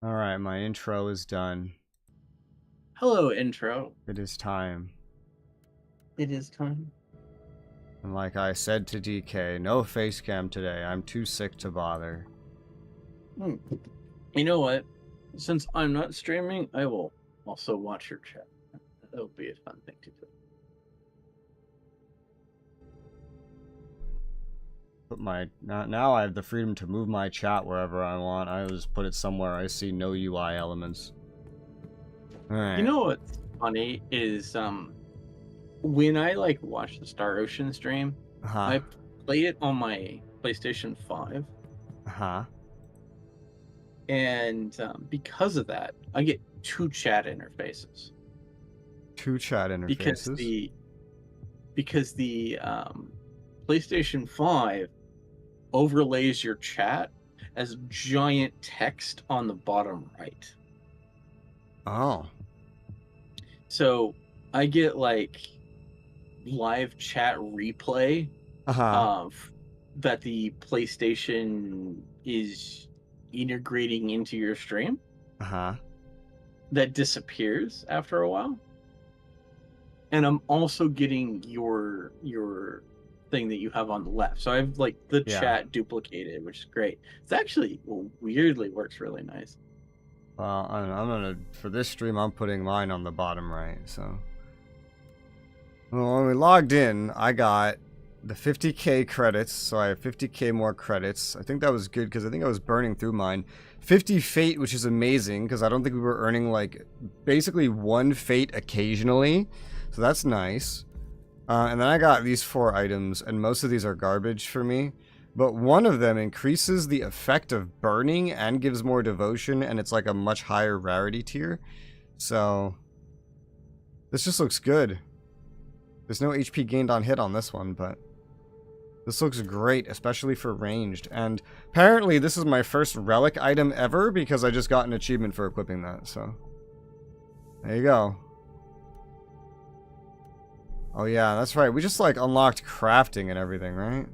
Alright, my intro is done. Hello, intro. It is time. It is time. And like I said to DK, no face cam today. I'm too sick to bother. You know what? Since I'm not streaming, I will also watch your chat. That'll be a fun thing to do. Put my now I have the freedom to move my chat wherever I want. I just put it somewhere I see no UI elements. Alright. You know what's funny is when I watch the Star Ocean stream, I play it on my PlayStation 5. And because of that, I get two chat interfaces. Two chat interfaces? Because the PlayStation 5 overlays your chat as giant text on the bottom right. Oh. So I get live chat replay of that the PlayStation is integrating into your stream. That disappears after a while. And I'm also getting your thing that you have on the left. So I have the chat duplicated, which is great. It's actually weirdly works really nice. Well, I'm gonna, for this stream, I'm putting mine on the bottom right, so. Well, when we logged in, I got the 50k credits, so I have 50k more credits. I think that was good, because I think I was burning through mine. 50 fate, which is amazing, because I don't think we were earning, basically one fate occasionally. So that's nice. And then I got these 4 items, and most of these are garbage for me. But one of them increases the effect of burning and gives more devotion, and it's a much higher rarity tier. So this just looks good. There's no HP gained on hit on this one, but this looks great, especially for ranged. And apparently this is my first relic item ever, because I just got an achievement for equipping that, so there you go. Oh yeah, that's right. We just unlocked crafting and everything, right?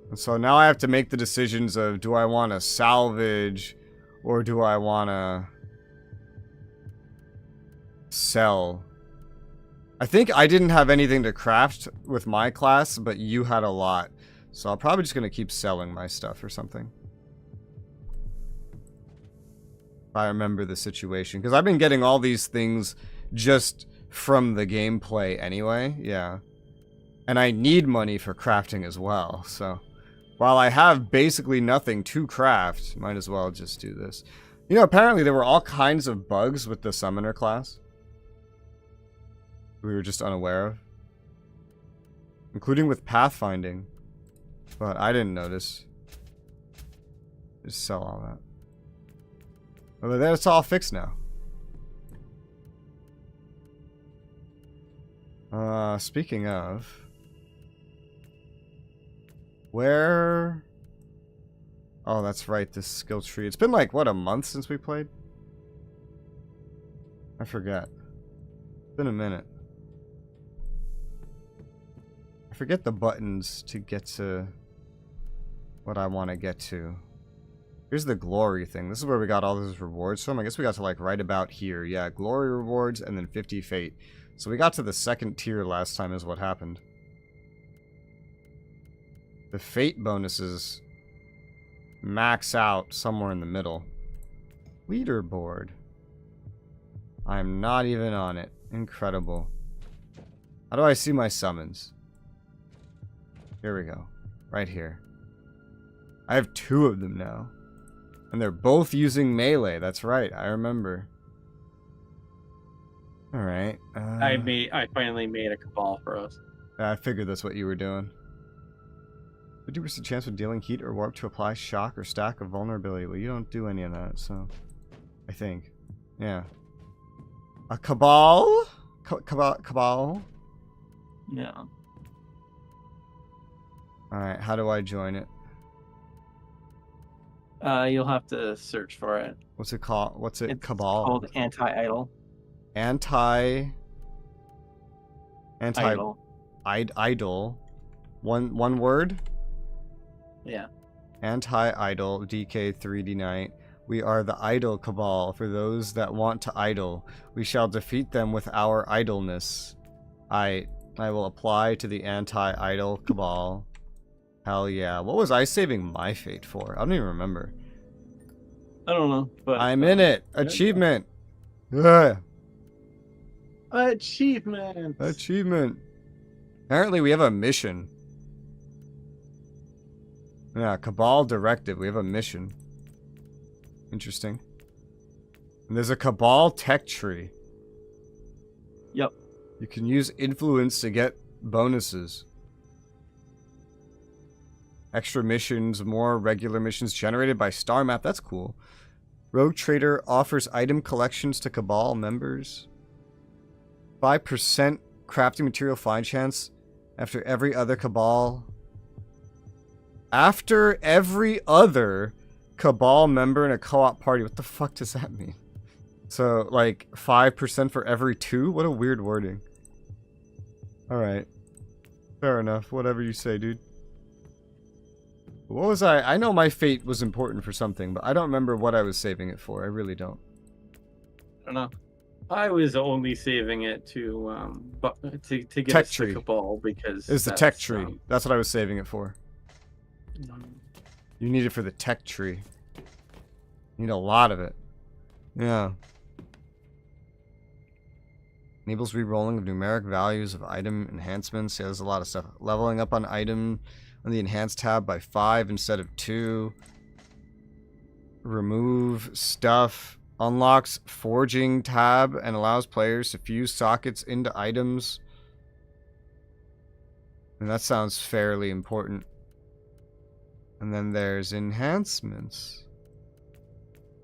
And so now I have to make the decisions of, do I want to salvage or do I want to sell? I think I didn't have anything to craft with my class, but you had a lot. So I'm probably just going to keep selling my stuff or something. If I remember the situation. Because I've been getting all these things just from the gameplay anyway. Yeah. And I need money for crafting as well, so while I have basically nothing to craft, might as well just do this. You know, apparently there were all kinds of bugs with the summoner class we were just unaware of, including with pathfinding, but I didn't notice. Just sell all that. But then it's all fixed now. Speaking of, where? Oh, that's right, this skill tree. It's been what, a month since we played? I forget. It's been a minute. I forget the buttons to get to what I want to get to. Here's the glory thing. This is where we got all those rewards from. I guess we got to right about here. Yeah, glory rewards and then 50 fate. So we got to the 2nd tier last time is what happened. The fate bonuses max out somewhere in the middle. Leaderboard. I'm not even on it. Incredible. How do I see my summons? Here we go. Right here. I have 2 of them now. And they're both using melee. That's right. I remember. Alright. I finally made a cabal for us. I figured that's what you were doing. 50% chance of dealing heat or warp to apply shock or stack of vulnerability. Well, you don't do any of that, so I think. Yeah. A cabal? Cabal? Yeah. Alright, how do I join it? You'll have to search for it. What's it called? What's it? It's Cabal? called anti-idol. Idol. One word? Yeah. Anti-idol, DK 3D Knight. We are the idle cabal. For those that want to idle, we shall defeat them with our idleness. I will apply to the anti-idle cabal. Hell yeah. What was I saving my fate for? I don't even remember. I don't know, but I'm in it. Achievement. Yeah. Achievement. Achievement. Apparently we have a mission. Yeah, Cabal Directive. We have a mission. Interesting. And there's a Cabal tech tree. Yep. You can use influence to get bonuses. Extra missions, more regular missions generated by Star Map. That's cool. Rogue Trader offers item collections to Cabal members. 5% crafting material find chance after every other Cabal. After every other Cabal member in a co-op party. What the fuck does that mean? So, like, 5% for every 2? What a weird wording. Alright. Fair enough. Whatever you say, dude. What was I know my fate was important for something, but I don't remember what I was saving it for. I really don't. I don't know. I was only saving it to get tech us tree. to Cabal because it's the tech tree. That's what I was saving it for. Um, You need it for the tech tree. You need a lot of it. Yeah. Enables re-rolling of numeric values of item enhancements. Yeah, there's a lot of stuff. Leveling up on item on the enhanced tab by 5 instead of 2. Remove stuff. Unlocks forging tab and allows players to fuse sockets into items. And that sounds fairly important. And then there's enhancements.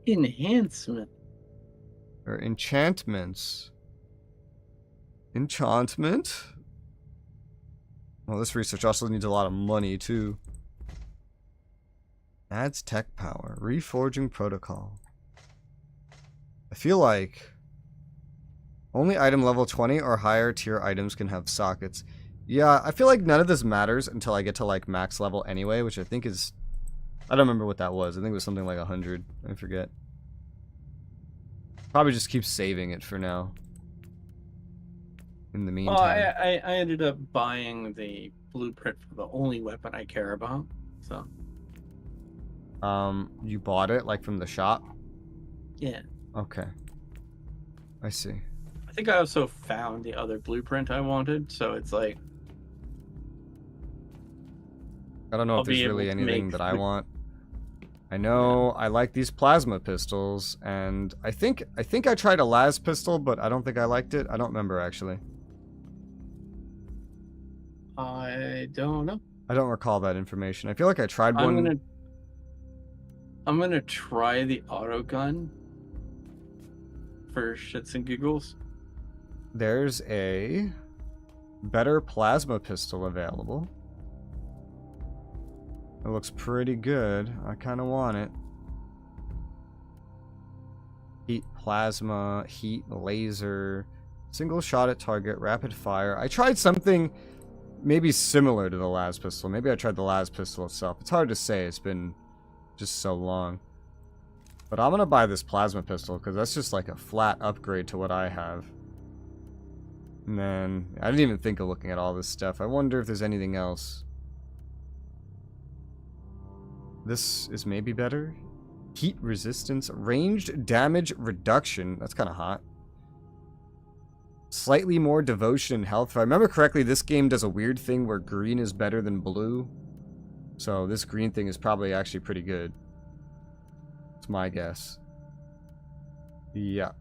Enhancement. Or enchantments. Enchantment? Well, this research also needs a lot of money, too. Adds tech power. Reforging protocol. I feel like only item level 20 or higher tier items can have sockets. Yeah, I feel like none of this matters until I get to, like, max level anyway, which I think is... I don't remember what that was. I think it was something like 100. I forget. Probably just keep saving it for now. In the meantime. Well, I ended up buying the blueprint for the only weapon I care about, so... You bought it, like, from the shop? Yeah. Okay. I see. I think I also found the other blueprint I wanted, so it's like... I don't know if there's really anything that I want. I know I like these plasma pistols, and I think I tried a las pistol, but I don't think I liked it. I don't remember, actually. I don't know. I don't recall that information. I feel like I tried one. I'm gonna try the auto gun for shits and giggles. There's a better plasma pistol available. It looks pretty good. I kind of want it. Heat plasma, heat laser, single shot at target, rapid fire. I tried something maybe similar to the las pistol. Maybe I tried the las pistol itself. It's hard to say. It's been just so long. But I'm going to buy this plasma pistol because that's just like a flat upgrade to what I have. And then I didn't even think of looking at all this stuff. I wonder if there's anything else. This is maybe better. Heat resistance, ranged damage reduction. That's kind of hot. Slightly more devotion and health. If I remember correctly, this game does a weird thing where green is better than blue. So this green thing is probably actually pretty good. It's my guess. Yeah.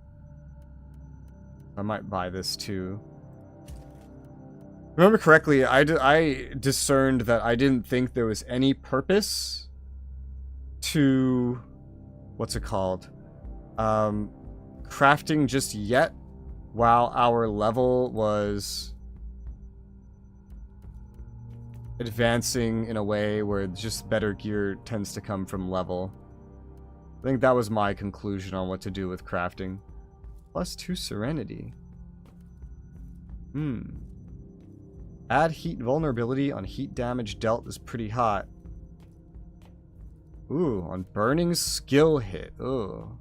I might buy this too. Remember correctly, I discerned that I didn't think there was any purpose to... what's it called? Crafting just yet, while our level was advancing in a way where just better gear tends to come from level. I think that was my conclusion on what to do with crafting. +2 Serenity. Add heat vulnerability on heat damage dealt is pretty hot. Ooh, on burning skill hit. Ooh.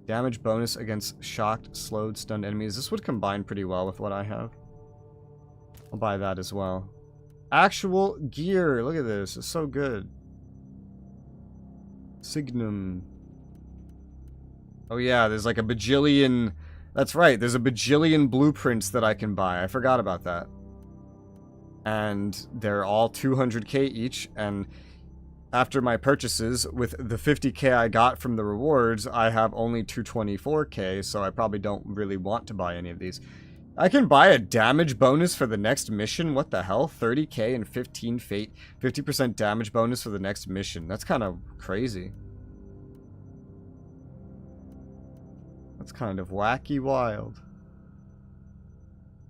Damage bonus against shocked, slowed, stunned enemies. This would combine pretty well with what I have. I'll buy that as well. Actual gear. Look at this. It's so good. Signum. Oh yeah, there's like a bajillion... That's right, there's a bajillion blueprints that I can buy. I forgot about that. And they're all 200k each, and after my purchases, with the 50k I got from the rewards, I have only 224k, so I probably don't really want to buy any of these. I can buy a damage bonus for the next mission? What the hell? 30k and 15 fate. 50% damage bonus for the next mission. That's kind of crazy. That's kind of wacky wild.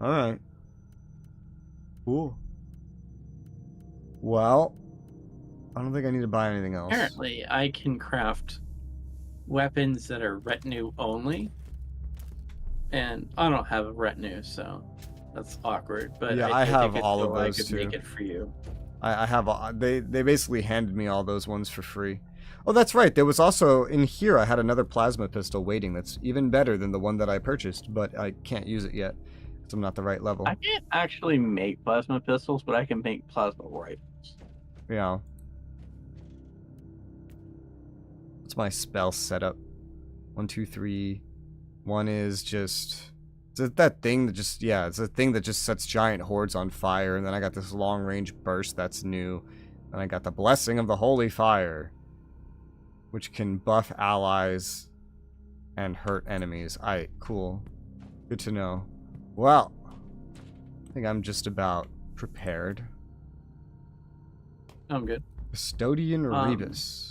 Alright. Cool. Well, I don't think I need to buy anything else. Apparently, I can craft weapons that are retinue only. And I don't have a retinue, so that's awkward. But yeah, I have think all of those I could too. make it for you. I have. They basically handed me all those ones for free. Oh, that's right. There was also in here. I had another plasma pistol waiting. That's even better than the one that I purchased, but I can't use it yet because I'm not the right level. I can't actually make plasma pistols, but I can make plasma rifles. Yeah. What's my spell setup? 1, 2, 3. One is just... It's that thing that just... Yeah, it's a thing that just sets giant hordes on fire. And then I got this long-range burst that's new. And I got the Blessing of the Holy Fire, which can buff allies and hurt enemies. Aight, cool. Good to know. Well, I think I'm just about prepared. I'm good. Custodian Rebus.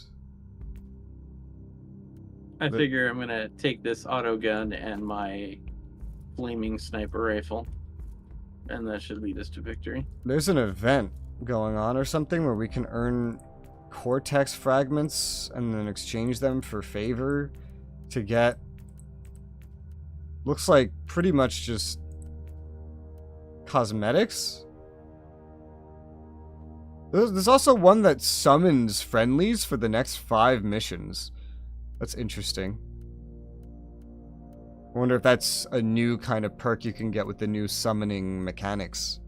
I figure I'm gonna take this auto gun and my flaming sniper rifle, and that should lead us to victory. There's an event going on or something where we can earn cortex fragments and then exchange them for favor to get... Looks like pretty much just cosmetics. There's also one that summons friendlies for the next 5 missions. That's interesting. I wonder if that's a new kind of perk you can get with the new summoning mechanics.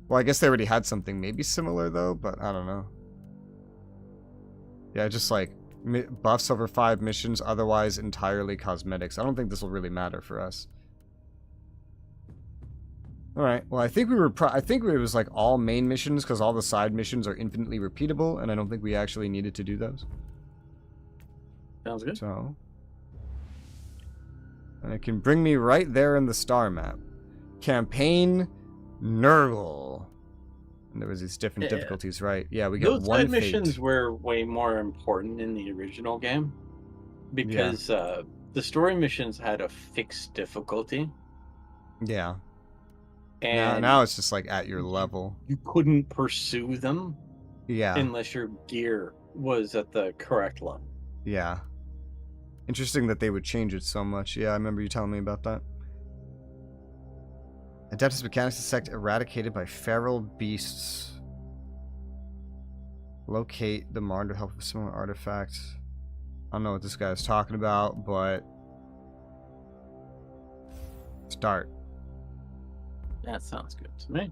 Well, I guess they already had something maybe similar though, but I don't know. Yeah, just like buffs over 5 missions, otherwise entirely cosmetics. I don't think this will really matter for us. Alright, well I think we were I think it was like all main missions because all the side missions are infinitely repeatable, and I don't think we actually needed to do those. Sounds good. So, and it can bring me right there in the star map. Campaign Nurgle. And there was these different difficulties, right? Yeah, we get those one side fate. missions were way more important in the original game because the story missions had a fixed difficulty. Yeah. And now it's just like at your level. You couldn't pursue them unless your gear was at the correct level. Yeah. Interesting that they would change it so much. Yeah, I remember you telling me about that. Adeptus Mechanicus sect eradicated by feral beasts. Locate the martyr to help with similar artifacts. I don't know what this guy is talking about, but start. That sounds good to me.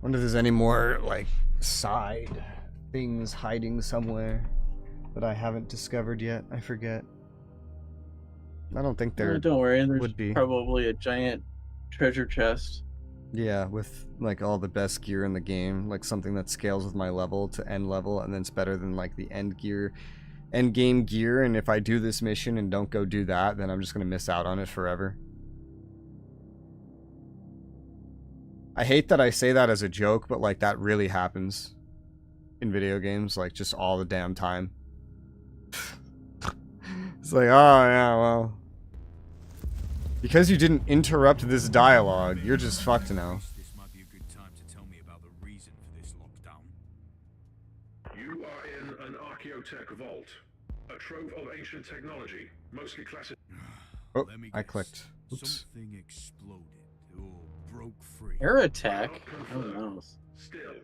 Wonder if there's any more like side things hiding somewhere that I haven't discovered yet. I forget. I don't think there. Don't worry, there's would be probably a giant treasure chest. Yeah, with like all the best gear in the game, like something that scales with my level to end level, and then it's better than like the end game gear. And if I do this mission and don't go do that, then I'm just gonna miss out on it forever. I hate that I say that as a joke, but like that really happens in video games, like just all the damn time. It's like, oh yeah, well, because you didn't interrupt this dialogue, you're just fucked now. This might be a good time to tell me about the reason for this lockdown. You are in an Archaeotech vault, a trove of ancient technology, mostly classic. Oh, I clicked. Oops. Something exploded or broke free. Air attack? Oh no. Still,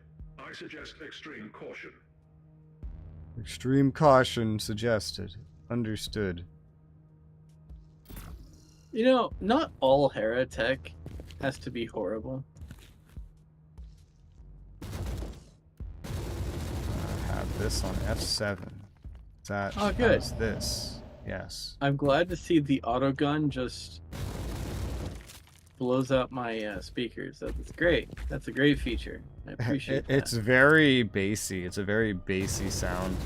I suggest extreme caution. Extreme caution suggested. Understood. You know, not all Heretic has to be horrible. I have this on F7. That Oh, good. has this. Yes. I'm glad to see the autogun just blows up my speakers. That's great. That's a great feature. I appreciate that. It's very bassy. It's a very bassy sound.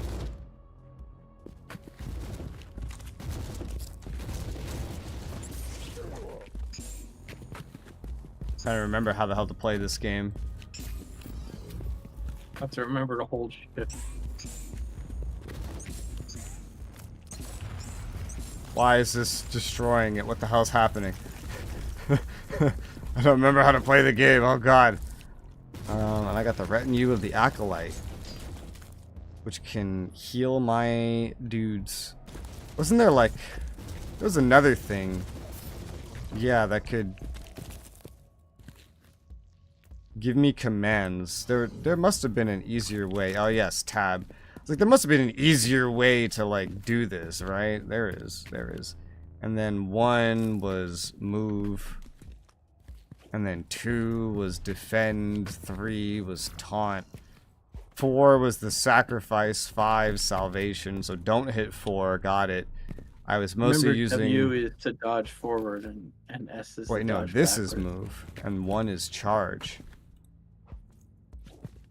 Trying to remember how the hell to play this game. I have to remember to hold shift. Why is this destroying it? What the hell's happening? I don't remember how to play the game. Oh god. And I got the Retinue of the Acolyte, which can heal my dudes. Wasn't there like... There was another thing. Yeah, that could... give me commands. There must have been an easier way. Oh yes, tab. It's like there must have been an easier way to like do this, right? There is. And then 1 was move. And then 2 was defend. 3 was taunt. 4 was the sacrifice. 5 salvation. So don't hit 4. Got it. I was mostly using. W is to dodge forward and S is. Wait, to no. dodge This backwards. is move, and 1 is charge.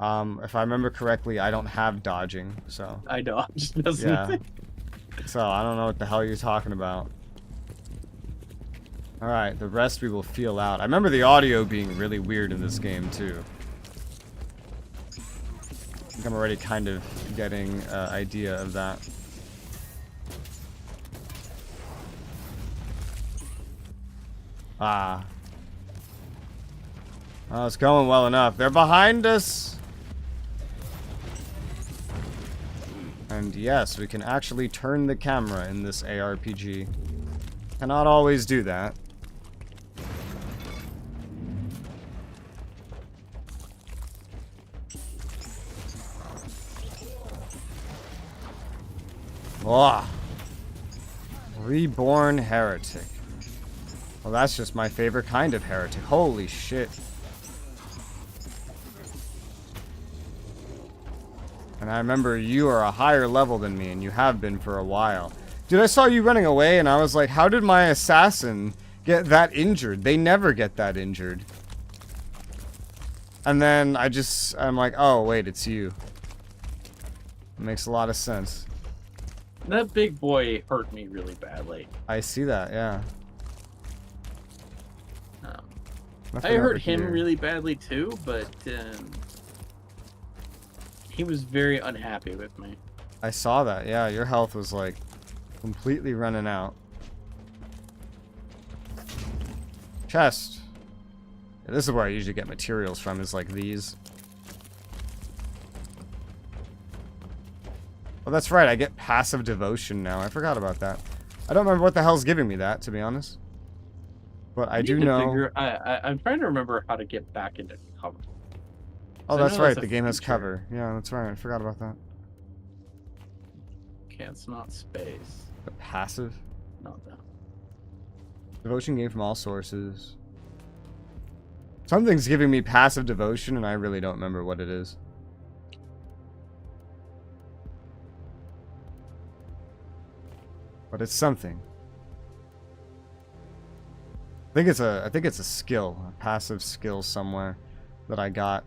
If I remember correctly, I don't have dodging, so. I dodged. Doesn't Yeah. it? So I don't know what the hell you're talking about. Alright, the rest we will feel out. I remember the audio being really weird in this game, too. I think I'm already kind of getting an idea of that. Ah. Oh, it's going well enough. They're behind us! And yes, we can actually turn the camera in this ARPG. Cannot always do that. Oh. Reborn Heretic. Well, that's just my favorite kind of heretic. Holy shit. And I remember you are a higher level than me, and you have been for a while. Dude, I saw you running away, and I was like, how did my assassin get that injured? They never get that injured. And then I'm like, oh, wait, it's you. It makes a lot of sense. That big boy hurt me really badly. I see that, yeah. Nothing I over hurt him here. really badly too, but he was very unhappy with me. I saw that, yeah. Your health was like completely running out. Chest. Yeah, this is where I usually get materials from, is like these. Oh, that's right. I get passive devotion now. I forgot about that. I don't remember what the hell's giving me that, to be honest. But I do know. I'm trying to remember how to get back into cover. Oh, I that's know right. that's a The game has feature. cover. Yeah, that's right. I forgot about that. Okay, it's not space. The passive Not that. devotion gained from all sources. Something's giving me passive devotion, and I really don't remember what it is. But it's something. I think it's a skill, a passive skill somewhere that I got.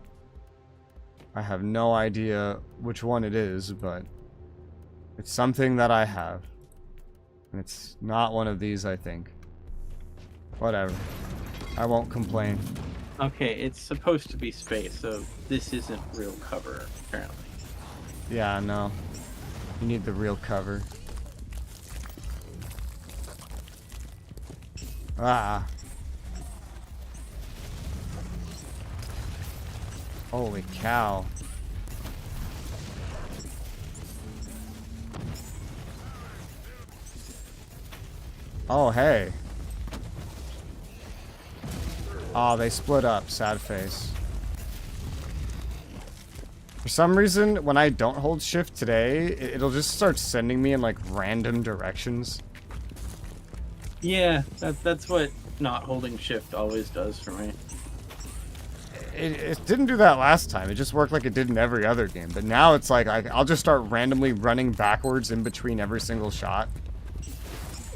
I have no idea which one it is, but it's something that I have. And it's not one of these, I think. Whatever. I won't complain. Okay, it's supposed to be space, so this isn't real cover, apparently. Yeah, no. You need the real cover. Ah. Holy cow. Oh, hey. Oh, they split up. Sad face. For some reason, when I don't hold shift today, it'll just start sending me in like random directions. Yeah, that's what not holding shift always does for me. It didn't do that last time. It just worked like it did in every other game. But now it's like I'll just start randomly running backwards in between every single shot.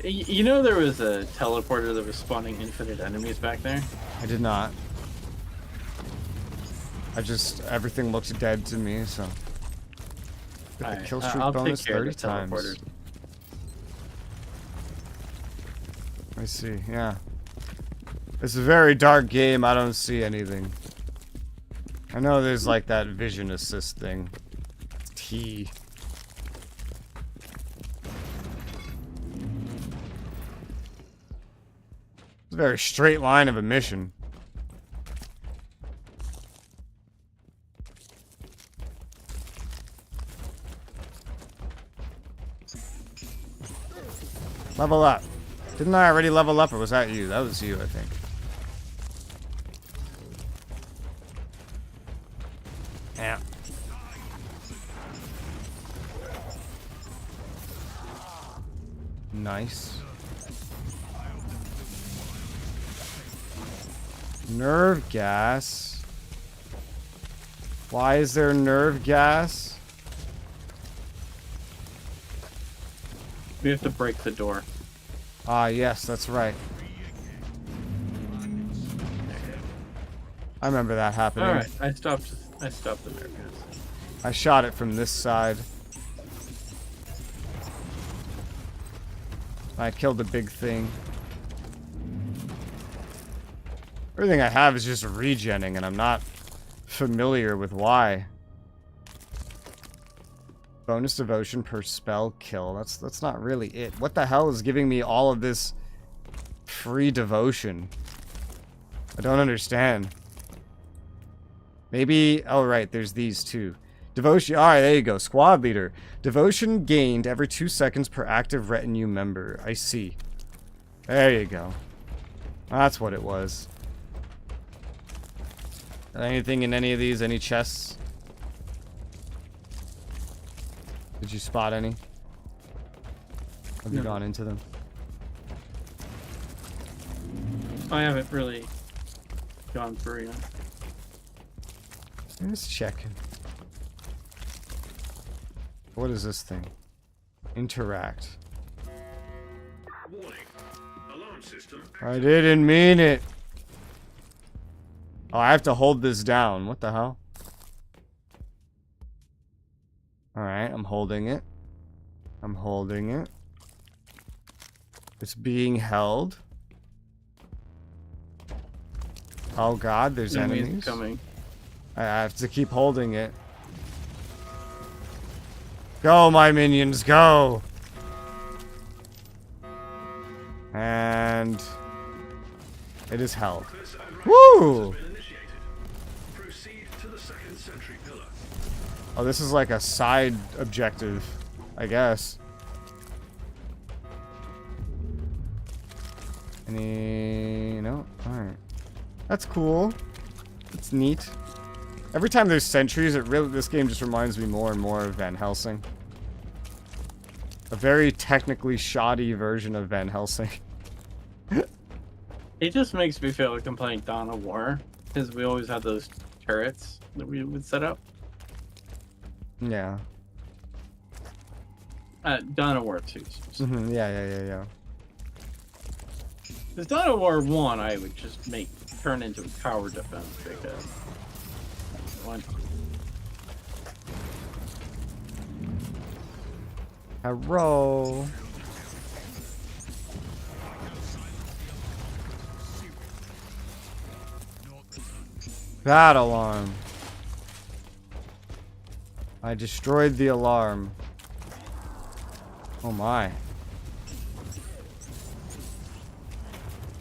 You know there was a teleporter that was spawning infinite enemies back there? I did not. Everything looks dead to me, so. Get the kill streak bonus 30 times. I see, yeah. It's a very dark game, I don't see anything. I know there's like that vision assist thing. T. It's a very straight line of a mission. Level up. Didn't I already level up, or was that you? That was you, I think. Yeah. Nice. Nerve gas. Why is there nerve gas? We have to break the door. Ah, yes, that's right. I remember that happening. Alright, I stopped the nerve gas. I shot it from this side. I killed the big thing. Everything I have is just regenning, and I'm not familiar with why. Bonus devotion per spell kill. That's not really it. What the hell is giving me all of this free devotion? I don't understand. Maybe... Oh, right. There's these two. Devotion... Alright, there you go. Squad leader. Devotion gained every 2 seconds per active retinue member. I see. There you go. That's what it was. Anything in any of these? Any chests? Did you spot any? Have you gone into them? I haven't really gone through yet. Let's check. What is this thing? Interact. Warning. Alarm system. I didn't mean it. Oh, I have to hold this down. What the hell? Alright, I'm holding it. I'm holding it. It's being held. Oh god, there's enemies coming. I have to keep holding it. Go, my minions, go! And... it is held. Woo! Proceed to the second sentry pillar. Oh, this is like a side objective, I guess. Any... no? Alright. That's cool. It's neat. Every time there's sentries, this game just reminds me more and more of Van Helsing. A very technically shoddy version of Van Helsing. It just makes me feel like I'm playing Dawn of War, because we always had those turrets that we would set up. Yeah. Dawn of War 2. Yeah. Because Dawn of War 1, I would just turn into a tower defense because... Hello. That alarm. I destroyed the alarm. Oh my.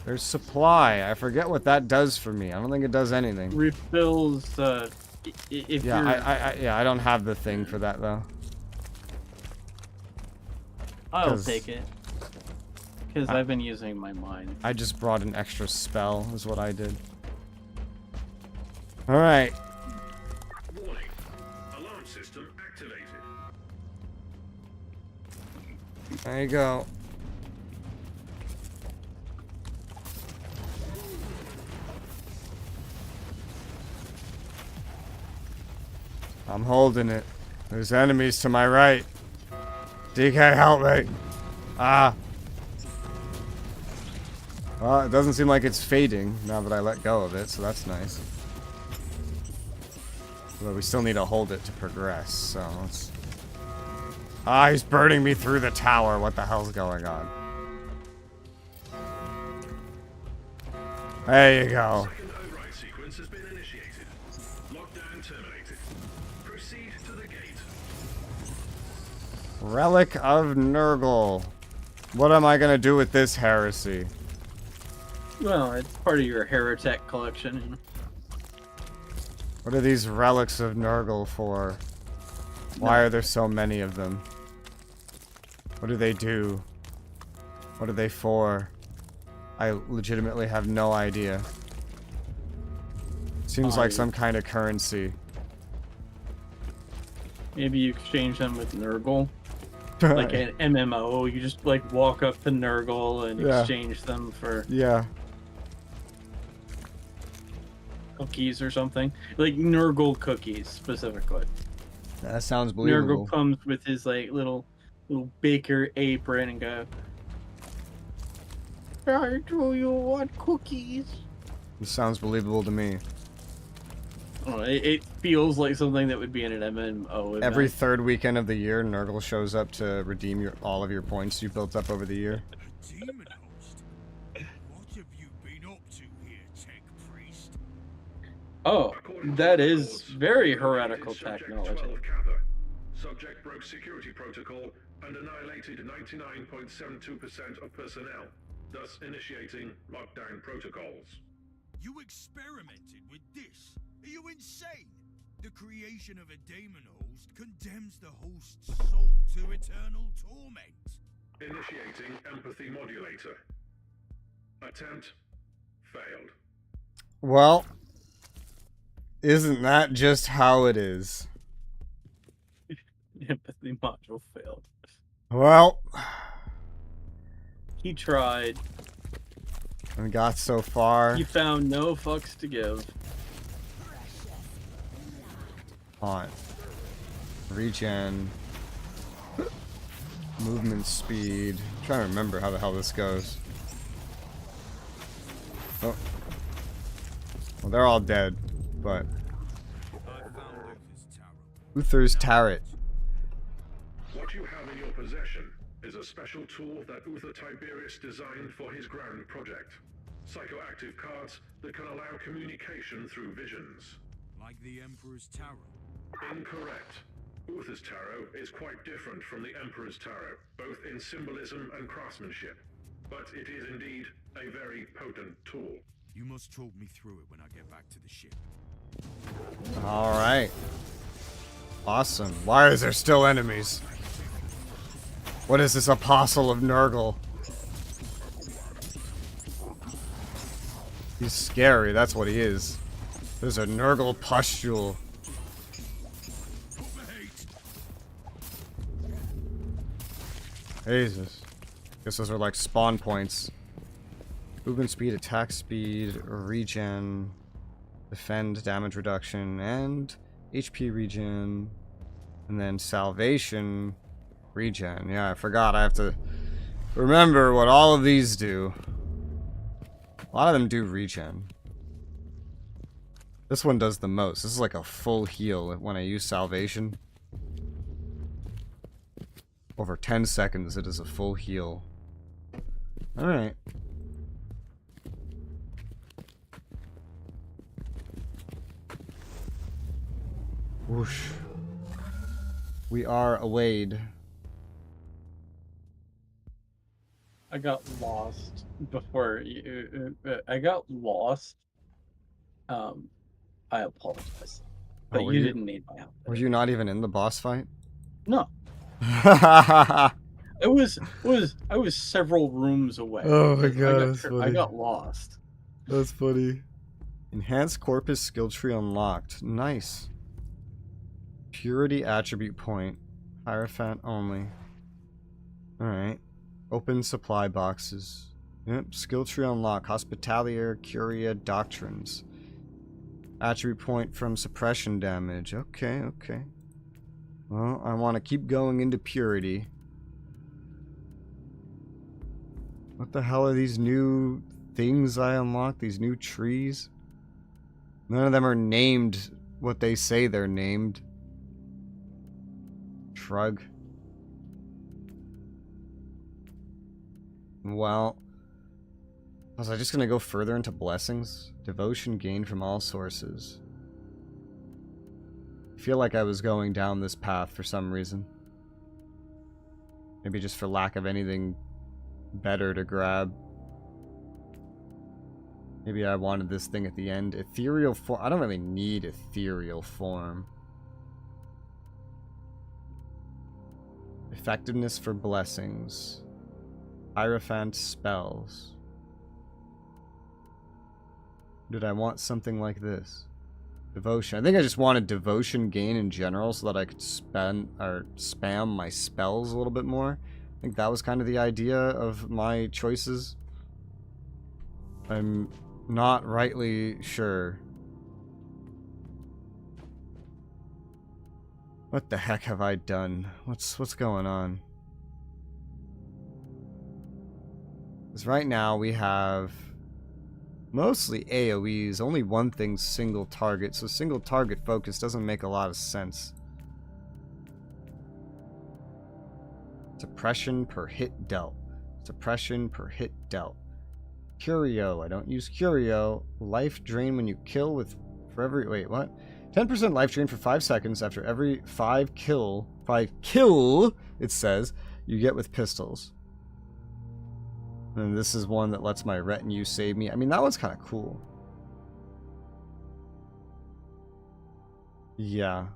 There's supply. I forget what that does for me. I don't think it does anything. Refills, if you're... I don't have the thing for that though. I'll take it. Because I've been using my mind. I just brought an extra spell, is what I did. Alright. Warning. Alarm There you go. I'm holding it. There's enemies to my right. DK, help me. Ah. Well, it doesn't seem like it's fading now that I let go of it, so that's nice. But we still need to hold it to progress, so let's... Ah, he's burning me through the tower. What the hell's going on? There you go. Second override sequence has been initiated. Lockdown terminated. Proceed to the gate. Relic of Nurgle. What am I gonna do with this heresy? Well, it's part of your Heretic collection. What are these relics of Nurgle for? Why are there so many of them? What do they do? What are they for? I legitimately have no idea. Seems like some kind of currency. Maybe you exchange them with Nurgle. Like an MMO, you just like walk up to Nurgle and exchange them for cookies or something. Like Nurgle cookies specifically. That sounds believable. Nurgle comes with his like little baker apron and go, I do you want cookies? This sounds believable to me. I don't know, it feels like something that would be in an MMO event. Every third weekend of the year, Nurgle shows up to redeem all of your points you built up over the year. A demon host? What have you been up to here, tech priest? Oh, According to that the is records, very you heretical Subject technology. 12 Kappa. Subject broke security protocol and annihilated 99.72% of personnel, thus initiating lockdown protocols. You experimented with this? Are you insane? The creation of a daemon host condemns the host's soul to eternal torment. Initiating empathy modulator. Attempt failed. Well, isn't that just how it is? Empathy module failed. Well, He tried. and got so far. He found no fucks to give. On. Regen. Movement speed. I'm trying to remember how the hell this goes. Oh. Well, they're all dead, but... I found Luther's Tarot. Uther's Tarot. What you have in your possession is a special tool that Uther Tiberius designed for his ground project. Psychoactive cards that can allow communication through visions. Like the Emperor's Tarot. Incorrect. Uther's Tarot is quite different from the Emperor's Tarot, both in symbolism and craftsmanship. But it is indeed a very potent tool. You must talk me through it when I get back to the ship. Alright. Awesome. Why is there still enemies? What is this apostle of Nurgle? He's scary, that's what he is. There's a Nurgle pustule. Jesus. Guess those are like spawn points. Movement speed, attack speed, regen, defend, damage reduction, and HP regen. And then salvation, regen. Yeah, I forgot. I have to remember what all of these do. A lot of them do regen. This one does the most. This is like a full heal when I use salvation. Over 10 seconds, it is a full heal. Alright. Whoosh. We are awayed. I got lost before you. I got lost. I apologize, but were you you- didn't need my help. Were you not even in the boss fight? No, Oh I was several rooms away. Oh my I God, got that's funny. I got lost. That's funny. Enhanced Corpus skill tree unlocked. Nice. Purity attribute point. Hierophant only. Alright. Open supply boxes. Yep, skill tree unlock. Hospitalier, Curia, Doctrines. Attribute point from suppression damage. Okay, okay. Well, I want to keep going into purity. What the hell are these new things I unlock? These new trees? None of them are named what they say they're named. Shrug. Well, was I just gonna go further into blessings? Devotion gained from all sources. I feel like I was going down this path for some reason. Maybe just for lack of anything better to grab. Maybe I wanted this thing at the end. Ethereal form. I don't really need ethereal form. Effectiveness for blessings. Hierophant spells. Did I want something like this? Devotion. I think I just wanted devotion gain in general so that I could spam my spells a little bit more. I think that was kind of the idea of my choices. I'm not rightly sure. What the heck have I done? What's going on? Because right now we have mostly AoEs, only one thing's single target, so single target focus doesn't make a lot of sense. Suppression per hit dealt. Suppression per hit dealt. Curio, I don't use Curio. Life drain when you kill with for every wait, what? 10% life drain for 5 seconds after every 5 kill it says you get with pistols. And this is one that lets my retinue save me. I mean, that one's kind of cool. Yeah.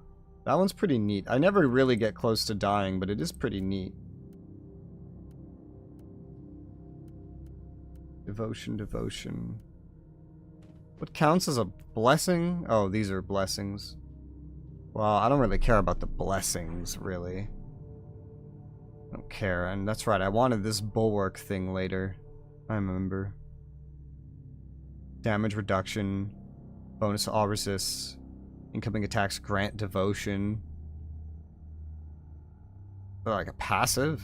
That one's pretty neat. I never really get close to dying, but it is pretty neat. Devotion, devotion. What counts as a blessing? Oh, these are blessings. Well, I don't really care about the blessings, really. I don't care, and that's right, I wanted this bulwark thing later. I remember. Damage reduction. Bonus to all resists. Incoming attacks grant devotion. Like a passive?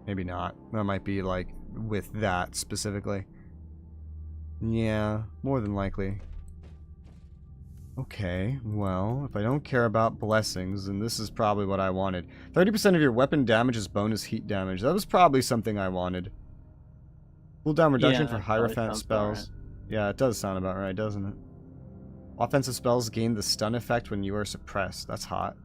Maybe not. That might be like with that specifically. Yeah, more than likely. Okay, well, if I don't care about blessings, then this is probably what I wanted. 30% of your weapon damage is bonus heat damage. That was probably something I wanted. Cooldown reduction for Hierophant spells. Right. Yeah, it does sound about right, doesn't it? Offensive spells gain the stun effect when you are suppressed. That's hot.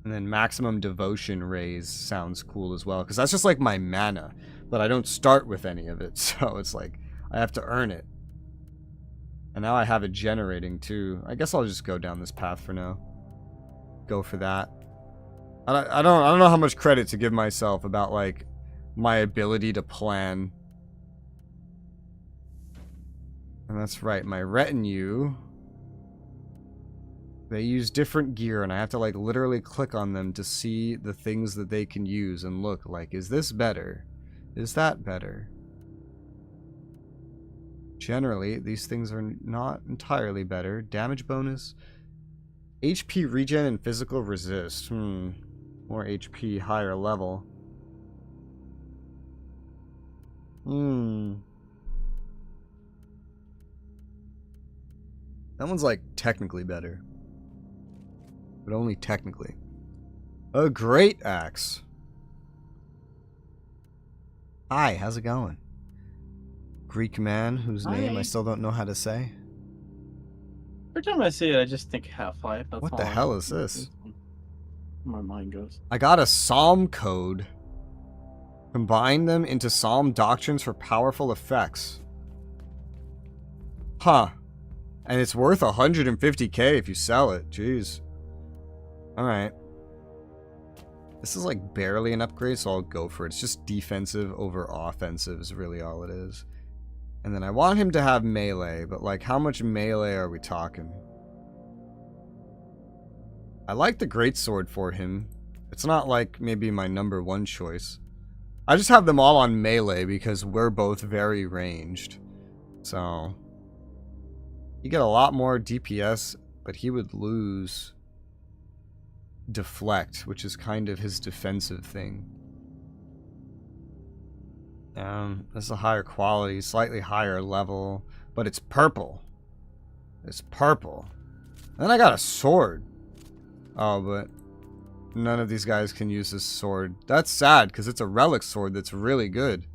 And then maximum devotion raise sounds cool as well, because that's just like my mana, but I don't start with any of it, so it's like I have to earn it. And now I have it generating too. I guess I'll just go down this path for now. Go for that. I don't know how much credit to give myself about like my ability to plan. And that's right, my retinue. They use different gear, and I have to like literally click on them to see the things that they can use and look like, is this better? Is that better? Generally, these things are not entirely better. Damage bonus. HP regen and physical resist. More HP, higher level. That one's like technically better. But only technically. A great axe. Hi, how's it going? Greek man whose name I still don't know how to say. Every time I see it, I just think Half-Life. What the hell is this? My mind goes. I got a psalm code. Combine them into psalm doctrines for powerful effects. Huh. And it's worth 150k if you sell it. Jeez. Alright. This is like barely an upgrade, so I'll go for it. It's just defensive over offensive is really all it is. And then I want him to have melee, but like how much melee are we talking? I like the greatsword for him. It's not like maybe my number one choice. I just have them all on melee because we're both very ranged. So you get a lot more DPS, but he would lose deflect, which is kind of his defensive thing. This is a higher quality, slightly higher level, but it's purple. It's purple. And then I got a sword. Oh, but none of these guys can use this sword. That's sad, because it's a relic sword that's really good.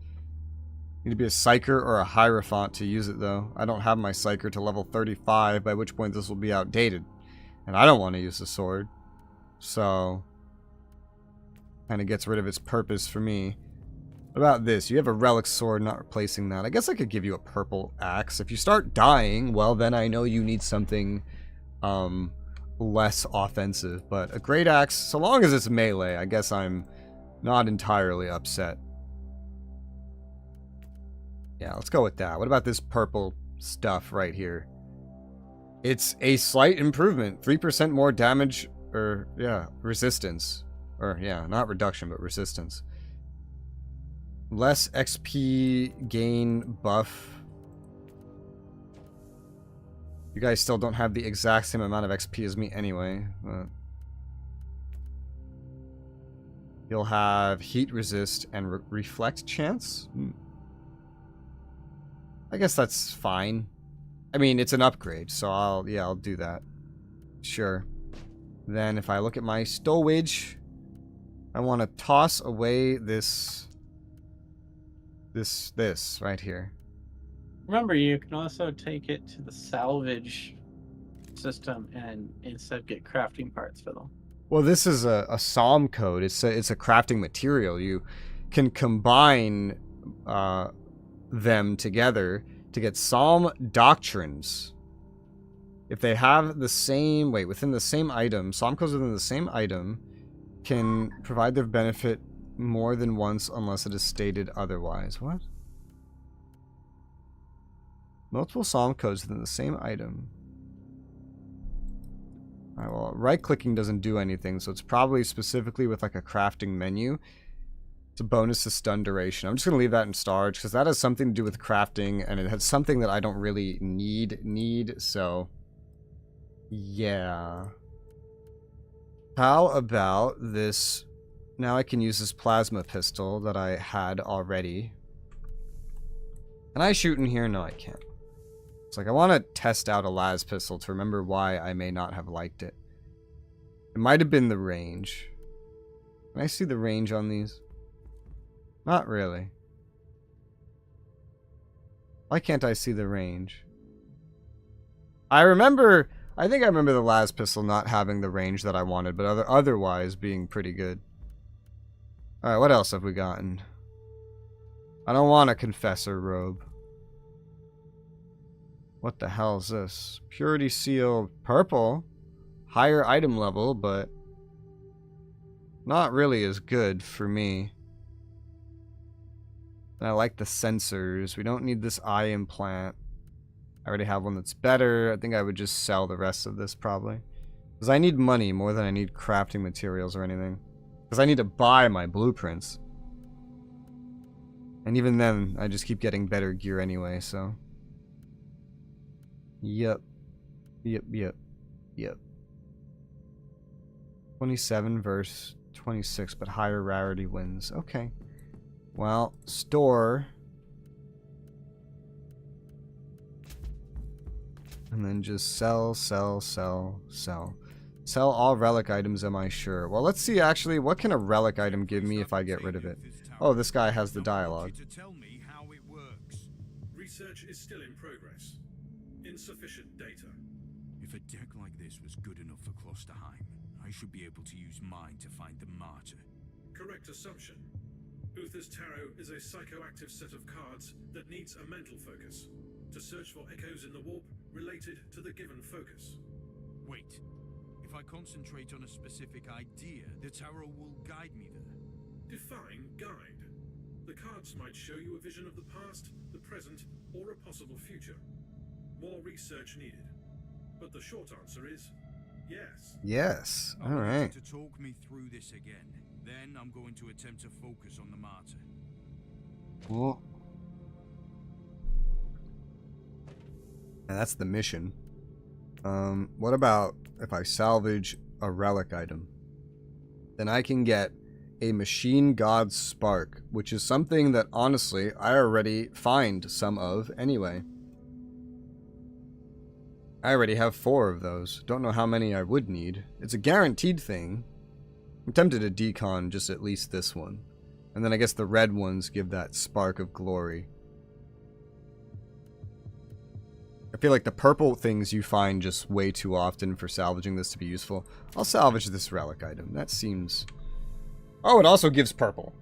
You need to be a Psyker or a Hierophant to use it, though. I don't have my Psyker to level 35, by which point this will be outdated. And I don't want to use the sword. So, kind of gets rid of its purpose for me. What about this? You have a relic sword, not replacing that. I guess I could give you a purple axe. If you start dying, well, then I know you need something less offensive. But a great axe, so long as it's melee, I guess I'm not entirely upset. Yeah, let's go with that. What about this purple stuff right here? It's a slight improvement. 3% more damage, or, yeah, resistance. Or, yeah, not reduction, but resistance. Less XP gain buff. You guys still don't have the exact same amount of XP as me anyway. But you'll have heat resist and reflect chance. I guess that's fine. I mean, it's an upgrade, so I'll do that. Sure. Then if I look at my stowage, I want to toss away this right here. Remember, you can also take it to the salvage system and instead get crafting parts for them. Well, this is a Psalm code. It's a crafting material. You can combine them together to get Psalm doctrines. If they have the same, within the same item, Psalm codes within the same item can provide their benefit more than once unless it is stated otherwise. What? Multiple Psalm codes within the same item. Alright, well, right-clicking doesn't do anything, so it's probably specifically with like a crafting menu. It's a bonus to stun duration. I'm just going to leave that in storage because that has something to do with crafting, and it has something that I don't really need, so yeah. How about this? Now I can use this plasma pistol that I had already. Can I shoot in here? No, I can't. It's like I want to test out a las pistol to remember why I may not have liked it. It might have been the range. Can I see the range on these? Not really. Why can't I see the range? I think I remember the las pistol not having the range that I wanted, but otherwise being pretty good. Alright, what else have we gotten? I don't want a Confessor robe. What the hell is this? Purity Seal purple. Higher item level, but not really as good for me. And I like the sensors. We don't need this eye implant. I already have one that's better. I think I would just sell the rest of this probably. Because I need money more than I need crafting materials or anything. Because I need to buy my blueprints. And even then, I just keep getting better gear anyway, so. Yep. 27 versus 26, but higher rarity wins. Okay. Well, store. And then just sell. Sell all relic items, am I sure? Well, let's see actually, what can a relic item give me if I get rid of it? Oh, this guy has the dialogue. Research is still in progress. Insufficient data. If a deck like this was good enough for Klosterheim, I should be able to use mine to find the Martyr. Correct assumption. Uther's Tarot is a psychoactive set of cards that needs a mental focus to search for echoes in the warp related to the given focus. Wait. If I concentrate on a specific idea, the tarot will guide me there. Define guide. The cards might show you a vision of the past, the present, or a possible future. More research needed. But the short answer is Yes. Yes. I All want you right. to talk me through this again. Then I'm going to attempt to focus on the martyr. Cool. And that's the mission. What about if I salvage a relic item? Then I can get a Machine God Spark, which is something that, honestly, I already find some of anyway. I already have 4 of those. Don't know how many I would need. It's a guaranteed thing. I'm tempted to decon just at least this one. And then I guess the red ones give that spark of glory. I feel like the purple things you find just way too often for salvaging this to be useful. I'll salvage this relic item. That seems... Oh, it also gives purple.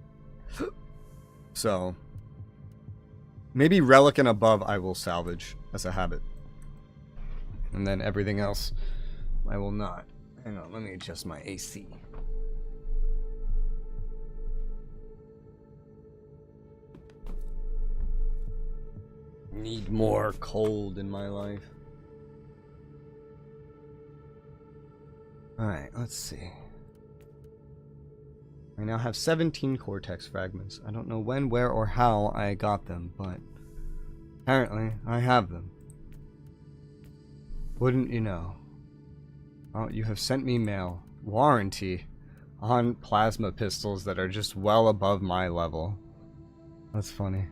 So, maybe relic and above I will salvage as a habit. And then everything else I will not. Hang on, let me adjust my AC. Need more cold in my life. Alright, let's see. I now have 17 cortex fragments. I don't know when, where, or how I got them, but apparently I have them. Wouldn't you know? Oh, you have sent me mail. Warranty on plasma pistols that are just well above my level. That's funny.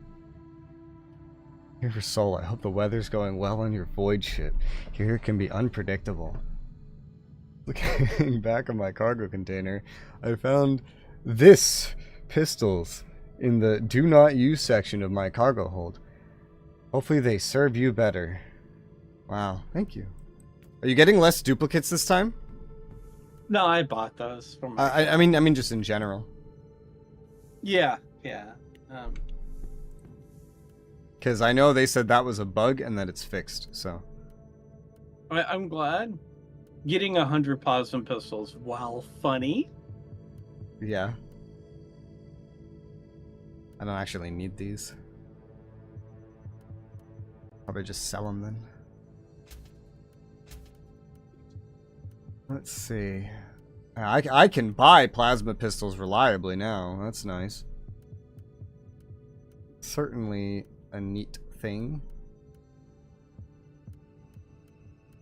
Here for Soul, I hope the weather's going well on your void ship. Here it can be unpredictable. Looking back on my cargo container, I found this pistols in the do not use section of my cargo hold. Hopefully they serve you better. Wow, thank you. Are you getting less duplicates this time? No, I bought those from. I mean just in general. Yeah. Because I know they said that was a bug and that it's fixed, so. I'm glad. Getting 100 plasma pistols, while funny. Yeah. I don't actually need these. Probably just sell them then. Let's see. I can buy plasma pistols reliably now. That's nice. Certainly a neat thing.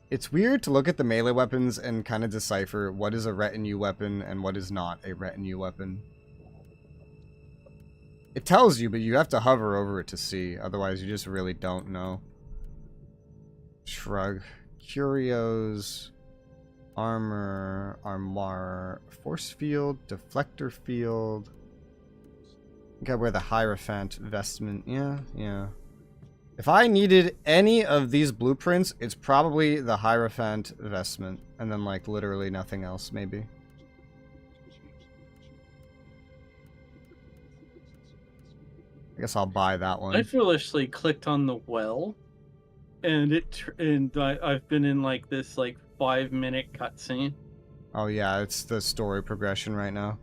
It's weird to look at the melee weapons and kind of decipher what is a retinue weapon and what is not a retinue weapon. It tells you, but you have to hover over it to see. Otherwise, you just really don't know. Shrug. Curios. Armor. Armor. Force field. Deflector field. I think I wear the Hierophant vestment. Yeah. If I needed any of these blueprints, it's probably the Hierophant vestment. And then, like, literally nothing else, maybe. I guess I'll buy that one. I foolishly clicked on the well, and I've been in, like, this, like, 5-minute cutscene. Oh, yeah, it's the story progression right now.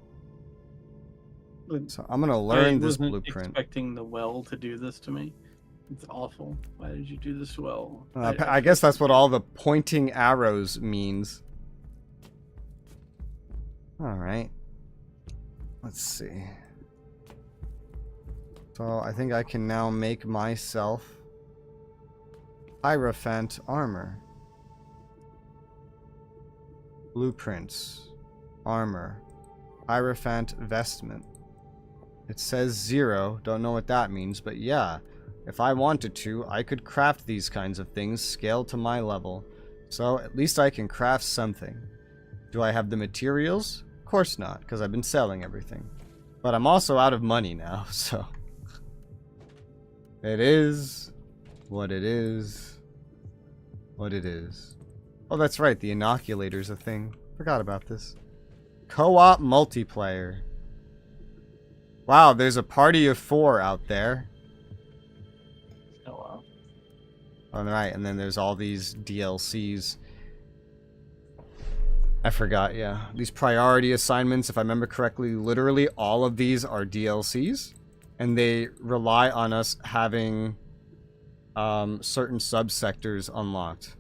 So I'm gonna learn this blueprint. Expecting the well to do this to me. It's awful. Why did you do this well? I guess that's what all the pointing arrows means. Alright. Let's see. So I think I can now make myself Hierophant armor. Blueprints. Armor. Hierophant vestment. It says 0. Don't know what that means, but yeah. If I wanted to, I could craft these kinds of things scaled to my level. So at least I can craft something. Do I have the materials? Of course not, because I've been selling everything. But I'm also out of money now, so... It is what it is. What it is. Oh, that's right, the inoculator's a thing. Forgot about this. Co-op multiplayer. Wow, there's a party of 4 out there. Oh, wow. Alright, and then there's all these DLCs. I forgot, yeah. These priority assignments, if I remember correctly, literally all of these are DLCs. And they rely on us having certain subsectors unlocked.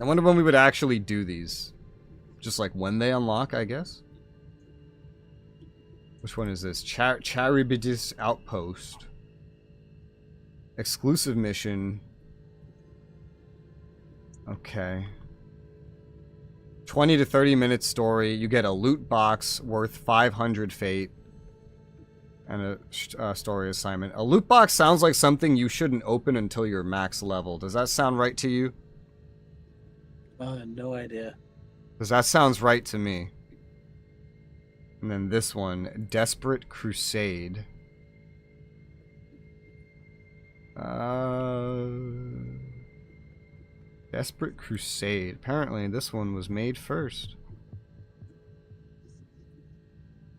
I wonder when we would actually do these. Just like when they unlock, I guess. Which one is this? Charybdis Outpost. Exclusive mission. Okay. 20 to 30 minute story. You get a loot box worth 500 fate. And a story assignment. A loot box sounds like something you shouldn't open until you're max level. Does that sound right to you? No idea. Because that sounds right to me. And then this one, Desperate Crusade. Desperate Crusade. Apparently this one was made first.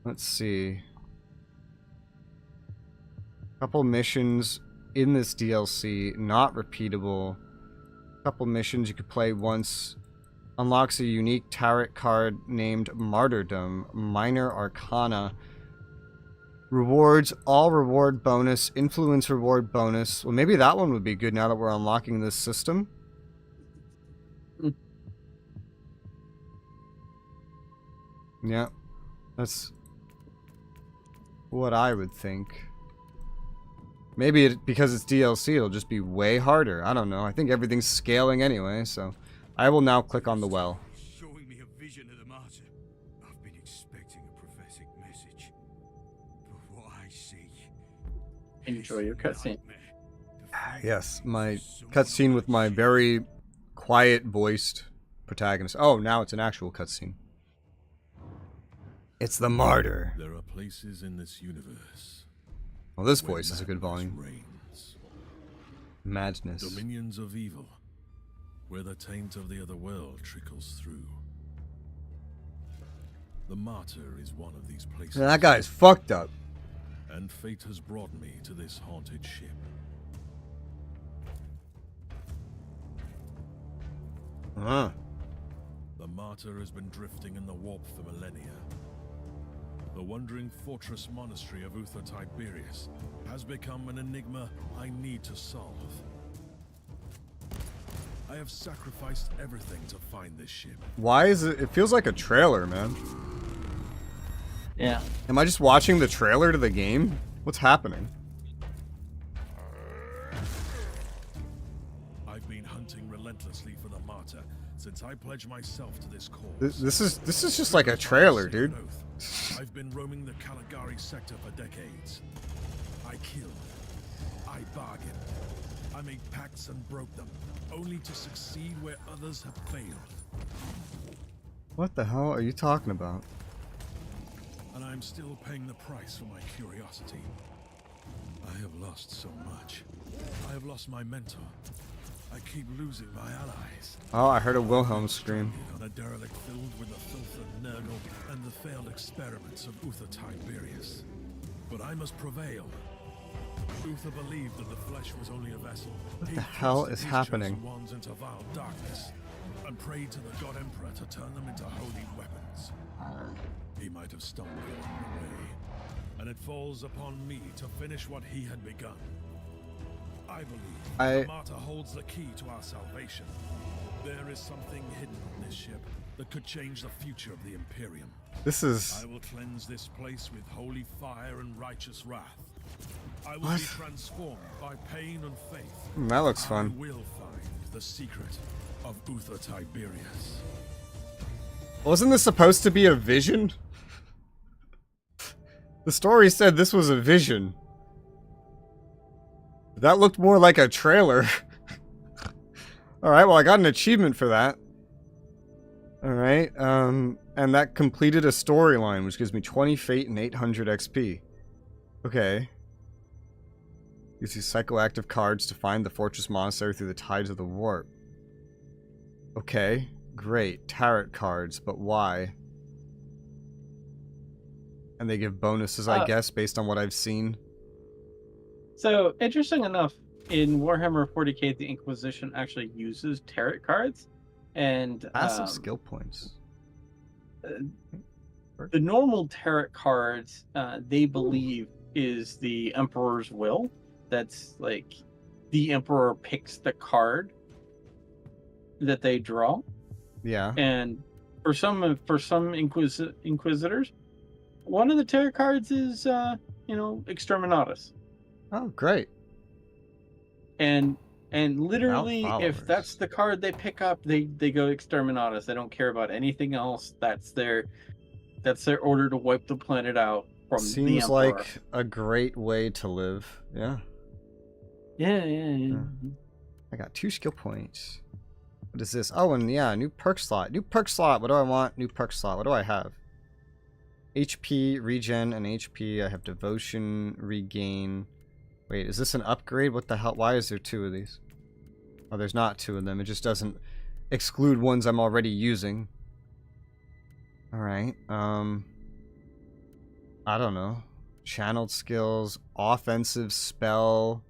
Let's see. Couple missions in this DLC, not repeatable. Couple missions you could play once. Unlocks a unique tarot card named Martyrdom. Minor Arcana. Rewards, all reward bonus, influence reward bonus. Well, maybe that one would be good now that we're unlocking this system. Yeah, that's what I would think. Maybe because it's DLC, it'll just be way harder. I don't know. I think everything's scaling anyway, so I will now click on the well. Showing me a vision of the martyr. I've been expecting a prophetic message, but what I see. Enjoy your cutscene. Yes, my cutscene with my very quiet voiced protagonist. Oh, now it's an actual cutscene. It's the martyr. There are places in this universe. Well, this voice is a good volume. Reigns. Madness. Dominions of evil, where the taint of the other world trickles through. The martyr is one of these places. Man, that guy's fucked up. And fate has brought me to this haunted ship. Huh. The martyr has been drifting in the warp for millennia. The wandering fortress monastery of Uther Tiberius has become an enigma I need to solve. I have sacrificed everything to find this ship. Why is it? It feels like a trailer, man. Yeah. Am I just watching the trailer to the game? What's happening? I've been hunting relentlessly for the martyr since I pledged myself to this cause. This is just like a trailer, dude. I've been roaming the Caligari sector for decades. I killed. I bargained. I made pacts and broke them, only to succeed where others have failed. What the hell are you talking about? And I'm still paying the price for my curiosity. I have lost so much. I have lost my mentor. I keep losing my allies. Oh, I heard a Wilhelm scream. On a derelict filled with the filth of Nurgle and the failed experiments of Uther Tiberius. But I must prevail. Uther believed that the flesh was only a vessel. What the hell is happening? Ones into vile darkness, and prayed to the God Emperor to turn them into holy weapons. He might have stumbled along the way, and it falls upon me to finish what he had begun. I believe the martyr holds the key to our salvation. There is something hidden on this ship that could change the future of the Imperium. This is... I will cleanse this place with holy fire and righteous wrath. I will be transformed by pain and faith. That looks fun. I will find the secret of Uther Tiberius. Wasn't this supposed to be a vision? The story said this was a vision. That looked more like a trailer. Alright, well I got an achievement for that. Alright, and that completed a storyline, which gives me 20 fate and 800 XP. Okay. Use these psychoactive cards to find the fortress monastery through the tides of the warp. Okay, great. Tarot cards, but why? And they give bonuses, I guess, based on what I've seen. So, interesting enough, in Warhammer 40k, the Inquisition actually uses tarot cards. And passive skill points. The normal tarot cards, they believe, is the Emperor's will. That's like, the Emperor picks the card. that they draw. Yeah. And for some Inquisitors, one of the tarot cards is Exterminatus. Oh, great. And literally, Without if that's followers. the card they pick up, they go Exterminatus. They don't care about anything else. That's their order to wipe the planet out from the Seems Emperor. like a great way to live. Yeah. Yeah. I got 2 skill points. What is this? Oh, and yeah, new perk slot. New perk slot. What do I want? New perk slot. What do I have? HP, regen, and HP. I have devotion, regain. Wait, is this an upgrade? What the hell? Why is there 2 of these? Oh, there's not 2 of them. It just doesn't exclude ones I'm already using. Alright, I don't know. Channeled skills, offensive spell.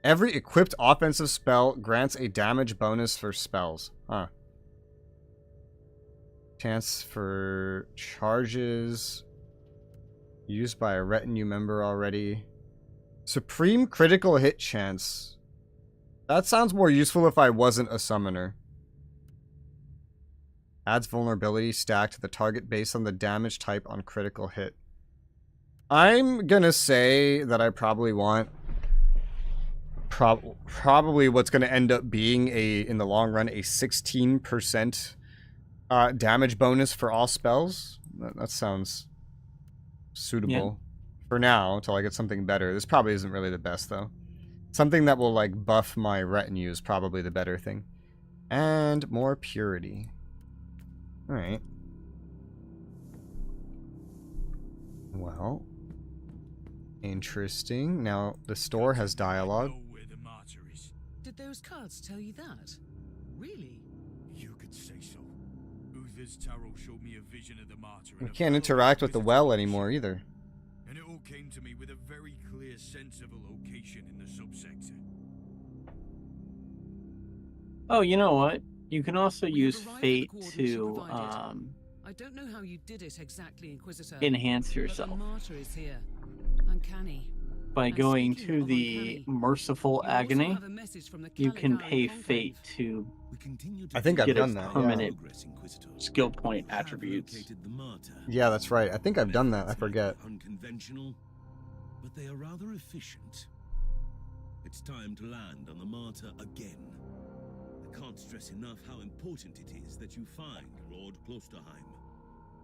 Every equipped offensive spell grants a damage bonus for spells. Huh. Chance for charges used by a retinue member already. Supreme critical hit chance. That sounds more useful if I wasn't a summoner. Adds vulnerability stack to the target based on the damage type on critical hit. I'm gonna say that I probably want probably what's gonna end up being in the long run, a 16% damage bonus for all spells. That sounds suitable for now until I get something better. This probably isn't really the best though. Something that will like buff my retinue is probably the better thing. And more purity. Alright. Well. Interesting. Now, the store has dialogue. Did those cards tell you that? Really? You could say so. Uther's tarot showed me a vision of the martyr. We can't interact with the well anymore either. And it all came to me with a very clear sense of a location in the subsector. Oh, you know what? You can also use arrived at the fate coordinates to you provided. I don't know how you did it exactly, Inquisitor. enhance but yourself the martyr is here. Uncanny. by And going speaking to of the uncanny, merciful you also agony. have a message from the You can Caligari pay conclave. fate to I think I've get a done that. Yeah. permanent skill point attributes. Yeah, that's right. I think I've done that. I forget. Unconventional, but they are rather efficient. It's time to land on the martyr again. I can't stress enough how important it is that you find Lord Klosterheim.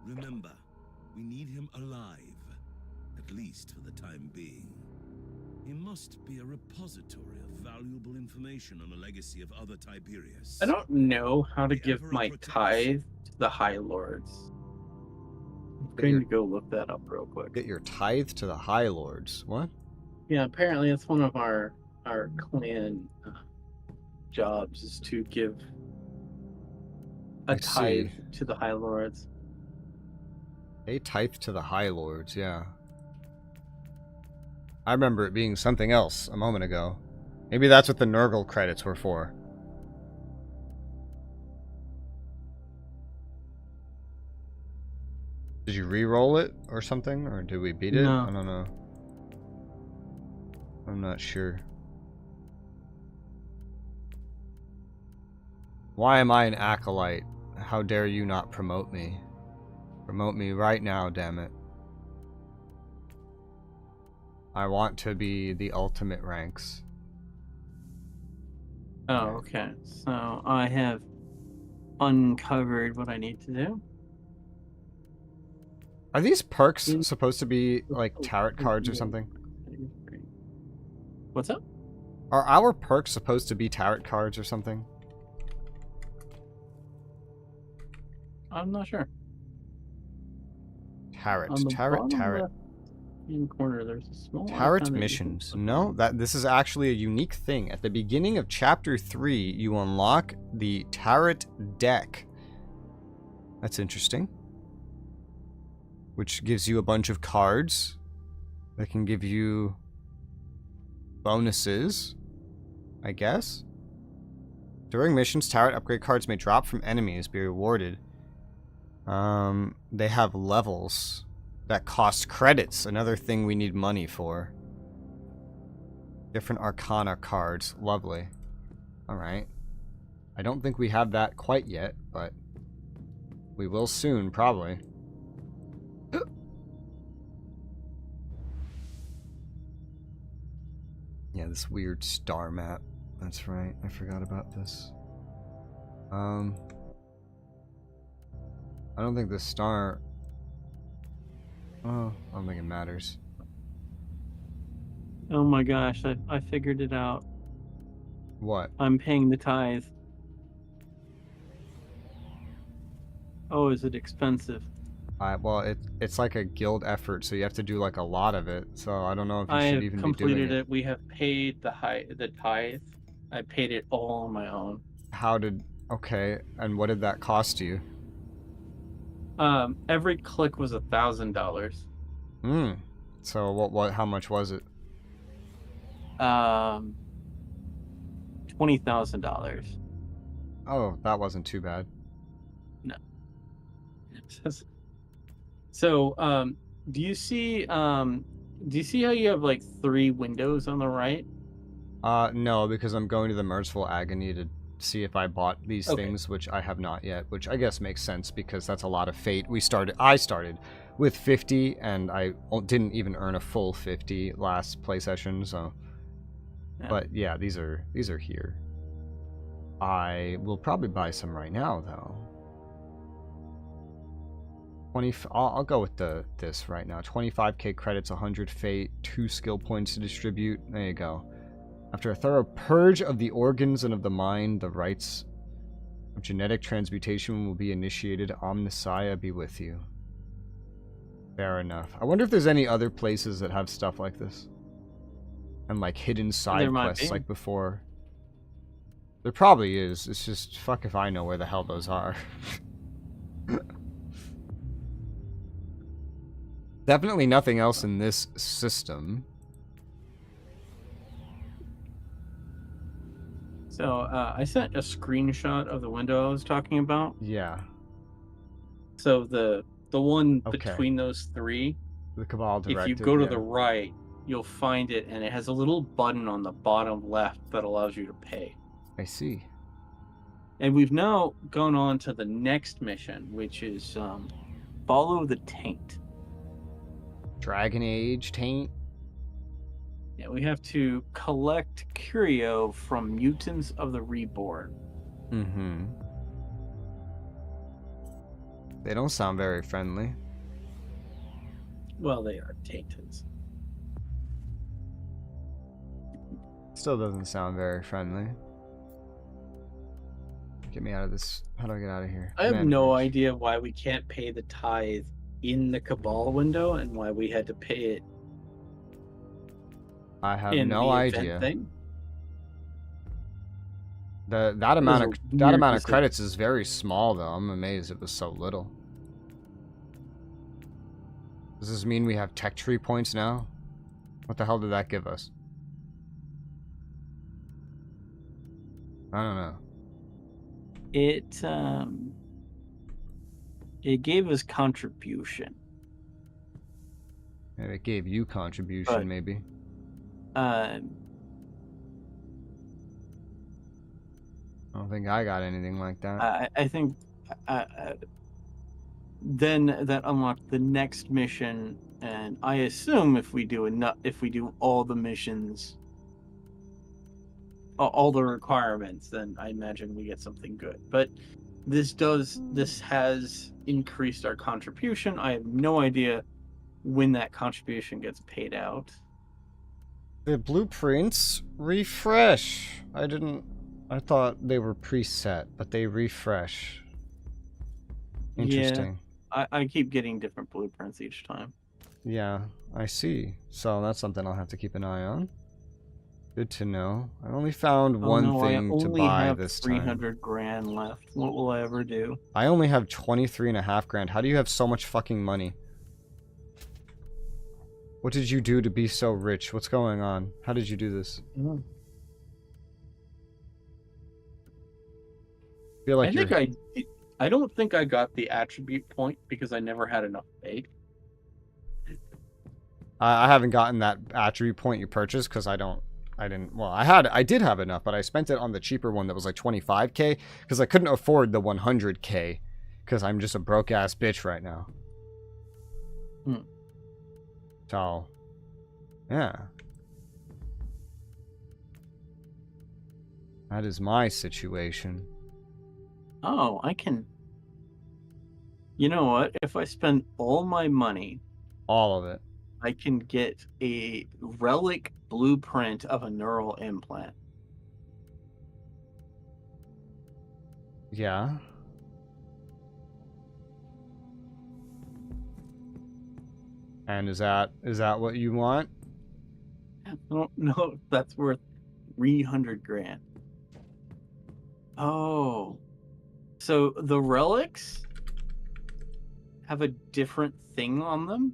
Remember, we need him alive, at least for the time being. He must be a repository of valuable information on the legacy of other Tiberius. I don't know how to The give Emperor my protects. tithe to the High Lords. I'm going to go look that up real quick. Get your tithe to the High Lords. What? Yeah, apparently it's one of our clan jobs is to give a I tithe see. to the High Lords. A tithe to the High Lords, yeah. I remember it being something else a moment ago. Maybe that's what the Nurgle credits were for. Did you re-roll it or something? Or did we beat it? No. I don't know. I'm not sure. Why am I an acolyte? How dare you not promote me? Promote me right now, damn it. I want to be the ultimate ranks. Oh, okay. So I have uncovered what I need to do. Are these perks supposed to be like tarot cards or something? What's up? Are our perks supposed to be tarot cards or something? I'm not sure. Tarot, On the tarot, bottom tarot. left-hand corner, there's a small Tarot icon that you missions. can- No, this is actually a unique thing. At the beginning of chapter 3, you unlock the tarot deck. That's interesting. Which gives you a bunch of cards that can give you bonuses, I guess. During missions, tarot upgrade cards may drop from enemies, be rewarded. They have levels that cost credits, another thing we need money for. Different Arcana cards, lovely. Alright. I don't think we have that quite yet, but we will soon, probably. Yeah, this weird star map. That's right. I forgot about this. I don't think the star... Oh, I don't think it matters. Oh my gosh, I figured it out. What? I'm paying the tithe. Oh, is it expensive? Well, it's like a guild effort, so you have to do like a lot of it. So I don't know if you should even be doing it. I completed it. We have paid the tithe. I paid it all on my own. Okay, and what did that cost you? Every click was $1,000. So how much was it? $20,000. Oh, that wasn't too bad. No. So, do you see how you have like 3 windows on the right? No, because I'm going to the Merciful Agony to see if I bought these things, which I have not yet, which I guess makes sense because that's a lot of fate. I started with 50 and I didn't even earn a full 50 last play session, so yeah. But yeah, these are here. I will probably buy some right now though. I'll go with this right now. 25k credits, 100 fate, 2 skill points to distribute. There you go. After a thorough purge of the organs and of the mind, the rites of genetic transmutation will be initiated. Omnissiah be with you. Fair enough. I wonder if there's any other places that have stuff like this. And like hidden side quests like before. There probably is. It's just fuck if I know where the hell those are. Definitely nothing else in this system. So, I sent a screenshot of the window I was talking about. Yeah. So the one between those 3, the Cabal Directive, if you go to the right, you'll find it, and it has a little button on the bottom left that allows you to pay. I see. And we've now gone on to the next mission, which is follow the taint. Dragon Age taint? Yeah, we have to collect curio from mutants of the reborn. Mm-hmm. They don't sound very friendly. Well, they are tainted. Still doesn't sound very friendly. Get me out of this. How do I get out of here? I have no idea why we can't pay the tithe in the Cabal window and why we had to pay it. I have no idea. Thing. That amount of credits is very small though. I'm amazed it was so little. Does this mean we have tech tree points now? What the hell did that give us? I don't know. It gave us contribution. Yeah, it gave you contribution, maybe. I don't think I got anything like that. I think then that unlocked the next mission, and I assume if we do all the missions, all the requirements, then I imagine we get something good. But this has increased our contribution. I have no idea when that contribution gets paid out. The blueprints refresh. I thought they were preset, but they refresh. Interesting. Yeah, I keep getting different blueprints each time. Yeah, I see. So that's something I'll have to keep an eye on. Good to know. I only found one thing to buy this time. I only have 300 grand left. What will I ever do? I only have 23.5 grand. How do you have so much fucking money? What did you do to be so rich? What's going on? How did you do this? I don't think I got the attribute point because I never had enough fate. I haven't gotten that attribute point you purchased because I don't didn't. Well, I did have enough, but I spent it on the cheaper one that was like 25k because I couldn't afford the 100k because I'm just a broke ass bitch right now. So, yeah. That is my situation. Oh, I can... You know what? If I spend all my money... All of it. I can get a relic blueprint of a neural implant. Yeah. And is that what you want? No, that's worth 300 grand. Oh. So the relics have a different thing on them?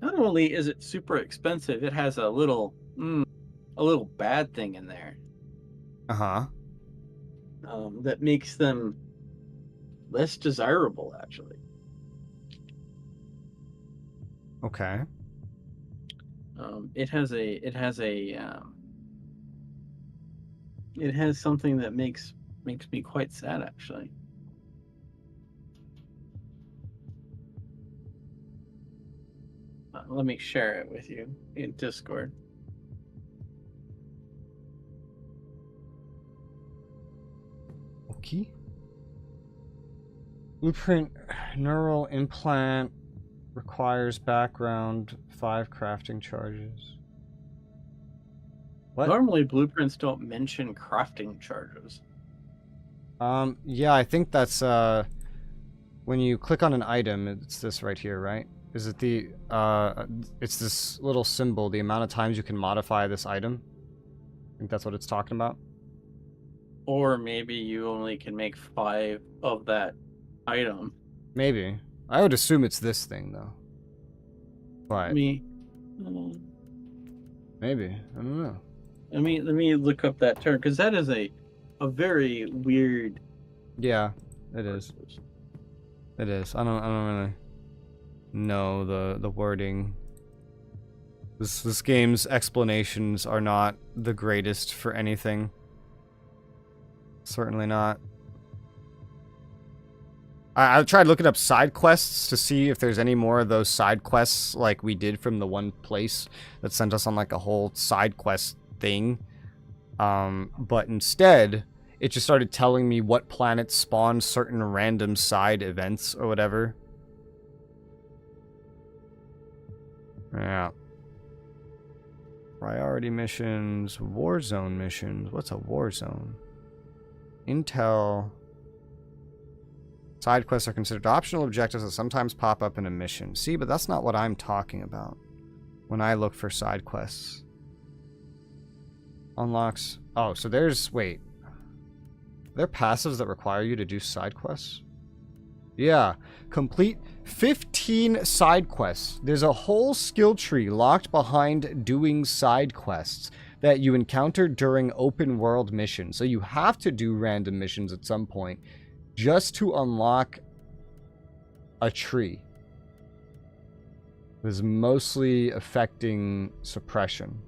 Not only is it super expensive, it has a little bad thing in there. Uh-huh. That makes them less desirable, actually. Okay. It has something that makes me quite sad, actually. Let me share it with you in Discord. Okay. Blueprint neural implant requires background 5 crafting charges. What? Normally, blueprints don't mention crafting charges. Yeah, I think that's when you click on an item, it's this right here, right? Is it the it's this little symbol, the amount of times you can modify this item? I think that's what it's talking about. Or maybe you only can make 5 of that item. Maybe. I would assume it's this thing though. But maybe. I don't know. Let me look up that term, because that is a very weird. Yeah, it is. It is. I don't really know the wording. This game's explanations are not the greatest for anything. Certainly not. I tried looking up side quests to see if there's any more of those side quests like we did from the one place that sent us on like a whole side quest thing. But instead, it just started telling me what planets spawn certain random side events or whatever. Yeah. Priority missions, war zone missions. What's a war zone? Intel. Side quests are considered optional objectives that sometimes pop up in a mission. See, but that's not what I'm talking about when I look for side quests. Unlocks. Oh, so there's... Wait. Are there passives that require you to do side quests? Yeah. Complete 15 side quests. There's a whole skill tree locked behind doing side quests that you encounter during open world missions. So you have to do random missions at some point just to unlock a tree. It is mostly affecting suppression.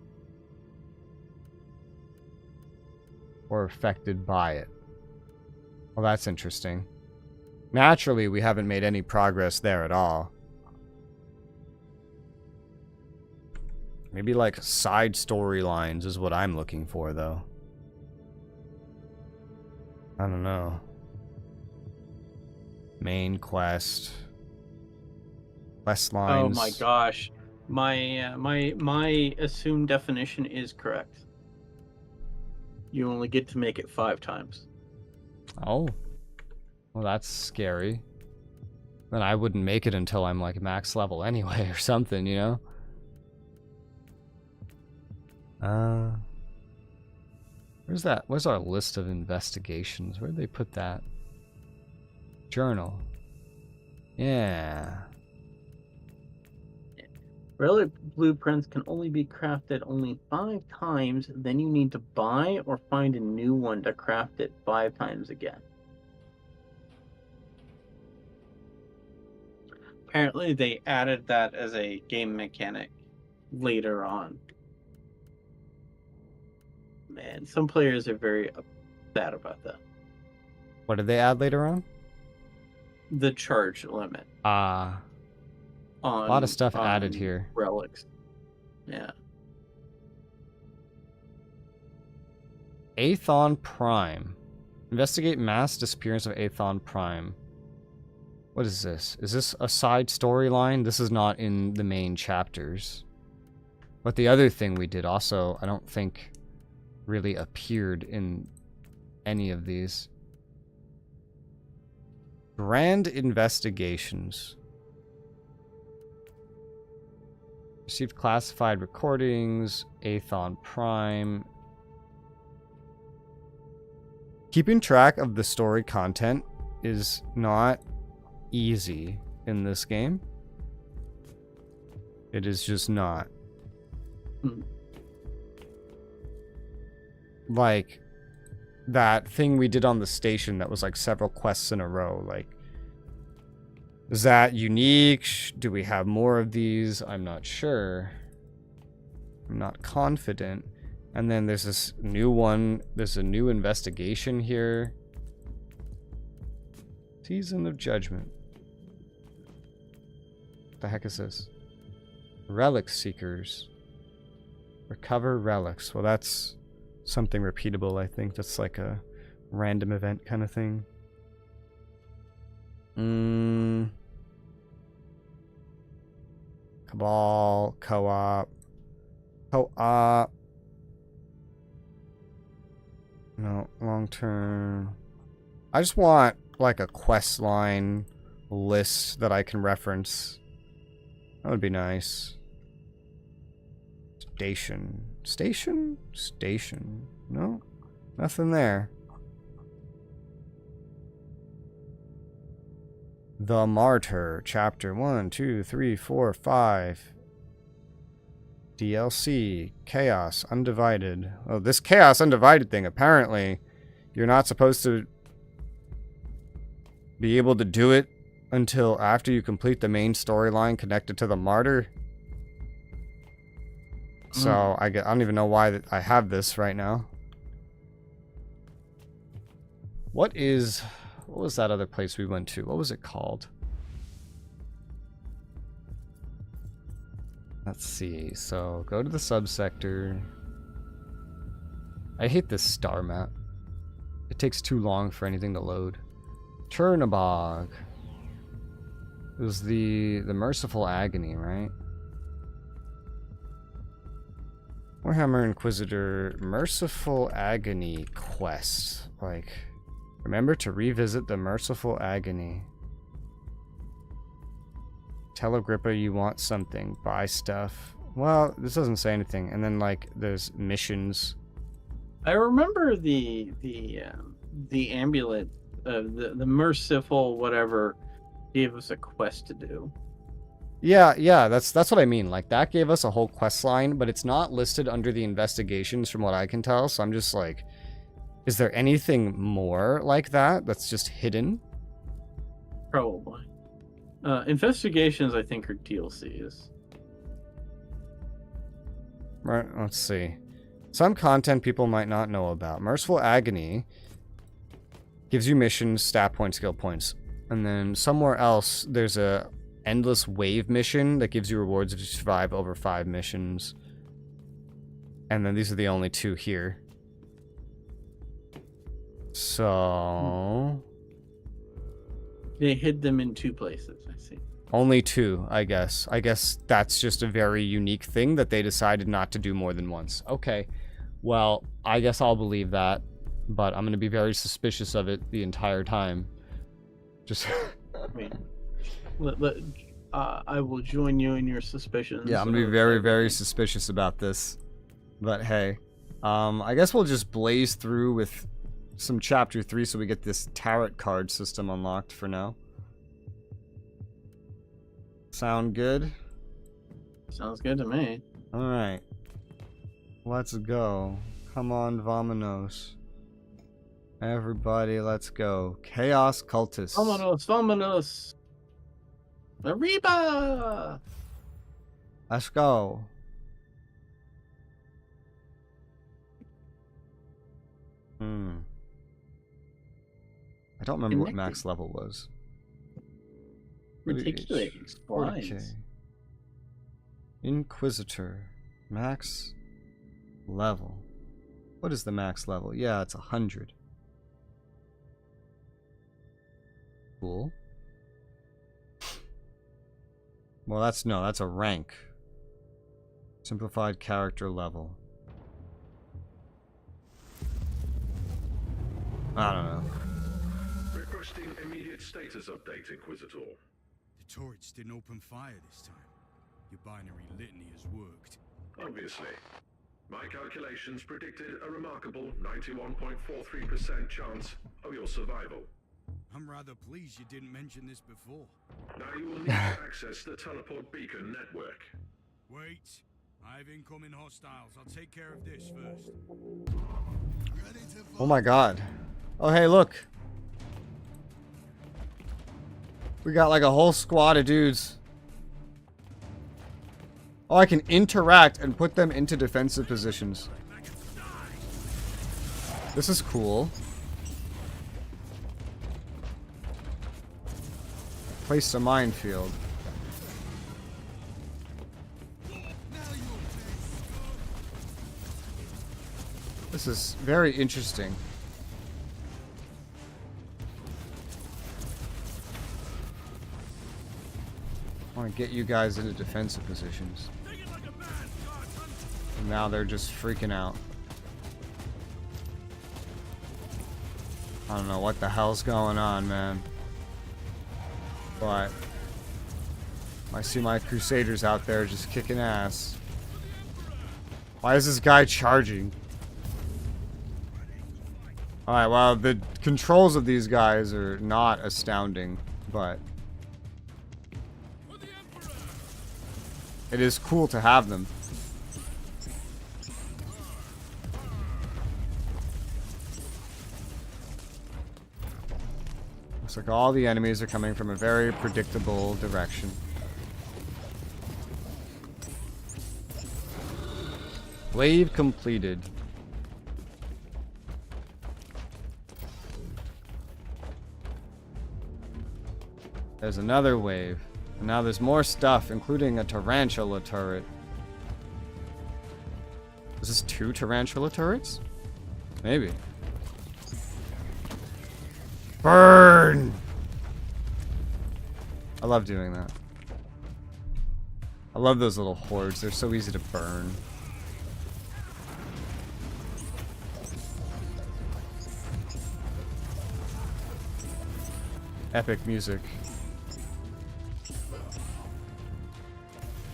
Or affected by it. Well, that's interesting. Naturally, we haven't made any progress there at all. Maybe like side storylines is what I'm looking for, though. I don't know. Main quest. Quest lines. Oh my gosh. My assumed definition is correct. You only get to make it 5 times. Oh. Well, that's scary. Then I wouldn't make it until I'm like max level anyway or something, you know? Where's that? Where's our list of investigations? Where'd they put that? Journal. Yeah. Relic blueprints can only be crafted only 5 times, then you need to buy or find a new one to craft it 5 times again. Apparently they added that as a game mechanic later on. man, some players are very upset about that. What did they add later on? The charge limit. A lot of stuff added here. Relics. Yeah. Aethon Prime. Investigate mass disappearance of Aethon Prime. What is this? Is this a side storyline? This is not in the main chapters. But the other thing we did also, I don't think really appeared in any of these. Grand Investigations. Received classified recordings, Aethon Prime. Keeping track of the story content is not easy in this game. It is just not. Like that thing we did on the station that was like several quests in a row. Like, is that unique? Do we have more of these? I'm not sure. I'm not confident. And then there's this new one. There's a new investigation here. Season of Judgment. What the heck is this? Relic Seekers. Recover relics. Well, that's something repeatable, I think. That's like a random event kind of thing. Cabal, co-op. Co-op. No, long term. I just want like a quest line list that I can reference. That would be nice. Station. Station? Station. No? Nothing there. The Martyr. Chapter 1, 2, 3, 4, 5. DLC. Chaos Undivided. Oh, this Chaos Undivided thing, apparently, you're not supposed to be able to do it until after you complete the main storyline connected to the Martyr. So I don't even know why I have this right now. What was that other place we went to? What was it called? Let's see. So go to the subsector. I hate this star map. It takes too long for anything to load. Chernobog. It was the Merciful Agony, right? Warhammer Inquisitor Merciful Agony quest. Like, remember to revisit the Merciful Agony. Tell Agrippa you want something. Buy stuff. Well, this doesn't say anything. And then like there's missions. I remember the amulet, the merciful whatever, gave us a quest to do. Yeah, that's what I mean. Like that gave us a whole quest line, but it's not listed under the investigations from what I can tell. So I'm just like, is there anything more like that that's just hidden? Probably. Investigations, I think, are DLCs. Right, let's see. Some content people might not know about. Merciful Agony gives you missions, stat points, skill points. And then somewhere else, there's a endless wave mission that gives you rewards if you survive over 5 missions. And then these are the only 2 here. So... They hid them in 2 places, I see. Only 2, I guess. I guess that's just a very unique thing that they decided not to do more than once. Okay. Well, I guess I'll believe that. But I'm going to be very suspicious of it the entire time. Just... I mean... I will join you in your suspicions. Yeah, I'm going to be very, very suspicious about this. But hey. I guess we'll just blaze through with some chapter 3 so we get this tarot card system unlocked for now. Sound good? Sounds good to me. Alright. Let's go. Come on, Vamonos. Everybody, let's go. Chaos Cultists. Vamonos! Arriba! Let's go. Hmm. I don't remember what max level was. Reticulating 40K. splines. Inquisitor. Max level. What is the max level? Yeah, it's 100. Cool. Well, that's a rank. Simplified character level. I don't know. Requesting immediate status update, Inquisitor. The turrets didn't open fire this time. Your binary litany has worked. Obviously. My calculations predicted a remarkable 91.43% chance of your survival. I'm rather pleased you didn't mention this before. Now you will need to access the teleport beacon network. Wait. I have incoming hostiles. I'll take care of this first. Ready to Oh my god. Oh hey, look. We got like a whole squad of dudes. Oh, I can interact and put them into defensive positions. This is cool. Place a minefield. This is very interesting. I want to get you guys into defensive positions. And now they're just freaking out. I don't know what the hell's going on, man. But I see my Crusaders out there just kicking ass. Why is this guy charging? Alright, well, the controls of these guys are not astounding, but it is cool to have them. Looks like all the enemies are coming from a very predictable direction. Wave completed. There's another wave. And now there's more stuff, including a tarantula turret. Is this 2 tarantula turrets? Maybe. Burn! I love doing that. I love those little hordes. They're so easy to burn. Epic music.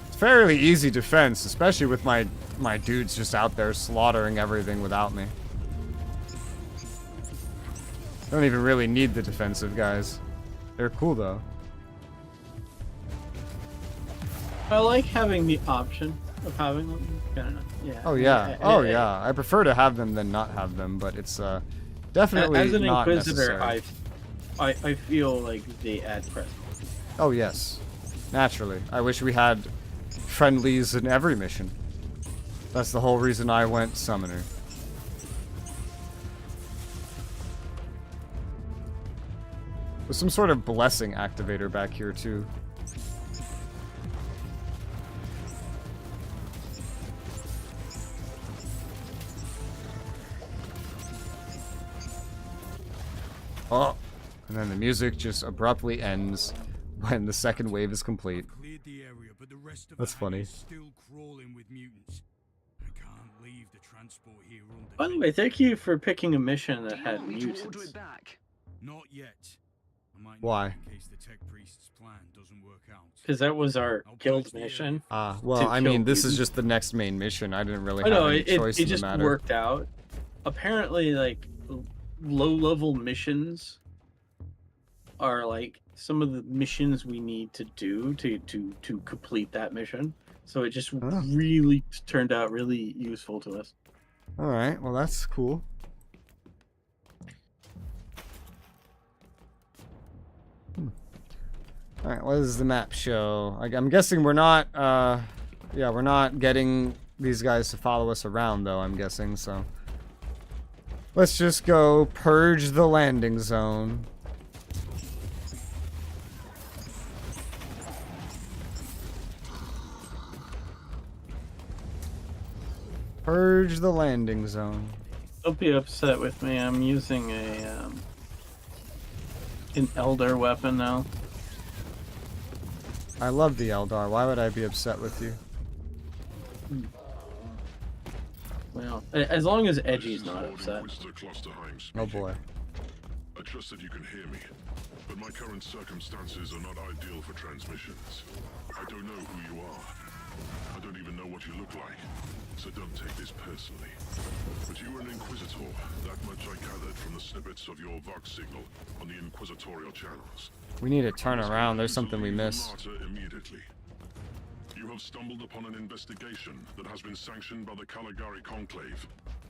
It's fairly easy defense, especially with my dudes just out there slaughtering everything without me. Don't even really need the defensive guys. They're cool though. I like having the option of having them. I don't know. Yeah. Oh yeah. Oh yeah. I prefer to have them than not have them, but it's definitely as an not Inquisitor, necessary. I feel like they add presence. Oh yes. Naturally. I wish we had friendlies in every mission. That's the whole reason I went Summoner. There's some sort of blessing activator back here too. Oh, and then the music just abruptly ends when the second wave is complete. Cleared the area, but the rest of That's the funny. is still crawling with mutants. I can't leave the transport here under. By the way, thank you for picking a mission that Do you had want me to order mutants. it back? Not yet. I might Why? need it in case the tech priest's plan doesn't work out. Because that was our I'll guild place the mission. Ah, well, To I kill mean, this is mutants. just the next main mission. I didn't really I have know any it choice in the just matter. worked out. Apparently, like low-level missions are like some of the missions we need to do to complete that mission. So it just Oh. really turned out really useful to us. All right, well that's cool. All right, what does the map show? I'm guessing we're not. Yeah, we're not getting these guys to follow us around, though. I'm guessing so. Let's just go purge the landing zone. Purge the landing zone. Don't be upset with me. I'm using a an Elder weapon now. I love the Eldar. Why would I be upset with you? Well, as long as Edgy's not upset. Oh boy. I trust that you can hear me, but my current circumstances are not ideal for transmissions. I don't know who you are. I don't even know what you look like, so don't take this personally. But you were an Inquisitor. That much I gathered from the snippets of your Vox signal on the Inquisitorial channels. We need to turn around. There's something we missed. Martyr immediately. You have stumbled upon an investigation that has been sanctioned by the Caligari Conclave,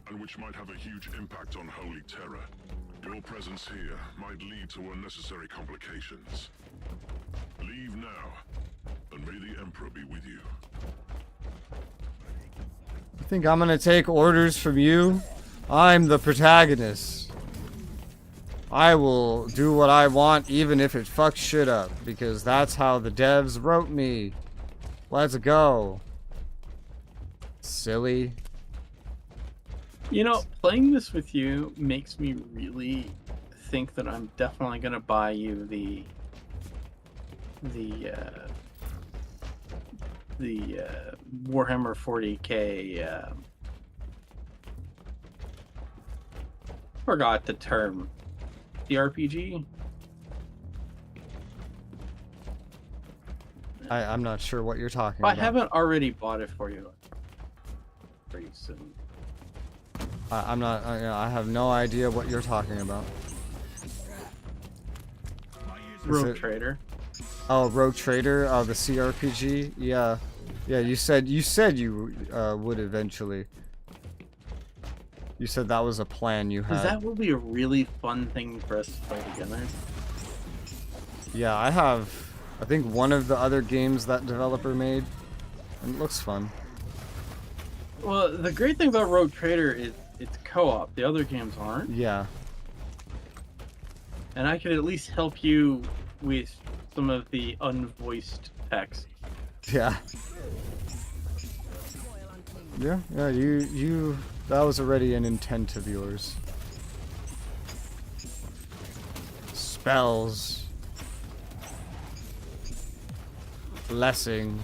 and which might have a huge impact on Holy Terror. Your presence here might lead to unnecessary complications. Leave now, and may the Emperor be with you. You think I'm gonna take orders from you? I'm the protagonist. I will do what I want even if it fucks shit up, because that's how the devs wrote me. Let's go. Silly. You know, playing this with you makes me really think that I'm definitely gonna buy you the Warhammer 40k. Forgot the term. The RPG. I'm not sure what you're talking If I about. haven't already bought it for you pretty soon. I'm not. I have no idea what you're talking about. Rogue Trader. Oh, Rogue Trader. Oh, the CRPG. Yeah, yeah. You said you would eventually. You said that was a plan you had. Because that will be a really fun thing for us to play together. Yeah, I have. I think one of the other games that developer made, and it looks fun. Well, the great thing about Rogue Trader is it's co-op. The other games aren't. Yeah. And I could at least help you with some of the unvoiced text. Yeah. Yeah, yeah, you that was already an intent of yours. Spells. Blessing.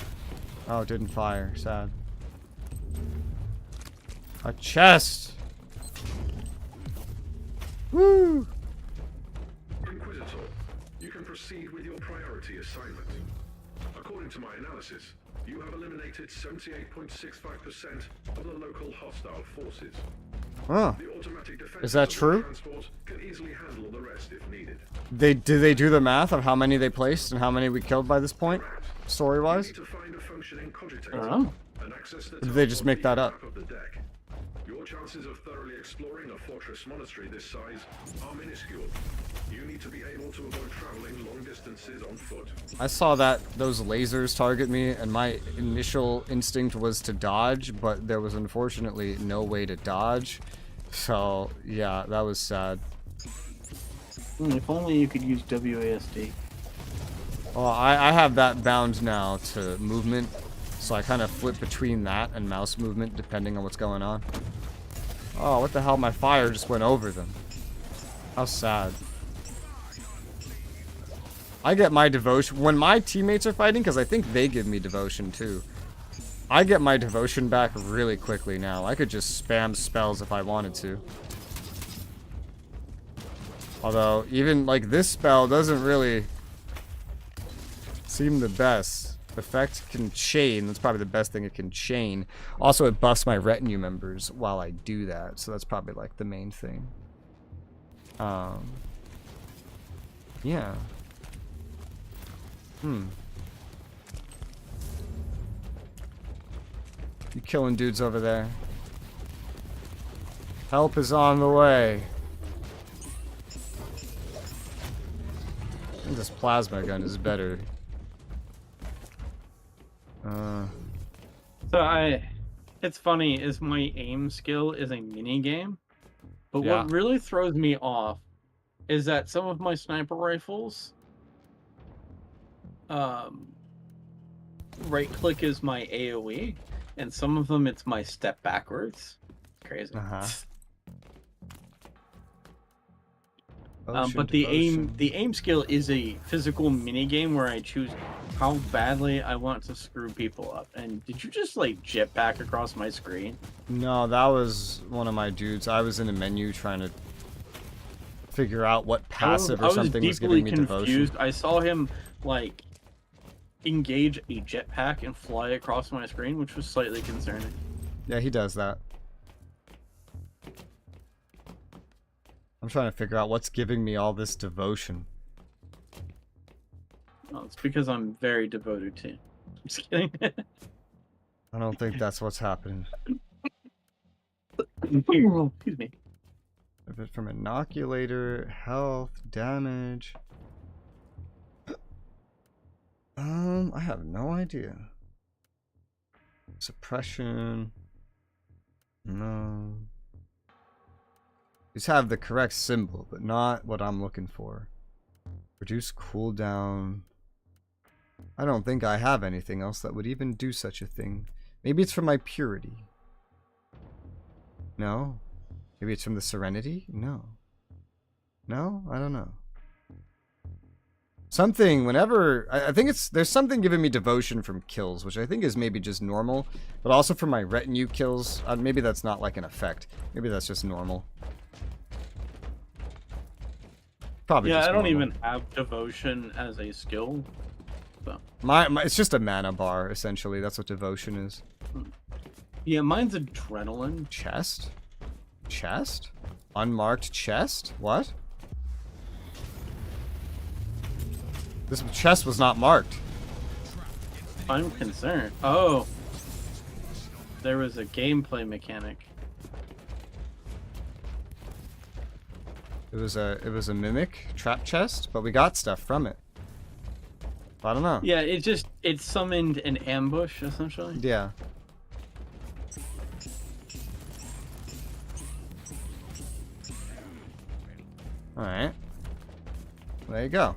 Oh, it didn't fire. Sad. A chest! Woo! Inquisitor, you can proceed with your priority assignment. According to my analysis, you have eliminated 78.65% of the local hostile forces. Oh. The automatic defense Is that true? transport can easily handle the rest if needed. Did they do the math of how many they placed and how many we killed by this point? Story-wise? You need to find a functioning cogitator I don't know. and access the Or did they just make that up? top of the deck. Your chances of thoroughly exploring a fortress monastery this size are minuscule. You need to be able to avoid traveling long distances on foot. I saw that those lasers target me, and my initial instinct was to dodge, but there was unfortunately no way to dodge. So, yeah, that was sad. If only you could use WASD. Well, I have that bound now to movement, so I kind of flip between that and mouse movement depending on what's going on. Oh, what the hell? My fire just went over them. How sad. I get my devotion when my teammates are fighting, because I think they give me devotion too. I get my devotion back really quickly now. I could just spam spells if I wanted to. Although, even like this spell doesn't really seem the best. Effect can chain. That's probably the best thing it can chain. Also, it buffs my retinue members while I do that. So that's probably like the main thing. Yeah. You killing dudes over there. Help is on the way. I think this plasma gun is better. So it's funny, is my aim skill is a mini game, But Yeah. what really throws me off is that some of my sniper rifles, right click is my AoE, and some of them it's my step backwards. Crazy. But the aim skill is a physical mini game where I choose how badly I want to screw people up. And did you just like jetpack across my screen? No, that was one of my dudes. I was in a menu trying to figure out what passive or something was giving me devotion. I saw him like engage a jetpack and fly across my screen, which was slightly concerning. Yeah, he does that. I'm trying to figure out what's giving me all this devotion. Oh, it's because I'm very devoted to you. I'm just kidding. I don't think that's what's happening. Excuse me. If it's from inoculator, health, damage. I have no idea. Suppression. No. Just have the correct symbol, but not what I'm looking for. Reduce cooldown. I don't think I have anything else that would even do such a thing. Maybe it's from my purity. No. Maybe it's from the serenity? No. No? I don't know. Something, whenever... I think there's something giving me devotion from kills, which I think is maybe just normal. But also from my retinue kills. Maybe that's not like an effect. Maybe that's just normal. Probably yeah, just I don't normal. even have devotion as a skill. So. It's just a mana bar, essentially. That's what devotion is. Yeah, mine's adrenaline. Chest? Chest? Unmarked chest? What? This chest was not marked. I'm concerned. Oh. There was a gameplay mechanic. It was a mimic trap chest, but we got stuff from it. I don't know. Yeah, it summoned an ambush essentially. Yeah. All right. There you go.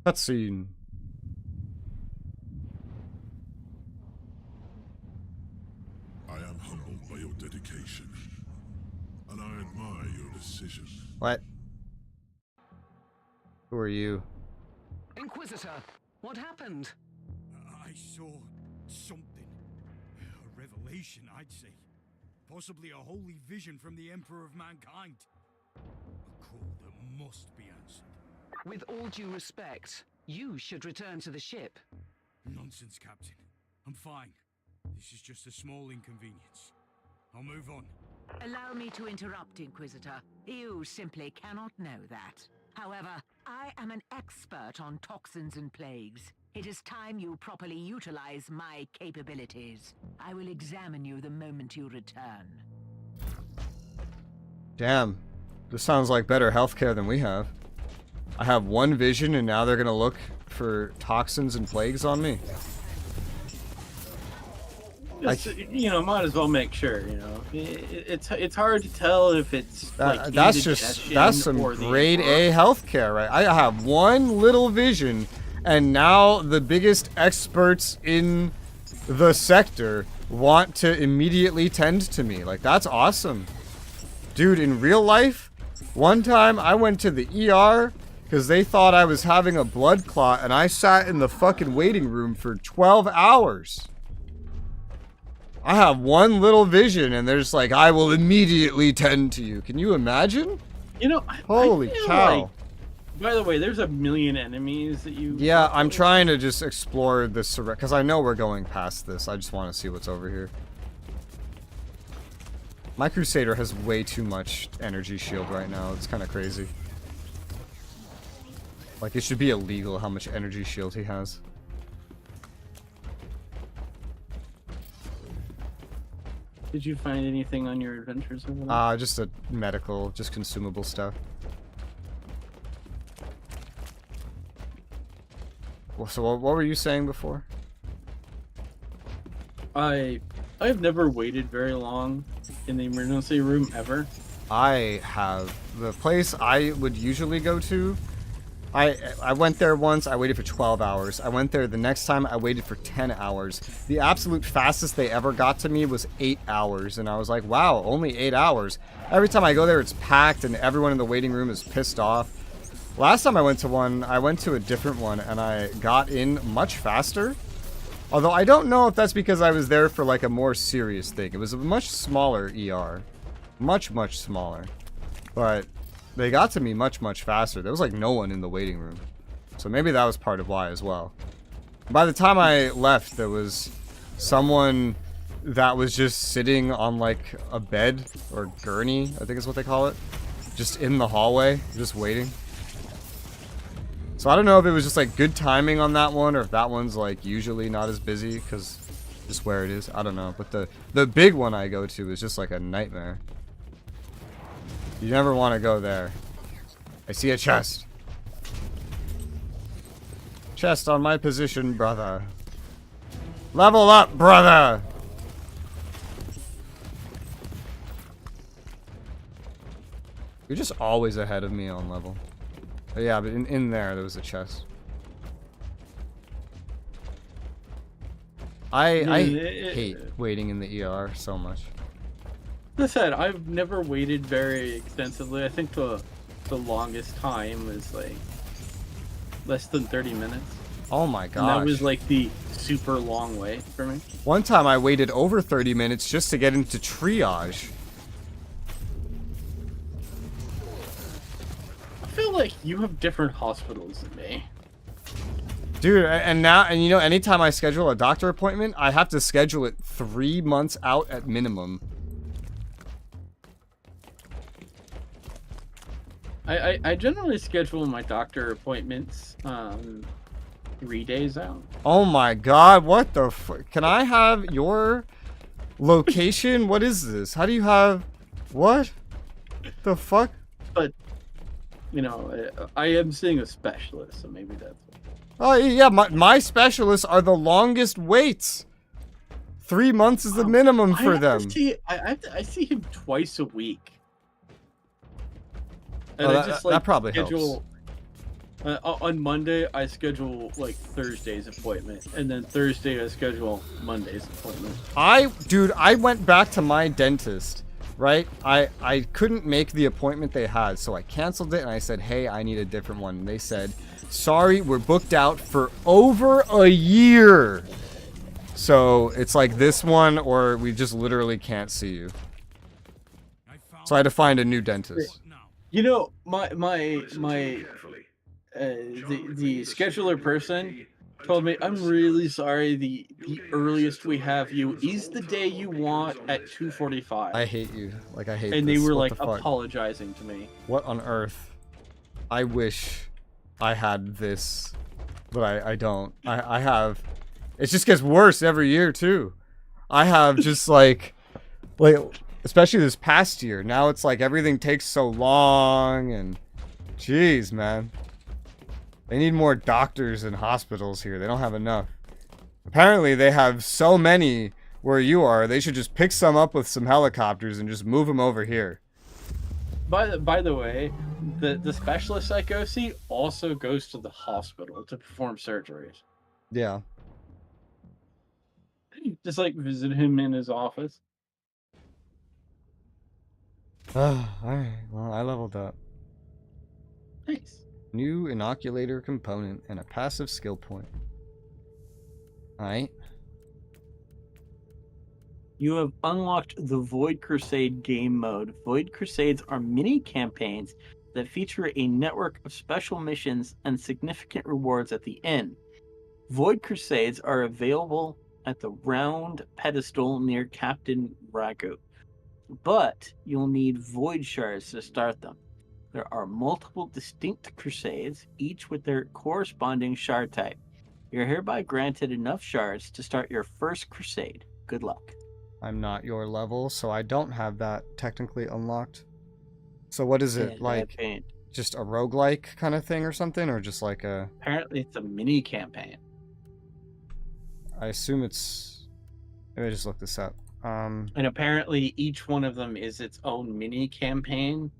Cutscene. I am humbled by your dedication, and I admire your decision. What? Who are you? Inquisitor, what happened? I saw something. A revelation, I'd say. Possibly a holy vision from the Emperor of Mankind. A call that must be answered. With all due respect, you should return to the ship. Nonsense, Captain. I'm fine. This is just a small inconvenience. I'll move on. Allow me to interrupt, Inquisitor. You simply cannot know that. However, I am an expert on toxins and plagues. It is time you properly utilize my capabilities. I will examine you the moment you return. Damn. This sounds like better healthcare than we have. I have one vision and now they're gonna look for toxins and plagues on me. Just, you know, might as well make sure. You know, it's hard to tell if it's like that's some grade A healthcare, right? I have one little vision, and now the biggest experts in the sector want to immediately tend to me. Like, that's awesome, dude. In real life, one time I went to the ER because they thought I was having a blood clot, and I sat in the fucking waiting room for 12 hours. I have one little vision, and there's like, I will immediately tend to you. Can you imagine? You know, holy cow. Like, by the way, there's a million enemies that you... Yeah, I'm trying to just explore this, because I know we're going past this. I just want to see what's over here. My Crusader has way too much energy shield right now. It's kind of crazy. Like, it should be illegal how much energy shield he has. Did you find anything on your adventures over there? Just a medical, just consumable stuff. So what were you saying before? I've never waited very long in the emergency room ever. I have the place I would usually go to. I went there once, I waited for 12 hours. I went there the next time, I waited for 10 hours. The absolute fastest they ever got to me was 8 hours, and I was like, wow, only 8 hours. Every time I go there, it's packed, and everyone in the waiting room is pissed off. Last time I went to one, I went to a different one, and I got in much faster. Although I don't know if that's because I was there for like a more serious thing. It was a much smaller ER. Much, much smaller. But they got to me much, much faster. There was like no one in the waiting room. So maybe that was part of why as well. By the time I left, there was someone that was just sitting on like a bed or gurney, I think is what they call it. Just in the hallway, just waiting. So I don't know if it was just like good timing on that one or if that one's like usually not as busy because just where it is. I don't know. But the big one I go to is just like a nightmare. You never want to go there. I see a chest. Chest on my position, brother. Level up, brother! You're just always ahead of me on level. But yeah, but in there was a chest. I hate waiting in the ER so much. Like I said, I've never waited very extensively. I think the longest time was like less than 30 minutes. Oh my gosh. And that was like the super long wait for me. One time I waited over 30 minutes just to get into triage. I feel like you have different hospitals than me. Dude, and you know, anytime I schedule a doctor appointment, I have to schedule it 3 months out at minimum. I generally schedule my doctor appointments 3 days out. Oh my god, what the fuck? Can I have your location? What is this? How do you have... What? The fuck? But, you know, I am seeing a specialist, so maybe that's... Oh yeah, my specialists are the longest waits. 3 months is the minimum for them. I see him twice a week. And Oh, I just like that probably schedule. On Monday, I schedule like Thursday's appointment, and then Thursday I schedule Monday's appointment. Dude, I went back to my dentist, right? I couldn't make the appointment they had, so I canceled it and I said, hey, I need a different one. And they said, sorry, we're booked out for over a year. So it's like this one, or we just literally can't see you. So I had to find a new dentist. You know, the scheduler person told me, I'm really sorry, the earliest we have you is the day you want at 2:45. I hate you. Like, I hate And this. they were What like the fuck? apologizing to me. What on earth? I wish I had this, but I don't. I have... It just gets worse every year, too. I have just, like... Especially this past year. Now it's like everything takes so long, and... Jeez, man. They need more doctors and hospitals here. They don't have enough. Apparently, they have so many where you are. They should just pick some up with some helicopters and just move them over here. By the way, the specialist I go see also goes to the hospital to perform surgeries. Yeah. Just like visit him in his office. Alright. Well, I leveled up. Nice. New inoculator component and a passive skill point. Alright. You have unlocked the Void Crusade game mode. Void Crusades are mini campaigns that feature a network of special missions and significant rewards at the end. Void Crusades are available at the round pedestal near Captain Ragu, but you'll need Void Shards to start them. There are multiple distinct crusades, each with their corresponding shard type. You're hereby granted enough shards to start your first crusade. Good luck. I'm not your level, so I don't have that technically unlocked. So what is it, like, just a roguelike kind of thing or something, or just like a... Apparently it's a mini campaign. I assume it's... Let me just look this up. And apparently each one of them is its own mini campaign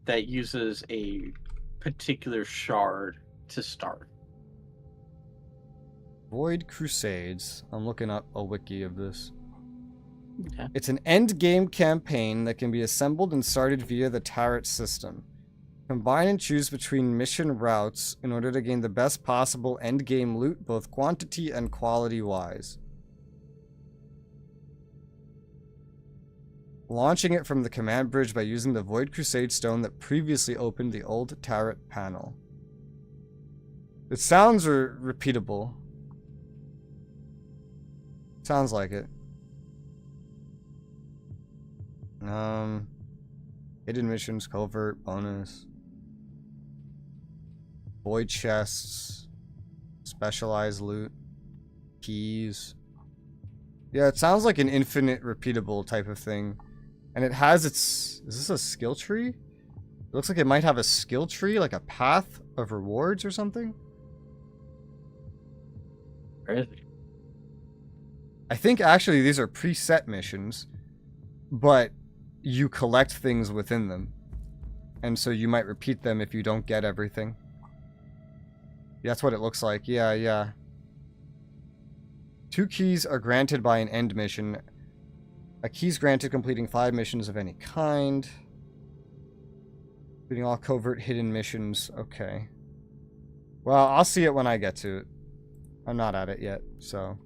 that uses a particular shard to start. Void Crusades. I'm looking up a wiki of this. Okay. It's an end-game campaign that can be assembled and started via the turret system. Combine and choose between mission routes in order to gain the best possible end-game loot, both quantity and quality-wise. Launching it from the command bridge by using the Void Crusade stone that previously opened the old turret panel. It sounds repeatable. Sounds like it. Hidden missions, covert, bonus. Void chests. Specialized loot. Keys. Yeah, it sounds like an infinite repeatable type of thing. And it has its... Is this a skill tree? It looks like it might have a skill tree, like a path of rewards or something. Where is it? I think actually these are preset missions, but you collect things within them. And so you might repeat them if you don't get everything. That's what it looks like. Yeah. 2 keys are granted by an end mission. A key is granted completing 5 missions of any kind. Completing all covert hidden missions. Okay. Well, I'll see it when I get to it. I'm not at it yet, so...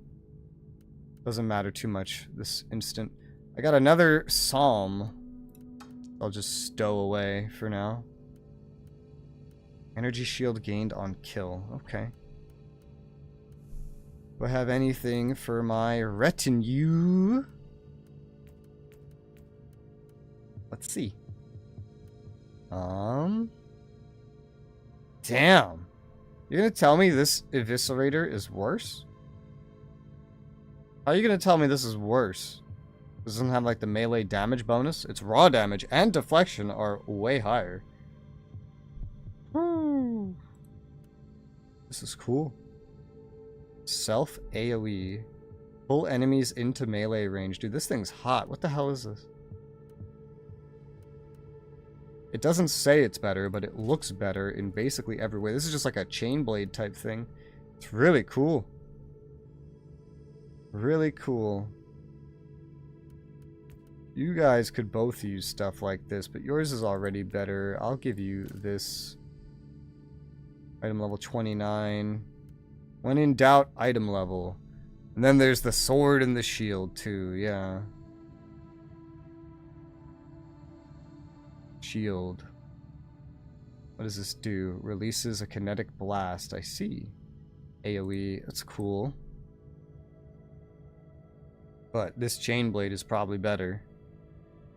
Doesn't matter too much this instant. I got another psalm. I'll just stow away for now. Energy shield gained on kill. Okay. Do I have anything for my retinue? Let's see. Damn. You're gonna tell me this Eviscerator is worse? How are you gonna tell me this is worse? This doesn't have like the melee damage bonus. Its raw damage and deflection are way higher. Woo. This is cool. Self AoE. Pull enemies into melee range. Dude, this thing's hot. What the hell is this? It doesn't say it's better, but it looks better in basically every way. This is just like a chain blade type thing. It's really cool. Really cool. You guys could both use stuff like this, but yours is already better. I'll give you this. Item level 29. When in doubt, item level. And then there's the sword and the shield too, yeah. Shield. What does this do? Releases a kinetic blast. I see. AoE. That's cool. But this chain blade is probably better.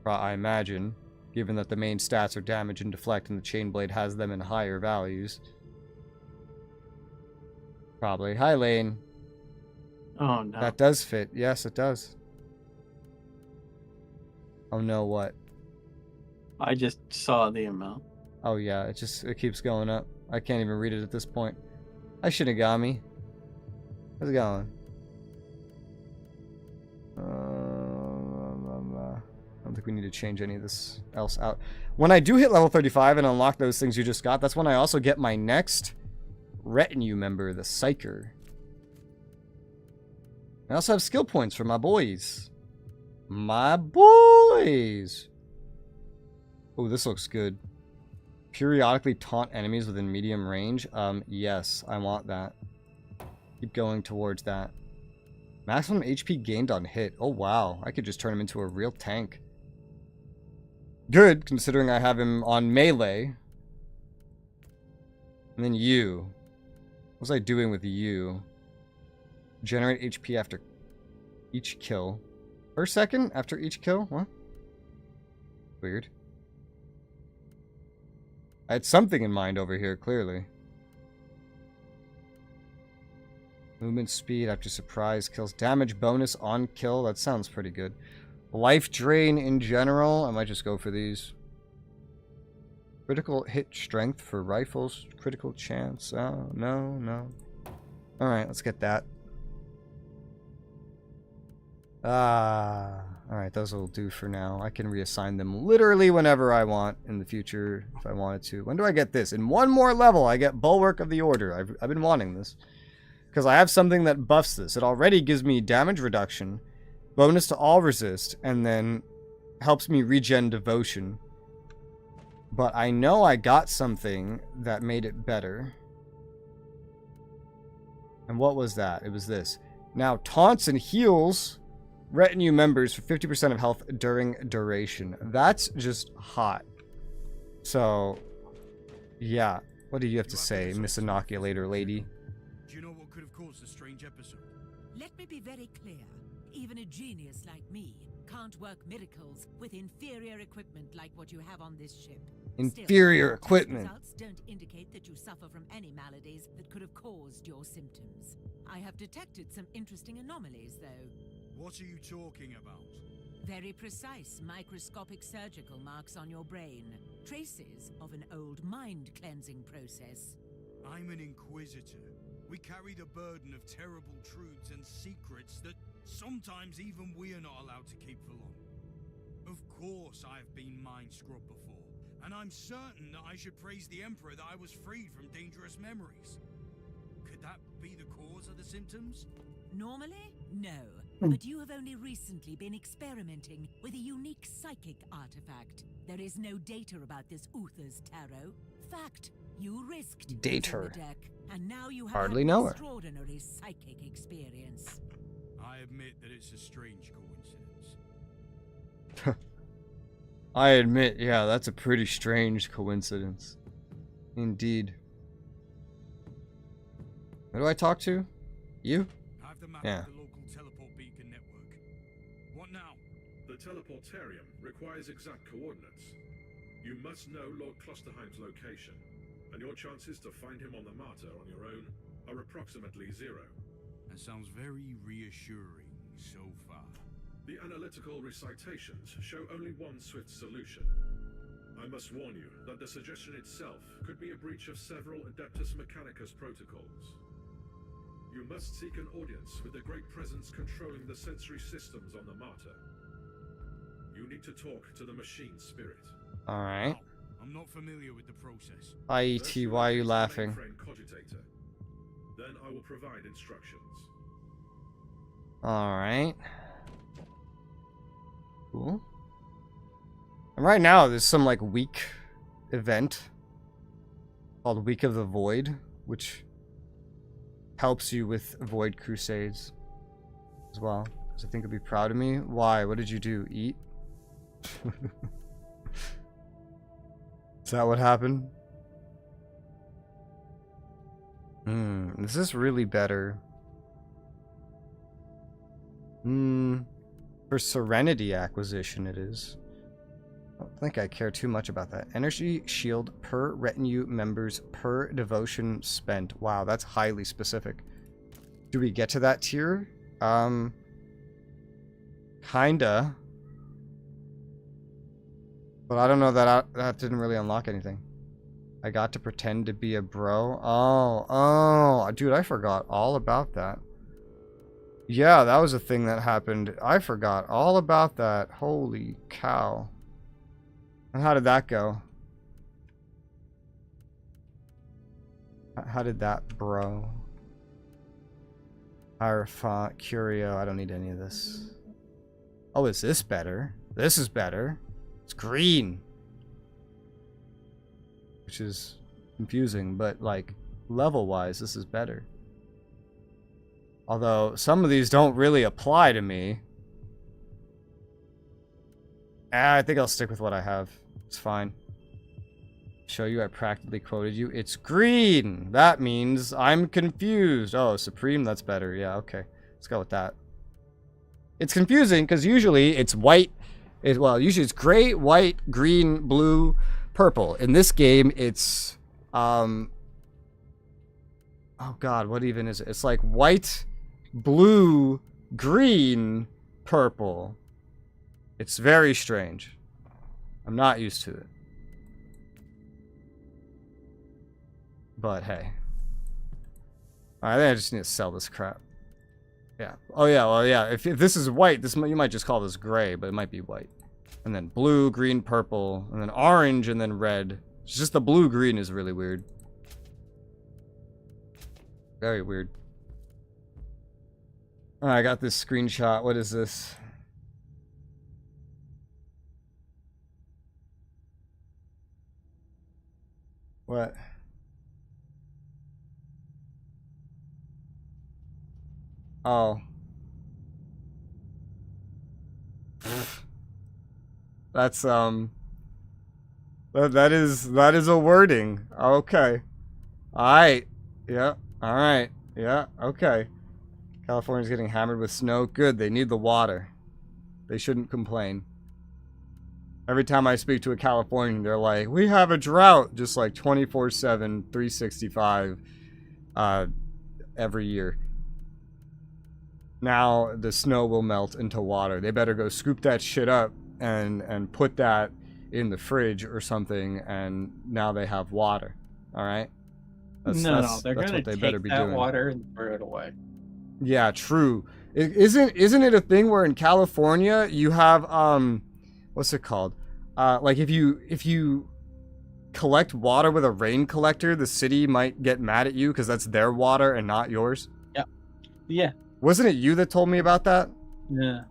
I imagine. Given that the main stats are damage and deflect and the chain blade has them in higher values. Probably. Hi, Lane. Oh, no. That does fit. Yes, it does. Oh, no, what? I just saw the amount. Oh, yeah. It keeps going up. I can't even read it at this point. Hi, Shinigami. How's it going? I don't think we need to change any of this else out. When I do hit level 35 and unlock those things you just got, that's when I also get my next retinue member, the Psyker. I also have skill points for my boys. My boys! Oh, this looks good. Periodically taunt enemies within medium range. Yes, I want that. Keep going towards that. Maximum HP gained on hit. Oh, wow. I could just turn him into a real tank. Good, considering I have him on melee. And then you. What was I doing with you? Generate HP after each kill. Per second after each kill? What? Weird. I had something in mind over here, clearly. Movement speed after surprise kills. Damage bonus on kill. That sounds pretty good. Life drain in general. I might just go for these. Critical hit strength for rifles. Critical chance. Oh, no. Alright, let's get that. Alright, those will do for now. I can reassign them literally whenever I want in the future if I wanted to. When do I get this? In one more level, I get Bulwark of the Order. I've been wanting this. Because I have something that buffs this. It already gives me damage reduction, bonus to all resist, and then helps me regen devotion. But I know I got something that made it better. And what was that? It was this. Now, taunts and heals retinue members for 50% of health during duration. That's just hot. So, yeah. What do you have to say, Miss Inoculator Lady? Do you know what could have caused the strange episode? Let me be very clear. Even a genius like me can't work miracles with inferior equipment like what you have on this ship. Inferior Still, equipment. Results don't indicate that you suffer from any maladies that could have caused your symptoms. I have detected some interesting anomalies, though. What are you talking about? Very precise microscopic surgical marks on your brain. Traces of an old mind-cleansing process. I'm an Inquisitor. We carry the burden of terrible truths and secrets that sometimes even we are not allowed to keep for long. Of course I have been mind-scrubbed before, and I'm certain that I should praise the Emperor that I was freed from dangerous memories. Could that be the cause of the symptoms? Normally, no. But you have only recently been experimenting with a unique psychic artifact. There is no data about this Uther's tarot. Fact, you risked Data. the deck, and now you have Hardly an know her. extraordinary psychic experience. I admit that it's a strange coincidence. I admit, yeah, that's a pretty strange coincidence. Indeed. Who do I talk to? You? I have the map Yeah. of the local teleport beacon network. What now? The teleportarium requires exact coordinates. You must know Lord Klosterheim's location, and your chances to find him on the Martyr on your own are approximately 0. That sounds very reassuring so far. The analytical recitations show only one swift solution. I must warn you that the suggestion itself could be a breach of several Adeptus Mechanicus protocols. You must seek an audience with the Great Presence controlling the sensory systems on the Martyr. You need to talk to the machine spirit. Alright. Oh, I'm not familiar with the process. Hi, E.T., why are you laughing? Cogitator. Then I will provide instructions. Alright. Cool. And right now, there's some, like, week event called Week of the Void, which helps you with Void Crusades as well. So I think you'll be proud of me. Why? What did you do? Eat? Is that what happened? Is this really better? For Serenity acquisition it is. I don't think I care too much about that. Energy shield per retinue members per devotion spent. Wow, that's highly specific. Do we get to that tier? Kinda. But I don't know that that didn't really unlock anything. I got to pretend to be a bro. Oh, dude, I forgot all about that. Yeah, that was a thing that happened. I forgot all about that. Holy cow. And how did that go? How did that, bro? Hierophant, Curio. I don't need any of this. Oh, is this better? This is better. It's green. Which is confusing, but like level-wise, this is better. Although some of these don't really apply to me. I think I'll stick with what I have. It's fine. Show you I practically quoted you. It's green! That means I'm confused. Oh, Supreme, that's better. Yeah, okay. Let's go with that. It's confusing because usually it's white. Well, usually it's gray, white, green, blue, purple. In this game, it's... oh god, what even is it? It's like white, blue, green, purple. It's very strange. I'm not used to it. But hey. I think I just need to sell this crap. Yeah. Oh yeah. Well, yeah. If this is white, you might just call this gray, but it might be white. And then blue, green, purple, and then orange, and then red. It's just the blue-green is really weird. Very weird. Oh, I got this screenshot. What is this? What? Oh. That's that is a wording. Okay. Alright. Yeah. Alright. Yeah. Okay. California's getting hammered with snow. Good. They need the water. They shouldn't complain. Every time I speak to a Californian, they're like, we have a drought. Just like 24/7, 365 every year. Now the snow will melt into water. They better go scoop that shit up and put that in the fridge or something, and now they have water. All right? No, they're going to take that water and throw it away. Yeah, true. Isn't it a thing where in California you have what's it called? Like if you collect water with a rain collector, the city might get mad at you because that's their water and not yours. Yeah. Yeah. Wasn't it you that told me about that? Yeah.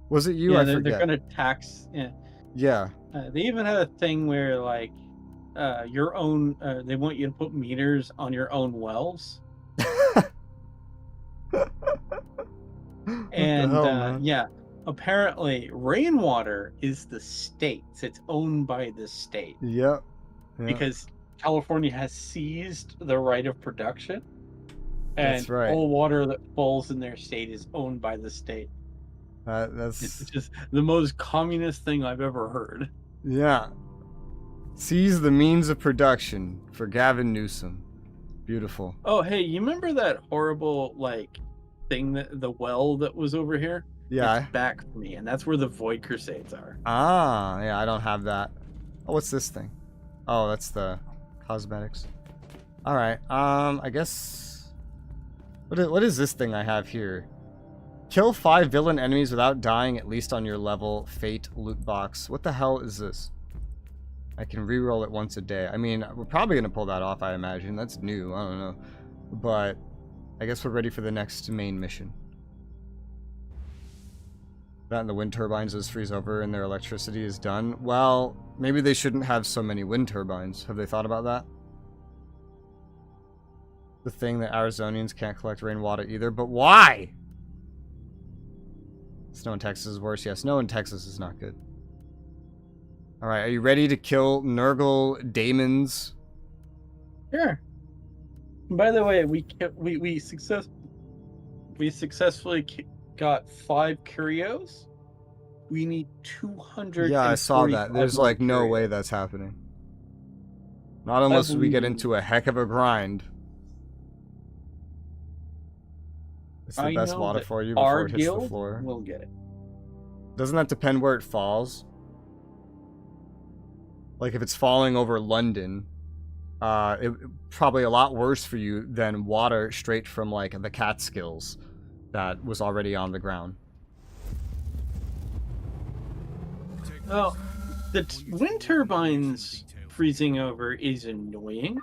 Was it you? Yeah, I forget. They're gonna tax. Yeah. Yeah. They even had a thing where like your own. They want you to put meters on your own wells. And yeah, apparently rainwater is the state's. It's owned by the state. Yep. Because California has seized the right of production. And that's right. All water that falls in their state is owned by the state. That's it's just the most communist thing I've ever heard. Yeah. Seize the means of production for Gavin Newsom. Beautiful. Oh, hey, you remember that horrible like thing that the well that was over here? Yeah. It's back for me, and that's where the Void Crusades are. Ah, yeah, I don't have that. Oh, what's this thing? Oh, that's the cosmetics. All right. I guess. What is this thing I have here? Kill 5 villain enemies without dying, at least on your level. Fate loot box. What the hell is this? I can reroll it once a day. I mean, we're probably going to pull that off, I imagine. That's new. I don't know. But I guess we're ready for the next main mission. That and the wind turbines just freeze over and their electricity is done. Well, maybe they shouldn't have so many wind turbines. Have they thought about that? The thing that Arizonians can't collect rainwater either, but why? Snow in Texas is worse. Yeah, snow in Texas is not good. Alright, are you ready to kill Nurgle Daemons? Sure. By the way, we successfully got 5 curios. We need 200. Yeah, I saw that. There's like no way that's happening. Not unless we get into a heck of a grind. It's the best water for you before it hits the floor. We'll get it. Doesn't that depend where it falls? Like if it's falling over London, it probably a lot worse for you than water straight from like the Catskills that was already on the ground. Well, the wind turbines freezing over is annoying.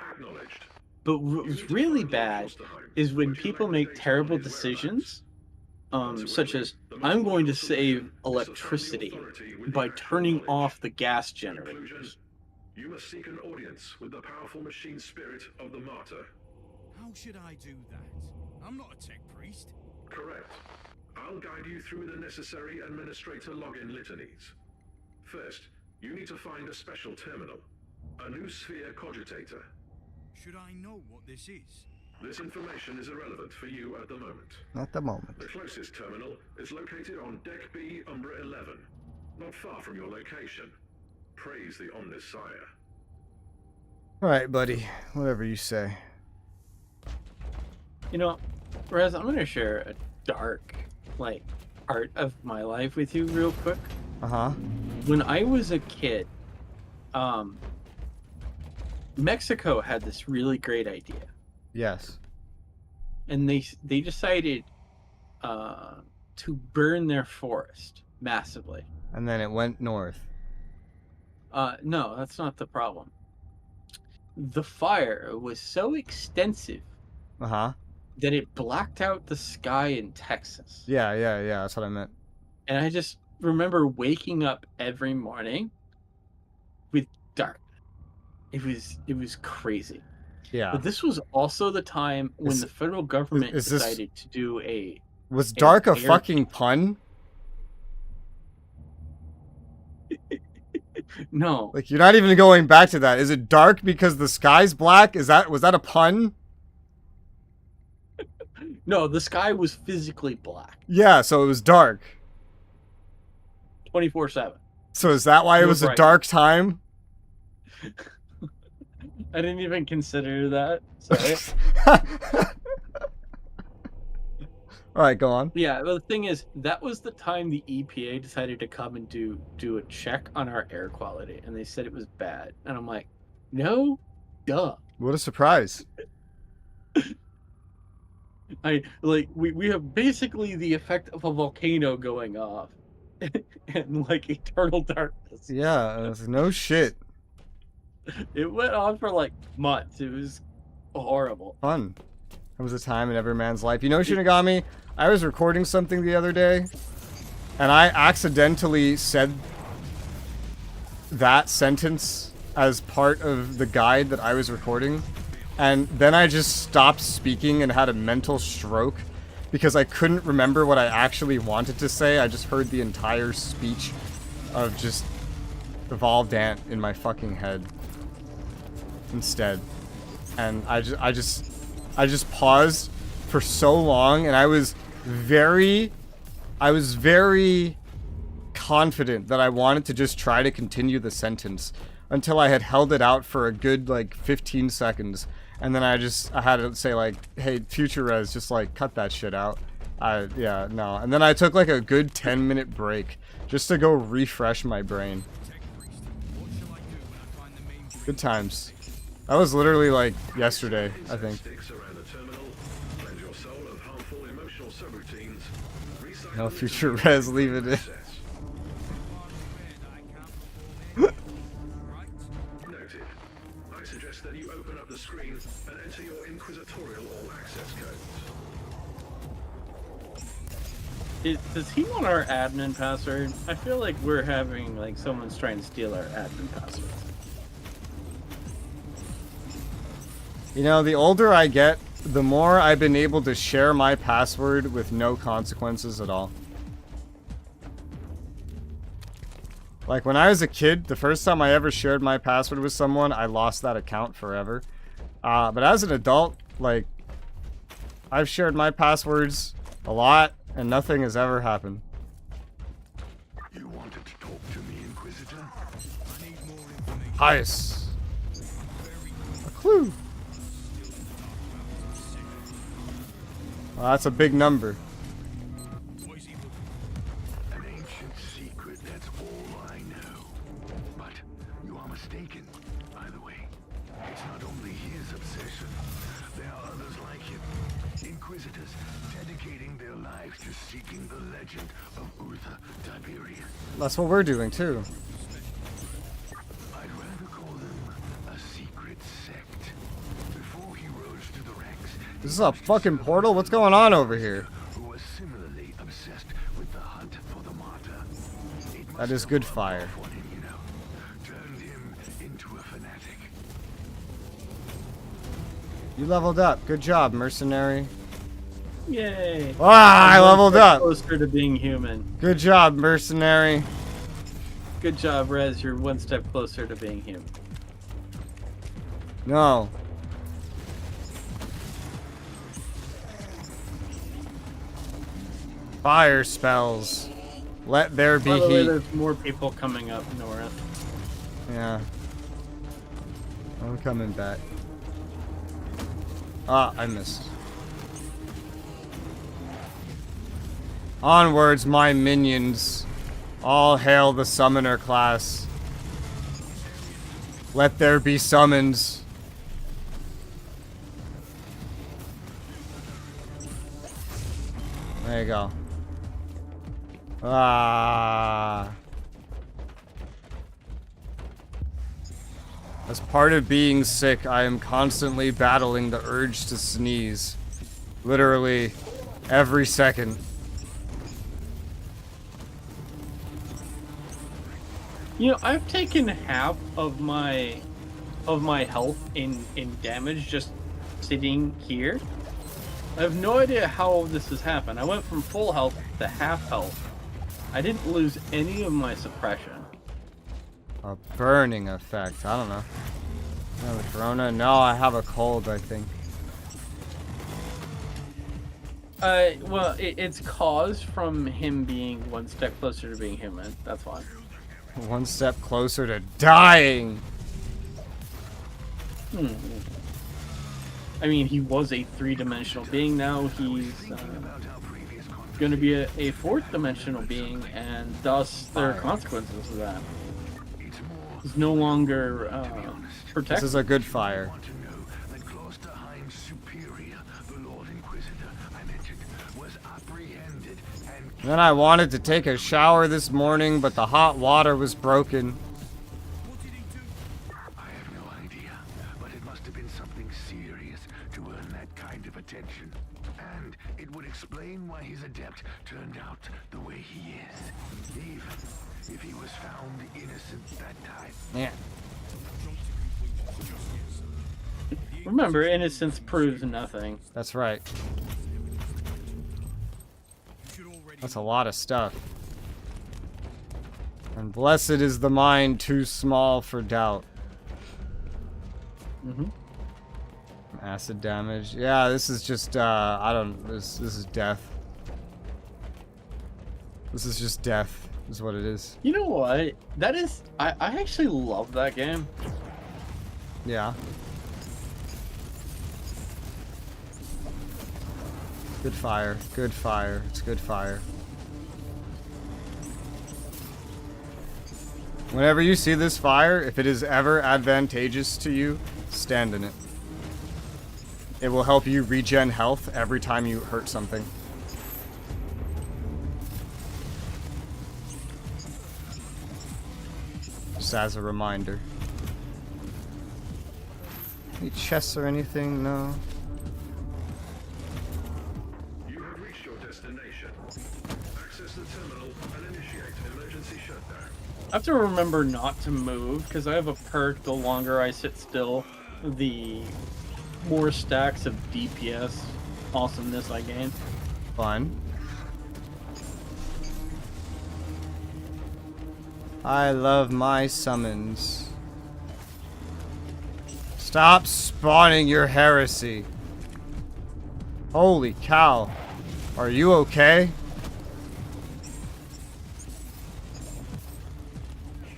But what's really bad is when people make terrible decisions, such as, I'm going to save electricity by turning off the gas generators. You must seek an audience with the powerful machine spirit of the Martyr. How should I do that? I'm not a tech priest. Correct. I'll guide you through the necessary administrator login litanies. First, you need to find a special terminal, a new sphere cogitator. Should I know what this is? This information is irrelevant for you at the moment. At the moment. The closest terminal is located on Deck B, Umbra 11, not far from your location. Praise the Omnissiah. Alright, buddy. Whatever you say. You know, Rez, I'm going to share a dark, like, part of my life with you real quick. Uh-huh. When I was a kid, Mexico had this really great idea. Yes. And they decided to burn their forest massively. And then it went north. No, that's not the problem. The fire was so extensive Uh-huh. that it blacked out the sky in Texas. Yeah, that's what I meant. And I just remember waking up every morning with dark. It was crazy. Yeah. But this was also the time when the federal government decided to do a... Was dark a fucking pun? No. Like, you're not even going back to that. Is it dark because the sky's black? Was that a pun? No, the sky was physically black. Yeah, so it was dark. 24/7. So is that why it was a dark time? I didn't even consider that. Sorry. All right, go on. Yeah, well, the thing is, that was the time the EPA decided to come and do a check on our air quality, and they said it was bad. And I'm like, no, duh. What a surprise. We have basically the effect of a volcano going off and like eternal darkness. Yeah, no shit. It went on for like months. It was horrible. Fun. That was a time in every man's life. You know, Shinigami, I was recording something the other day, and I accidentally said that sentence as part of the guide that I was recording, and then I just stopped speaking and had a mental stroke because I couldn't remember what I actually wanted to say. I just heard the entire speech of just Evolved Ant in my fucking head instead. And I just paused for so long, and I was very confident that I wanted to just try to continue the sentence until I had held it out for a good like 15 seconds, and then I had to say like, hey, future Res, just like cut that shit out. Yeah, no. And then I took like a good 10-minute break just to go refresh my brain. Good times. That was literally like yesterday, I think. No, future Res, leave it in. Noted. I suggest that you open up the screen and enter your Inquisitorial all-access code. Does he want our admin password? I feel like we're having like someone's trying to steal our admin password. You know, the older I get, the more I've been able to share my password with no consequences at all. Like, when I was a kid, the first time I ever shared my password with someone, I lost that account forever. But as an adult, like, I've shared my passwords a lot, and nothing has ever happened. You wanted to talk to me, Inquisitor? I need more information. Highest. A clue. Well, that's a big number. An ancient secret, that's all I know. But you are mistaken, by the way. It's not only his obsession. There are others like him. Inquisitors dedicating their lives to seeking the legend of Uther Tiberius. That's what we're doing, too. I'd rather call them a secret sect. Before he rose to the ranks, This is a fucking portal? What's going on over here? who was similarly obsessed with the hunt for the martyr. It That is good fire. on him, you know. Turned him into a fanatic. You leveled up. Good job, mercenary. Yay! Ah, I leveled up. Closer to being human. Good job, mercenary. Good job, Rez. You're one step closer to being human. No. Fire spells. Let there be By the way, heat. there's more people coming up north. Yeah. I'm coming back. Ah, I missed. Onwards, my minions. All hail the summoner class. Let there be summons. There you go. Ah. As part of being sick, I am constantly battling the urge to sneeze. Literally every second. You know, I've taken half of my health in damage just sitting here. I have no idea how this has happened. I went from full health to half health. I didn't lose any of my suppression. A burning effect. I don't know. I have a corona? No, I have a cold, I think. Well, it's caused from him being one step closer to being human. That's fine. One step closer to dying. I mean, he was a three-dimensional being. Now he's going to be a fourth-dimensional being, and thus there are consequences of that. He's no longer protected. This is a good fire. And then I wanted to take a shower this morning, but the hot water was broken. I have no idea, but it must have been something serious to earn that kind of attention. And it would explain why his adept turned out the way he is. Even if he was found innocent that time. Yeah. Remember, innocence proves nothing. That's right. That's a lot of stuff. And blessed is the mind too small for doubt. Acid damage. Yeah, this is just, I don't, this is death. This is just death, is what it is. You know what? That is, I actually love that game. Yeah. Good fire. Good fire. It's good fire. Whenever you see this fire, if it is ever advantageous to you, stand in it. It will help you regen health every time you hurt something. Just as a reminder. Any chests or anything? No. You have reached your destination. Access the terminal and initiate emergency shutdown. I have to remember not to move, because I have a perk, the longer I sit still, the more stacks of DPS awesomeness I gain. Fun. I love my summons. Stop spawning your heresy. Holy cow. Are you okay?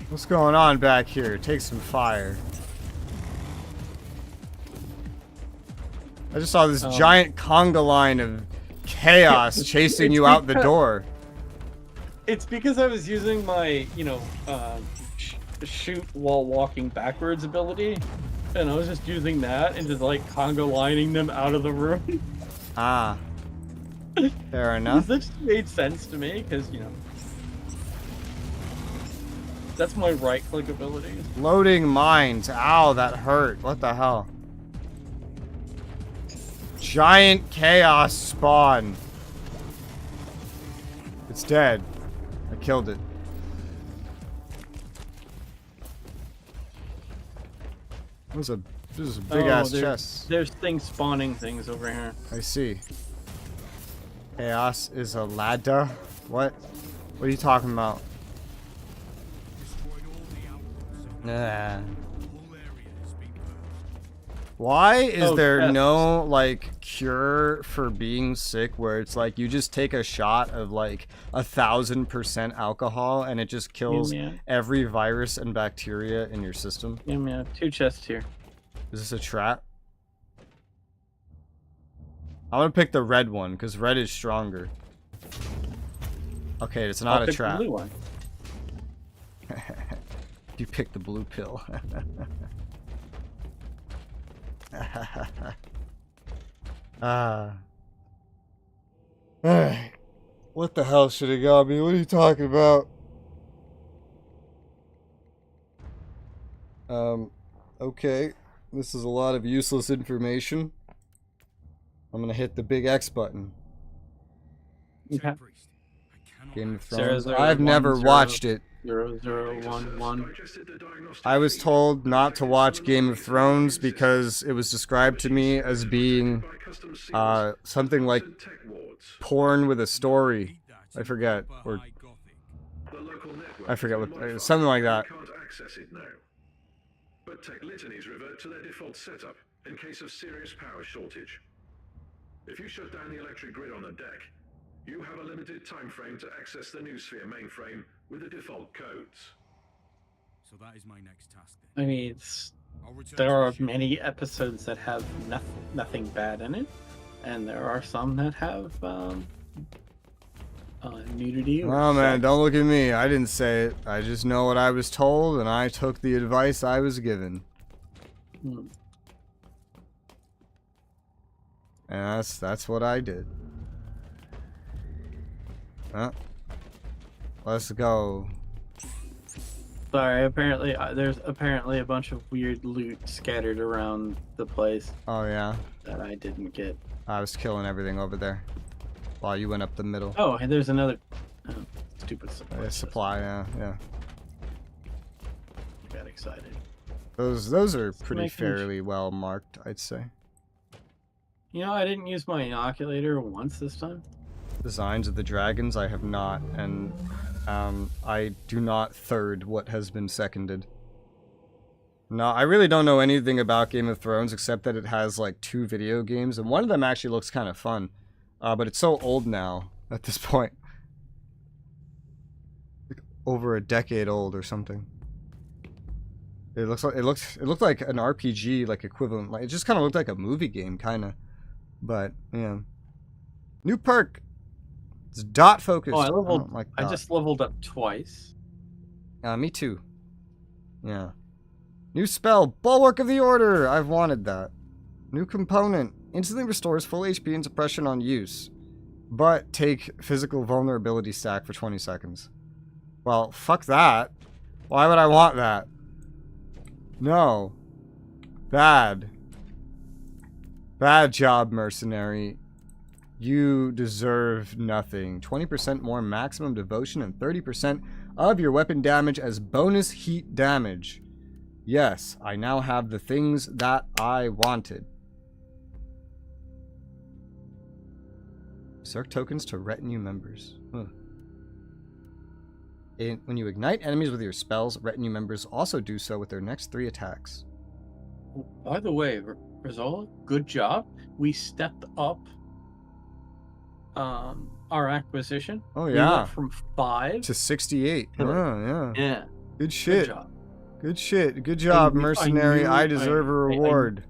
What's going on back here? Take some fire. I just saw this giant conga line of chaos chasing you out the door. It's because I was using my, you know, shoot while walking backwards ability, and I was just using that and just like conga lining them out of the room. Ah. Fair enough. This made sense to me because, you know, that's my right click ability. Loading mines. Ow, that hurt. What the hell? Giant chaos spawn. It's dead. I killed it. This is a big ass chest. There's things spawning things over here. I see. Chaos is a ladder. What? What are you talking about? Nah. Why is there no, like, cure for being sick where it's like you just take a shot of like 1000% alcohol and it just kills every virus and bacteria in your system? Yeah, man. 2 chests here. Is this a trap? I'm gonna pick the red one because red is stronger. Okay, it's not a trap. The blue one. You picked the blue pill. What the hell should have got me? What are you talking about? Okay. This is a lot of useless information. I'm gonna hit the big X button. Okay. Game of Thrones. 00, I've never 10, watched it. 0011. I was told not to watch Game of Thrones because it was described to me as being something like porn with a story. I forget. Or I forget what, something like that. But tech litanies revert to their default setup in case of serious power shortage. If you shut down the electric grid on the deck, you have a limited time frame to access the Noosphere mainframe with the default codes. So that is my next task then. I mean, there are many episodes that have nothing bad in it, and there are some that have nudity. Oh man, don't look at me. I didn't say it. I just know what I was told, and I took the advice I was given. Hmm. And that's what I did. Let's go. Sorry, apparently there's apparently a bunch of weird loot scattered around the place Oh yeah, that I didn't get. I was killing everything over there while you went up the middle. Oh, and there's another stupid supply. Supply, yeah. I got excited. Those are pretty making fairly well marked, I'd say. You know, I didn't use my inoculator once this time. Designs of the dragons, I have not, and I do not third what has been seconded. No, I really don't know anything about Game of Thrones except that it has like 2 video games, and one of them actually looks kind of fun, but it's so old now at this point, like over a decade old or something. It looked like an RPG like equivalent. Like it just kind of looked like a movie game, kind of. But yeah, new perk. It's dot focused. Oh, I leveled. Like I just leveled up twice. Me too. Yeah. New spell, Bulwark of the Order. I've wanted that. New component, instantly restores full HP and suppression on use, but take physical vulnerability stack for 20 seconds. Well, fuck that. Why would I want that? No. Bad. Bad job, mercenary. You deserve nothing. 20% more maximum devotion and 30% of your weapon damage as bonus heat damage. Yes, I now have the things that I wanted. Berserk tokens to retinue members. When you ignite enemies with your spells, retinue members also do so with their next 3 attacks. By the way, Resoula, good job. We stepped up our acquisition. Oh We yeah. went from 5 To 68. to Oh yeah. yeah. Good shit. Good job. Good shit. Good job, mercenary. I deserve a reward.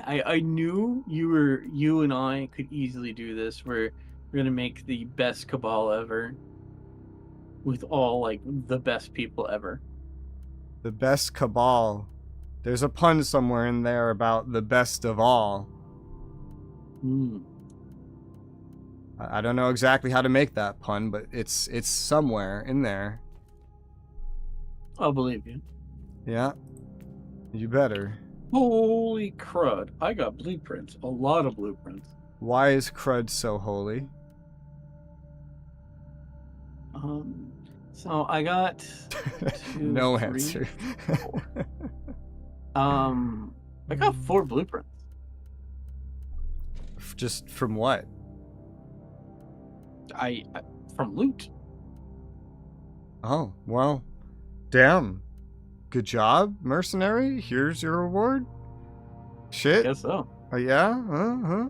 I knew you and I could easily do this. We're gonna make the best cabal ever, with all like the best people ever. The best cabal. There's a pun somewhere in there about the best of all. I don't know exactly how to make that pun, but it's somewhere in there. I'll believe you. Yeah. You better. Holy crud! I got blueprints. A lot of blueprints. Why is crud so holy? So I got No 3, answer. 4. I got 4 blueprints. Just from what? I from loot. Oh, well. Damn. Good job, mercenary. Here's your reward. Shit. Guess so. Yeah?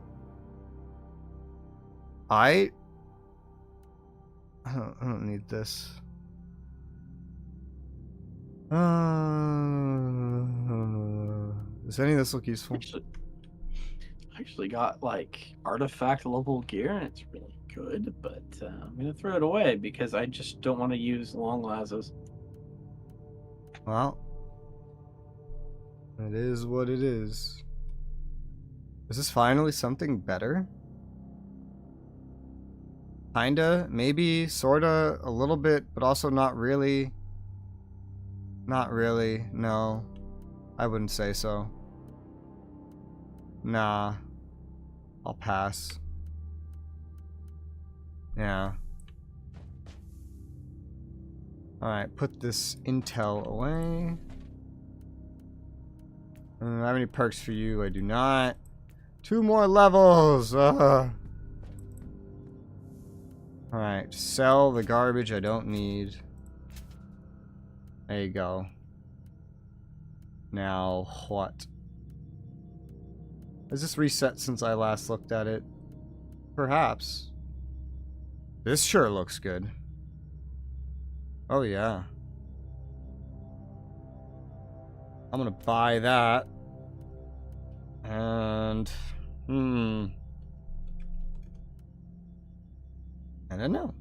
I don't need this. Does any of this look useful? I actually got like artifact level gear and it's really good, but I'm gonna throw it away because I just don't want to use long lassos. Well, it is what it is. Is this finally something better? Kinda, maybe, sorta, a little bit, but also not really. Not really, no. I wouldn't say so. Nah. I'll pass. Yeah. Alright, put this intel away. I don't have any perks for you, I do not. 2 more levels! Alright, sell the garbage I don't need. There you go. Now, what? Has this reset since I last looked at it? Perhaps. This sure looks good. Oh yeah. I'm gonna buy that. And... I don't know.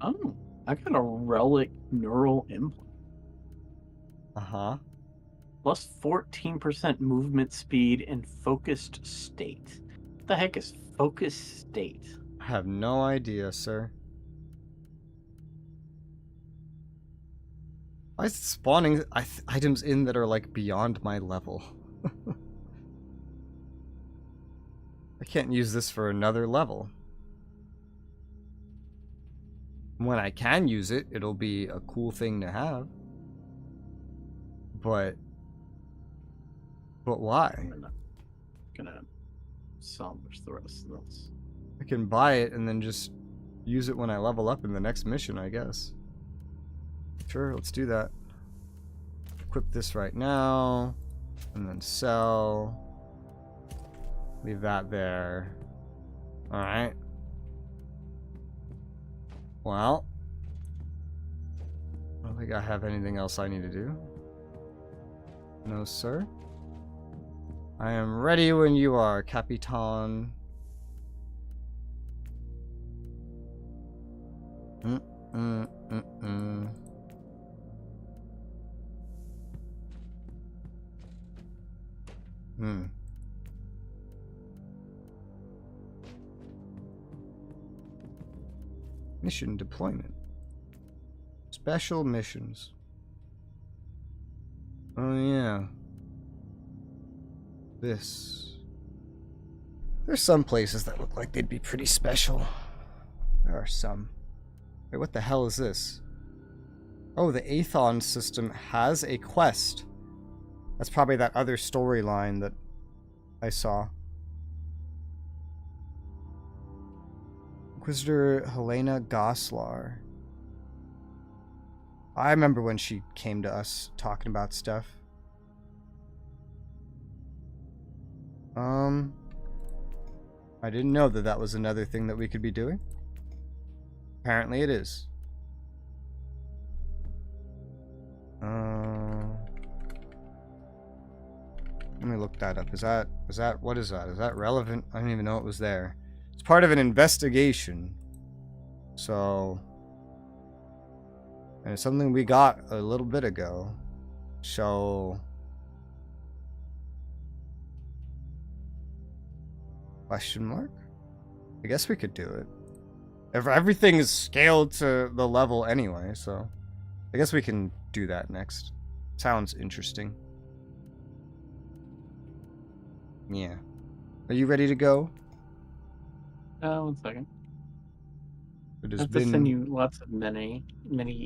Oh, I got a relic neural implant. Uh-huh. Plus 14% movement speed and focused state. What the heck is focused state? I have no idea, sir. Why is it spawning items in that are like beyond my level? I can't use this for another level. When I can use it, it'll be a cool thing to have. But why? I'm gonna salvage the rest of this. I can buy it and then just use it when I level up in the next mission, I guess. Sure, let's do that. Equip this right now. And then sell. Leave that there. Alright. Well. I don't think I have anything else I need to do. No, sir. I am ready when you are, Capitan. Mission deployment. Special missions. Oh yeah. This. There's some places that look like they'd be pretty special. There are some. Wait, what the hell is this? Oh, the Aethon system has a quest. That's probably that other storyline that I saw. Inquisitor Helena Goslar. I remember when she came to us talking about stuff. I didn't know that that was another thing that we could be doing. Apparently it is. Let me look that up. Is that, what is that? Is that relevant? I didn't even know it was there. It's part of an investigation. So, and it's something we got a little bit ago. So, question mark? I guess we could do it. If everything is scaled to the level anyway, so I guess we can do that next. Sounds interesting. Yeah. Are you ready to go? 1 second. It I has have to been send you lots of many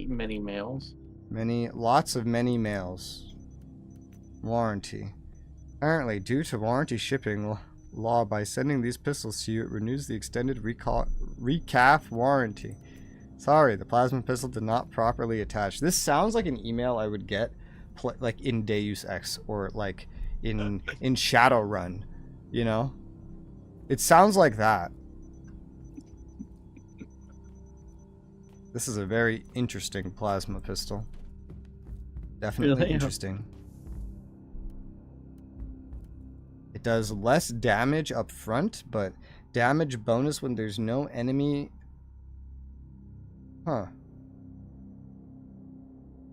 mails. lots of many mails. Warranty. Apparently, due to warranty shipping law, by sending these pistols to you, it renews the extended recaf warranty. Sorry, the plasma pistol did not properly attach. This sounds like an email I would get like in Deus Ex or like in Shadowrun, you know? It sounds like that. This is a very interesting plasma pistol. Definitely Really? interesting. It does less damage up front, but damage bonus when there's no enemy. Huh.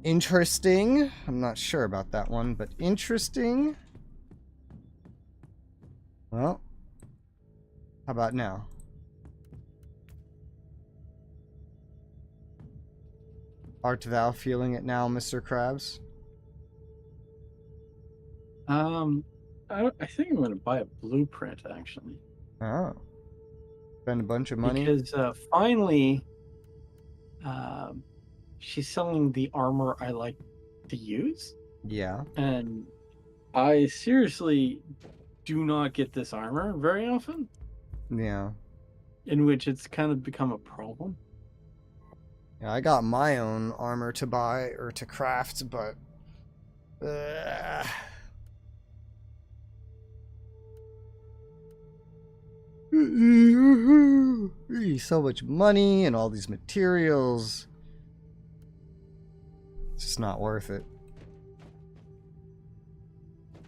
Interesting. I'm not sure about that one, but interesting. Well, how about now? Art thou feeling it now, Mr. Krabs? I think I'm going to buy a blueprint actually. Oh. Spend a bunch of money? Because finally, she's selling the armor I like to use. Yeah. And I seriously do not get this armor very often. Yeah. In which it's kind of become a problem. Yeah, I got my own armor to buy or to craft, but so much money and all these materials. It's just not worth it.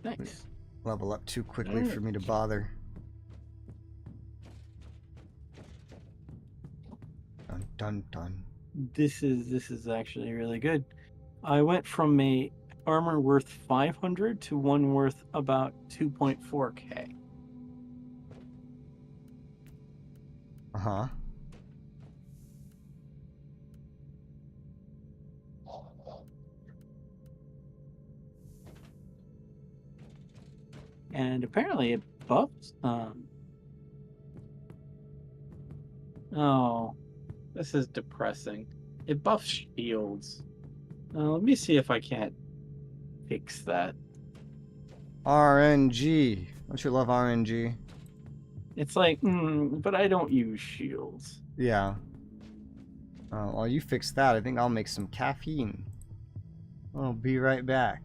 Nice. Level up too quickly for me to bother. Dun dun dun. This is actually really good. I went from a armor worth 500 to one worth about 2.4k. Uh-huh. And apparently it buffs oh, this is depressing. It buffs shields. Let me see if I can't fix that. RNG. Don't you love RNG? It's like, but I don't use shields. Yeah. While you fix that, I think I'll make some caffeine. I'll be right back.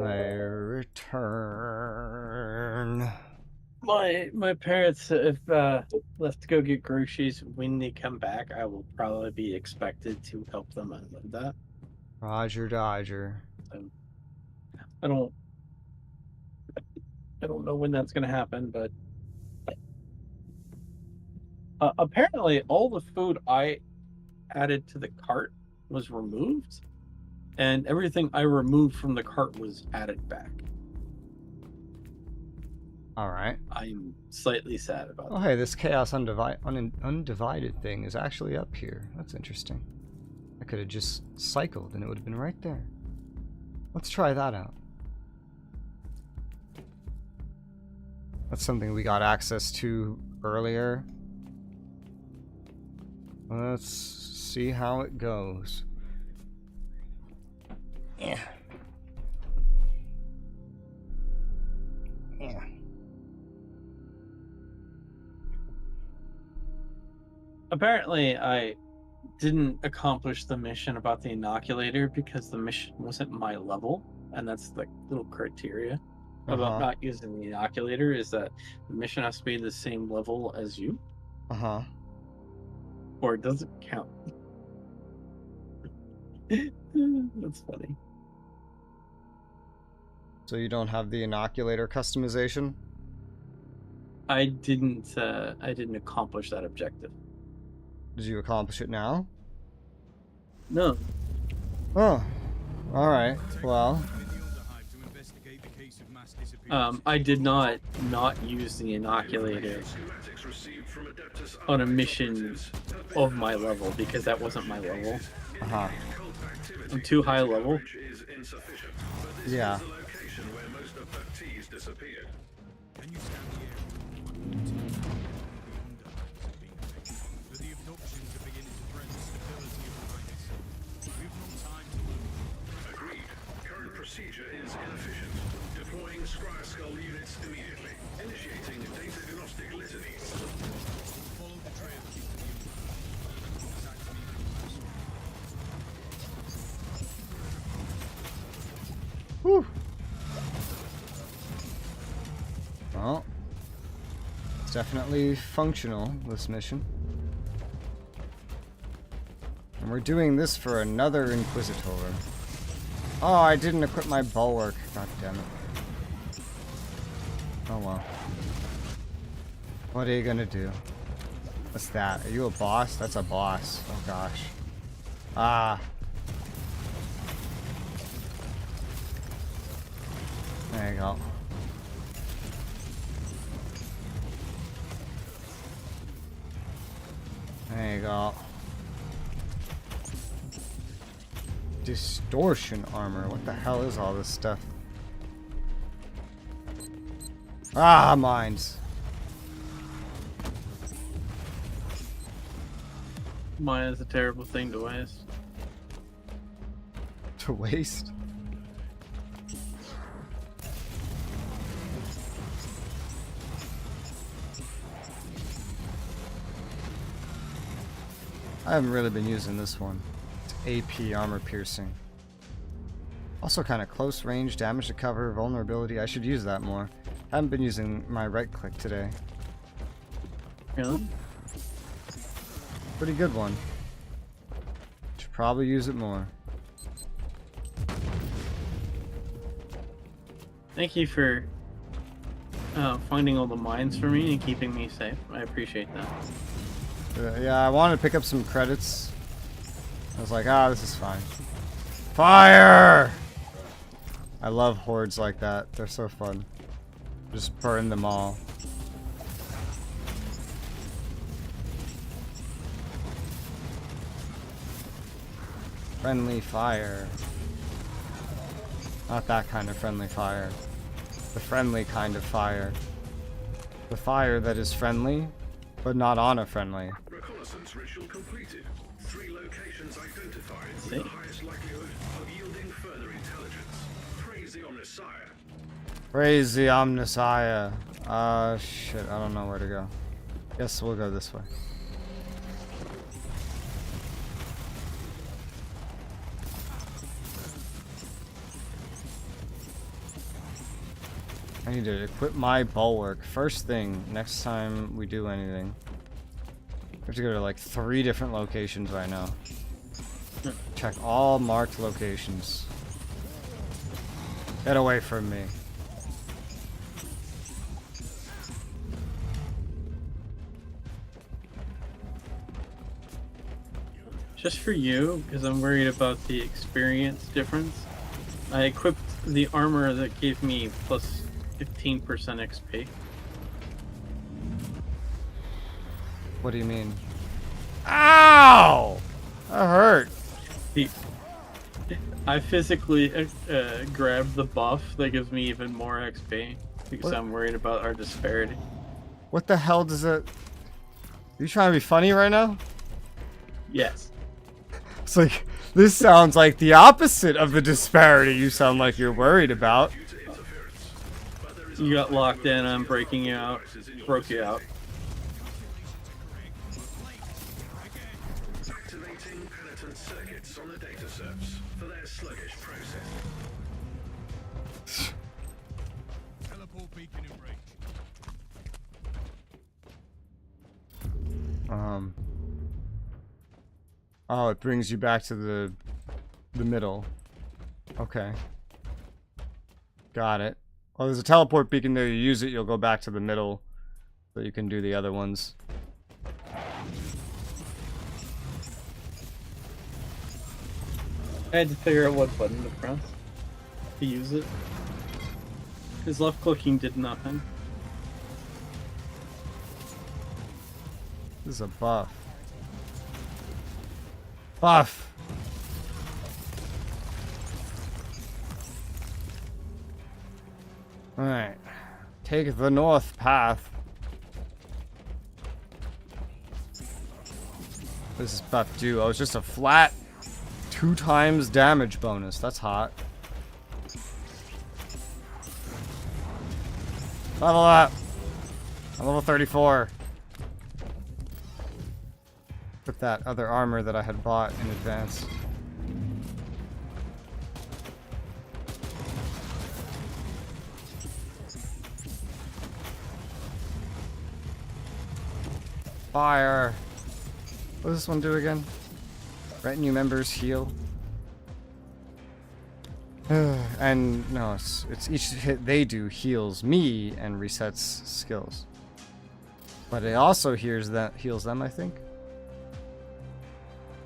I return. My parents have left to go get groceries. When they come back, I will probably be expected to help them unload that. Roger Dodger. I don't know when that's gonna happen, but apparently all the food I added to the cart was removed, and everything I removed from the cart was added back. Alright. I'm slightly sad about Oh, that. hey, this Chaos Undivided thing is actually up here. That's interesting. I could have just cycled and it would have been right there. Let's try that out. That's something we got access to earlier. Let's see how it goes. Yeah. Yeah. Apparently, I didn't accomplish the mission about the inoculator because the mission wasn't my level, and that's the little criteria about not using the inoculator, is that the mission has to be the same level as you. Or it doesn't count. That's funny. So you don't have the inoculator customization? I didn't accomplish that objective. Did you accomplish it now? No. Oh, alright. Well, I did not use the inoculator on a mission of my level because that wasn't my level. I'm too high level. Yeah. Procedure is inefficient. Deploying Scryer Skull units immediately. Initiating data agnostic litany. Follow the trail to the Whew. Well, it's definitely functional, this mission. And we're doing this for another Inquisitor. Oh, I didn't equip my bulwark. God damn it. Oh well. What are you gonna do? What's that? Are you a boss? That's a boss. Oh gosh. Ah. There you go. There you go. Distortion armor. What the hell is all this stuff? Ah, mines. Mine is a terrible thing to waste. To waste? I haven't really been using this one. AP armor piercing. Also kind of close range, damage to cover, vulnerability. I should use that more. I haven't been using my right click today. Really? Pretty good one. Should probably use it more. Thank you for finding all the mines for me and keeping me safe. I appreciate that. Yeah, I wanted to pick up some credits. I was like, this is fine. Fire! I love hordes like that. They're so fun. Just burn them all. Friendly fire. Not that kind of friendly fire. The friendly kind of fire. The fire that is friendly, but not on a friendly. Reconnaissance ritual completed. 3 locations identified with the highest likelihood of yielding further intelligence. Praise the Omnissiah. Praise the Omnissiah. Shit, I don't know where to go. Guess we'll go this way. I need to equip my bulwark. First thing, next time we do anything. We have to go to like 3 different locations right now. Check all marked locations. Get away from me. Just for you, because I'm worried about the experience difference, I equipped the armor that gave me plus 15% XP. What do you mean? Ow! That hurt. I physically grabbed the buff that gives me even more XP because What? I'm worried about our disparity. What the hell does it... Are you trying to be funny right now? Yes. It's like, this sounds like the opposite of the disparity you sound like you're worried about. You got locked in, I'm breaking you out. Broke you out. Activating penitent circuits on the data serves for their sluggish process. Teleport beacon in range. Oh, it brings you back to the middle. Okay. Got it. Oh, there's a teleport beacon there. You use it, you'll go back to the middle, so you can do the other ones. I had to figure out what button to press to use it. His left clicking did nothing. This is a buff. Buff! Alright. Take the north path. What does this buff do? Oh, it's just a flat 2 times damage bonus. That's hot. Level up! I'm level 34. With that other armor that I had bought in advance. Fire! What does this one do again? Retinue members heal. And no, it's each hit they do heals me and resets skills. But it also heals them, I think.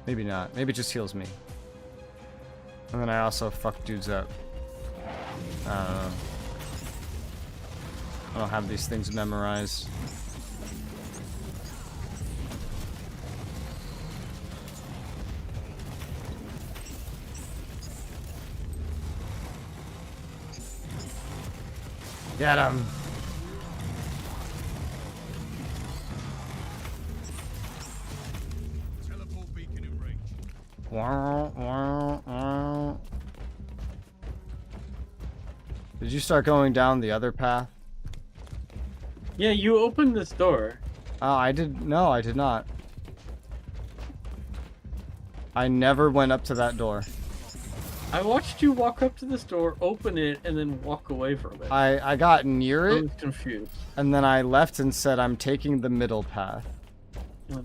Maybe not. Maybe it just heals me. And then I also fuck dudes up. I don't know. I don't have these things memorized. Get him! Teleport beacon in range. Did you start going down the other path? Yeah, you opened this door. Oh, I did. No, I did not. I never went up to that door. I watched you walk up to this door, open it, and then walk away from it. I got near I it, was confused. and then I left and said, I'm taking the middle path. Mm.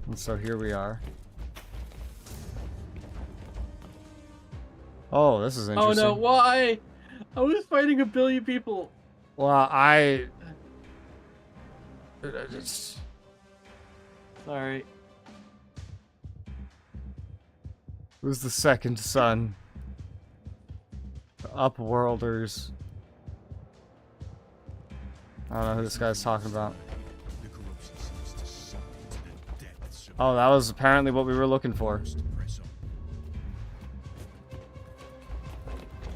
And so here we are. Oh, this is Oh interesting. no, why? I was fighting a billion people. Well, just... Sorry. Who's the second son? The Upworlders. I don't know who this guy's talking about. The corruption seems to suck into the depths of Oh, that was apparently what we were looking for. the press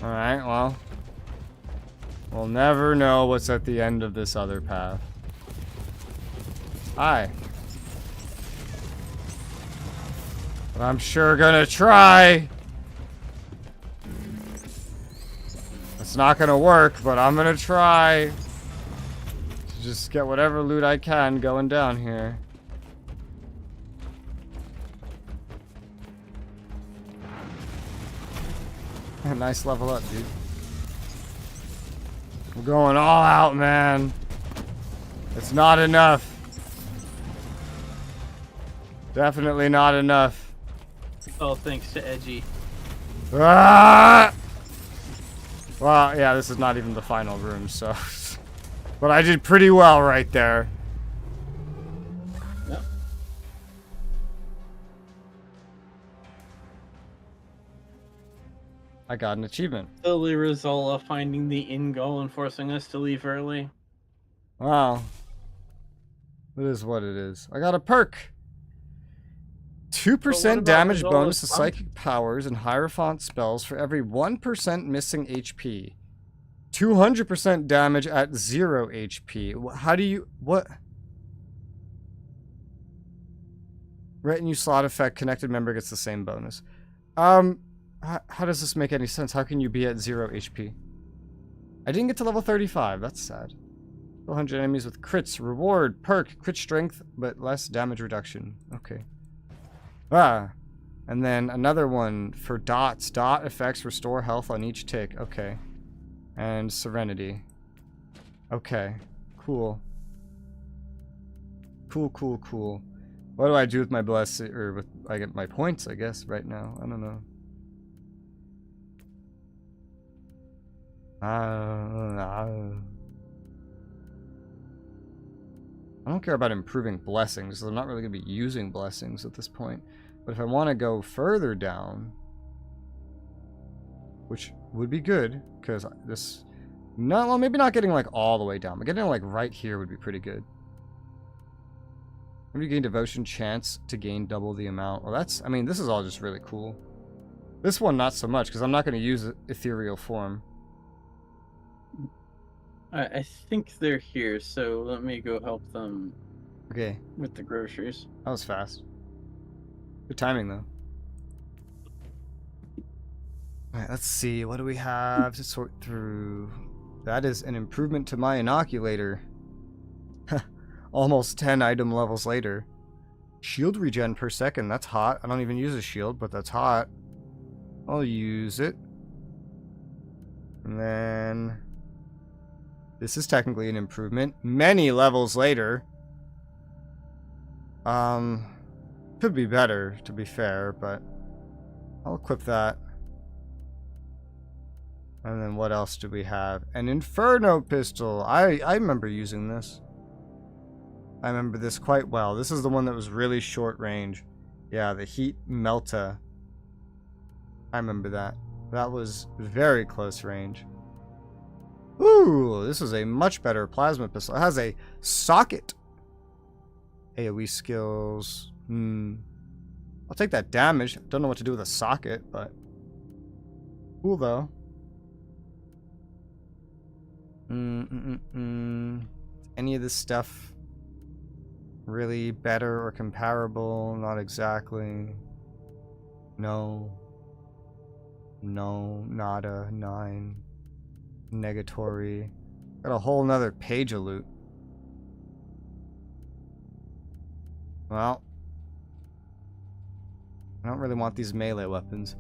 on. Alright, well. We'll never know what's at the end of this other path. Hi. But I'm sure gonna try. It's not gonna work, but I'm gonna try. To just get whatever loot I can going down here. Nice level up, dude. We're going all out, man. It's not enough. Definitely not enough. Oh, thanks to Edgy. Ah! Well, yeah, this is not even the final room, so... But I did pretty well right there. Yep. I got an achievement. Silly Resoula finding the Ingo and forcing us to leave early. Wow. It is what it is. I got a perk. 2% damage bonus to psychic powers and Hierophant spells for every 1% missing HP. 200% damage at 0 HP. How do you... What? Retinue slot effect. Connected member gets the same bonus. How does this make any sense? How can you be at 0 HP? I didn't get to level 35. That's sad. 100 enemies with crits. Reward. Perk. Crit strength, but less damage reduction. Okay. Ah. And then another one for dots. Dot effects restore health on each tick. Okay. And Serenity. Okay. Cool. Cool. What do I do with my blessing, or with, I get my points, I guess, right now. I don't know. I don't care about improving blessings. I'm not really going to be using blessings at this point. But if I want to go further down, which would be good, because this... No, well, maybe not getting, like, all the way down. But getting, like, right here would be pretty good. Maybe gain devotion, chance to gain double the amount. Well, that's... I mean, this is all just really cool. This one, not so much, because I'm not going to use ethereal form. I think they're here, so let me go help them. Okay. With the groceries. That was fast. Good timing, though. Alright, let's see. What do we have to sort through? That is an improvement to my inoculator. Almost 10 item levels later. Shield regen per second. That's hot. I don't even use a shield, but that's hot. I'll use it. And then... This is technically an improvement. Many levels later. Could be better, to be fair, but I'll equip that. And then what else do we have? An Inferno pistol. I remember using this. I remember this quite well. This is the one that was really short range. Yeah, the Heat Melta. I remember that. That was very close range. Ooh, this is a much better plasma pistol. It has a socket. AoE skills. I'll take that damage. Don't know what to do with a socket, but cool though. Any of this stuff really better or comparable? Not exactly. No. No, nada, 9. Negatory. Got a whole nother page of loot. Well, I don't really want these melee weapons.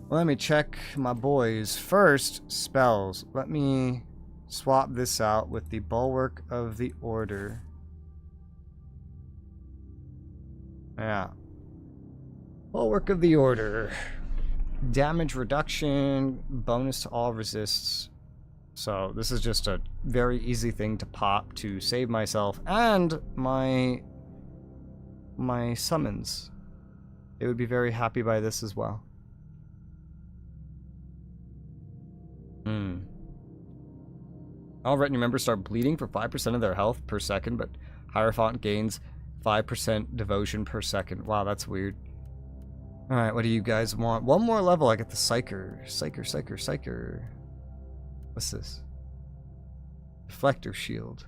Well, let me check my boys. First, spells. Let me swap this out with the Bulwark of the Order. Yeah. Bulwark of the Order. Damage reduction, bonus to all resists. So this is just a very easy thing to pop to save myself and my summons. They would be very happy by this as well. All retinue members start bleeding for 5% of their health per second, but Hierophant gains 5% devotion per second. Wow, that's weird. Alright, what do you guys want? One more level, I get the Psyker. Psyker. What's this? Deflector shield.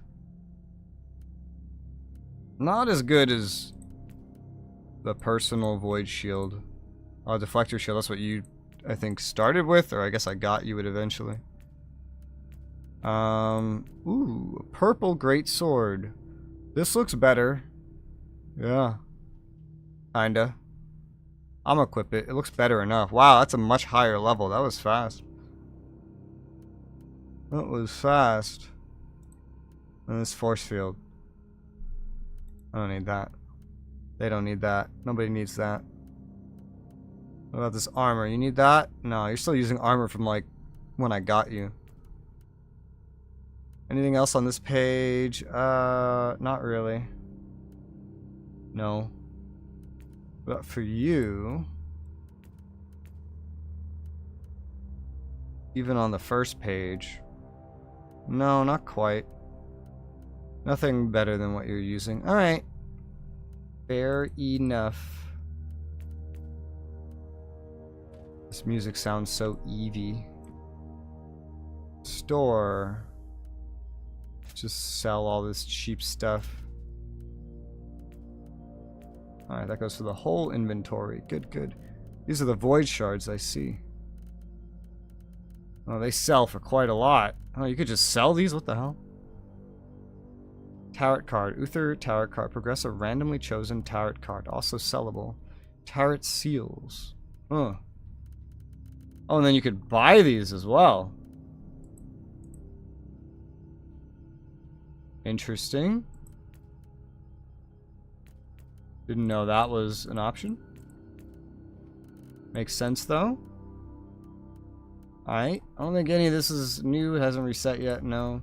Not as good as the personal void shield. Oh, deflector shield, that's what you, I think, started with, or I guess I got you it eventually. Ooh, purple great sword. This looks better. Yeah. Kinda. I'm gonna equip it. It looks better enough. Wow, that's a much higher level. That was fast. That was fast. And this force field. I don't need that. They don't need that. Nobody needs that. What about this armor? You need that? No, you're still using armor from like when I got you. Anything else on this page? Not really. No. But for you, even on the first page, no, not quite. Nothing better than what you're using. Alright. Fair enough. This music sounds so Eevee. Store. Just sell all this cheap stuff. Alright, that goes for the whole inventory. Good, good. These are the void shards I see. Oh, they sell for quite a lot. Oh, you could just sell these? What the hell? Tarot card. Uther tarot card. Progress a randomly chosen tarot card. Also sellable. Tarot seals. Huh. Oh, and then you could buy these as well. Interesting. Didn't know that was an option. Makes sense, though. Alright. I don't think any of this is new. It hasn't reset yet. No.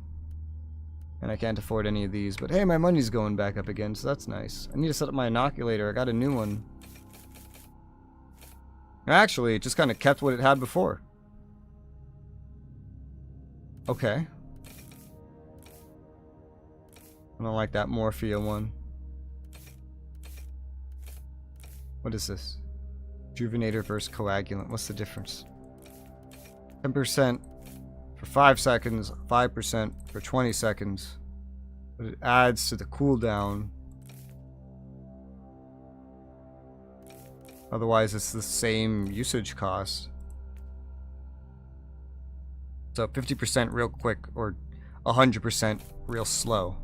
And I can't afford any of these. But hey, my money's going back up again, so that's nice. I need to set up my inoculator. I got a new one. Actually, it just kind of kept what it had before. Okay. I don't like that Morphia one. What is this? Rejuvenator versus Coagulant. What's the difference? 10% for 5 seconds, 5% for 20 seconds. But it adds to the cooldown. Otherwise, it's the same usage cost. So 50% real quick or 100% real slow.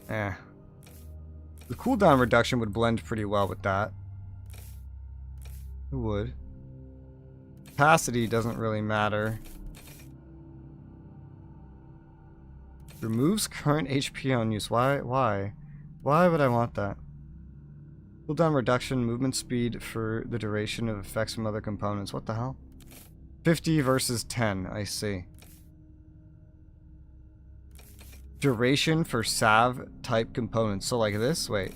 The cooldown reduction would blend pretty well with that. It would. Capacity doesn't really matter. Removes current HP on use. Why? Why would I want that? Cooldown reduction, movement speed for the duration of effects from other components. What the hell? 50 versus 10, I see. Duration for salve type components. So like this? Wait.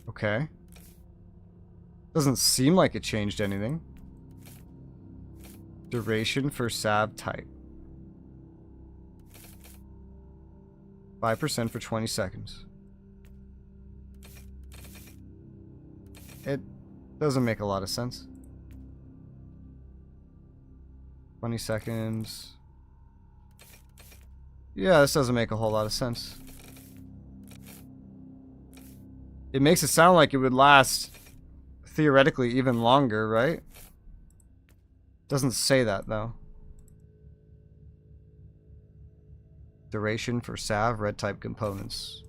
Okay. Doesn't seem like it changed anything. Duration for salve type. 5% for 20 seconds. It doesn't make a lot of sense. 20 seconds. Yeah, this doesn't make a whole lot of sense. It makes it sound like it would last theoretically even longer, right? Doesn't say that though. Duration for salve red type components.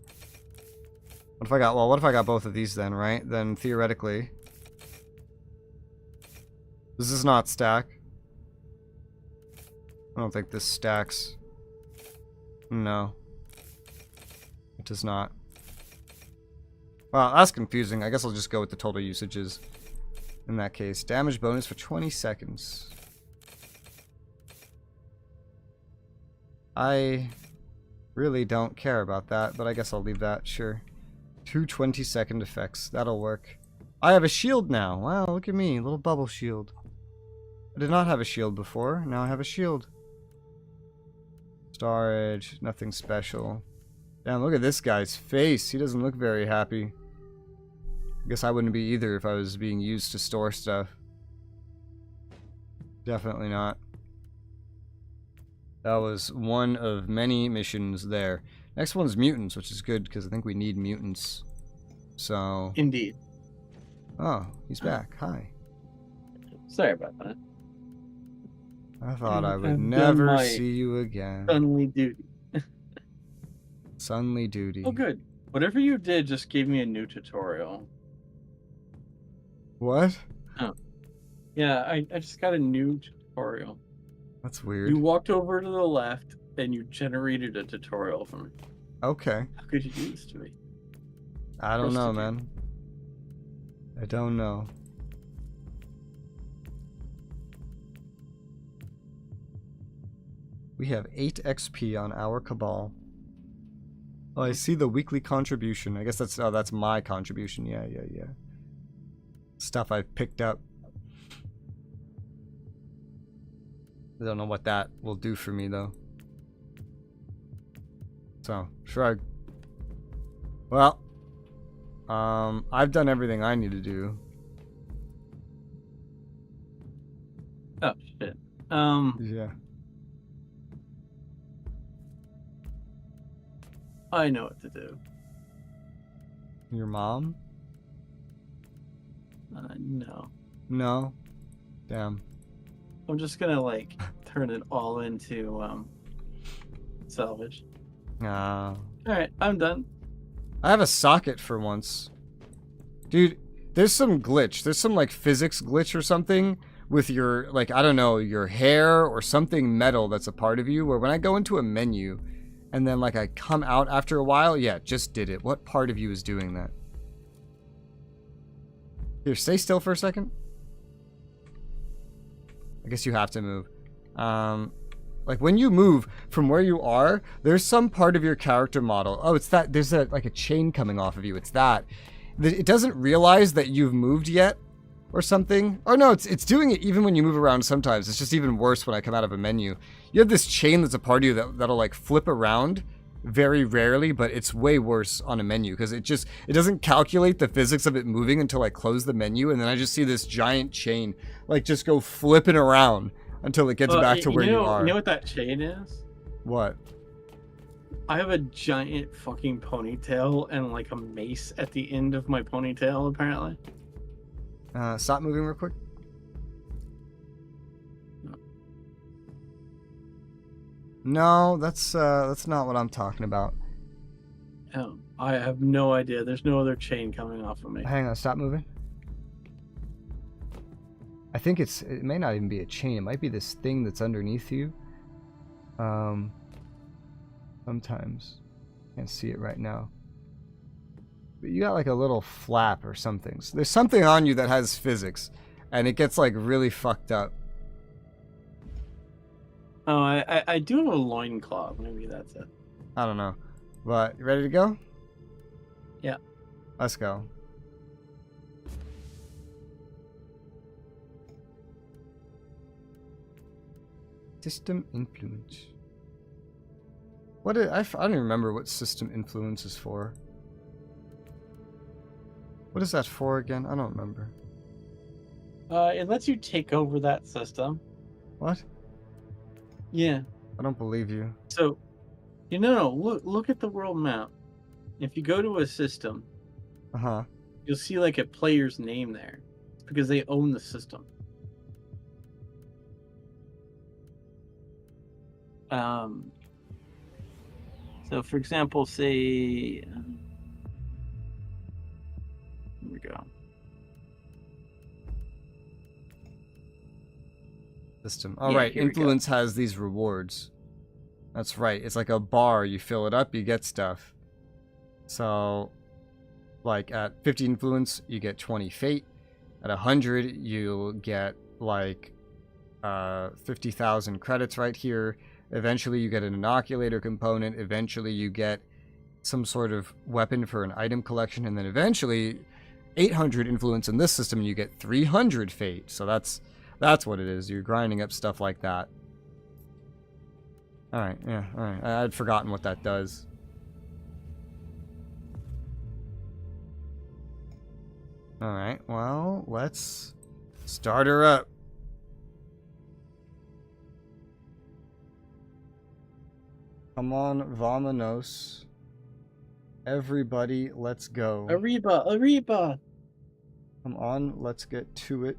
What if I got, well, what if I got both of these then, right? Then theoretically, does this not stack? I don't think this stacks. No. It does not. Well, that's confusing. I guess I'll just go with the total usages in that case. Damage bonus for 20 seconds. I really don't care about that, but I guess I'll leave that, sure. 2 20-second effects. That'll work. I have a shield now. Wow, look at me. Little bubble shield. I did not have a shield before. Now I have a shield. Storage. Nothing special. Damn, look at this guy's face. He doesn't look very happy. I guess I wouldn't be either if I was being used to store stuff. Definitely not. That was one of many missions there. Next one's mutants, which is good because I think we need mutants. So. Indeed. Oh, he's back. Hi. Sorry about that. I thought I would never see you again. Sunly duty. Sunly duty. Oh, good. Whatever you did just gave me a new tutorial. What? Oh. Yeah, I just got a new tutorial. That's weird. You walked over to the left and you generated a tutorial for me. Okay. How could you do this to me? I don't know, Trusted you. man. I don't know. We have 8 XP on our Cabal. Oh, I see the weekly contribution. I guess that's my contribution. Yeah. Stuff I've picked up. I don't know what that will do for me though. So, shrug. Well, I've done everything I need to do. Oh shit. Yeah. I know what to do. Your mom? No. No. Damn. I'm just gonna like turn it all into salvage. Ah. Alright, I'm done. I have a socket for once. Dude, there's some glitch. There's some like physics glitch or something with your, like, I don't know, your hair or something metal that's a part of you, where when I go into a menu and then like I come out after a while, yeah, just did it. What part of you is doing that? Here, stay still for a second. I guess you have to move. Like when you move from where you are, there's some part of your character model. Oh, it's that. There's like a chain coming off of you. It's that. It doesn't realize that you've moved yet or something. Oh no, it's doing it even when you move around sometimes. It's just even worse when I come out of a menu. You have this chain that's a part of you that'll like flip around very rarely, but it's way worse on a menu because it doesn't calculate the physics of it moving until I close the menu, and then I just see this giant chain like just go flipping around until it gets back to where you are. You know what that chain is? What? I have a giant fucking ponytail and like a mace at the end of my ponytail, apparently. Stop moving real quick. No, that's not what I'm talking about. Oh, I have no idea. There's no other chain coming off of me. Hang on, stop moving. I think it may not even be a chain. It might be this thing that's underneath you. Sometimes. Can't see it right now. But you got like a little flap or something. So there's something on you that has physics, and it gets like really fucked up. Oh, I do have a loincloth. Maybe that's it. I don't know. But you ready to go? Yeah. Let's go. System influence. I don't even remember what system influence is for. What is that for again? I don't remember. It lets you take over that system. What? Yeah. I don't believe you. So, look at the world map. If you go to a system, you'll see like a player's name there. It's because they own the system. So for example, say, here we go. System. All right, influence has these rewards. That's right. It's like a bar. You fill it up, you get stuff. So, like at 50 influence, you get 20 fate. At 100, you'll get like 50,000 credits right here. Eventually, you get an inoculator component. Eventually, you get some sort of weapon for an item collection. And then eventually, 800 influence in this system, and you get 300 fate. So that's what it is. You're grinding up stuff like that. Alright, yeah, alright. I'd forgotten what that does. Alright, well, let's start her up. Come on, Vamanos. Everybody, let's go. Arriba! Come on, let's get to it.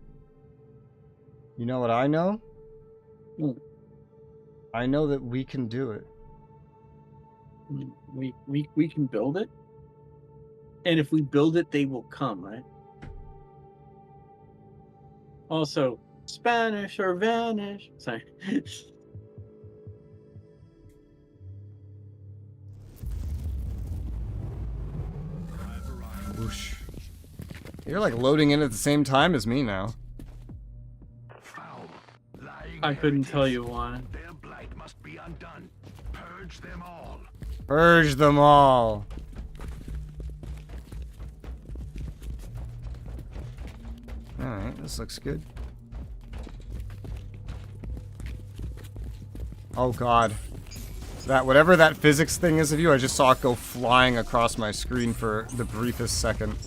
You know what I know? I know that we can do it. We can build it? And if we build it, they will come, right? Also, Spanish or vanish. Sorry. Whoosh. You're like loading in at the same time as me now. Foul, lying I couldn't tell heretics. you why. Their blight must be undone. Purge them all. Purge them all. Alright, this looks good. Oh god. That whatever that physics thing is of you, I just saw it go flying across my screen for the briefest second.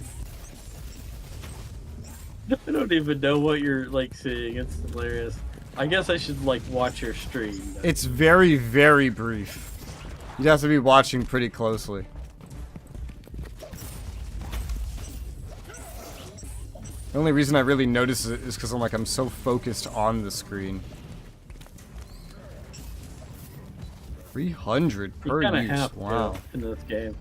I don't even know what you're like seeing. It's hilarious. I guess I should like watch your stream. Though. It's very, very brief. You'd have to be watching pretty closely. The only reason I really notice it is because I'm so focused on the screen. 300 per You kinda use. have to Wow. in this game.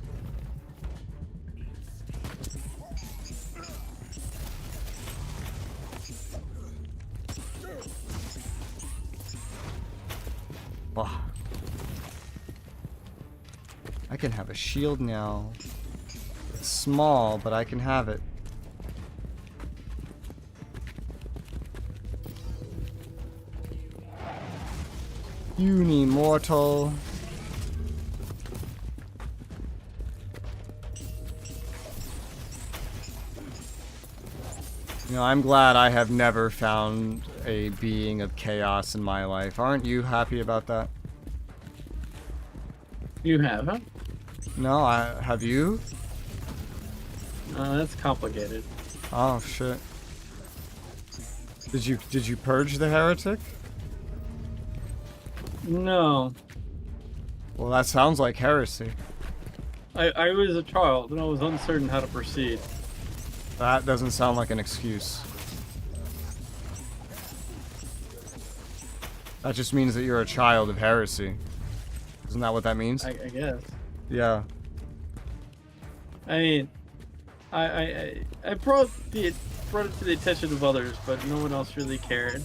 Wow. I can have a shield now. It's small, but I can have it. Unimortal. You know, I'm glad I have never found a being of chaos in my life. Aren't you happy about that? You have, huh? No, have you? That's complicated. Oh shit. Did you purge the heretic? No. Well, that sounds like heresy. I was a child and I was uncertain how to proceed. That doesn't sound like an excuse. That just means that you're a child of heresy. Isn't that what that means? I guess. Yeah. I mean, I brought it to the attention of others, but no one else really cared.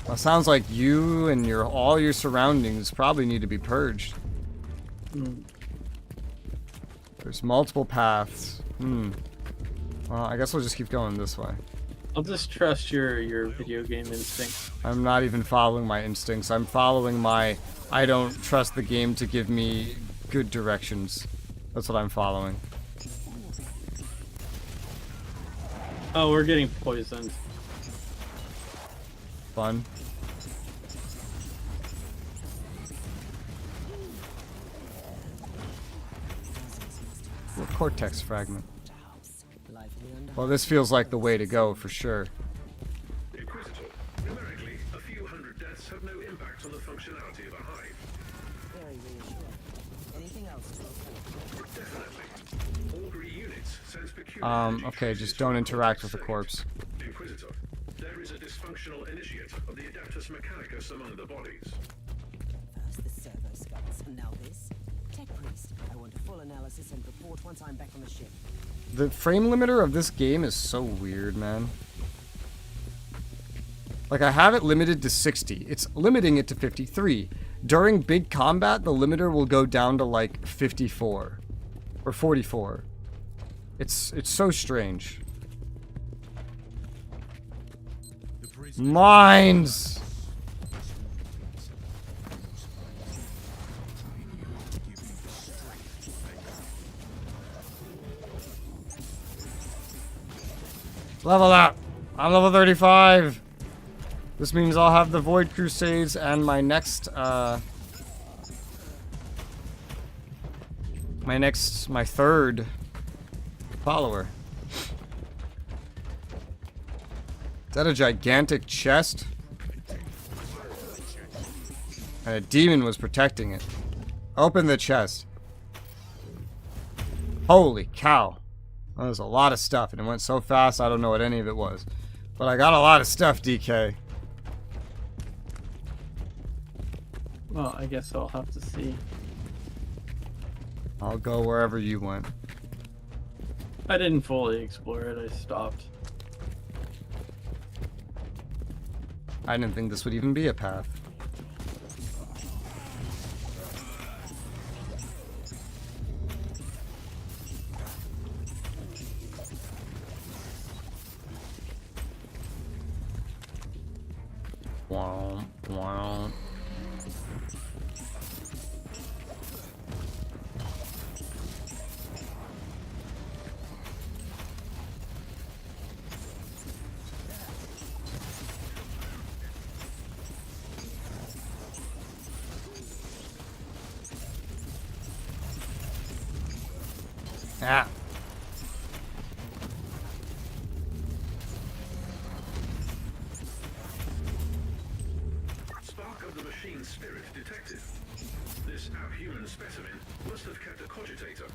Well, it sounds like you and all your surroundings probably need to be purged. Hmm. There's multiple paths. Well, I guess we'll just keep going this way. I'll just trust your video game instinct. I'm not even following my instincts. I'm following my I don't trust the game to give me good directions. That's what I'm following. Oh, we're getting poisoned. Fun. What cortex fragment? Well, this feels like the way to go for sure. Inquisitor, numerically, a few hundred deaths have no impact on the functionality of a hive. Very reassuring. Anything else to report? Definitely. Augury units sense peculiar Okay, just don't interact with the corpse. Inquisitor, there is a dysfunctional initiate of the Adeptus Mechanicus among the bodies. First the servo skulls, and now this. Tech Priest. I want a full analysis and report once I'm back on the ship. The frame limiter of this game is so weird, man. Like, I have it limited to 60. It's limiting it to 53. During big combat, the limiter will go down to, like, 54. Or 44. It's so strange. Mines! Level up! I'm level 35! This means I'll have the Void Crusades and my next, my third follower. Is that a gigantic chest? And a demon was protecting it. Open the chest. Holy cow. That was a lot of stuff, and it went so fast I don't know what any of it was. But I got a lot of stuff, DK. Well, I guess I'll have to see. I'll go wherever you went. I didn't fully explore it, I stopped. I didn't think this would even be a path. Wow, wow. Ah. Spark of the machine spirit detected. This abhuman specimen must have kept a cogitator.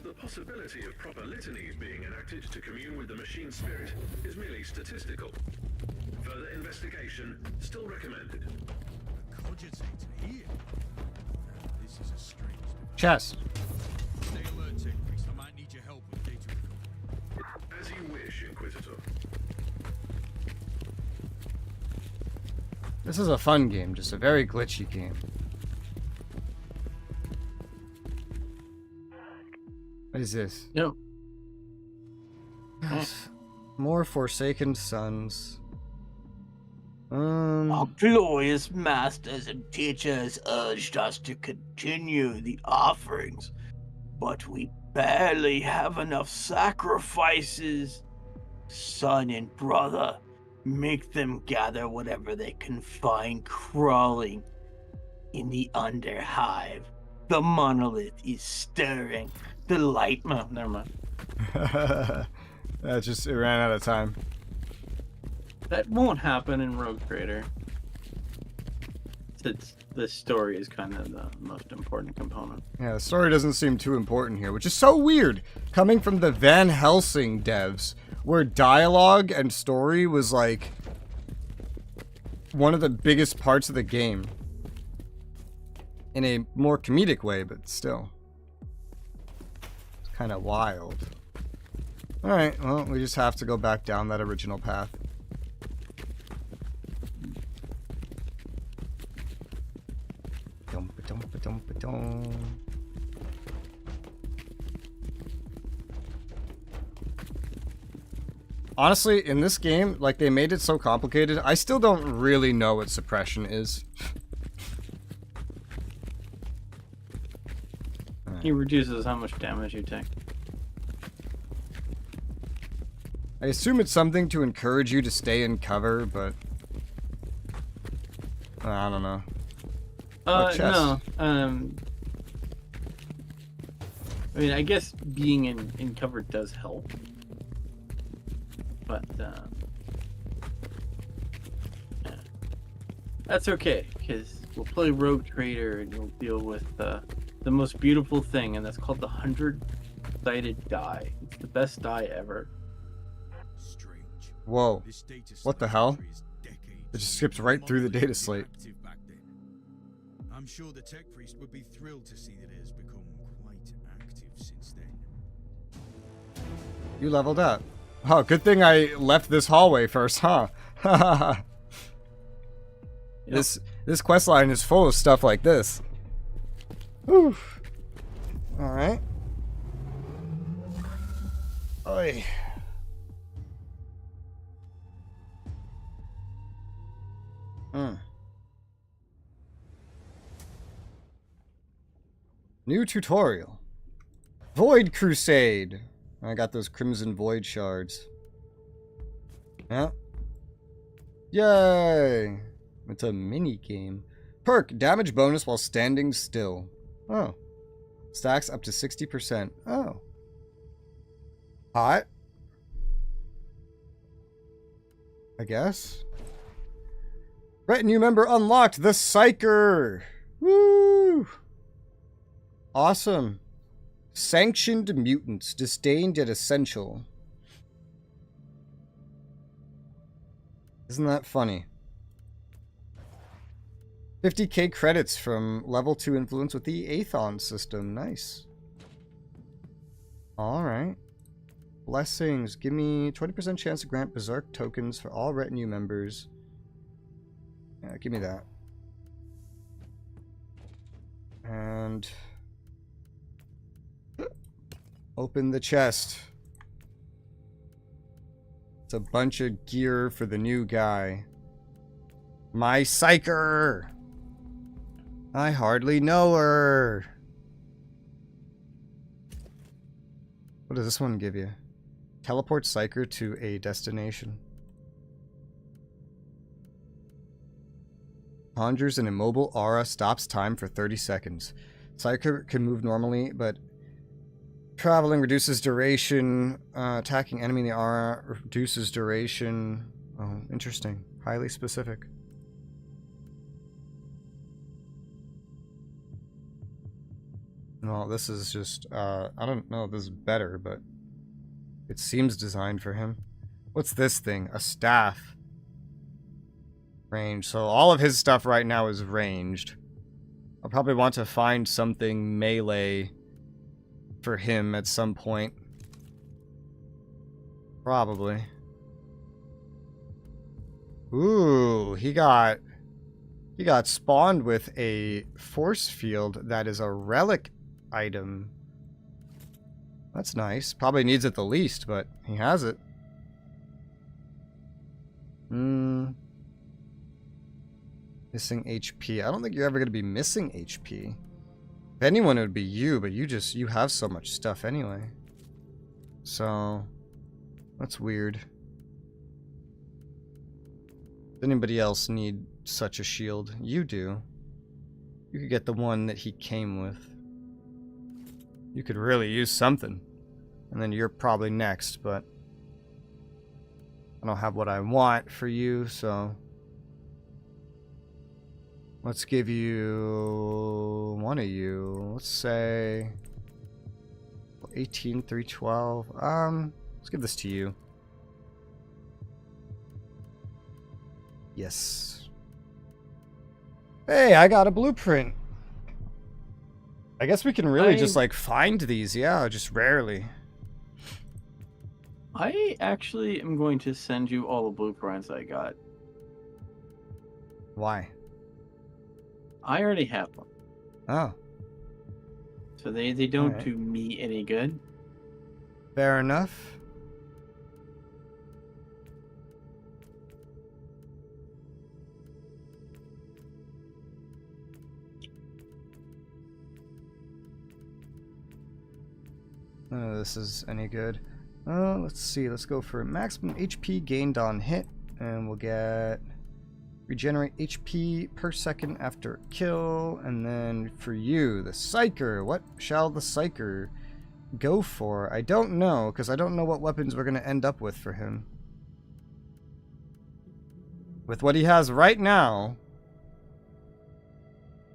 The possibility of proper litanies being enacted to commune with the machine spirit is merely statistical. Further investigation still recommended. A cogitator here? This is a strange... Chess. Stay alert, Tech Priest. I might need your help with data recovery. As you wish, Inquisitor. This is a fun game, just a very glitchy game. What is this? Yep. More Forsaken Sons. Our glorious masters and teachers urged us to continue the offerings, but we barely have enough sacrifices. Son and brother, make them gather whatever they can find crawling in the Underhive. The monolith is stirring. The light... Oh, never mind. It ran out of time. That won't happen in Rogue Trader. Since the story is kind of the most important component. Yeah, the story doesn't seem too important here, which is so weird, coming from the Van Helsing devs, where dialogue and story was like one of the biggest parts of the game. In a more comedic way, but still. It's kind of wild. Alright, well, we just have to go back down that original path. Honestly, in this game, like, they made it so complicated, I still don't really know what suppression is. He reduces how much damage you take. I assume it's something to encourage you to stay in cover, but... I don't know. No. I mean, I guess being in cover does help. But, yeah. That's okay, because we'll play Rogue Trader and you'll deal with the most beautiful thing, and that's called the 100-sided die. It's the best die ever. Strange. Whoa. This data What the slate hell? entry is decades It just skips right through the data slate. active back then. I'm sure the Tech Priest would be thrilled to see that it has become quite active since then. You leveled up. Oh, good thing I left this hallway first, huh? Yep. This quest line is full of stuff like this. Whew. Alright. Oi. New tutorial. Void Crusade. I got those Crimson Void shards. Yeah. Yay! It's a mini game. Perk, damage bonus while standing still. Oh. Stacks up to 60%. Oh. Hot. I guess. Retinue member unlocked, the Psyker! Woo! Awesome. Sanctioned mutants, disdained yet essential. Isn't that funny? 50k credits from level 2 influence with the Aethon system. Nice. Alright. Blessings. Give me 20% chance to grant Berserk tokens for all retinue members Yeah, give me that. And open the chest. It's a bunch of gear for the new guy. My Psyker! I hardly know her. What does this one give you? Teleport Psyker to a destination. Conjures an immobile aura, stops time for 30 seconds. Psyker can move normally, but traveling reduces duration. Attacking enemy in the aura reduces duration. Oh, interesting. Highly specific. Well, this is just, I don't know if this is better, but it seems designed for him. What's this thing? A staff. Range. So all of his stuff right now is ranged. I'll probably want to find something melee for him at some point. Probably. Ooh, he got spawned with a force field that is a relic item. That's nice. Probably needs it the least, but he has it. Missing HP. I don't think you're ever going to be missing HP. If anyone, it would be you, but you have so much stuff anyway. So, that's weird. Does anybody else need such a shield? You do. You could get the one that he came with. You could really use something. And then you're probably next, but I don't have what I want for you, so let's give you one of you. Let's say 18, 312. Let's give this to you. Yes. Hey, I got a blueprint. I guess we can really just like find these, yeah, just rarely. I actually am going to send you all the blueprints I got. Why? I already have them. Oh. So they don't do me any good. Fair enough. None of this is any good. Let's see. Let's go for maximum HP gained on hit, and we'll get regenerate HP per second after kill. And then for you, the Psyker. What shall the Psyker go for? I don't know, because I don't know what weapons we're going to end up with for him. With what he has right now,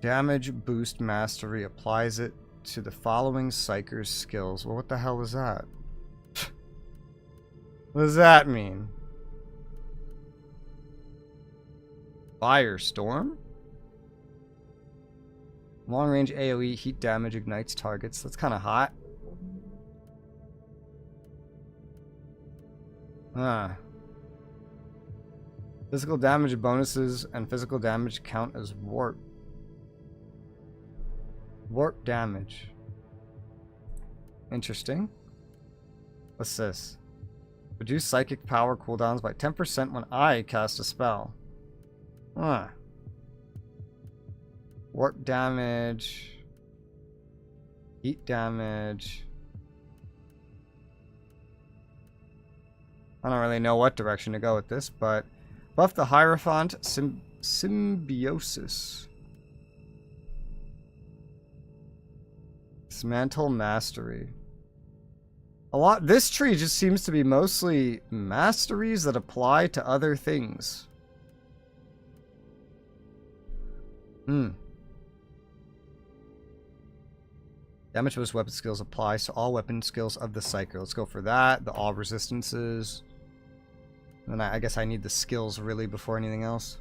damage boost mastery applies it to the following Psyker's skills. Well, what the hell is that? What does that mean? Firestorm? Long range AoE heat damage ignites targets. That's kind of hot. Physical damage bonuses and physical damage count as warp. Warp damage. Interesting. What's this? Reduce psychic power cooldowns by 10% when I cast a spell. Warp damage. Heat damage. I don't really know what direction to go with this, but buff the Hierophant Symbiosis. Dismantle Mastery. This tree just seems to be mostly masteries that apply to other things. Damage boost weapon skills applies to all weapon skills of the Psyker. Let's go for that. The all resistances. And then I guess I need the skills really before anything else.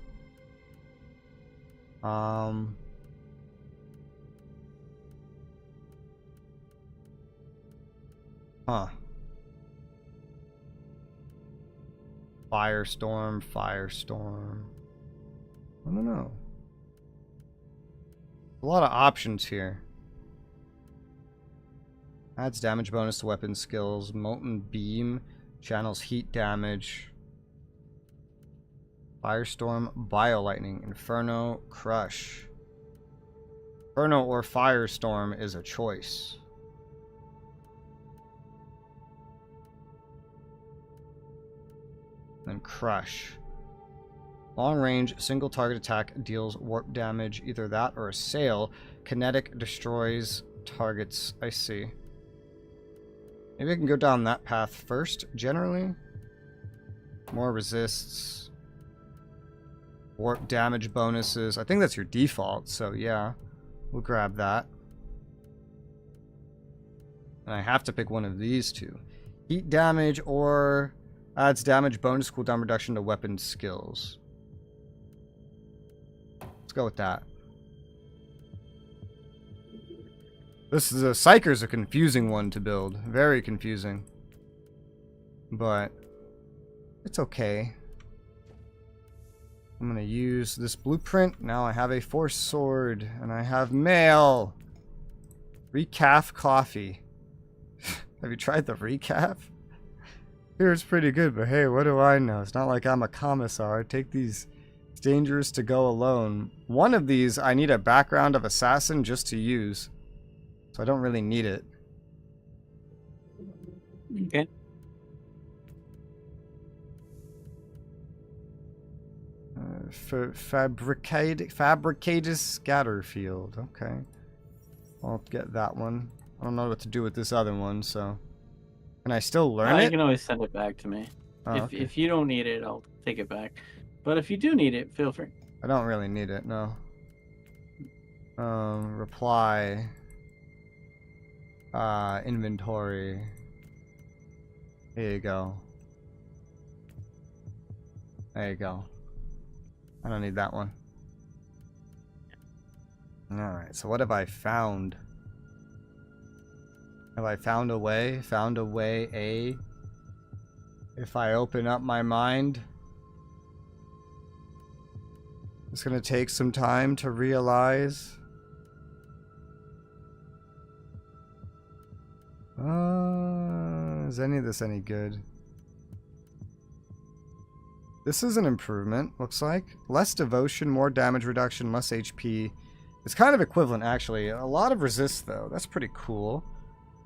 Firestorm. I don't know. A lot of options here. Adds damage bonus to weapon skills. Molten Beam. Channels heat damage. Firestorm. Bio-Lightning. Inferno. Crush. Inferno or Firestorm is a choice. Then Crush. Long range, single target attack deals warp damage. Either that or Assail. Kinetic destroys targets. I see. Maybe I can go down that path first, generally. More resists. Warp damage bonuses. I think that's your default, so yeah. We'll grab that. And I have to pick one of these two. Heat damage or adds damage bonus cooldown reduction to weapon skills. Let's go with that. This is Psyker's a confusing one to build. Very confusing. But it's okay. I'm going to use this blueprint. Now I have a force sword. And I have mail. Recaf coffee. Have you tried the recaf? Here it's pretty good, but hey, what do I know? It's not like I'm a commissar. I take these. It's dangerous to go alone. One of these I need a background of assassin just to use. So I don't really need it. Okay. Fabricated Scatterfield. Okay. I'll get that one. I don't know what to do with this other one, so. Can I still learn it? You can always send it back to me. Okay. If you don't need it, I'll take it back. But if you do need it, feel free. I don't really need it, no. Reply. Inventory. Here you go. There you go. I don't need that one. Alright, so what have I found? Have I found a way? Found a way, A? If I open up my mind? It's gonna take some time to realize. Is any of this any good? This is an improvement, looks like. Less devotion, more damage reduction, less HP. It's kind of equivalent, actually. A lot of resist, though. That's pretty cool.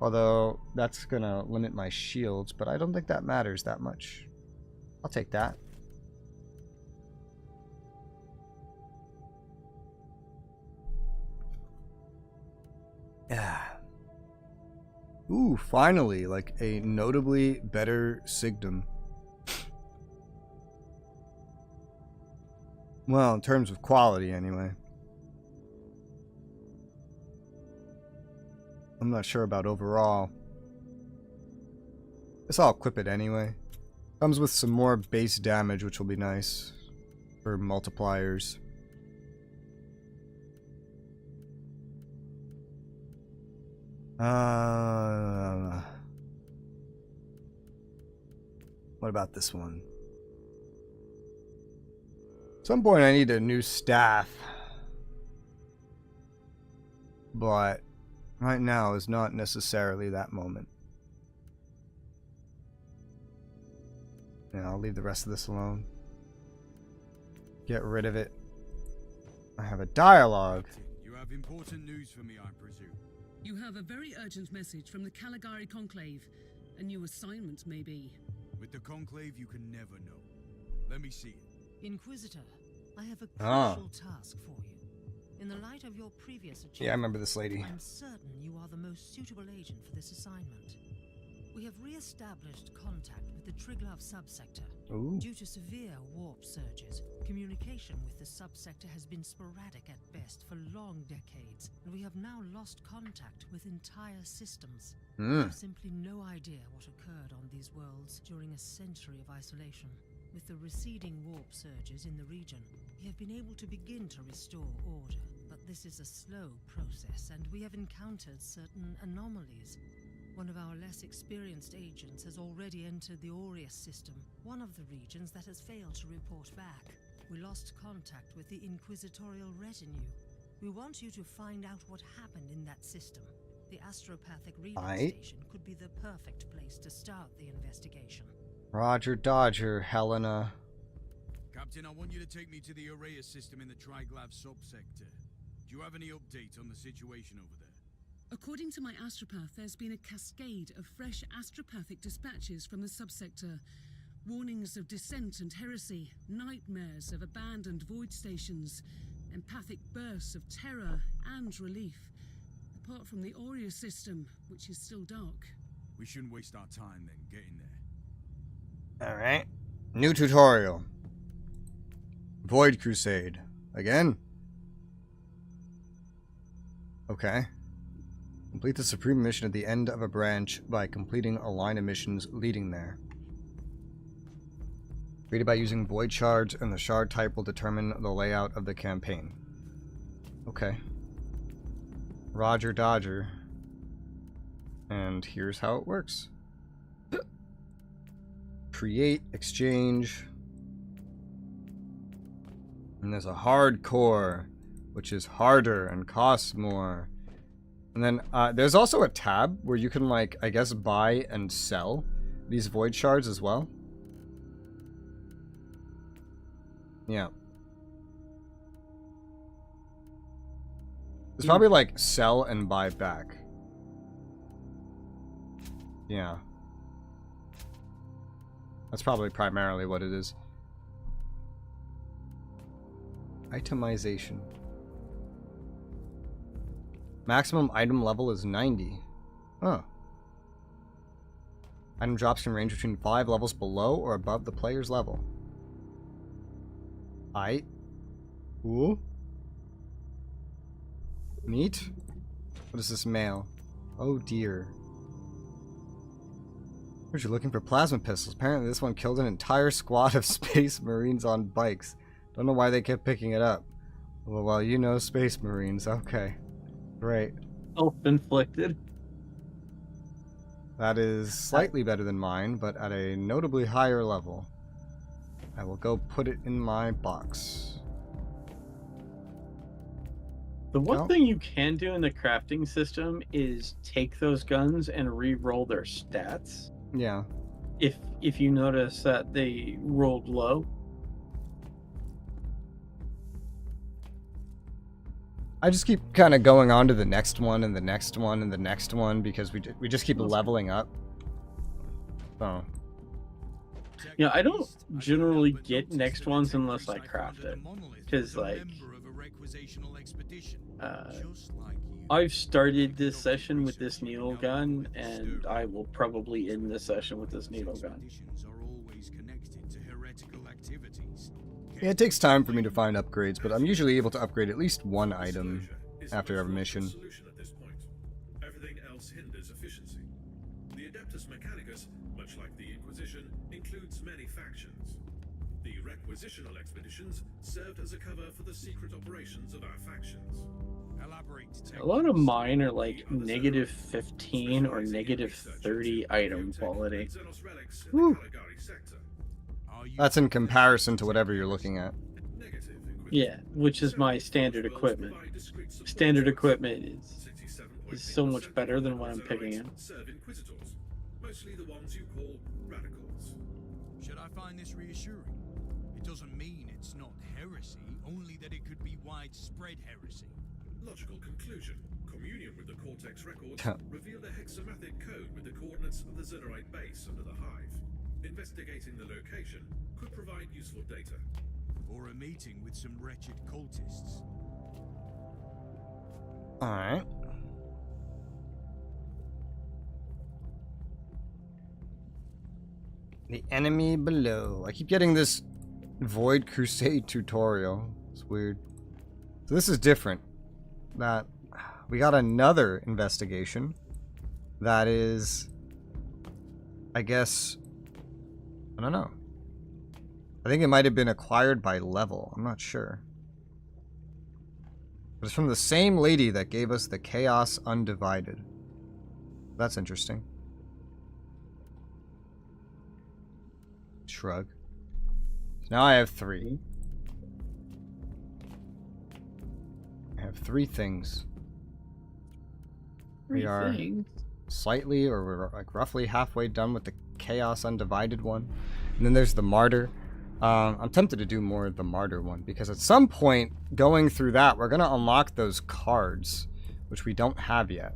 Although, that's gonna limit my shields, but I don't think that matters that much. I'll take that. Yeah. Ooh, finally, like a notably better Sigdom. Well, in terms of quality, anyway. I'm not sure about overall. Guess I'll equip it anyway. Comes with some more base damage, which will be nice for multipliers. What about this one? At some point I need a new staff. But right now is not necessarily that moment. Yeah, I'll leave the rest of this alone. Get rid of it. I have a dialogue. You have important news for me, I presume. You have a very urgent message from the Caligari Conclave. A new assignment, maybe. With the Conclave, you can never know. Let me see it. Inquisitor, I have a crucial task for you. In the light of your previous achievement, Yeah, I remember this lady. I'm certain you are the most suitable agent for this assignment. We have re-established contact with the Triglav subsector. Ooh. Due to severe warp surges, communication with the subsector has been sporadic at best for long decades, and we have now lost contact with entire systems. We have simply no idea what occurred on these worlds during a century of isolation. With the receding warp surges in the region, we have been able to begin to restore order, but this is a slow process, and we have encountered certain anomalies. One of our less experienced agents has already entered the Aureus system, one of the regions that has failed to report back. We lost contact with the Inquisitorial retinue. We want you to find out what happened in that system. The astropathic relay station could be the perfect place to start the investigation. Roger Dodger, Helena. Captain, I want you to take me to the Arraya system in the Triglav subsector. Do you have any update on the situation over there? According to my astropath, there's been a cascade of fresh astropathic dispatches from the subsector. Warnings of dissent and heresy, nightmares of abandoned void stations, empathic bursts of terror and relief. Apart from the Aurea system, which is still dark. We shouldn't waste our time then getting there. Alright. New tutorial. Void Crusade. Again? Okay. Complete the supreme mission at the end of a branch by completing a line of missions leading there. Created by using void shards, and the shard type will determine the layout of the campaign. Okay. Roger Dodger. And here's how it works. Create, exchange. And there's a hardcore, which is harder and costs more. And then there's also a tab where you can, like, I guess, buy and sell these void shards as well. Yeah. It's probably like sell and buy back. Yeah. That's probably primarily what it is. Itemization. Maximum item level is 90. Huh. Item drops can range between 5 levels below or above the player's level. Cool. Neat. What is this mail? Oh dear. Heard you're looking for plasma pistols. Apparently this one killed an entire squad of space marines on bikes. Don't know why they kept picking it up. Well, you know space marines. Okay. Great. Self-inflicted. That is slightly better than mine, but at a notably higher level. I will go put it in my box. The one thing you can do in the crafting system is take those guns and re-roll their stats. Yeah. If you notice that they rolled low. I just keep kind of going on to the next one and the next one and the next one because we just keep leveling up. So. Yeah, I don't generally get next ones unless I craft it. Because, like, I've started this session with this needle gun, and I will probably end this session with this needle gun. Yeah, it takes time for me to find upgrades, but I'm usually able to upgrade at least one item after every mission. Everything else hinders efficiency. The Adeptus Mechanicus, much like the Inquisition, includes many factions. The Requisitional expeditions served as a cover for the secret operations of our factions. A lot of mine are like -15 or -30 item quality. Woo. That's in comparison to whatever you're looking at. Yeah, which is my standard equipment. Standard equipment is so much better than what I'm picking up. Mostly the ones you call radicals. Should I find this reassuring? It doesn't mean it's not heresy, only that it could be widespread heresy. Logical conclusion. Communion with the Cortex records revealed a hexamathic code with the coordinates of the Zillerite base under the hive. Investigating the location could provide useful data. Or a meeting with some wretched cultists. Alright. The enemy below. I keep getting this Void Crusade tutorial. It's weird. So this is different. That we got another investigation that is, I guess, I don't know. I think it might have been acquired by level. I'm not sure. But it's from the same lady that gave us the Chaos Undivided. That's interesting. Shrug. So now I have 3. have 3 things. Three We are things. slightly, or we're like roughly halfway done with the Chaos Undivided one. And then there's the Martyr. I'm tempted to do more of the Martyr one, because at some point, going through that, we're going to unlock those cards, which we don't have yet.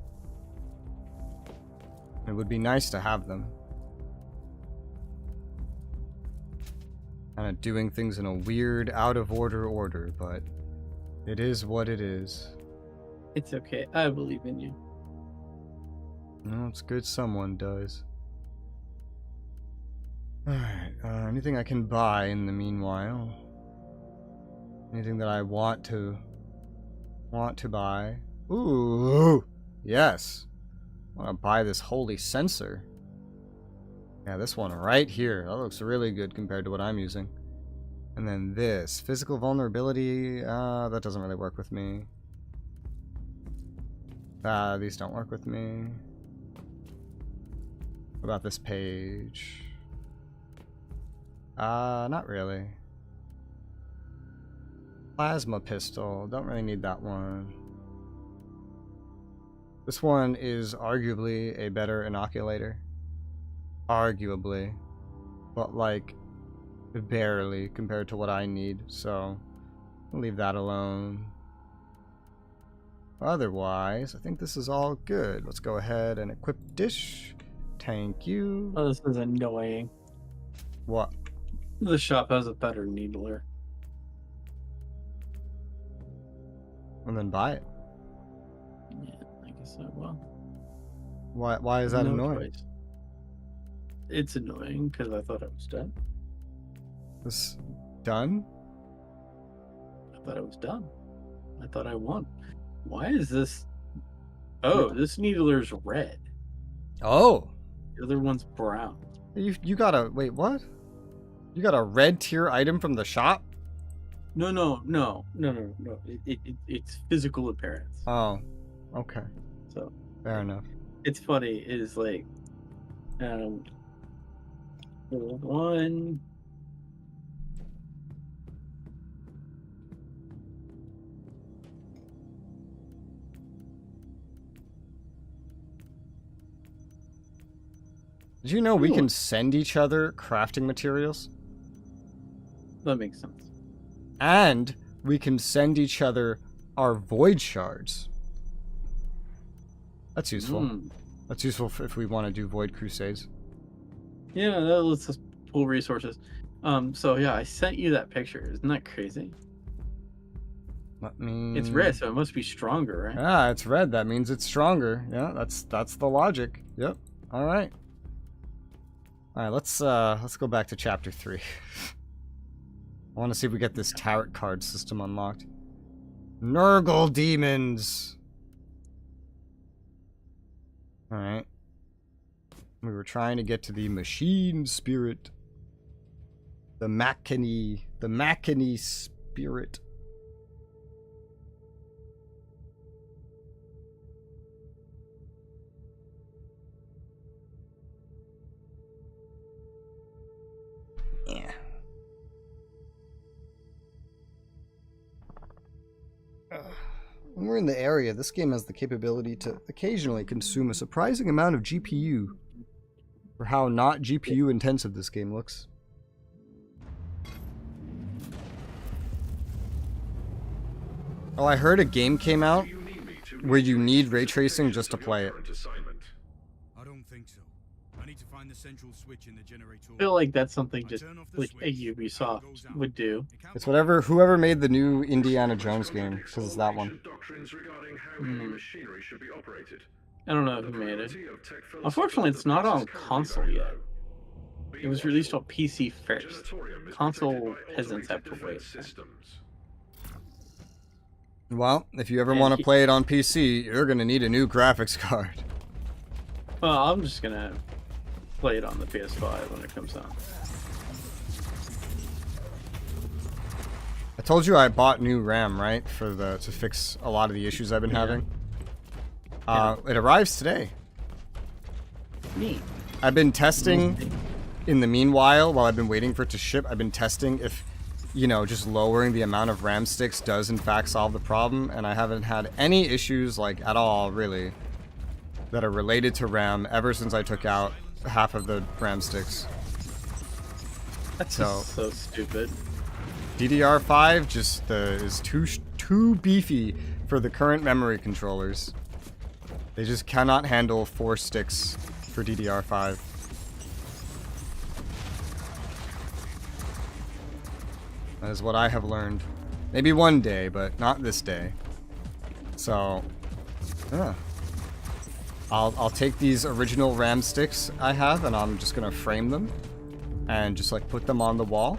It would be nice to have them. Kind of doing things in a weird, out-of-order, but it is what it is. It's okay. I believe in you. No, it's good someone does. Alright, anything I can buy in the meanwhile? Anything that I want to buy? Ooh, yes. I want to buy this holy sensor. Yeah, this one right here. That looks really good compared to what I'm using. And then this. Physical vulnerability. That doesn't really work with me. These don't work with me. What about this page? Not really. Plasma pistol. Don't really need that one. This one is arguably a better inoculator. Arguably. But like, barely compared to what I need, so I'll leave that alone. Otherwise, I think this is all good. Let's go ahead and equip dish. Thank you. Oh, this is annoying. What? The shop has a better needler. And then buy it. Yeah, I guess I will. Why is that No annoying? choice. It's annoying because I thought I was done. This done? I thought I was done. I thought I won. Why is this? Oh, this needler's red. Oh, The other one's brown. you got a wait. What? You got a red tier item from the shop? No. It's physical appearance. Oh, okay. So Fair enough. it's funny. Is like, one. Did you know we Cool. can send each other crafting materials? That makes sense. And we can send each other our void shards. That's useful. That's useful if we want to do void crusades. Yeah, let's just pull resources. So yeah, I sent you that picture. Isn't that crazy? Let me... It's red, so it must be stronger, right? Ah, it's red. That means it's stronger. Yeah, that's the logic. Yep. All right. All right. Let's go back to chapter 3. I want to see if we get this tarot card system unlocked. Nurgle demons. All right. We were trying to get to the machine spirit. The Machini spirit. Yeah. When we're in the area, this game has the capability to occasionally consume a surprising amount of GPU for how not GPU intensive this game looks. Oh, I heard a game came out where you need ray tracing just to play it. I don't think so. I need to find the central switch in the generator. I feel like that's something just like a Ubisoft would do. It's whoever made the new Indiana Jones game, because it's that one. I don't know who made it. Unfortunately, it's not on console yet. It was released on PC first. Console peasants have to wait. Well, if you ever want to play it on PC, you're going to need a new graphics card. Well, I'm just gonna play it on the PS5 when it comes out. I told you I bought new RAM, right? To fix a lot of the issues I've been having. It arrives today. Neat. I've been testing in the meanwhile, while I've been waiting for it to ship, I've been testing if you know, just lowering the amount of RAM sticks does in fact solve the problem, and I haven't had any issues, like, at all, really, that are related to RAM ever since I took out half of the RAM sticks. That's so stupid. DDR5 just is too beefy for the current memory controllers. They just cannot handle 4 sticks for DDR5. That is what I have learned. Maybe one day, but not this day. So, yeah. I'll take these original RAM sticks I have, and I'm just gonna frame them and just like put them on the wall.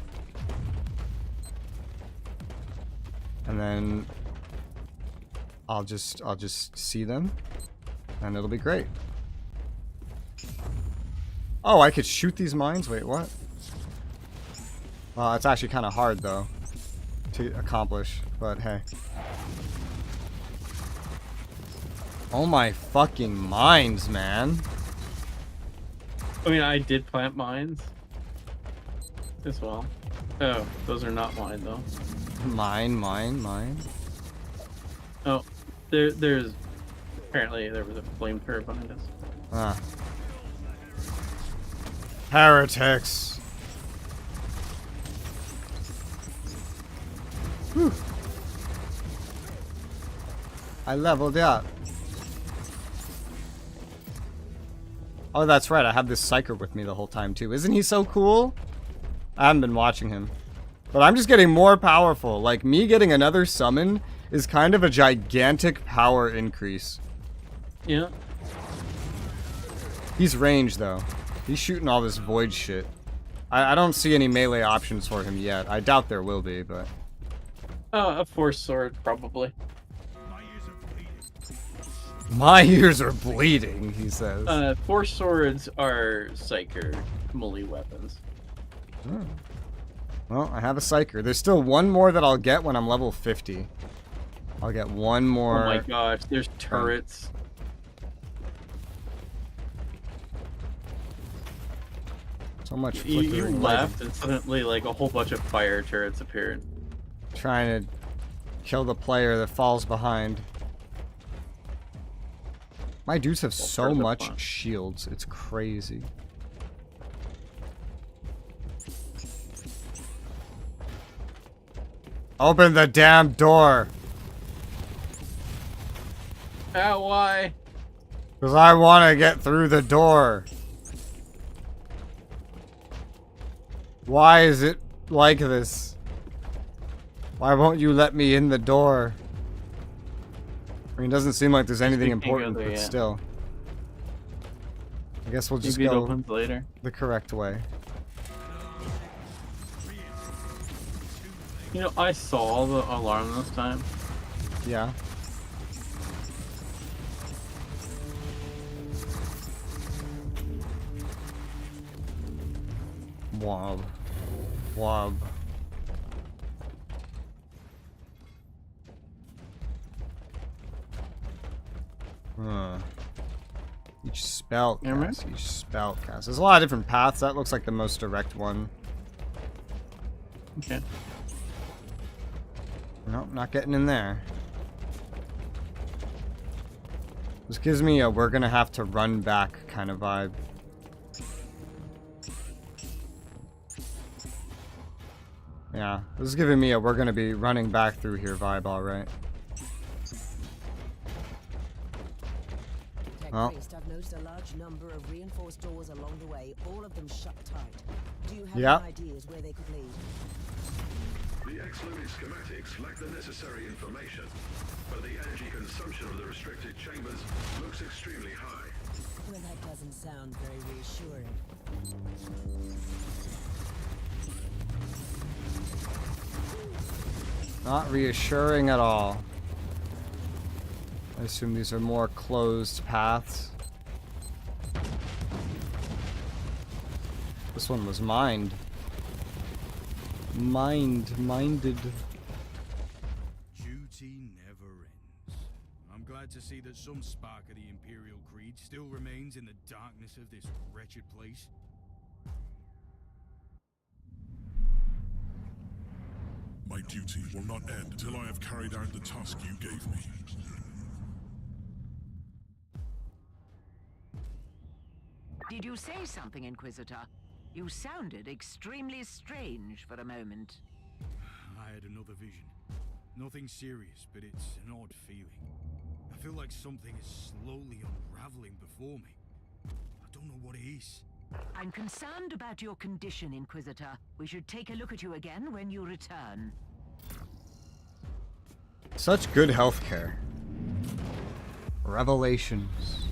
And then I'll just see them, and it'll be great. Oh, I could shoot these mines? Wait, what? Well, it's actually kind of hard, though, to accomplish, but hey. Oh my fucking mines, man. I mean, I did plant mines as well. Oh, those are not mine, though. Mine. Oh, there's... Apparently there was a flame curve behind us. Ah. Heretics. Whew. I leveled up. Oh, that's right. I have this Psyker with me the whole time, too. Isn't he so cool? I haven't been watching him. But I'm just getting more powerful. Like, me getting another summon is kind of a gigantic power increase. Yeah. He's ranged, though. He's shooting all this void shit. I don't see any melee options for him yet. I doubt there will be, but... A force sword, probably. My ears are bleeding, he says. Force swords are Psyker melee weapons. Oh. Well, I have a Psyker. There's still one more that I'll get when I'm level 50. I'll get one more. Oh my gosh, there's turrets. So much flickering. You left and suddenly like a whole bunch of fire turrets appeared. Trying to kill the player that falls behind. My dudes have so much shields. It's crazy. Open the damn door. Why? Because I want to get through the door. Why is it like this? Why won't you let me in the door? I mean, it doesn't seem like there's anything important, but still. I guess we'll just go later. The correct way. You know, I saw the alarm this time. Yeah. Wob. Wob. Each spell cast. Each spell cast. There's a lot of different paths. That looks like the most direct one. Okay. Nope, not getting in there. This gives me a we're gonna have to run back kind of vibe. Yeah, this is giving me a we're gonna be running back through here vibe, alright. Well. I've noticed a large number of reinforced doors along the way, all of them shut tight. Do you have any ideas where they could lead? The X-loaded schematics lack the necessary information, but the energy consumption of the restricted chambers looks extremely high. Well, that doesn't sound very reassuring. Not reassuring at all. I assume these are more closed paths. This one was mined. Minded. Duty never ends. I'm glad to see that some spark of the Imperial Creed still remains in the darkness of this wretched place. My duty will not end until I have carried out the task you gave me. Did you say something, Inquisitor? You sounded extremely strange for a moment. I had another vision. Nothing serious, but it's an odd feeling. I feel like something is slowly unraveling before me. I don't know what it is. I'm concerned about your condition, Inquisitor. We should take a look at you again when you return. Such good healthcare. Revelations.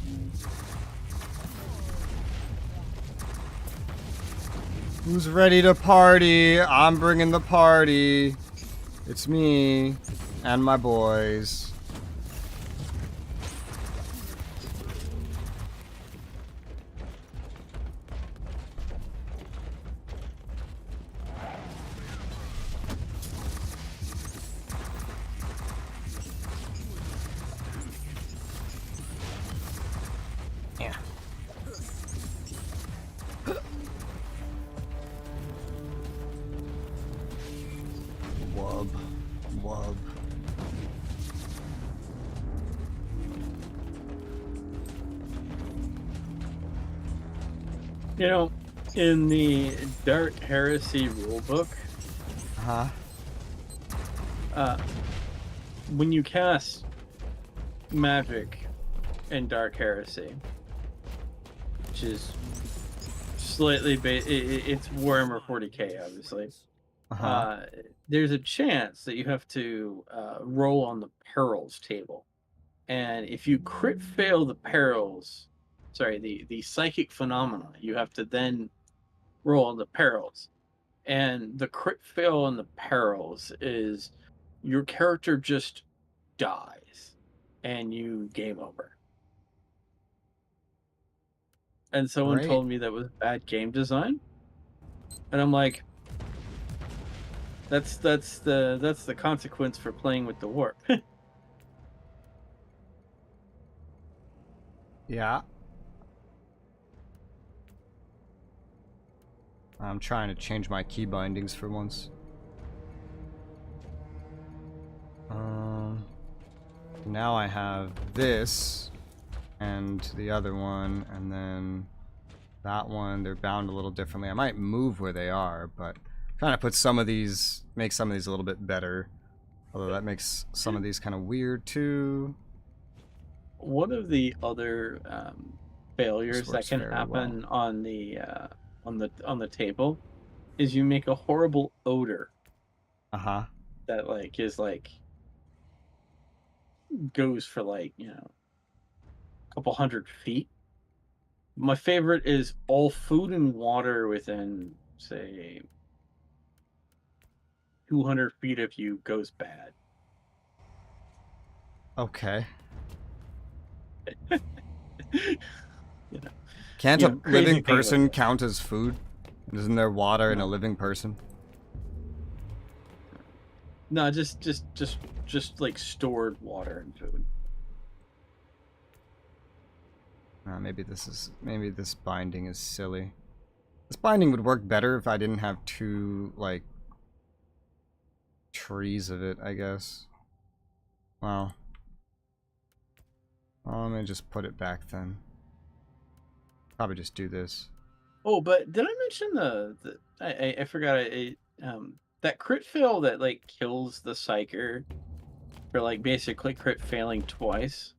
Who's ready to party? I'm bringing the party. It's me and my boys. Yeah. Wub. Wub. You know, in the Dark Heresy rulebook, when you cast magic in Dark Heresy, which is slightly it's Warhammer 40k, obviously. There's a chance that you have to roll on the perils table, and if you crit fail the perils, the psychic phenomena, you have to then roll on the perils, and the crit fail on the perils is your character just dies, and you game over. And someone told me that was bad game design, and I'm like, that's the consequence for playing with the warp. Yeah. I'm trying to change my key bindings for once. Now I have this and the other one, and then that one. They're bound a little differently. I might move where they are, but I'm trying to put some of these, make some of these a little bit better. Although that makes some of these kind of weird too. One of the other failures that can happen on the table is you make a horrible odor. That goes for a couple 100 feet. My favorite is all food and water within, say, 200 feet of you goes bad. Okay. You Can't know, a living person count as food? Isn't there water in a living person? No, just like stored water and food. Maybe this binding is silly. This binding would work better if I didn't have two, like, trees of it, I guess. Well, let me just put it back then. Probably just do this. Oh, but did I mention I forgot that crit fail that kills the psyker for basically crit failing twice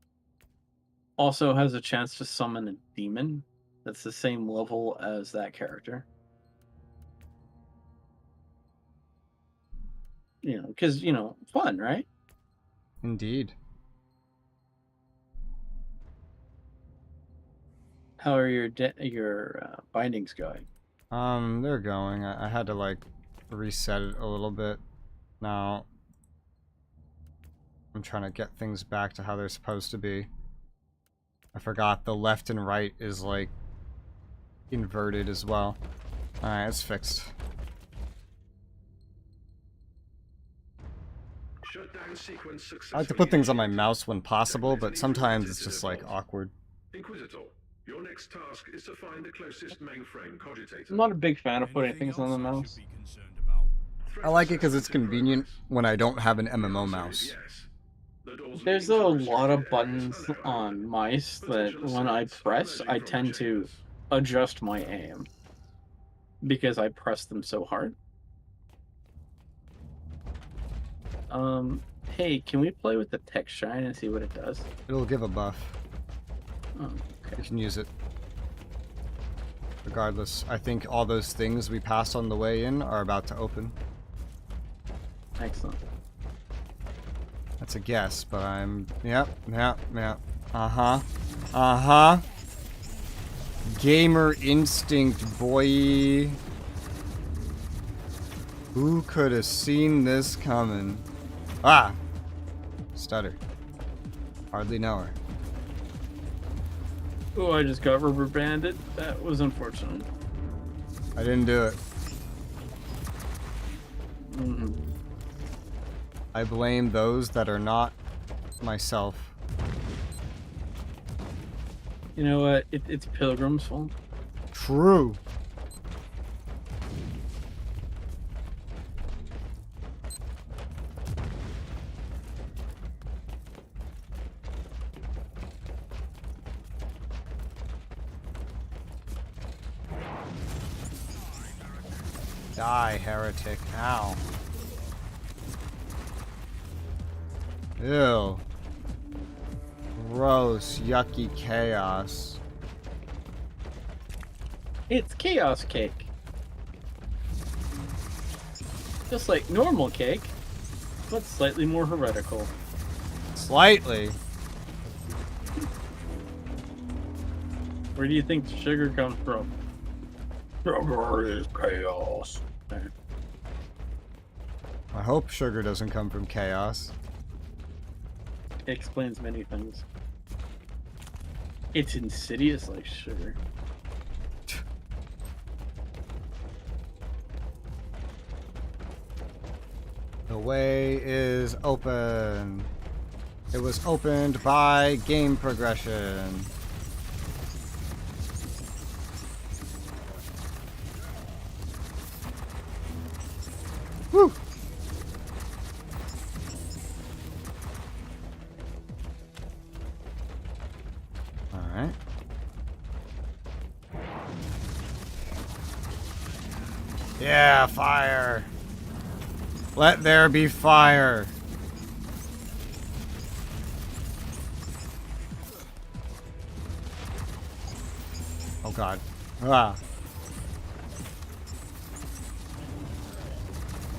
also has a chance to summon a demon that's the same level as that character. Because fun, right? Indeed. How are your bindings going? They're going. I had to reset it a little bit. Now I'm trying to get things back to how they're supposed to be. I forgot the left and right is inverted as well. Alright, it's fixed. Shutdown sequence successfully. I like to put things on my mouse when possible, but sometimes it's just awkward. Inquisitor, your next task is to find the closest mainframe cogitator. I'm not a big fan of putting things on the mouse. I like it because it's convenient when I don't have an MMO mouse. There's a lot of buttons on mice that when I press, I tend to adjust my aim because I press them so hard. Hey, can we play with the tech shine and see what it does? It'll give a buff. Oh, okay. You can use it. Regardless, I think all those things we passed on the way in are about to open. Excellent. That's a guess, but I'm... Yep. Uh-huh. Uh-huh. Gamer instinct, boy. Who could have seen this coming? Ah! Stutter. Hardly know her. Oh, I just got rubber banded. That was unfortunate. I didn't do it. Mm-hmm. I blame those that are not myself. You know what? It's Pilgrim's fault. True. Die, heretic. Ow. Ew. Gross, yucky chaos. It's chaos cake. Just like normal cake, but slightly more heretical. Slightly. Where do you think the sugar comes from? Sugar is chaos. I hope sugar doesn't come from chaos. It explains many things. It's insidious like sugar. The way is open. It was opened by game progression. Woo! Alright. Yeah, fire! Let there be fire! Oh god. Ah.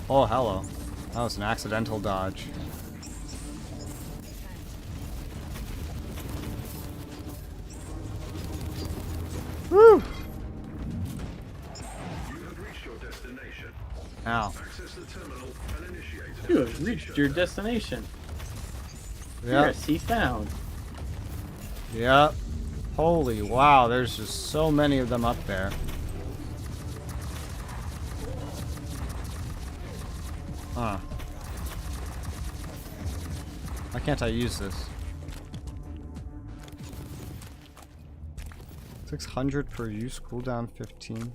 Oh, hello. That was an accidental dodge. Woo! You have reached your destination. Ow. Access the terminal and initiate. You have reached your destination. Yep. Heresy found. Yep. Holy wow, there's just so many of them up there. Huh. Why can't I use this? 600 per use, cooldown 15.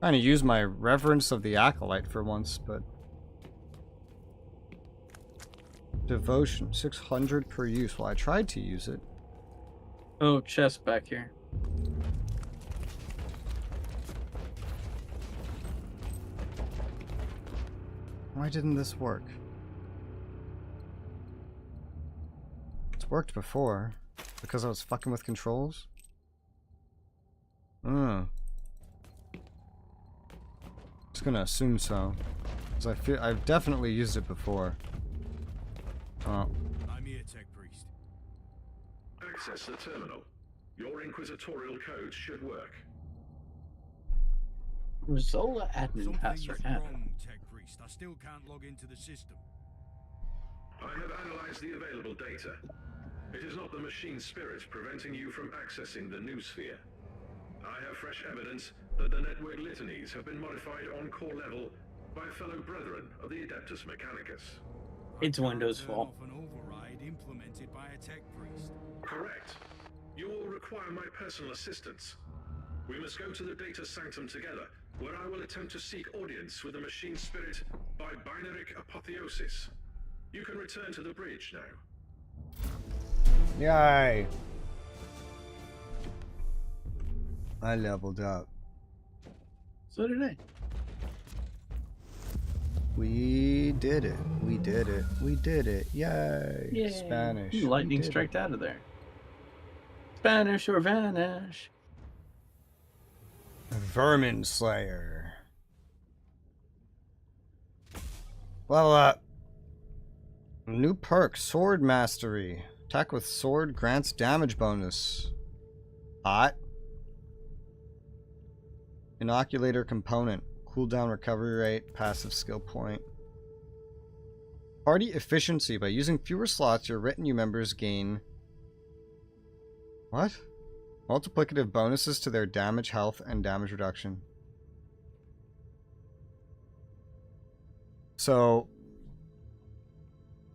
Trying to use my Reverence of the Acolyte for once, but... Devotion, 600 per use. Well, I tried to use it. Oh, chest back here. Why didn't this work? It's worked before. Because I was fucking with controls? Just gonna assume so. Because I've definitely used it before. Oh. I'm here, Tech Priest. Access the terminal. Your inquisitorial codes should work. Resoula admin Something password. is wrong, Tech Priest. I still can't log into the system. I have analyzed the available data. It is not the machine spirits preventing you from accessing the new sphere. I have fresh evidence that the network litanies have been modified on core level by fellow brethren of the Adeptus Mechanicus. It's Windows' fault. Turn off an override implemented by a Tech Priest. Correct. You will require my personal assistance. We must go to the data sanctum together, where I will attempt to seek audience with the machine spirit by binaric apotheosis. You can return to the bridge now. Yay! I leveled up. So did I. We did it. We did it. We did it. Yay! Yay. Spanish. Lightning striked out of there. Spanish or vanish. Vermin Slayer. Level up. New perk, Sword Mastery. Attack with sword grants damage bonus. Hot. Inoculator component. Cooldown recovery rate. Passive skill point. Party efficiency. By using fewer slots, your retinue members gain... What? Multiplicative bonuses to their damage, health, and damage reduction. So,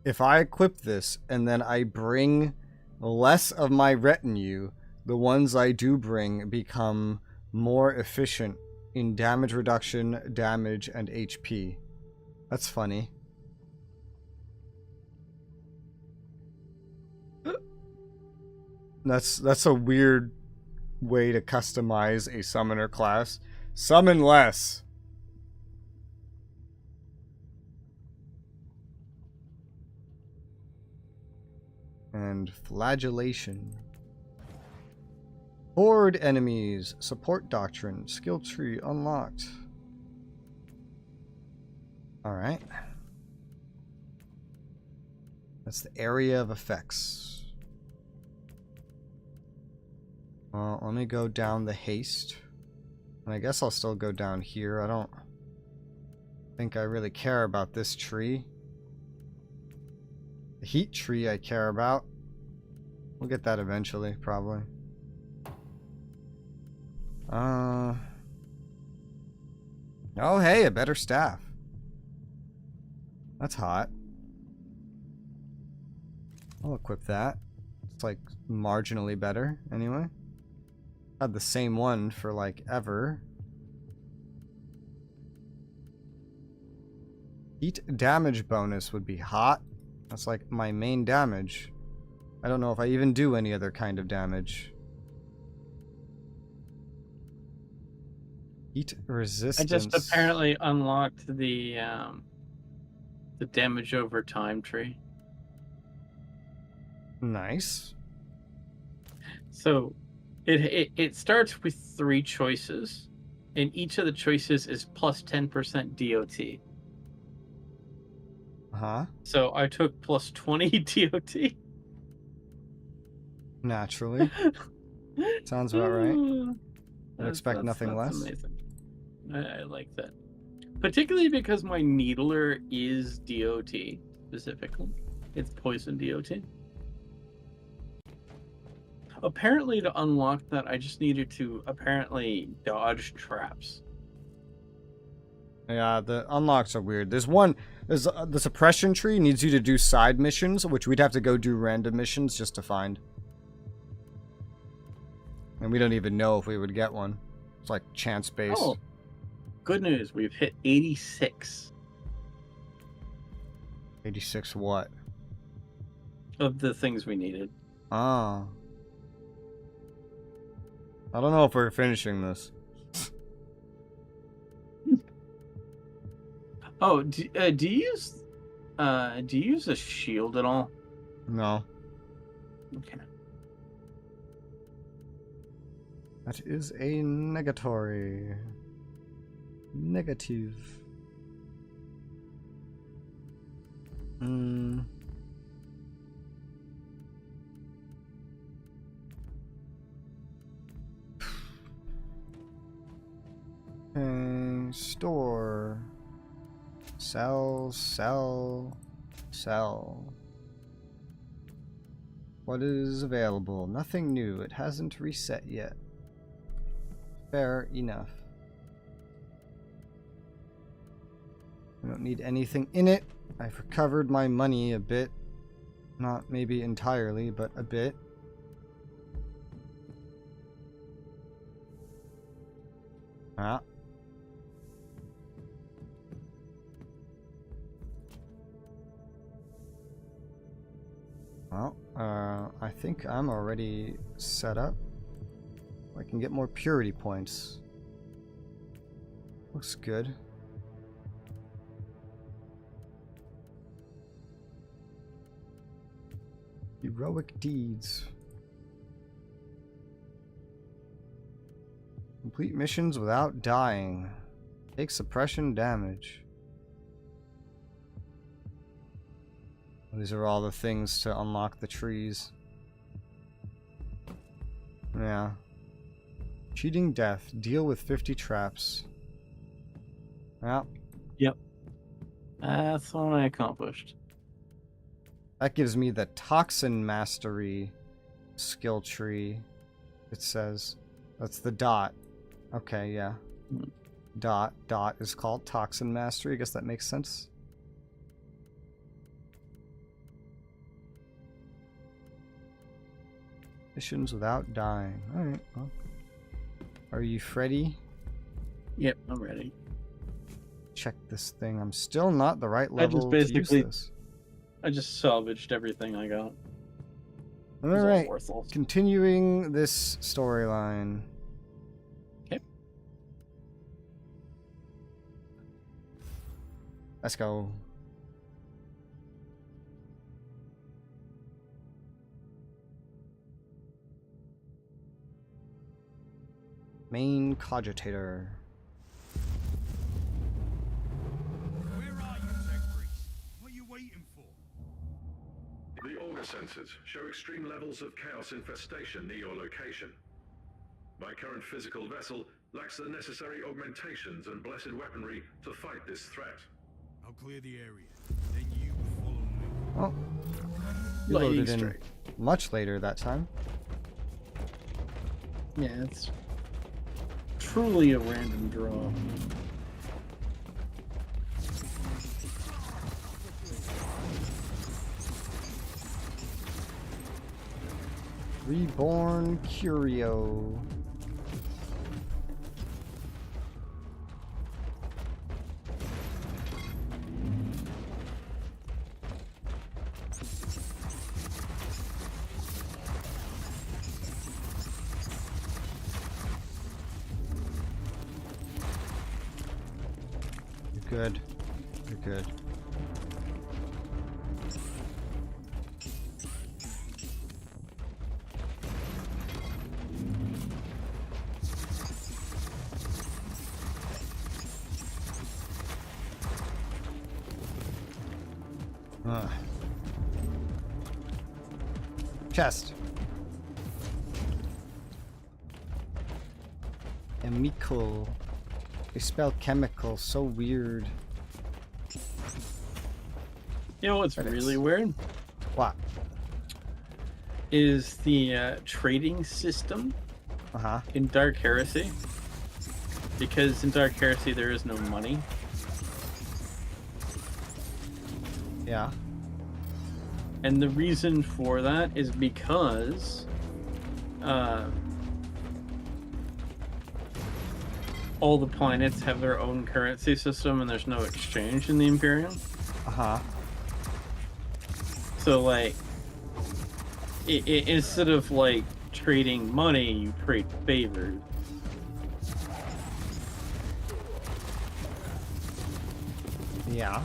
if I equip this and then I bring less of my retinue, the ones I do bring become more efficient in damage reduction, damage, and HP. That's funny. That's a weird way to customize a summoner class. Summon less. And flagellation. Horde enemies. Support doctrine. Skill tree unlocked. Alright. That's the area of effects. Well, let me go down the haste. And I guess I'll still go down here. I don't think I really care about this tree. The heat tree I care about. We'll get that eventually, probably. Oh, hey, a better staff. That's hot. I'll equip that. It's like marginally better, anyway. Had the same one for like ever. Heat damage bonus would be hot. That's like my main damage. I don't know if I even do any other kind of damage. Heat resistance. I just apparently unlocked the damage over time tree. Nice. So it starts with 3 choices, and each of the choices is plus 10% DOT. Uh-huh. So I took plus 20 DOT. Naturally. Sounds about right. I'd expect nothing less. Amazing. I like that. Particularly because my needler is DOT, specifically. It's poison DOT. Apparently, to unlock that, I just needed to apparently dodge traps. Yeah, the unlocks are weird. There's the suppression tree needs you to do side missions, which we'd have to go do random missions just to find. And we don't even know if we would get one. It's like chance based. Oh, good news. We've hit 86. 86 what? Of the things we needed. Oh. I don't know if we're finishing this. Oh, do you use a shield at all? No. Okay. That is a negatory. Negative. Store. Sell. What is available? Nothing new. It hasn't reset yet. Fair enough. I don't need anything in it. I've recovered my money a bit. Not maybe entirely, but a bit. Ah. Well, I think I'm already set up. I can get more purity points. Looks good. Heroic deeds. Complete missions without dying. Take suppression damage. These are all the things to unlock the trees. Yeah. Cheating death. Deal with 50 traps. Yeah. Yep. That's what I accomplished. That gives me the Toxin Mastery skill tree. It says. That's the dot. Okay, yeah. Dot is called Toxin Mastery. I guess that makes sense. Missions without dying. Alright, well. Are you ready? Yep, I'm ready. Check this thing. I'm still not the right level to use this. I just salvaged everything I got. Alright, continuing this storyline. Okay. Let's go. Main cogitator. Where are you, Tech Priest? What are you waiting for? The auger sensors show extreme levels of chaos infestation near your location. My current physical vessel lacks the necessary augmentations and blessed weaponry to fight this threat. I'll clear the area. Then you follow me. Oh. You loaded in much later that time. Yeah, it's truly a random draw. Reborn Curio. Good. You're good. Chest. Chemical. They spell chemical so weird. You know what's really weird? What? Is the trading system in Dark Heresy. Because in Dark Heresy there is no money. Yeah. And the reason for that is because all the planets have their own currency system and there's no exchange in the Imperium. So like instead of like trading money, you trade favors. Yeah.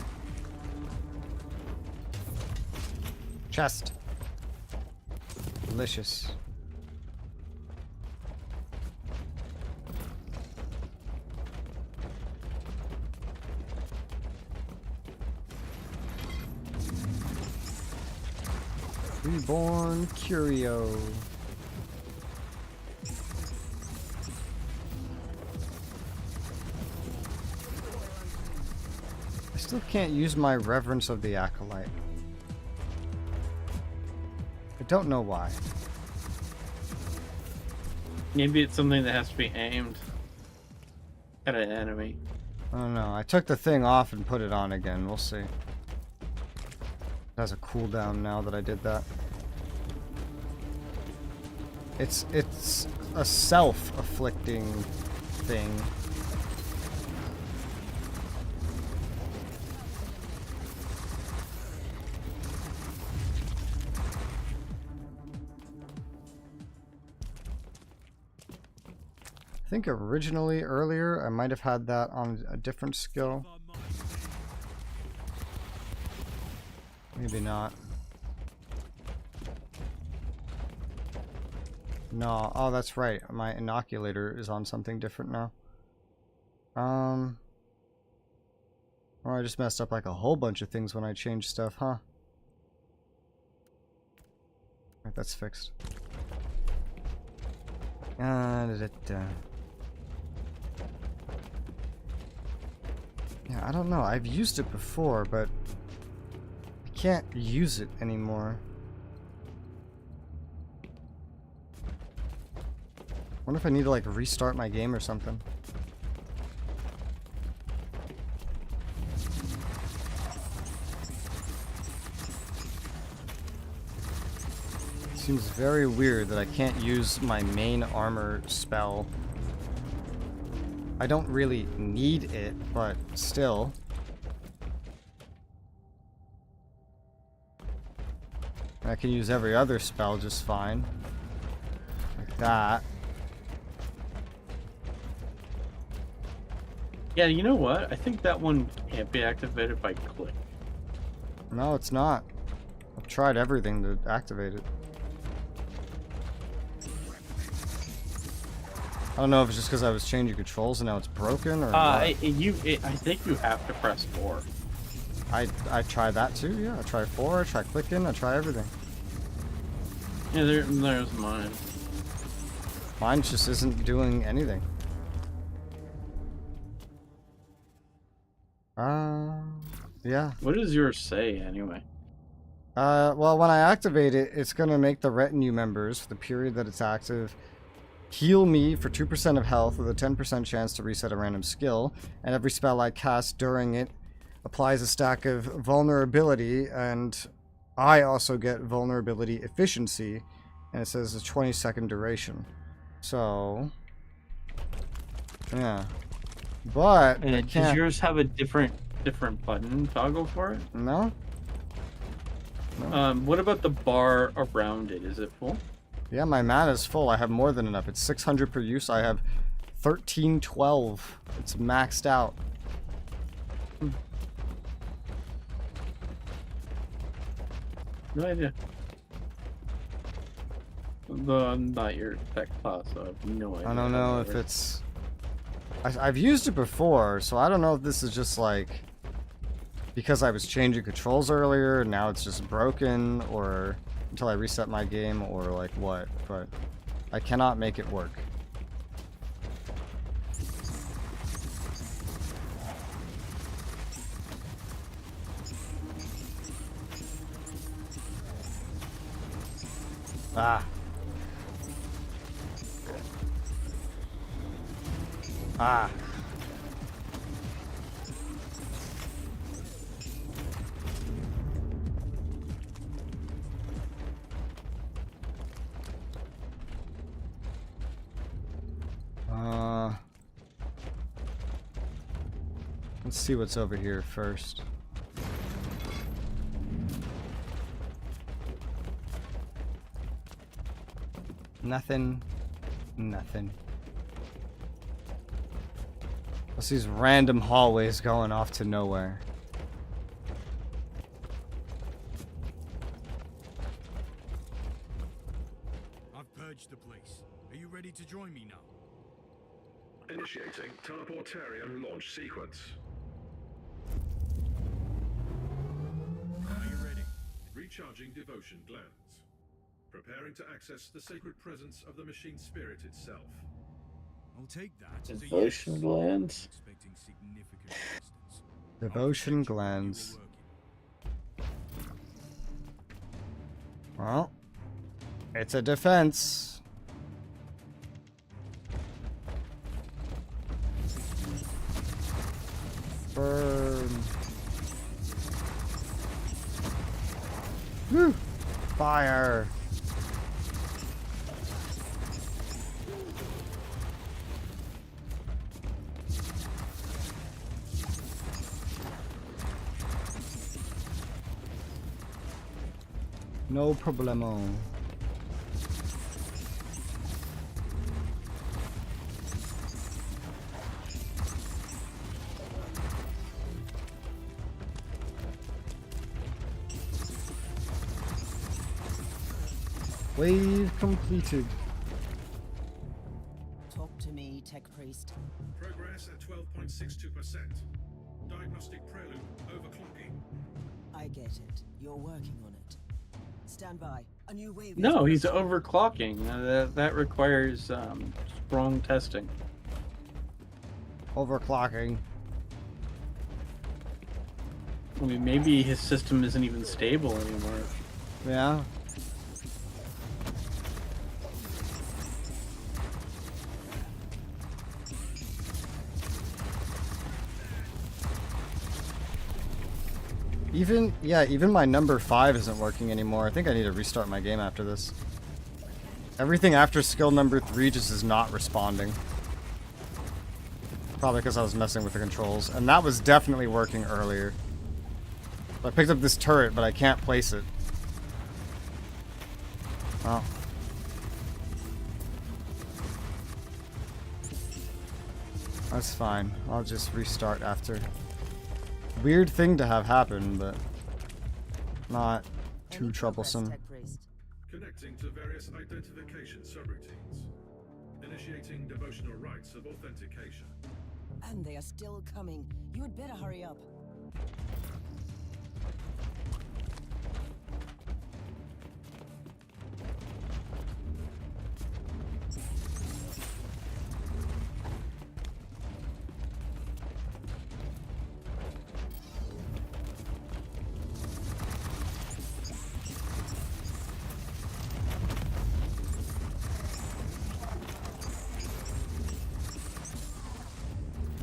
Chest. Delicious. Reborn Curio. I still can't use my Reverence of the Acolyte. I don't know why. Maybe it's something that has to be aimed at an enemy. I don't know. I took the thing off and put it on again. We'll see. It has a cooldown now that I did that. It's a self-afflicting thing. I think originally, earlier, I might have had that on a different skill. Maybe not. No, oh, that's right. My inoculator is on something different now. Or I just messed up like a whole bunch of things when I changed stuff, huh? Right, that's fixed. Yeah, I don't know. I've used it before, but I can't use it anymore. Wonder if I need to like restart my game or something. Seems very weird that I can't use my main armor spell. I don't really need it, but still. I can use every other spell just fine. Like that. Yeah, you know what? I think that one can't be activated by click. No, it's not. I've tried everything to activate it. I don't know if it's just because I was changing controls and now it's broken or I think you have to press 4. I tried that too, yeah. I tried 4, I tried clicking, I tried everything. Yeah, there's mine. Mine just isn't doing anything. Yeah. What does yours say anyway? Well, when I activate it, it's gonna make the retinue members, for the period that it's active, heal me for 2% of health with a 10% chance to reset a random skill, and every spell I cast during it applies a stack of vulnerability, and I also get vulnerability efficiency, and it says a 20-second duration. So, yeah. But does yours have a different button toggle for it? No. No. What about the bar around it? Is it full? Yeah, my mana is full. I have more than enough. It's 600 per use. I have 1312. It's maxed out. No idea. I'm not your tech class, so I have no idea. I don't know if it's... I've used it before, so I don't know if this is just like... because I was changing controls earlier, and now it's just broken, or... until I reset my game, or like what, but I cannot make it work. Ah. Ah. Let's see what's over here first. Nothing. Nothing. What's these random hallways going off to nowhere? I've purged the place. Are you ready to join me now? Initiating teleportarian launch sequence. Are you ready? Recharging devotion glands. Preparing to access the sacred presence of the machine spirit itself. I'll take that as a Devotion yes. glands. Expecting significant resistance. Devotion glands. Well, it's a defense. Burn. Woo! Fire. No problemo. Wave completed. Talk to me, Tech Priest. Progress at 12.62%. Diagnostic prelude overclocking. I get it. You're working on it. Stand by. A new wave. No, he's overclocking. That requires strong testing. Overclocking. I mean, maybe his system isn't even stable anymore. Yeah. Even my number 5 isn't working anymore. I think I need to restart my game after this. Everything after skill number 3 just is not responding. Probably because I was messing with the controls. And that was definitely working earlier. I picked up this turret, but I can't place it. Oh. That's fine. I'll just restart after. Weird thing to have happen, but not too troublesome. Connecting to various identification subroutines. Initiating devotional rites of authentication. And they are still coming. You had better hurry up.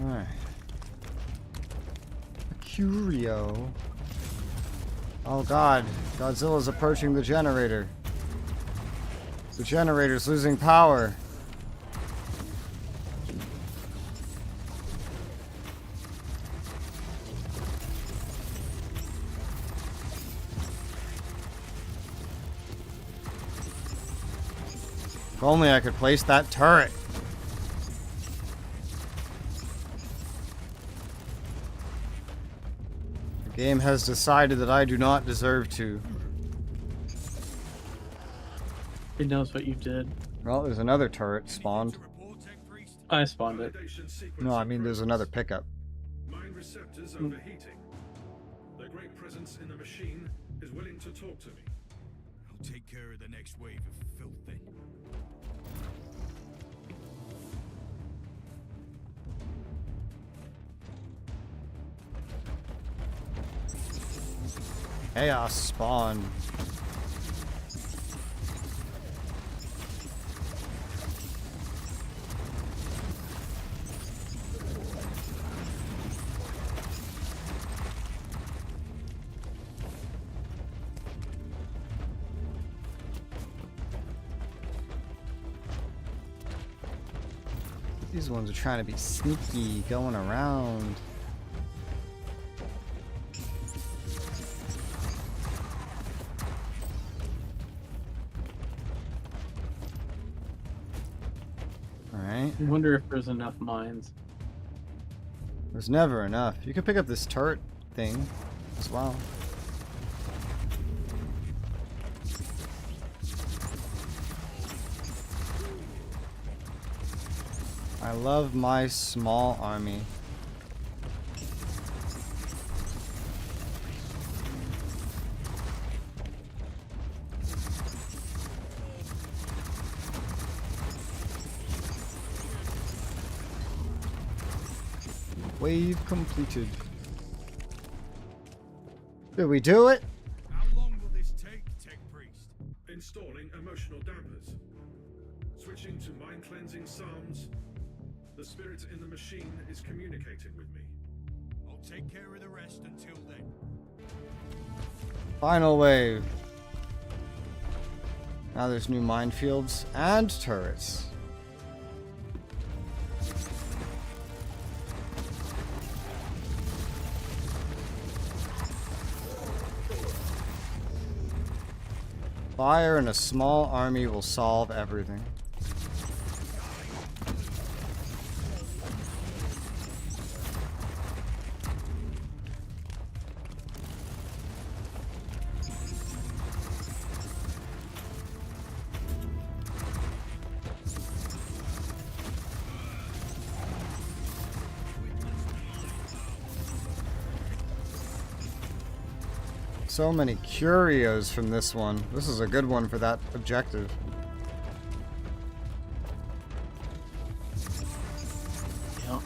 Alright. Curio. Oh god, Godzilla's approaching the generator. The generator's losing power. If only I could place that turret. The game has decided that I do not deserve to. It knows what you did. Well, there's another turret spawned. I spawned it. No, I mean there's another pickup. Mind receptors overheating. The great presence in the machine is willing to talk to me. I'll take care of the next wave of filth then. Chaos spawn. These ones are trying to be sneaky, going around. Alright. I wonder if there's enough mines. There's never enough. You can pick up this turret thing as well. I love my small army. Wave completed. Did we do it? How long will this take, Tech Priest? Installing emotional dampers. Switching to mind cleansing psalms. The spirit in the machine is communicating with me. I'll take care of the rest until then. Final wave. Now there's new minefields and turrets. Fire and a small army will solve everything. So many curios from this one. This is a good one for that objective. Yeah.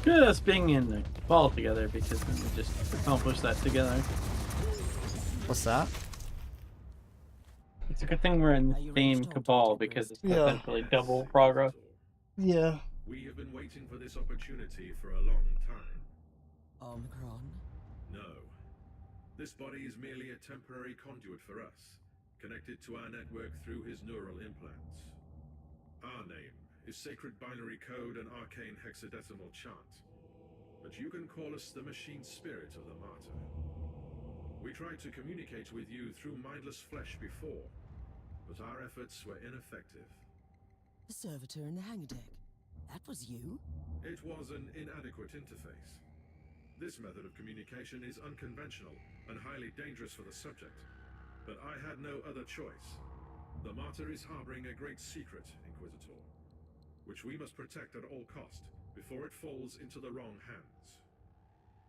Good at us being in the ball together because then we just accomplish that together. What's that? It's a good thing we're in the same cabal because it's essentially double progress. Yeah. We have been waiting for this opportunity for a long time. Omicron? No. This body is merely a temporary conduit for us, connected to our network through his neural implants. Our name is Sacred Binary Code and Arcane Hexadecimal Chant, but you can call us the Machine Spirit of the Martyr. We tried to communicate with you through mindless flesh before, but our efforts were ineffective. The servitor in the hangar deck. That was you? It was an inadequate interface. This method of communication is unconventional and highly dangerous for the subject, but I had no other choice. The Martyr is harboring a great secret, Inquisitor, which we must protect at all cost before it falls into the wrong hands.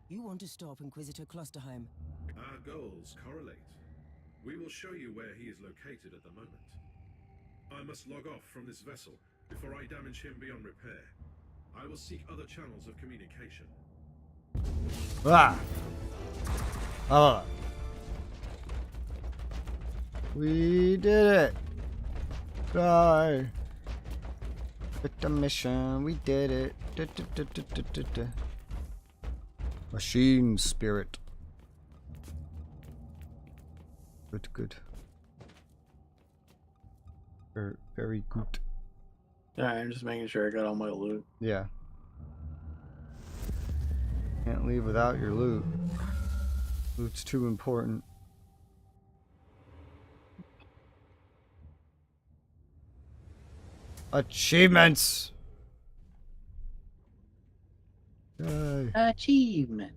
You want to stop Inquisitor Klosterheim? Our goals correlate. We will show you where he is located at the moment. I must log off from this vessel before I damage him beyond repair. I will seek other channels of communication. Ah! Oh. We did it! Die! With the mission, we did it. Da, da, da, da, da, da, da. Machine spirit. Good, good. Very good. Alright, I'm just making sure I got all my loot. Yeah. Can't leave without your loot. Loot's too important. Achievements! Yay. Achievement.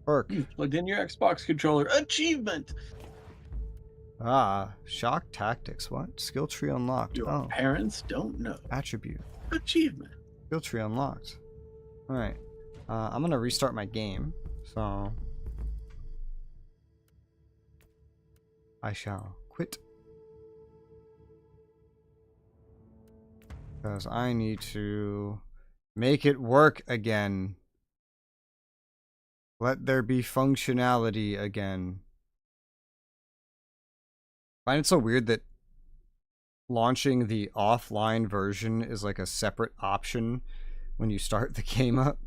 Perk. You plugged in your Xbox controller. Achievement! Ah, shock tactics. What? Skill tree unlocked. Your parents don't know. Attribute. Achievement. Skill tree unlocked. Alright. I'm gonna restart my game. So I shall quit. Because I need to make it work again. Let there be functionality again. I find it so weird that launching the offline version is like a separate option when you start the game up.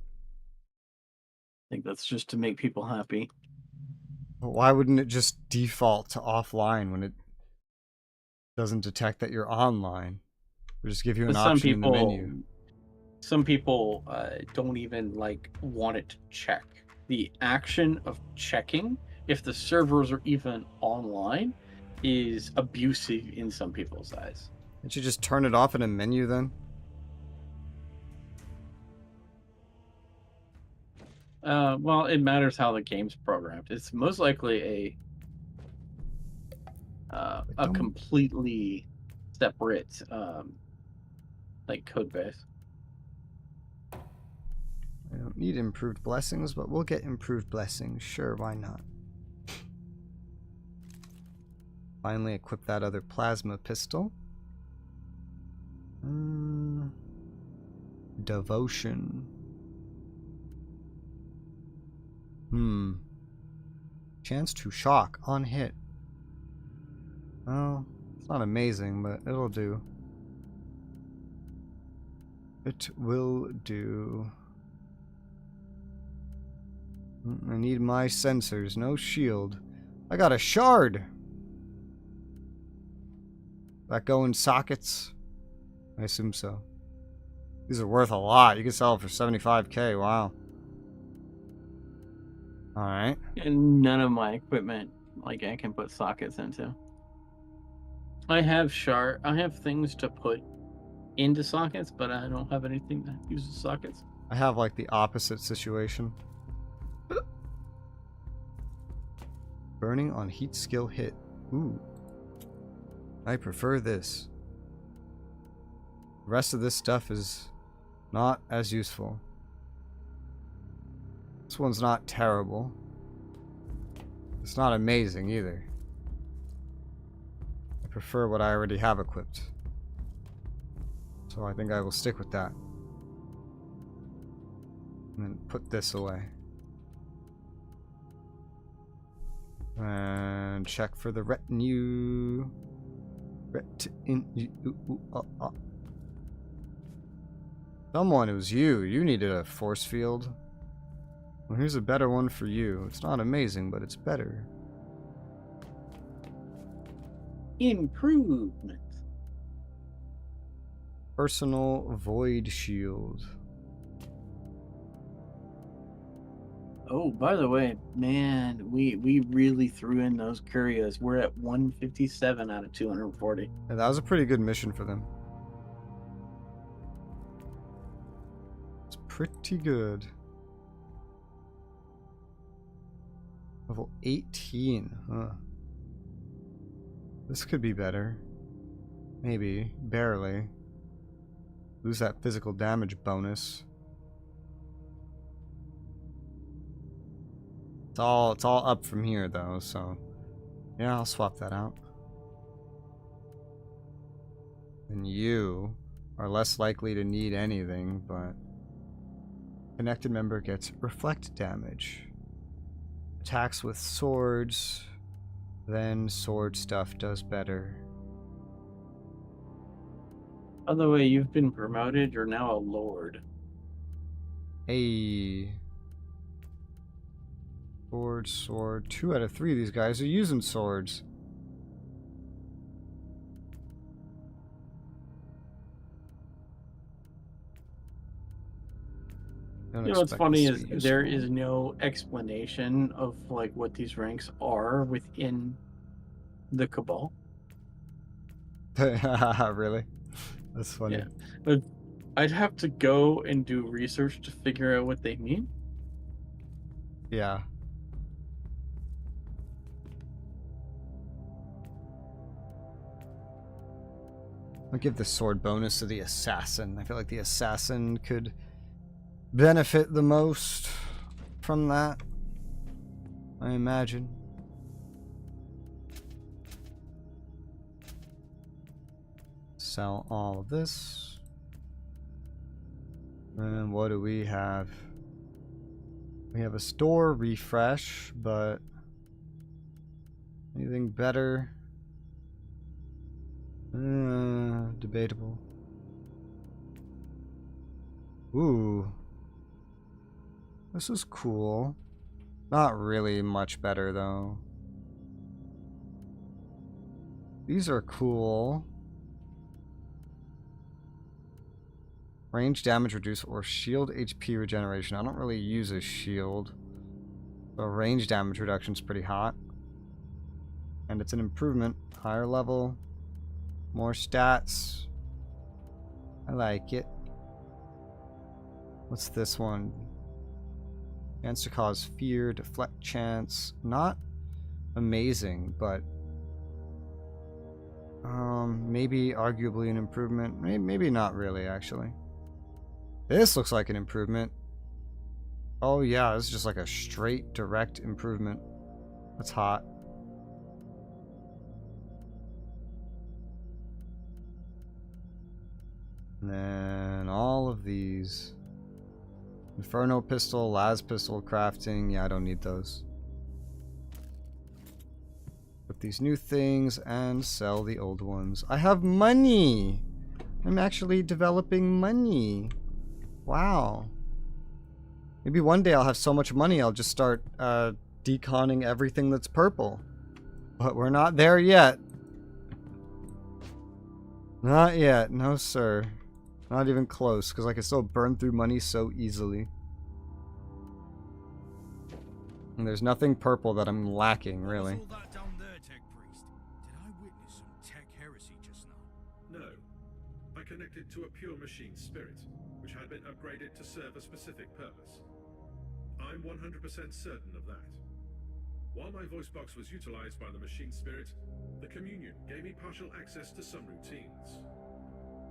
I think that's just to make people happy. Why wouldn't it just default to offline when it doesn't detect that you're online? Or just give you an option in the menu. Some people don't even want it to check. The action of checking if the servers are even online is abusive in some people's eyes. Can't you just turn it off in a menu then? Well, it matters how the game's programmed. It's most likely a completely separate code base. I don't need improved blessings, but we'll get improved blessings. Sure, why not? Finally equip that other plasma pistol. Devotion. Chance to shock on hit. Well, it's not amazing, but it'll do. It will do. I need my sensors, no shield. I got a shard! That go in sockets? I assume so. These are worth a lot. You can sell it for 75k, wow. Alright. And none of my equipment, like, I can put sockets into. I have things to put into sockets, but I don't have anything that uses sockets. I have like the opposite situation. Burning on heat skill hit. Ooh. I prefer this. The rest of this stuff is not as useful. This one's not terrible. It's not amazing either. I prefer what I already have equipped. So I think I will stick with that. And then put this away. And check for the retinue. Someone, it was you. You needed a force field. Well, here's a better one for you. It's not amazing, but it's better. Improvement. Personal void shield. Oh, by the way, man, we really threw in those curios. We're at 157 out of 240. Yeah, that was a pretty good mission for them. It's pretty good. Level 18, huh? This could be better. Maybe, barely. Lose that physical damage bonus. It's all up from here though, so yeah, I'll swap that out. And you are less likely to need anything, but connected member gets reflect damage. Attacks with swords, then sword stuff does better. By the way, you've been promoted. You're now a lord. Hey. Sword. 2 out of 3 of these guys are using swords. You know what's funny is there is no explanation of like what these ranks are within the Cabal. Really? That's funny. Yeah, but I'd have to go and do research to figure out what they mean. Yeah. I'll give the sword bonus to the assassin. I feel like the assassin could benefit the most from that, I imagine. Sell all of this. And what do we have? We have a store refresh, but anything better? Debatable. Ooh. This is cool. Not really much better, though. These are cool. Range damage reduce or shield HP regeneration. I don't really use a shield. So range damage reduction is pretty hot. And it's an improvement. Higher level. More stats. I like it. What's this one? Chance to cause fear, deflect chance. Not amazing, but maybe arguably an improvement. Maybe not really, actually. This looks like an improvement. Oh yeah, this is just like a straight, direct improvement. That's hot. And then all of these. Inferno pistol, las pistol crafting. Yeah, I don't need those. Put these new things and sell the old ones. I have money! I'm actually developing money. Wow. Maybe one day I'll have so much money I'll just start deconning everything that's purple. But we're not there yet. Not yet. No, sir. Not even close, because I can still burn through money so easily. And there's nothing purple that I'm lacking, really. What was all that down there, Tech Priest? Did I witness some tech heresy just now? No. I connected to a pure machine spirit, which had been upgraded to serve a specific purpose. I'm 100% certain of that. While my voice box was utilized by the machine spirit, the communion gave me partial access to some routines.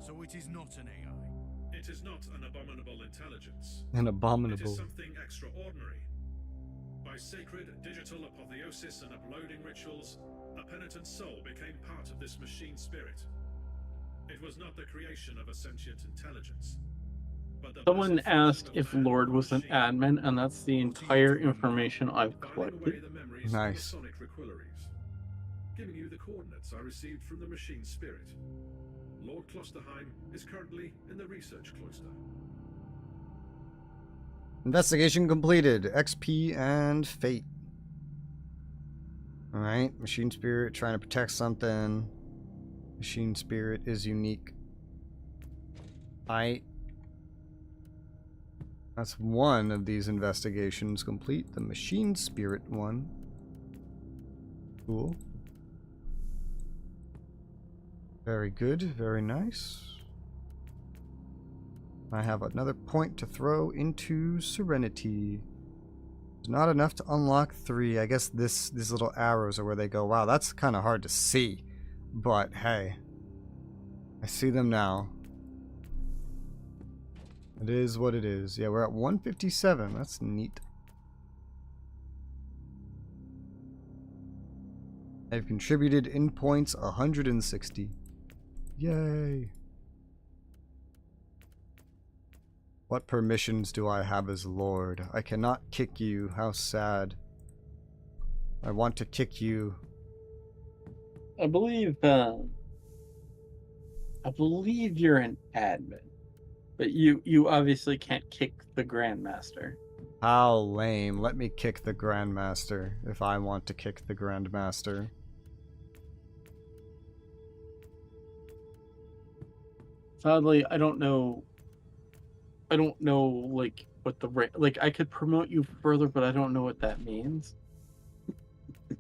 So it is not an AI. It is not an abominable intelligence. An It abominable. is something extraordinary. By sacred digital apotheosis and uploading rituals, a penitent soul became part of this machine spirit. It was not the creation of a sentient intelligence. But the Someone blessed asked function of if man Lord and was an machine. admin, and that's the entire information I've Filing away collected. the memories Nice. of the sonic requillaries, giving you the coordinates I received from the machine spirit. Lord Klosterheim is currently in the research cloister. Investigation completed. XP and fate. Alright, machine spirit trying to protect something. Machine spirit is unique. That's one of these investigations complete. The machine spirit one. Cool. Very good, very nice. I have another point to throw into Serenity. It's not enough to unlock 3. I guess these little arrows are where they go. Wow, that's kind of hard to see. But hey, I see them now. It is what it is. Yeah, we're at 157. That's neat. I've contributed in points 160. Yay! What permissions do I have as Lord? I cannot kick you. How sad. I want to kick you. I believe you're an admin, but you obviously can't kick the Grandmaster. How lame. Let me kick the Grandmaster if I want to kick the Grandmaster. Sadly, I don't know like what the like I could promote you further, but I don't know what that means. Does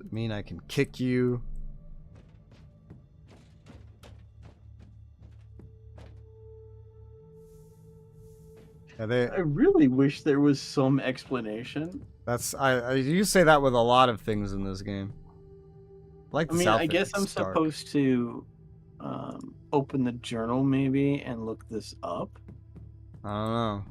it mean I can kick you? Yeah, I really wish there was some explanation. That's you say that with a lot of things in this game. Like I mean, I guess I'm supposed to open the journal maybe and look this up. I don't know.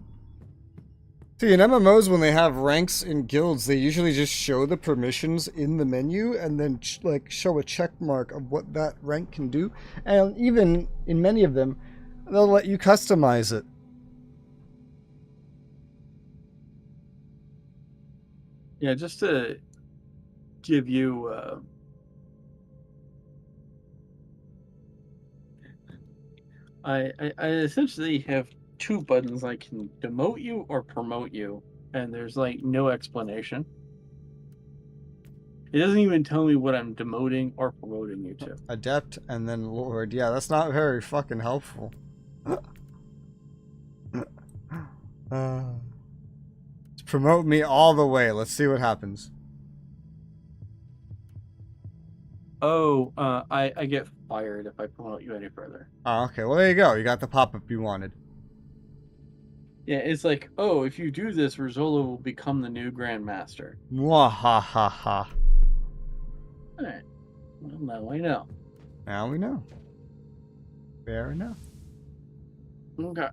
See, in MMOs, when they have ranks in guilds, they usually just show the permissions in the menu and then like show a check mark of what that rank can do. And even in many of them, they'll let you customize it. Yeah, just to give you I essentially have 2 buttons. I can demote you or promote you, and there's like no explanation. It doesn't even tell me what I'm demoting or promoting you to. Adept and then Lord. Yeah, that's not very fucking helpful. Promote me all the way. Let's see what happens. Oh, I get fired if I promote you any further. Oh, okay. Well, there you go. You got the pop-up you wanted. Yeah, it's like, oh, if you do this, Resoula will become the new Grandmaster. Mwahahaha. Alright. Well, now I know. Now we know. Fair enough. Okay.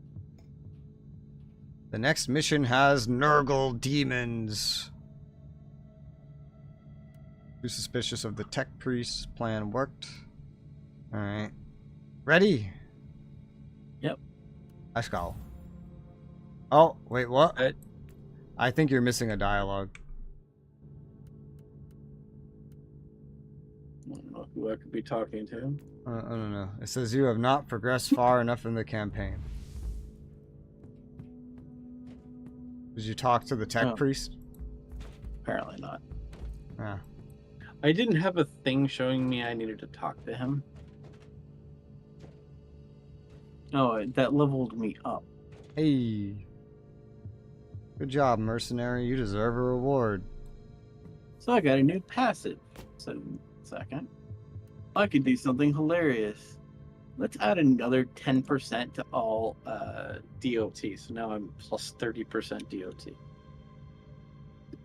The next mission has Nurgle demons. Too suspicious of the tech priest's plan worked. Alright. Ready? Yep. Let's go. Oh, wait, what? What? I think you're missing a dialogue. I don't know who I could be talking to. I don't know. It says you have not progressed far enough in the campaign. Did you talk to the tech priest? Apparently not. Yeah. I didn't have a thing showing me I needed to talk to him. Oh, that leveled me up. Hey. Good job, mercenary. You deserve a reward. So I got a new passive. So, second. I could do something hilarious. Let's add another 10% to all DOT. So now I'm plus 30% DOT.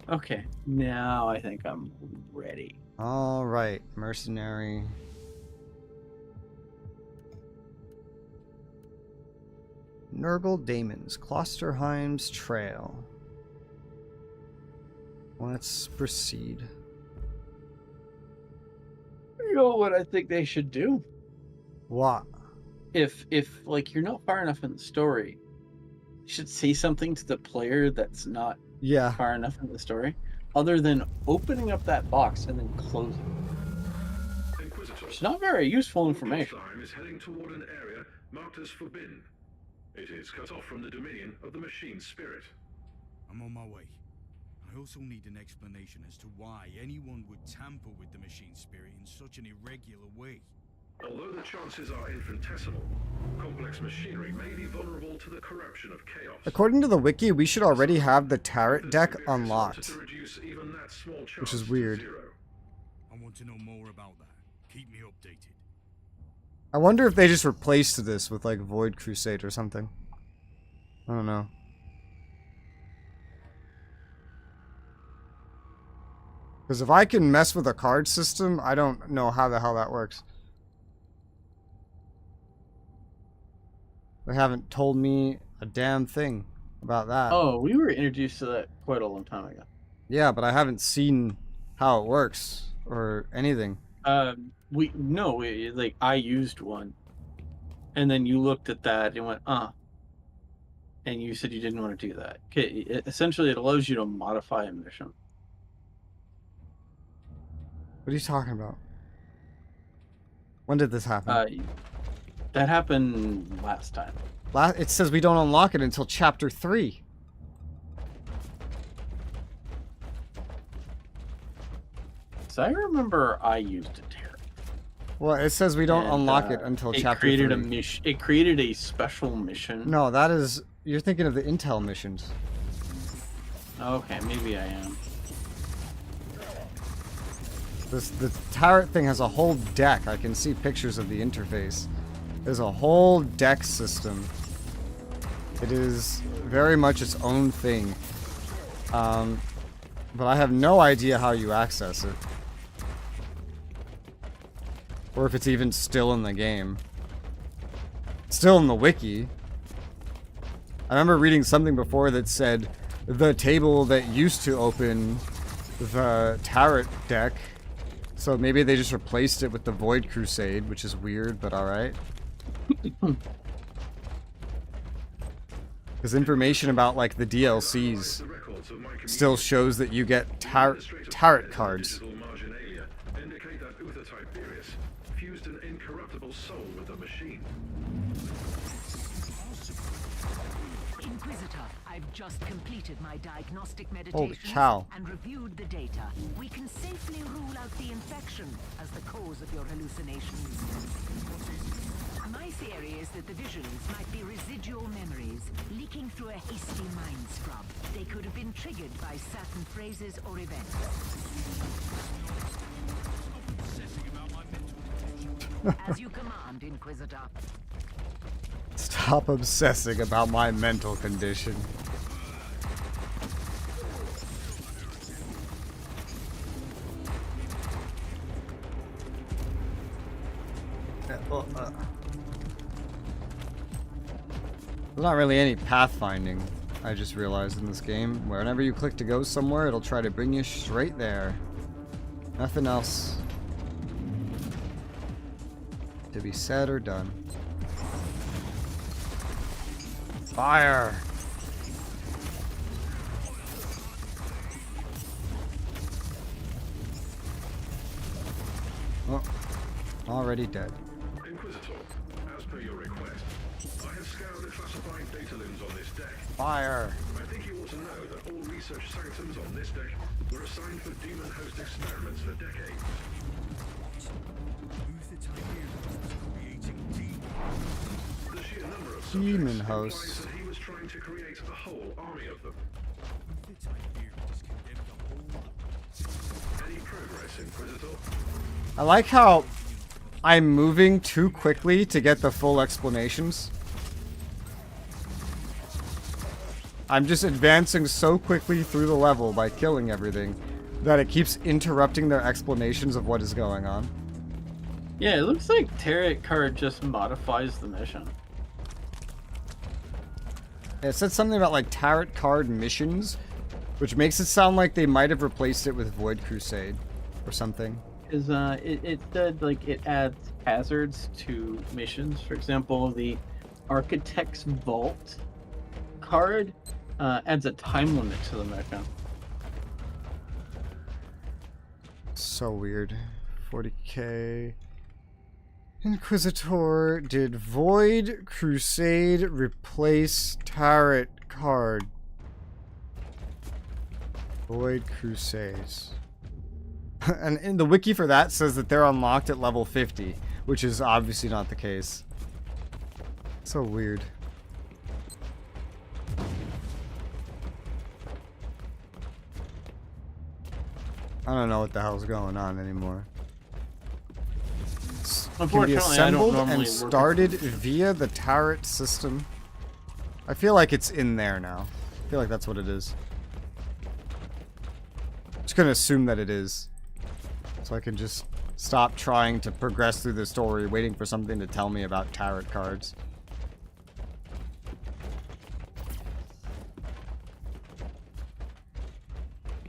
Okay, now I think I'm ready. All right, mercenary. Nurgle Daemons, Klosterheim's Trail. Let's proceed. You know what I think they should do? What? If like you're not far enough in the story, you should say something to the player that's not far enough in the story, other than opening up that box and then closing it. It's not very useful information. Is heading toward an area marked as forbidden. It is cut off from the dominion of the machine spirit. I'm on my way. I also need an explanation as to why anyone would tamper with the machine spirit in such an irregular way. Although the chances are infinitesimal, complex machinery may be vulnerable to the corruption of chaos. According to the wiki, we should already have the turret deck unlocked, which is weird. I want to know more about that. Keep me updated. I wonder if they just replaced this with like Void Crusade or something. I don't know. Because if I can mess with a card system, I don't know how the hell that works. They haven't told me a damn thing about that. Oh, we were introduced to that quite a long time ago. Yeah, but I haven't seen how it works or anything. Like I used one, and then you looked at that and went, and you said you didn't want to do that. Okay, essentially, it allows you to modify a mission. What are you talking about? When did this happen? That happened last time. It says we don't unlock it until chapter 3. So I remember I used a turret. Well, it says we don't unlock it until chapter 3. It created a special mission. No, that is... You're thinking of the intel missions. Okay, maybe I am. The turret thing has a whole deck. I can see pictures of the interface. There's a whole deck system. It is very much its own thing. But I have no idea how you access it. Or if it's even still in the game. It's still in the wiki. I remember reading something before that said the table that used to open the turret deck. So maybe they just replaced it with the Void Crusade, which is weird, but alright. Because information about, like, the DLCs still shows that you get turret cards. Fused an incorruptible soul with the machine. Inquisitor, I've just completed my diagnostic meditations and reviewed the data. We can safely rule out the infection as the cause of your hallucinations. My theory is that the visions might be residual memories leaking through a hasty mind scrub. They could have been triggered by certain phrases or events. As you command, Inquisitor. Stop obsessing about my mental condition. There's not really any pathfinding, I just realized in this game. Whenever you click to go somewhere, it'll try to bring you straight there. Nothing else to be said or done. Fire! Oh, already dead. Inquisitor, as per your request, I have scoured the classified data looms on this deck. Fire! I think you ought to know that all research sanctums on this deck were assigned for demon host experiments for decades. The sheer number of demon hosts. That he was trying to create a whole army of them. progress, Inquisitor. I like how I'm moving too quickly to get the full explanations. I'm just advancing so quickly through the level by killing everything that it keeps interrupting their explanations of what is going on. Yeah, it looks like Tarot card just modifies the mission. It said something about like Tarot card missions, which makes it sound like they might have replaced it with Void Crusade or something. Is it said like it adds hazards to missions. For example, the Architect's Vault card adds a time limit to the mission. So weird. 40k. Inquisitor, did Void Crusade replace Tarot card? Void Crusades. And in the wiki for that says that they're unlocked at level 50, which is obviously not the case. So weird. I don't know what the hell's going on anymore. Can be assembled and started via the Tarot system. I feel like it's in there now. I feel like that's what it is. Just gonna assume that it is. So I can just stop trying to progress through the story, waiting for something to tell me about Tarot cards.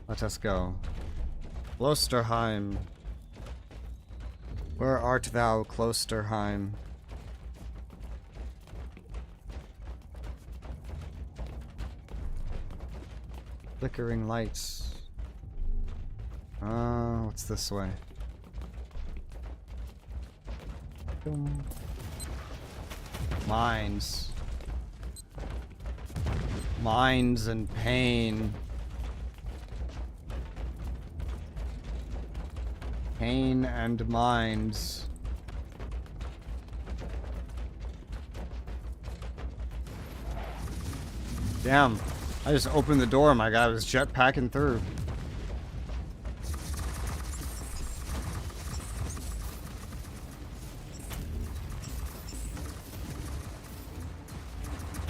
Let us go. Klosterheim. Where art thou, Klosterheim? Flickering lights. What's this way? Boom. Mines. Mines and pain. Pain and mines. Damn. I just opened the door and my guy was jetpacking through.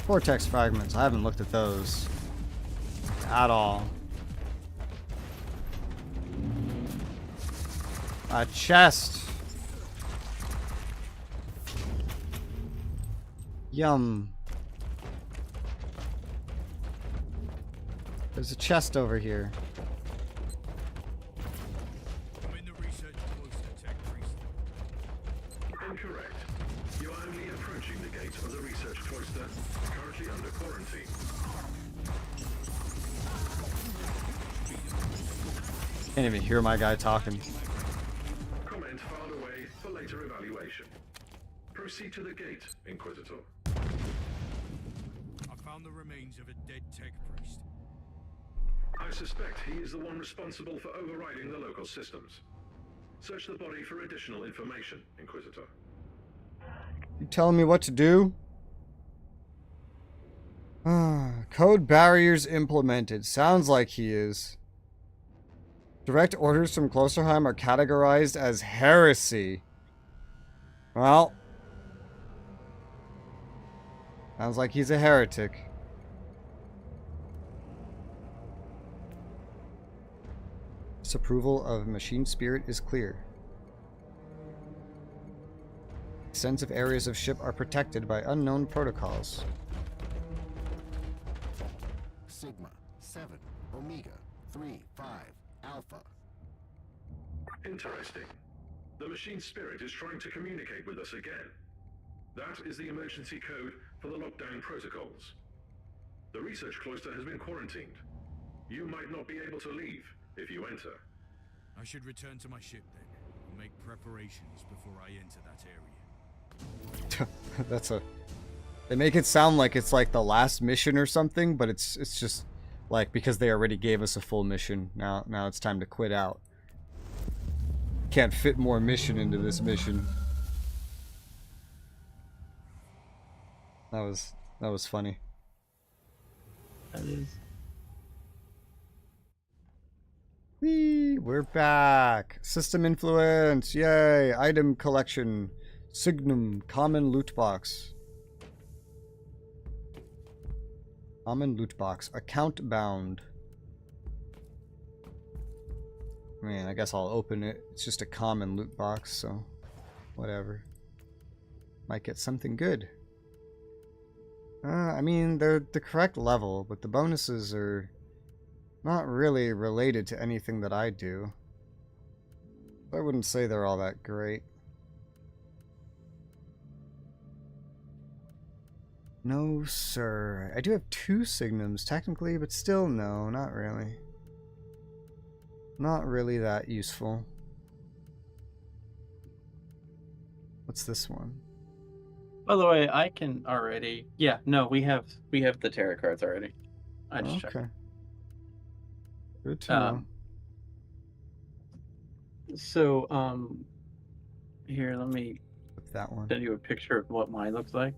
Vortex fragments. I haven't looked at those at all. A chest. Yum. There's a chest over here. I'm in the research cloister, Tech Priest. Incorrect. You are only approaching the gate of the research cloister, currently under quarantine. Can't even hear my guy talking. Comment filed away for later evaluation. Proceed to the gate, Inquisitor. I found the remains of a dead Tech Priest. I suspect he is the one responsible for overriding the local systems. Search the body for additional information, Inquisitor. You telling me what to do? Code barriers implemented. Sounds like he is. Direct orders from Klosterheim are categorized as heresy. Well. Sounds like he's a heretic. Disapproval of machine spirit is clear. Sensitive areas of ship are protected by unknown protocols. Sigma 7 Omega 3 5 Alpha. Interesting. The machine spirit is trying to communicate with us again. That is the emergency code for the lockdown protocols. The research cloister has been quarantined. You might not be able to leave if you enter. I should return to my ship then, and make preparations before I enter that area. That's a... They make it sound like it's like the last mission or something, but it's just like because they already gave us a full mission. Now it's time to quit out. Can't fit more mission into this mission. That was funny. That is. Whee! We're back. System influence. Yay! Item collection. Signum. Common loot box. Common loot box. Account bound. I mean, I guess I'll open it. It's just a common loot box, so whatever. Might get something good. I mean, they're the correct level, but the bonuses are not really related to anything that I do. I wouldn't say they're all that great. No, sir. I do have 2 signums, technically, but still no, not really. Not really that useful. What's this one? By the way, I can already. Yeah, no, we have the tarot cards already. I just checked. Okay. Good to know. So, here, let me What's that one? send you a picture of what mine looks like.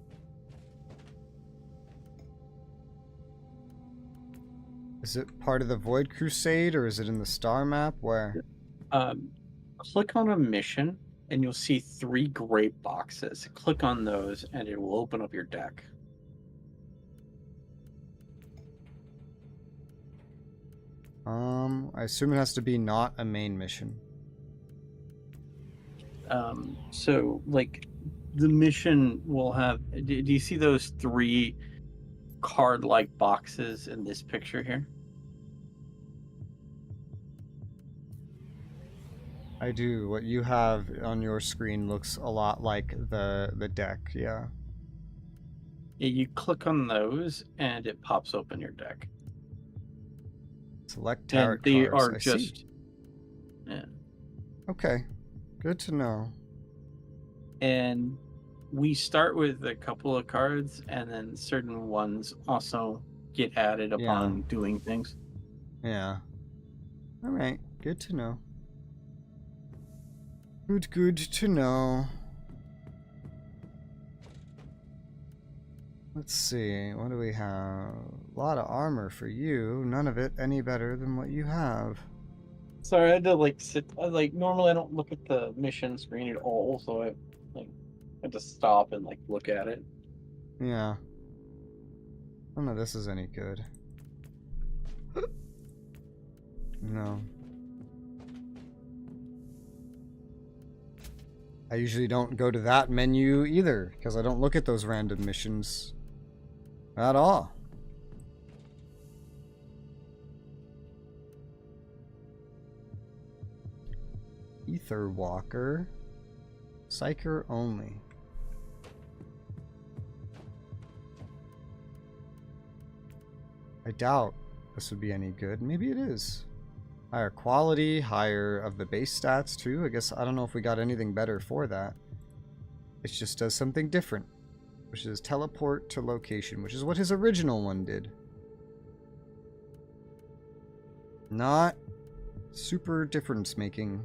Is it part of the Void Crusade, or is it in the star map? Where? Click on a mission, and you'll see 3 gray boxes. Click on those, and it will open up your deck. I assume it has to be not a main mission. So, like, the mission will have... Do you see those 3 card-like boxes in this picture here? I do. What you have on your screen looks a lot like the deck, yeah. Yeah, you click on those, and it pops open your deck. Select tarot And they cards. are I just... see. Yeah. Okay. Good to know. And we start with a couple of cards, and then certain ones also get added upon doing things. Yeah. Alright. Good to know. Good to know. Let's see, what do we have? A lot of armor for you. None of it any better than what you have. Sorry, I had to like sit. Normally I don't look at the mission screen at all, so I had to stop and like look at it. Yeah. None of this is any good. No. I usually don't go to that menu either, because I don't look at those random missions at all. Ether Walker. Psyker only. I doubt this would be any good. Maybe it is. Higher quality, higher of the base stats too. I guess I don't know if we got anything better for that. It just does something different, which is teleport to location, which is what his original one did. Not super difference making.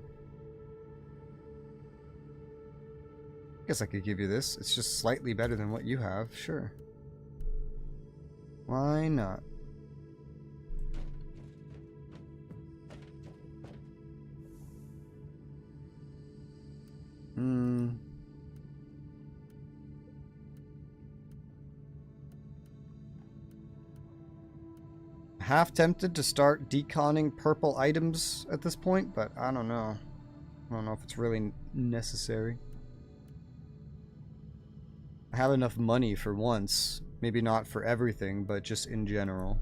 I guess I could give you this. It's just slightly better than what you have, sure. Why not? Half tempted to start deconning purple items at this point, but I don't know. I don't know if it's really necessary. I have enough money for once. Maybe not for everything, but just in general.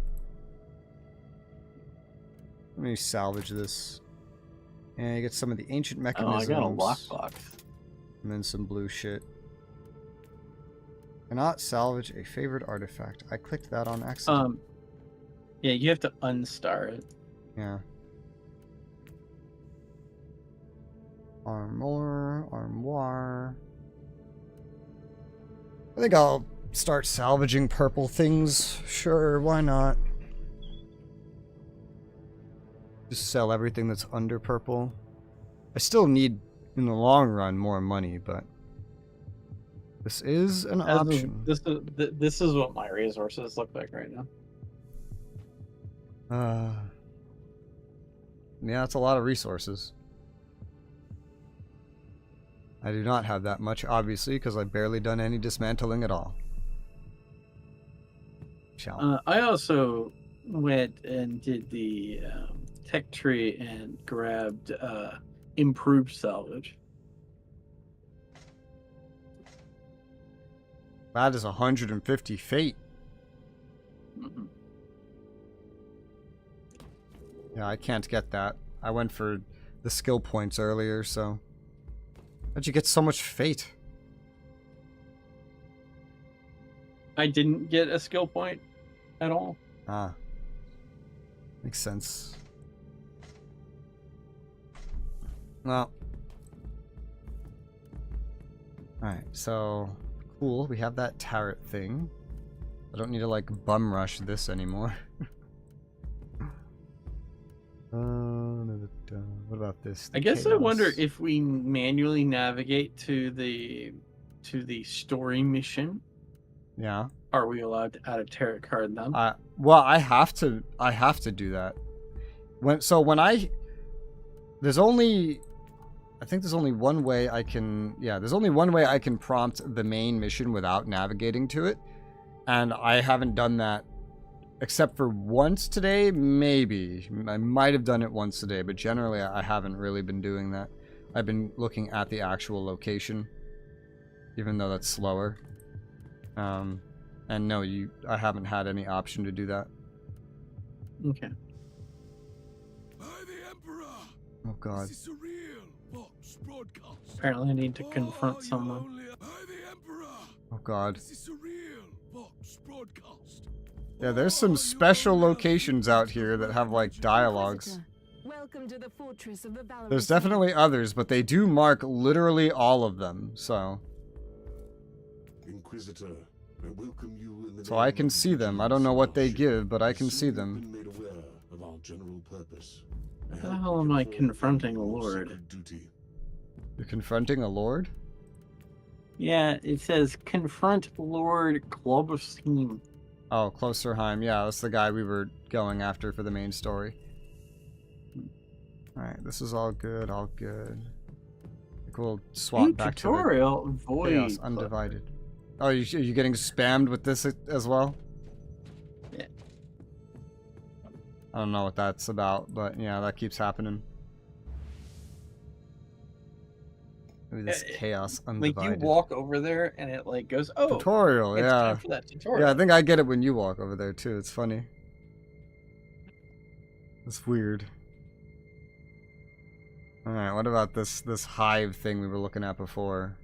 Let me salvage this. And you get some of the ancient mechanisms. Oh, I got a lockbox. And then some blue shit. Cannot salvage a favored artifact. I clicked that on accident. Yeah, you have to unstar it. Yeah. Armoire. I think I'll start salvaging purple things. Sure, why not? Just sell everything that's under purple. I still need, in the long run, more money, but this is an option. This is what my resources look like right now. Yeah, it's a lot of resources. I do not have that much, obviously, because I've barely done any dismantling at all. I also went and did the tech tree and grabbed improved salvage. That is 150 fate. Mm-hmm. Yeah, I can't get that. I went for the skill points earlier, so... How'd you get so much fate? I didn't get a skill point at all. Ah. Makes sense. Well. Alright, so... Cool, we have that turret thing. I don't need to, like, bum rush this anymore. What about this? I guess I wonder if we manually navigate to the story mission. Yeah. Are we allowed to add a tarot card then? Well, I have to do that. There's only one way I can, there's only one way I can prompt the main mission without navigating to it. And I haven't done that except for once today, maybe. I might have done it once today, but generally I haven't really been doing that. I've been looking at the actual location, even though that's slower. And no, I haven't had any option to do that. Okay. By the Emperor! Oh god. This is a real Vox broadcast. Apparently I need to confront someone. By the Emperor! Oh god. This is a real Vox broadcast. Yeah, there's some special locations out here that have, like, dialogues. Welcome to the fortress of the Valorous. There's definitely others, but they do mark literally all of them, so... Inquisitor, I welcome you in the so I can see them. I don't know what they give, but I can see them. Made aware of our general purpose. How the hell am I confronting a lord? You're confronting a lord? Yeah, it says confront Lord Globerstein. Oh, Klosterheim. Yeah, that's the guy we were going after for the main story. Alright, this is all good, all good. We'll swap back to the Void Chaos Undivided. Oh, are you getting spammed with this as well? Yeah. I don't know what that's about, but yeah, that keeps happening. Maybe this Chaos Undivided. Like, you walk over there and it, like, goes, oh, tutorial, it's yeah. time for that tutorial. Yeah, I think I get it when you walk over there, too. It's funny. It's weird. Alright, what about this hive thing we were looking at before?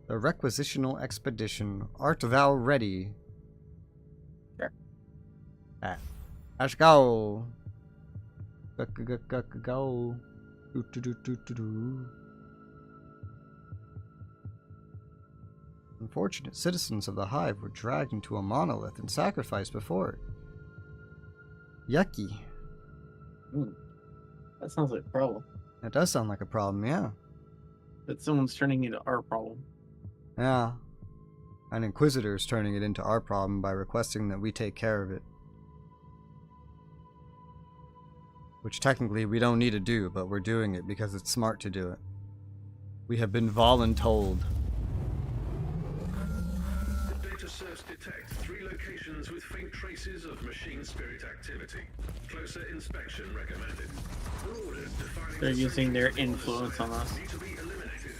The Requisitional Expedition. Art thou ready? Sure. Let's go. Go. Do. Unfortunate citizens of the hive were dragged into a monolith and sacrificed before it. Yucky. That sounds like a problem. That does sound like a problem, yeah. But someone's turning it into our problem. Yeah. An Inquisitor is turning it into our problem by requesting that we take care of it. Which technically we don't need to do, but we're doing it because it's smart to do it. We have been voluntold. The data serves detect 3 locations with faint traces of machine spirit activity. Closer inspection recommended. Orders defining They're using their influence on us. need to be eliminated.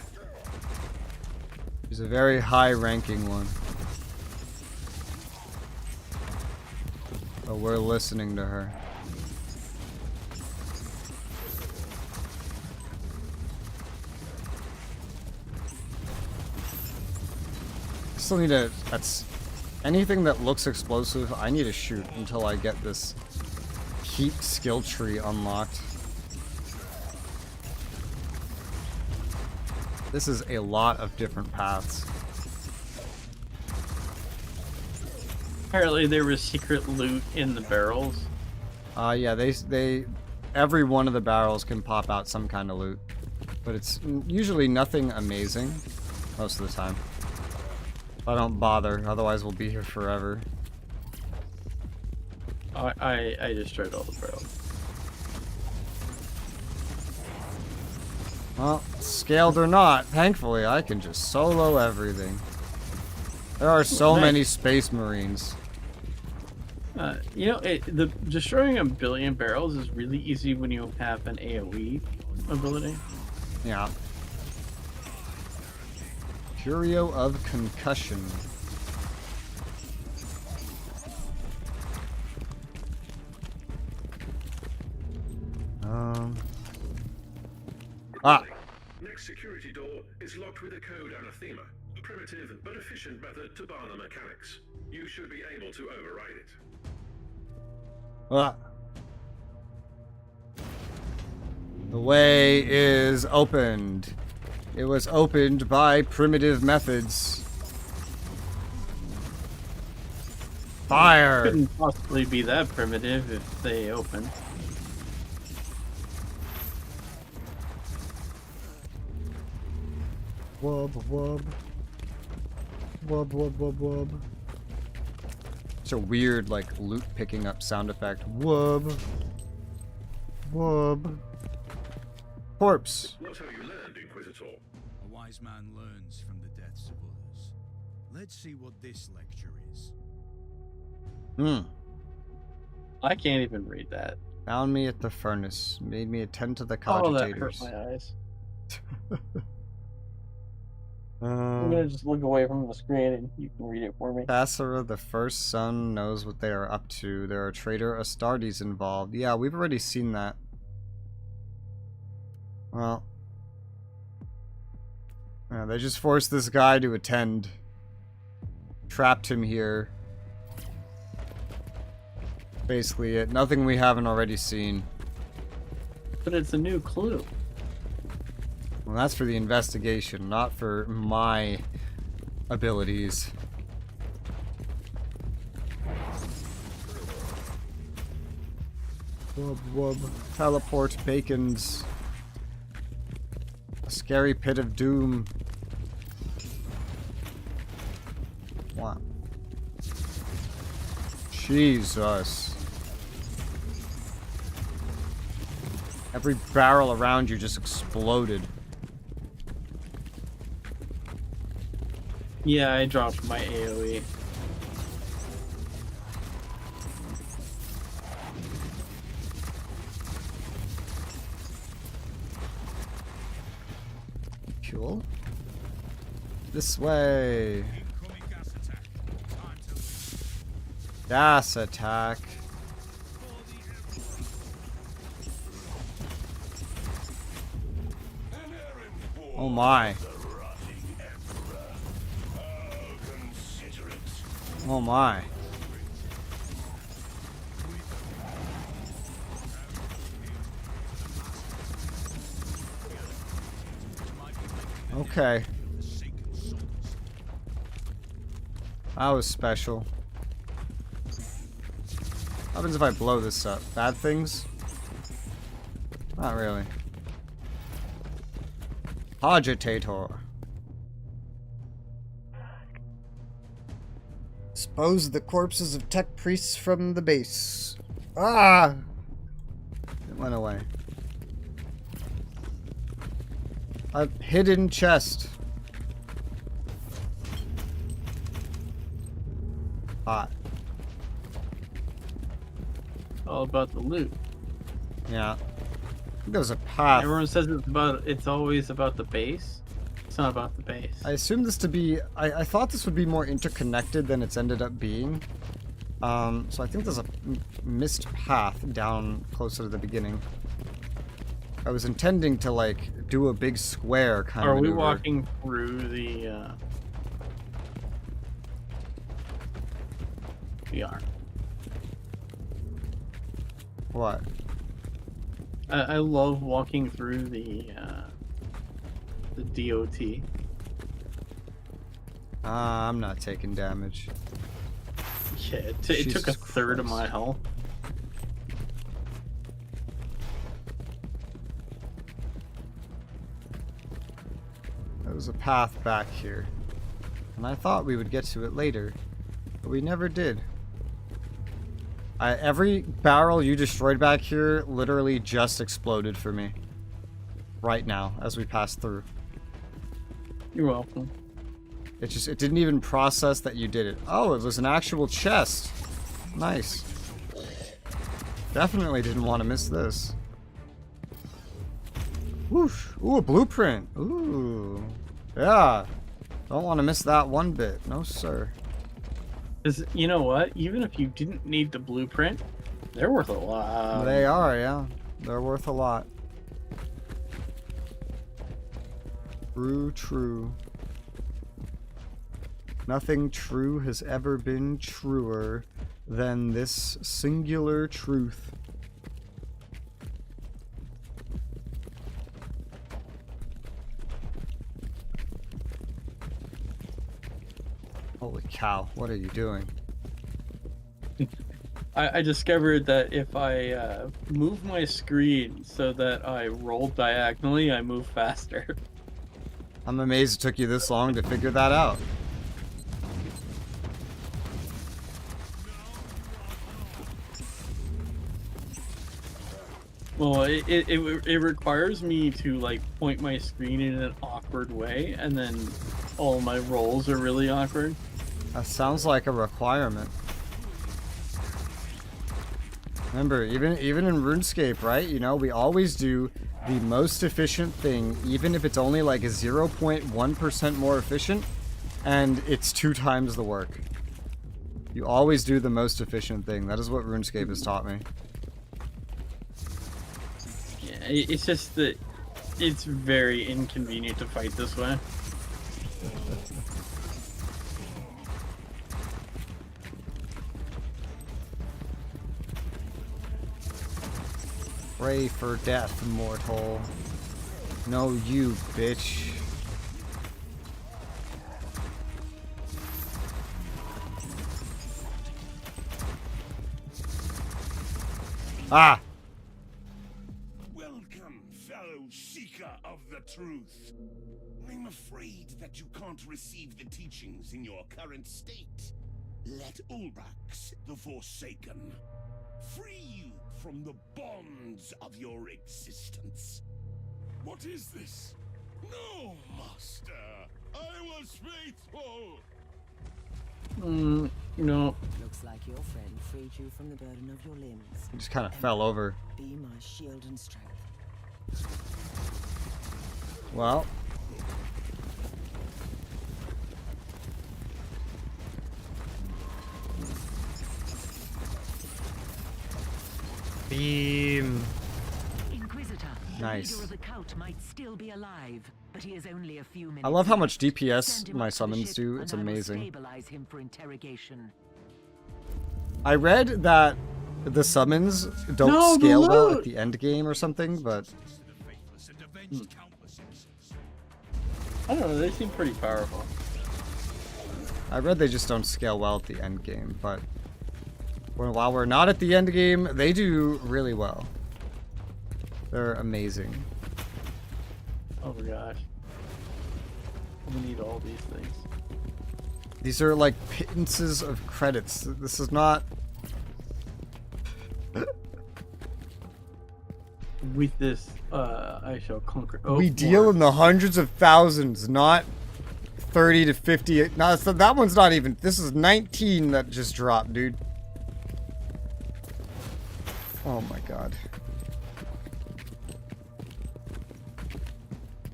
She's a very high-ranking one. But we're listening to her. I still need to... That's... Anything that looks explosive, I need to shoot until I get this heat skill tree unlocked. This is a lot of different paths. Apparently there was secret loot in the barrels. Yeah, they every one of the barrels can pop out some kind of loot, but it's usually nothing amazing most of the time. I don't bother, otherwise we'll be here forever. I destroyed all the barrels. Well, scaled or not, thankfully I can just solo everything. There are so many space marines. You know, destroying 1 billion barrels is really easy when you have an AoE ability. Yeah. Curio of Concussion. Next security door is locked with a code anathema, a primitive but efficient method to bar the mechanics. You should be able to override it. The way is opened. It was opened by primitive methods. Fire! Couldn't possibly be that primitive if they open. Wub wub. Wub wub wub wub. It's a weird, like, loot picking up sound effect. Wub. Wub. Corpse. What have you learned, Inquisitor? A wise man learns from the deaths of others. Let's see what this lecture is. I can't even read that. Found me at the furnace. Made me attend to the Oh, that cogitators. hurt my eyes. I'm gonna just look away from the screen and you can read it for me. Bassara, the first son, knows what they are up to. There are traitor Astartes involved. Yeah, we've already seen that. Well. Yeah, they just forced this guy to attend. Trapped him here. Basically it. Nothing we haven't already seen. But it's a new clue. Well, that's for the investigation, not for my abilities. Wub wub. Teleport bacons. A scary pit of doom. What? Jesus. Every barrel around you just exploded. Yeah, I dropped my AoE. Cool. This way. Incoming gas attack. Time to Gas attack. Oh my. Oh my. Okay. That was special. What happens if I blow this up? Bad things? Not really. Agitator. Dispose the corpses of tech priests from the base. Ah! It went away. A hidden chest. Hot. All about the loot. Yeah. There's a path. Everyone says it's always about the base. It's not about the base. I assume this to be... I thought this would be more interconnected than it's ended up being. So I think there's a missed path down closer to the beginning. I was intending to, like, do a big square kind of Are we maneuver. walking through the... We are. What? I love walking through the DOT. I'm not taking damage. Yeah, it took a third of my health. There was a path back here. And I thought we would get to it later. But we never did. Every barrel you destroyed back here literally just exploded for me. right now as we pass through. You're welcome. It didn't even process that you did it. Oh, it was an actual chest. Nice. Definitely didn't want to miss this. Whoosh. Ooh, a blueprint. Ooh. Yeah. Don't want to miss that one bit. No, sir. Because, you know what? Even if you didn't need the blueprint, they're worth a lot. They are, yeah. They're worth a lot. True, true. Nothing true has ever been truer than this singular truth. Holy cow, what are you doing? I discovered that if I move my screen so that I roll diagonally, I move faster. I'm amazed it took you this long to figure that out. Well, it requires me to like point my screen in an awkward way, and then all my rolls are really awkward. That sounds like a requirement. Remember, even in RuneScape, right? You know, we always do the most efficient thing, even if it's only like 0.1% more efficient, and it's 2 times the work. You always do the most efficient thing. That is what RuneScape has taught me. Yeah, it's just that it's very inconvenient to fight this way. Pray for death, mortal. No, you bitch. Ah! Welcome, fellow seeker of the truth. I'm afraid that you can't receive the teachings in your current state. Let Ulbrax, the Forsaken, free you from the bonds of your existence. What is this? No, master. I was faithful. No. Looks like your friend freed you from the burden of your limbs. He just kind of fell over. Be my shield and strength. Well. Beam. Inquisitor, Nice. the leader of the cult might still be alive, but he is only a few minutes. I love how much left. DPS Send him my up to the summons ship, do. It's and I will amazing. stabilize him for interrogation. I read that the summons don't scale well at the end game or something, but I don't know, they seem pretty powerful. I read they just don't scale well at the end game, but while we're not at the end game, they do really well. They're amazing. Oh my gosh. We need all these things. These are like pittances of credits. This is not... With this, I shall conquer. Oh, we deal in the hundreds of thousands, not 30 to 50. No, that one's not even... This is 19 that just dropped, dude. Oh my god.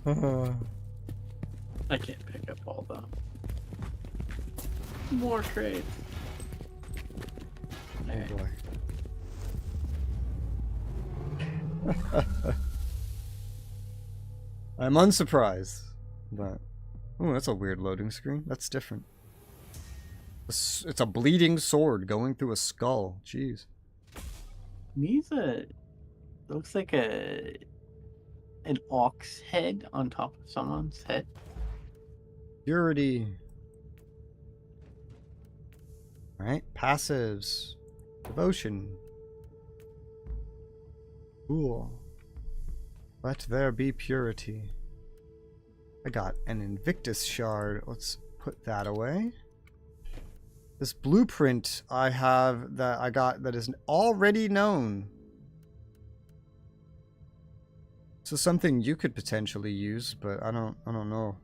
I can't pick up all the more trades. Oh boy. I'm unsurprised, but oh, that's a weird loading screen. That's different. It's a bleeding sword going through a skull. Jeez. These looks like an ox head on top of someone's head. Purity. Alright, passives. Devotion. Cool. Let there be purity. I got an Invictus shard. Let's put that away. This blueprint I have that I got that is already known. This is something you could potentially use, but I don't know.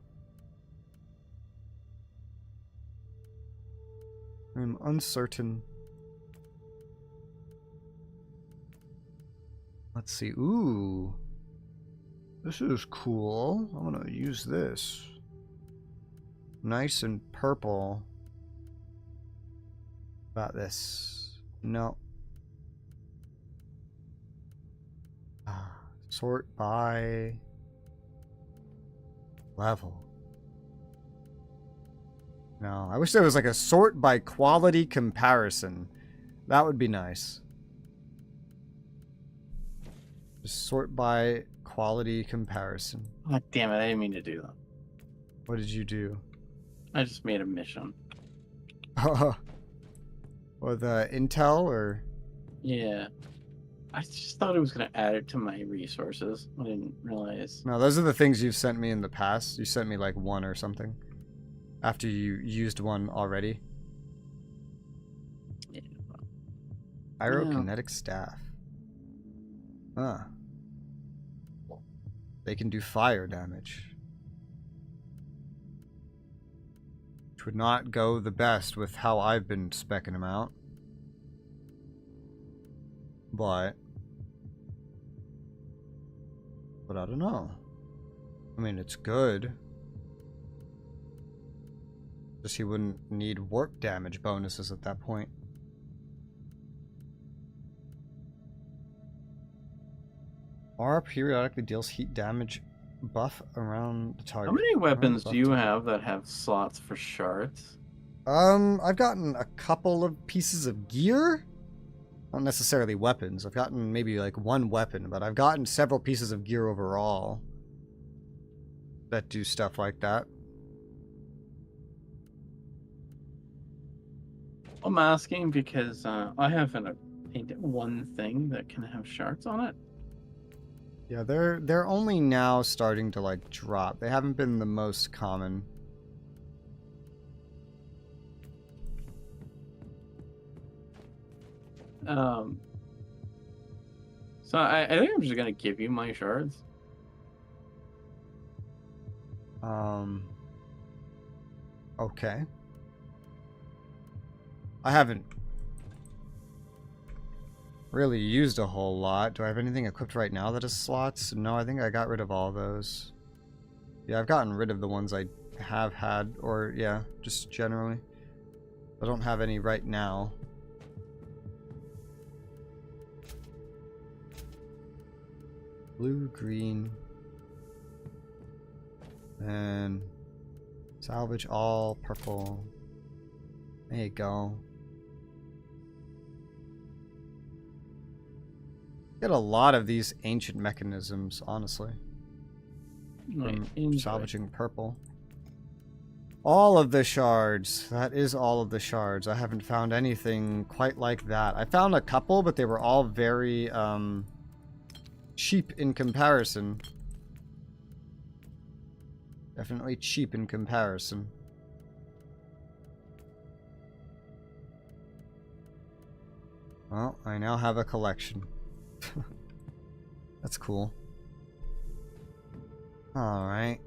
I'm uncertain. Let's see. Ooh. This is cool. I'm gonna use this. Nice and purple. About this. No. Sort by level. No, I wish there was like a sort by quality comparison. That would be nice. Just sort by quality comparison. Oh, damn it, I didn't mean to do that. What did you do? I just made a mission. With Intel or? Yeah. I just thought it was going to add it to my resources. I didn't realize. No, those are the things you've sent me in the past. You sent me like one or something. After you used one already. Yeah. Pyrokinetic staff. Huh. They can do fire damage. Which would not go the best with how I've been speccing them out. But I don't know. I mean, it's good. Just he wouldn't need warp damage bonuses at that point. Aura periodically deals heat damage buff around the target. How many weapons do you have that have slots for shards? I've gotten a couple of pieces of gear. Not necessarily weapons. I've gotten maybe like one weapon, but I've gotten several pieces of gear overall that do stuff like that. I'm asking because I haven't painted one thing that can have shards on it. Yeah, they're only now starting to like drop. They haven't been the most common. So I think I'm just gonna give you my shards. Okay. I haven't really used a whole lot. Do I have anything equipped right now that has slots? No, I think I got rid of all those. Yeah, I've gotten rid of the ones I have had, or yeah, just generally. I don't have any right now. Blue, green, and salvage all purple. There you go. Get a lot of these ancient mechanisms, honestly. From salvaging purple. All of the shards. That is all of the shards. I haven't found anything quite like that. I found a couple, but they were all very cheap in comparison. Definitely cheap in comparison. Well, I now have a collection. That's cool. Alright.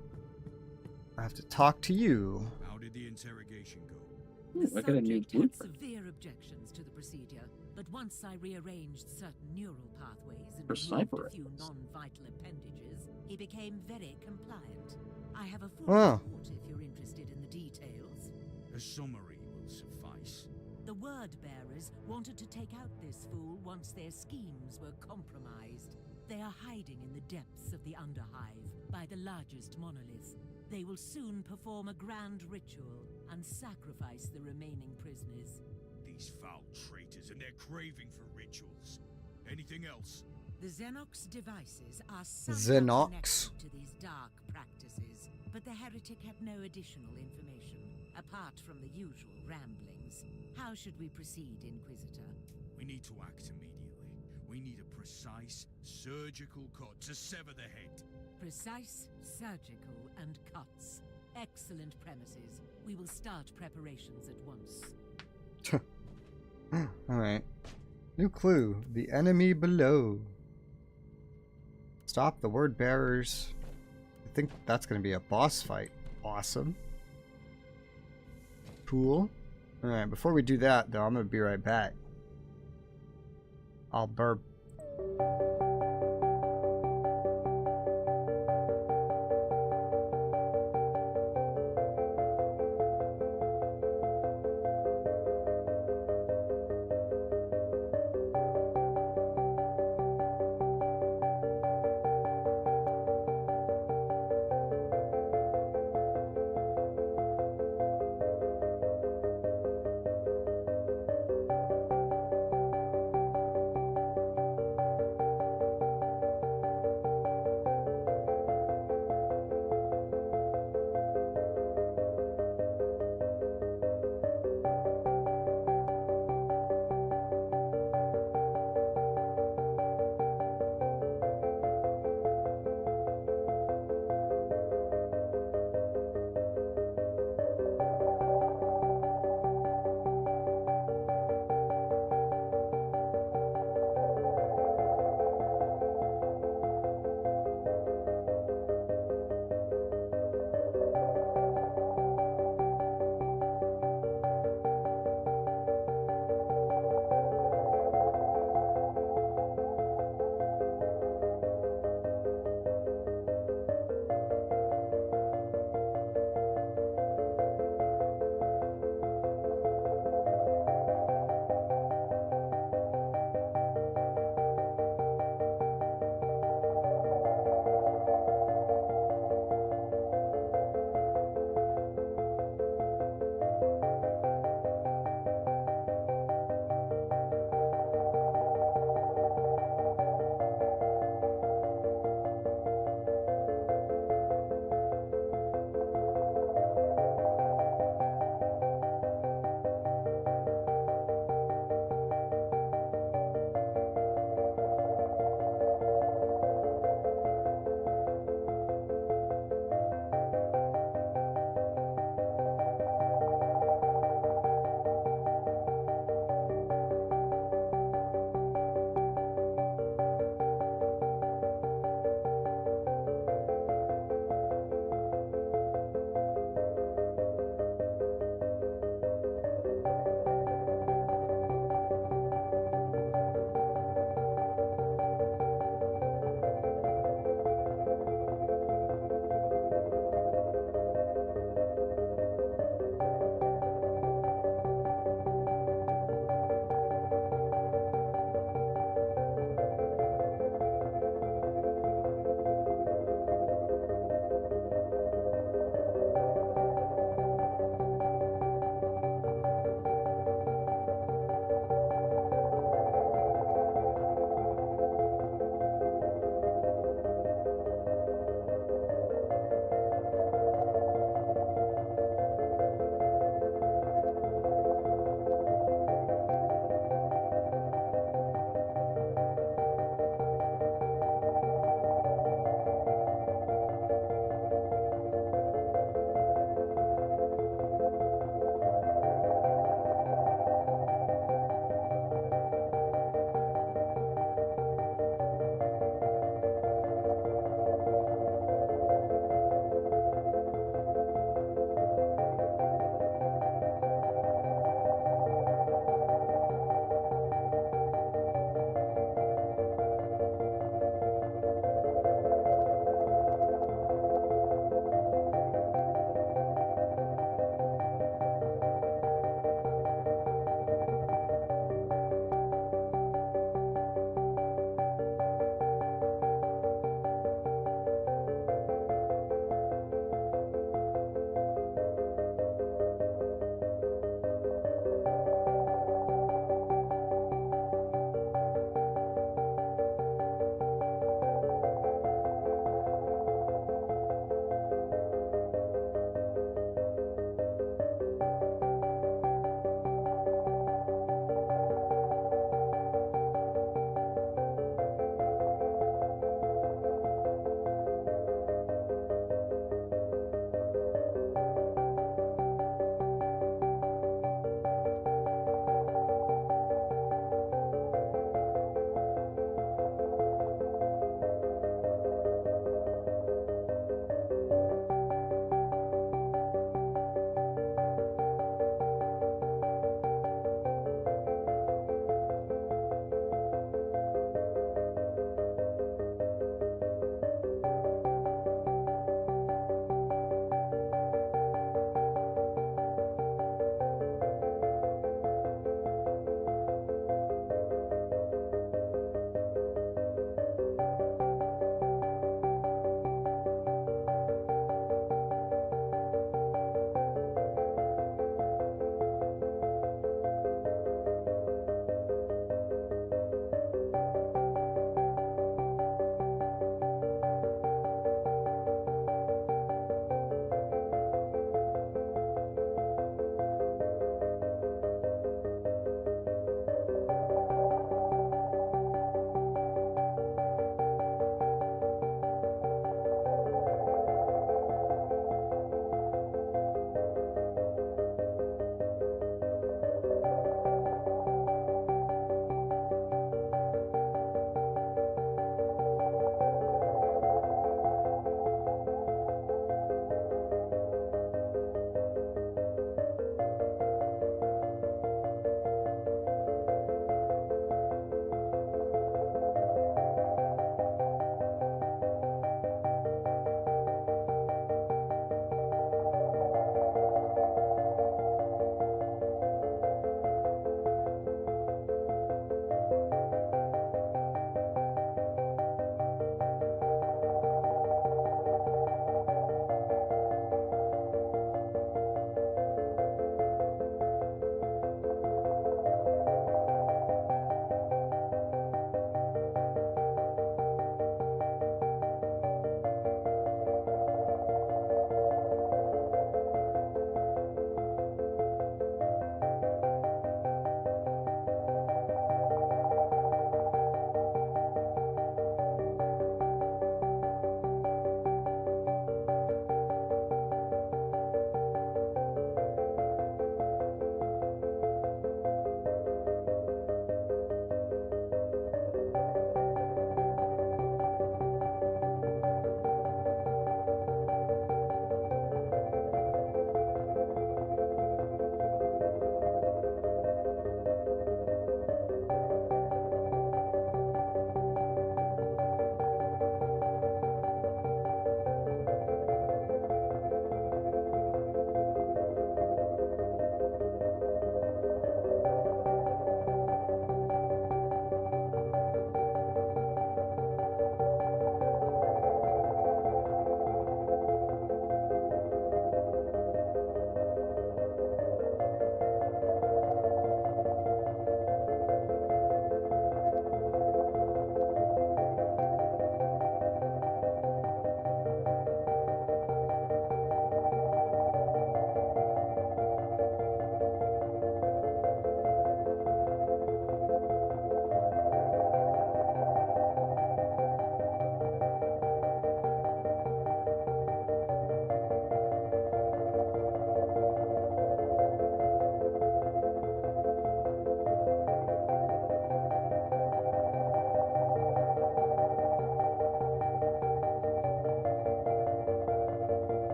I have to talk to you. How did the interrogation go? The subject had severe objections to the procedure, but once I rearranged certain neural pathways and removed a few non-vital appendages, he became very compliant. I have a full report if you're interested in the details. A summary will suffice. The word-bearers wanted to take out this fool once their schemes were compromised. They are hiding in the depths of the Underhive, by the largest monolith. They will soon perform a grand ritual and sacrifice the remaining prisoners. These foul traitors and their craving for rituals. Anything else? The Xenox devices are somehow connected to these dark practices, but the heretic had no additional information, apart from the usual ramblings. How should we proceed, Inquisitor? We need to act immediately. We need a precise, surgical cut to sever the head. Precise, surgical, and cuts. Excellent premises. We will start preparations at once. Alright. New clue. The enemy below. Stop the word bearers. I think that's going to be a boss fight. Awesome. Cool. Alright, before we do that, though, I'm going to be right back. I'll burp.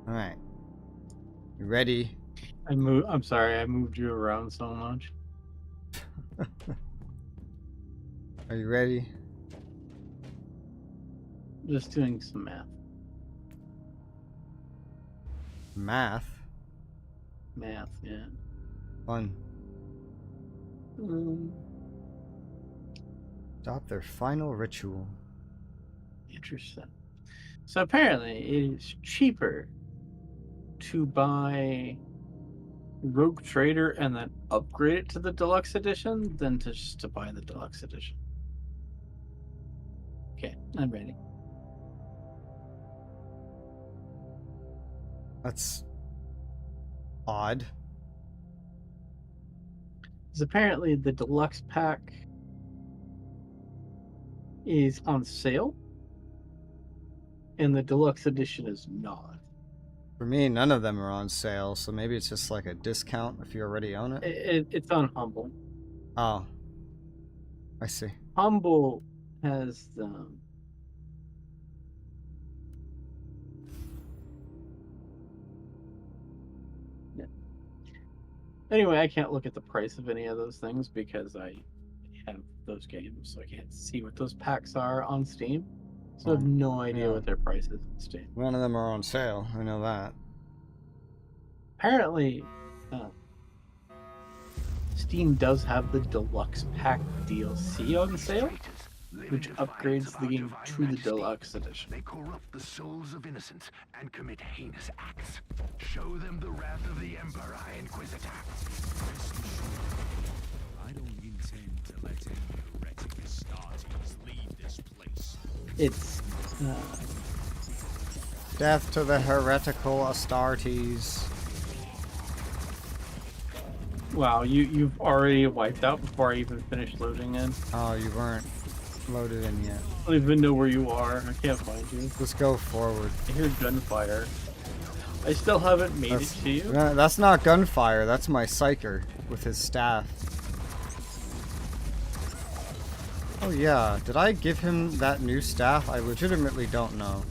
Alright. You ready? I'm sorry, I moved you around so much. Are you ready? Just doing some math. Math? Math, yeah. Fun. Stop their final ritual. Interesting. So apparently it is cheaper to buy Rogue Trader and then upgrade it to the deluxe edition than to just to buy the deluxe edition. Okay, I'm ready. That's odd. Because apparently the deluxe pack is on sale and the deluxe edition is not. For me, none of them are on sale, so maybe it's just like a discount if you already own it. It's on Humble. Oh. I see. Humble has the... Yeah. Anyway, I can't look at the price of any of those things because I have those games, so I can't see what those packs are on Steam. So I have no idea what their price is on Steam. None of them are on sale. I know that. Apparently, Steam does have the deluxe pack DLC on sale, which upgrades the game to the deluxe edition. They corrupt the souls of innocents and commit heinous acts. Show them the wrath of the Emperor, Inquisitor. I don't intend to let any heretic Astartes leave this place. It's Death to the heretical Astartes. wow, you've already wiped out before I even finished loading in. Oh, you weren't loaded in yet. I don't even know where you are. I can't find you. Let's go forward. I hear gunfire. I still haven't made it to you. No, that's not gunfire. That's my psyker with his staff. Oh yeah, did I give him that new staff? I legitimately don't know.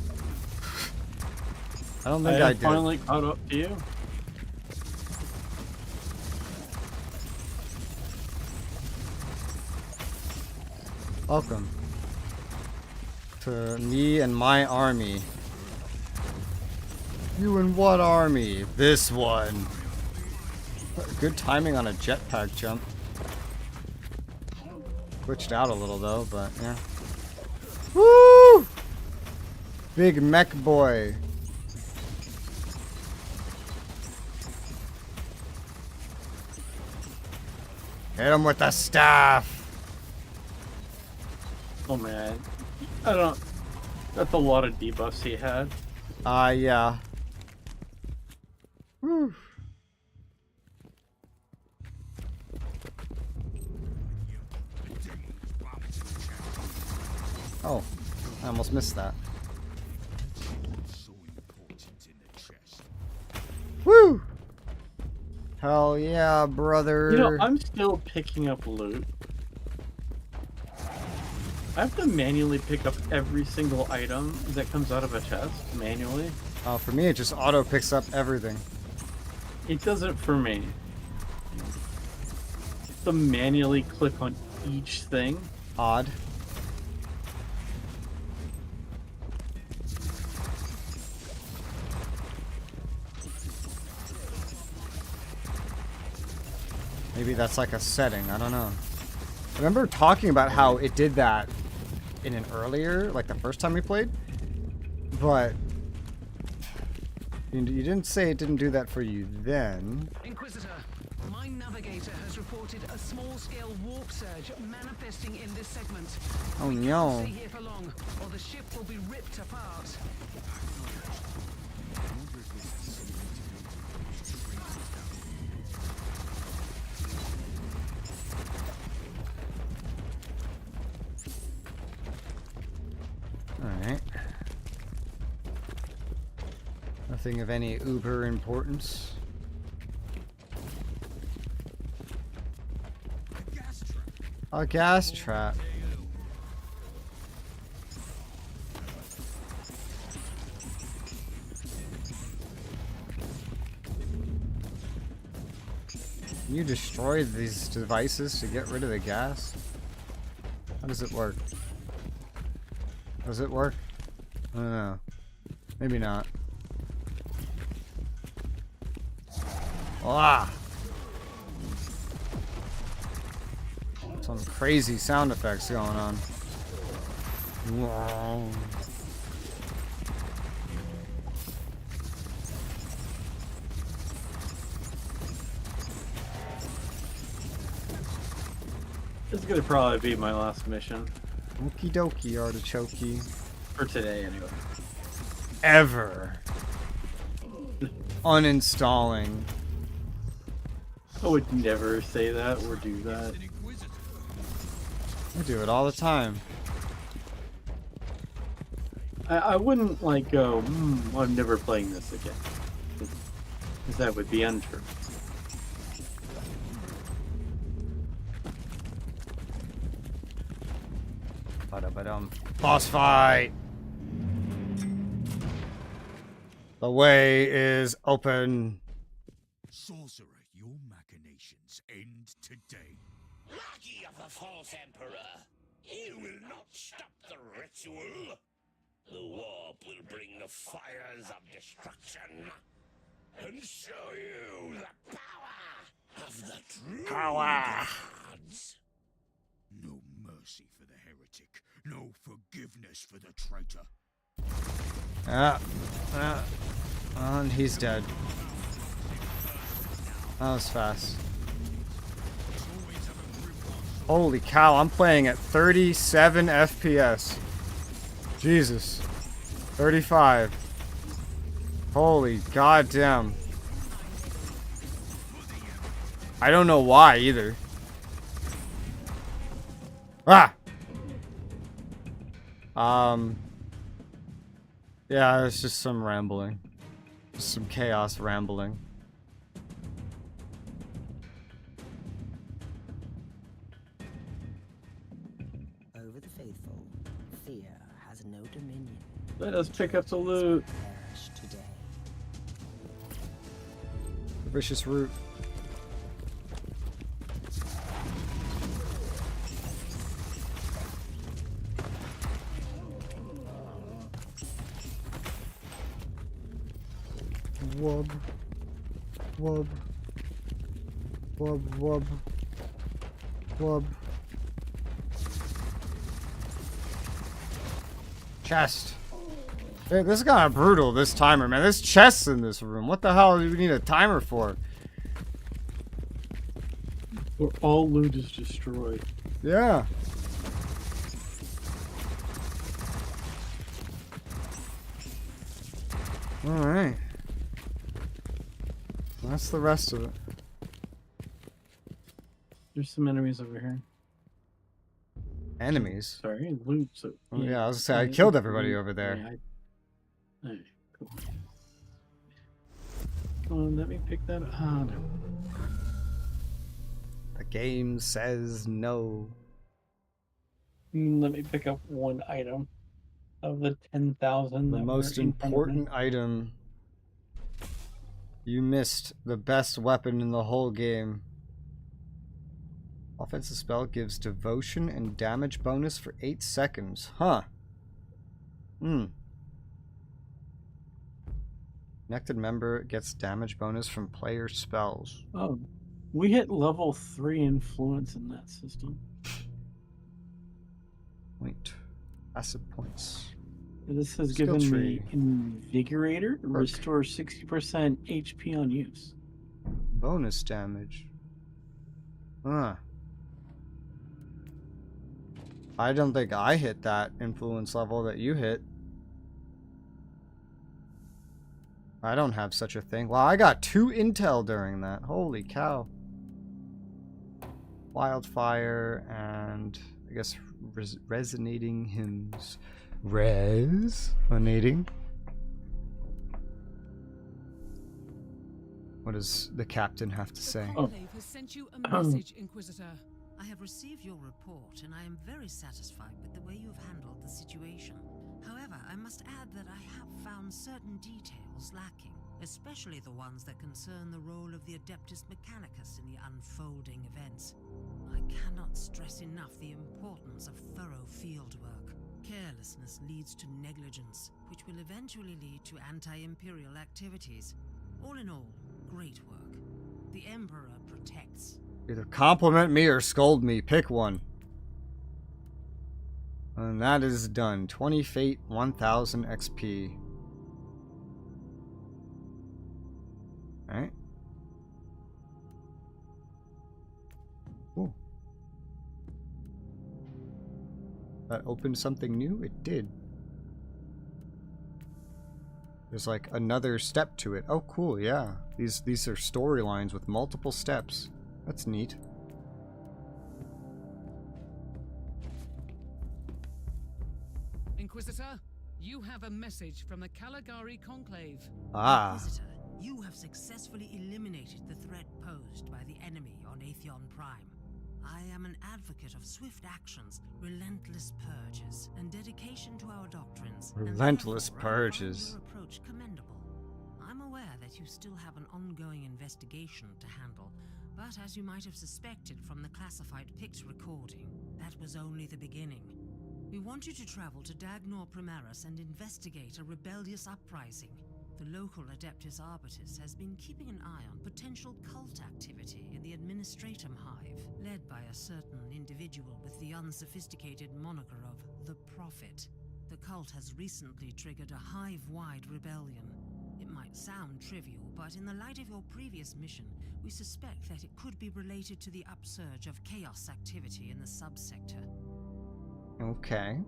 I don't think I did. Finally caught up to you. Welcome to me and my army. You and what army? This one. Good timing on a jetpack jump. Glitched out a little though, but yeah. Woo! Big mech boy. Hit him with the staff. Oh man, I don't. That's a lot of debuffs he had. Yeah. Whew. Oh, I almost missed that. Woo! Hell yeah, brother. You know, I'm still picking up loot. I have to manually pick up every single item that comes out of a chest, manually. Oh, for me it just auto picks up everything. It doesn't for me. To manually click on each thing. Odd. Maybe that's like a setting, I don't know. I remember talking about how it did that in an earlier, like the first time we played, but you didn't say it didn't do that for you then. Inquisitor, my navigator has reported a small-scale warp surge manifesting in this segment. Oh We no. can't stay here for long, or the ship will be ripped apart. Alright. Nothing of any uber importance. A gas trap. Can you destroy these devices to get rid of the gas? How does it work? Does it work? I don't know. Maybe not. Ah! Some crazy sound effects going on. Whoa. This is gonna probably be my last mission. Okie dokie, artichoke. For today, anyway. Ever. Uninstalling. I would never say that or do that. I do it all the time. I wouldn't like go, I'm never playing this again. Because that would be untrue. Boss fight! The way is open. Sorcerer, your machinations end today. Lackey of the false emperor, you will not stop the ritual. The warp will bring the fires of destruction and show you the power of the true gods. No mercy for the heretic, no forgiveness for the traitor. And he's dead. That was fast. Holy cow, I'm playing at 37 FPS. Jesus. 35. Holy goddamn. I don't know why either. Ah! Yeah, it's just some rambling. Just some chaos rambling. Over the faithful, fear has no dominion. Let us pick up the loot. Perish today. The vicious root. Wub. Wub. Wub, wub. Wub. Chest. Hey, this is kind of brutal, this timer, man. There's chests in this room. What the hell do we need a timer for? Where all loot is destroyed. Yeah. Alright. That's the rest of it. There's some enemies over here. Enemies? Sorry, loot. So, oh, yeah, I was gonna say, I killed everybody over there. Yeah, Alright, cool. Let me pick that up. Ah, no. The game says no. Let me pick up one item of the 10,000. The most important item. You missed the best weapon in the whole game. Offensive spell gives devotion and damage bonus for 8 seconds. Huh. Connected member gets damage bonus from player spells. Oh, we hit level 3 influence in that system. Point. Acid points. This has Skill given tree. me Invigorator, restores 60% HP on use. Bonus damage. Huh. I don't think I hit that influence level that you hit. I don't have such a thing. Wow, I got 2 intel during that. Holy cow. Wildfire and I guess resonating hymns. Resonating. What does the captain have to say? Conclave has sent you a message, Inquisitor. I have received your report, and I am very satisfied with the way you've handled the situation. However, I must add that I have found certain details lacking. especially the ones that concern the role of the Adeptus Mechanicus in the unfolding events. I cannot stress enough the importance of thorough field work. Carelessness leads to negligence, which will eventually lead to anti-imperial activities. All in all, great work. The Emperor protects. Either compliment me or scold me. Pick one. And that is done. 20 fate, 1000 XP. Alright. Cool. That opened something new? It did. There's like another step to it. Oh, cool, yeah. These are storylines with multiple steps. That's neat. Inquisitor, you have a message from the Caligari Conclave. Ah. Inquisitor, you have successfully eliminated the threat posed by the enemy on Atheon Prime. I am an advocate of swift actions, relentless purges, and dedication to our doctrines. Relentless purges. Your approach commendable. I'm aware that you still have an ongoing investigation to handle, but as you might have suspected from the classified Pict recording, that was only the beginning. We want you to travel to Dagnor Primaris and investigate a rebellious uprising. The local Adeptus Arbitus has been keeping an eye on potential cult activity in the Administratum Hive, led by a certain individual with the unsophisticated moniker of the Prophet. The cult has recently triggered a hive-wide rebellion. It might sound trivial, but in the light of your previous mission, we suspect that it could be related to the upsurge of chaos activity in the subsector. Okay.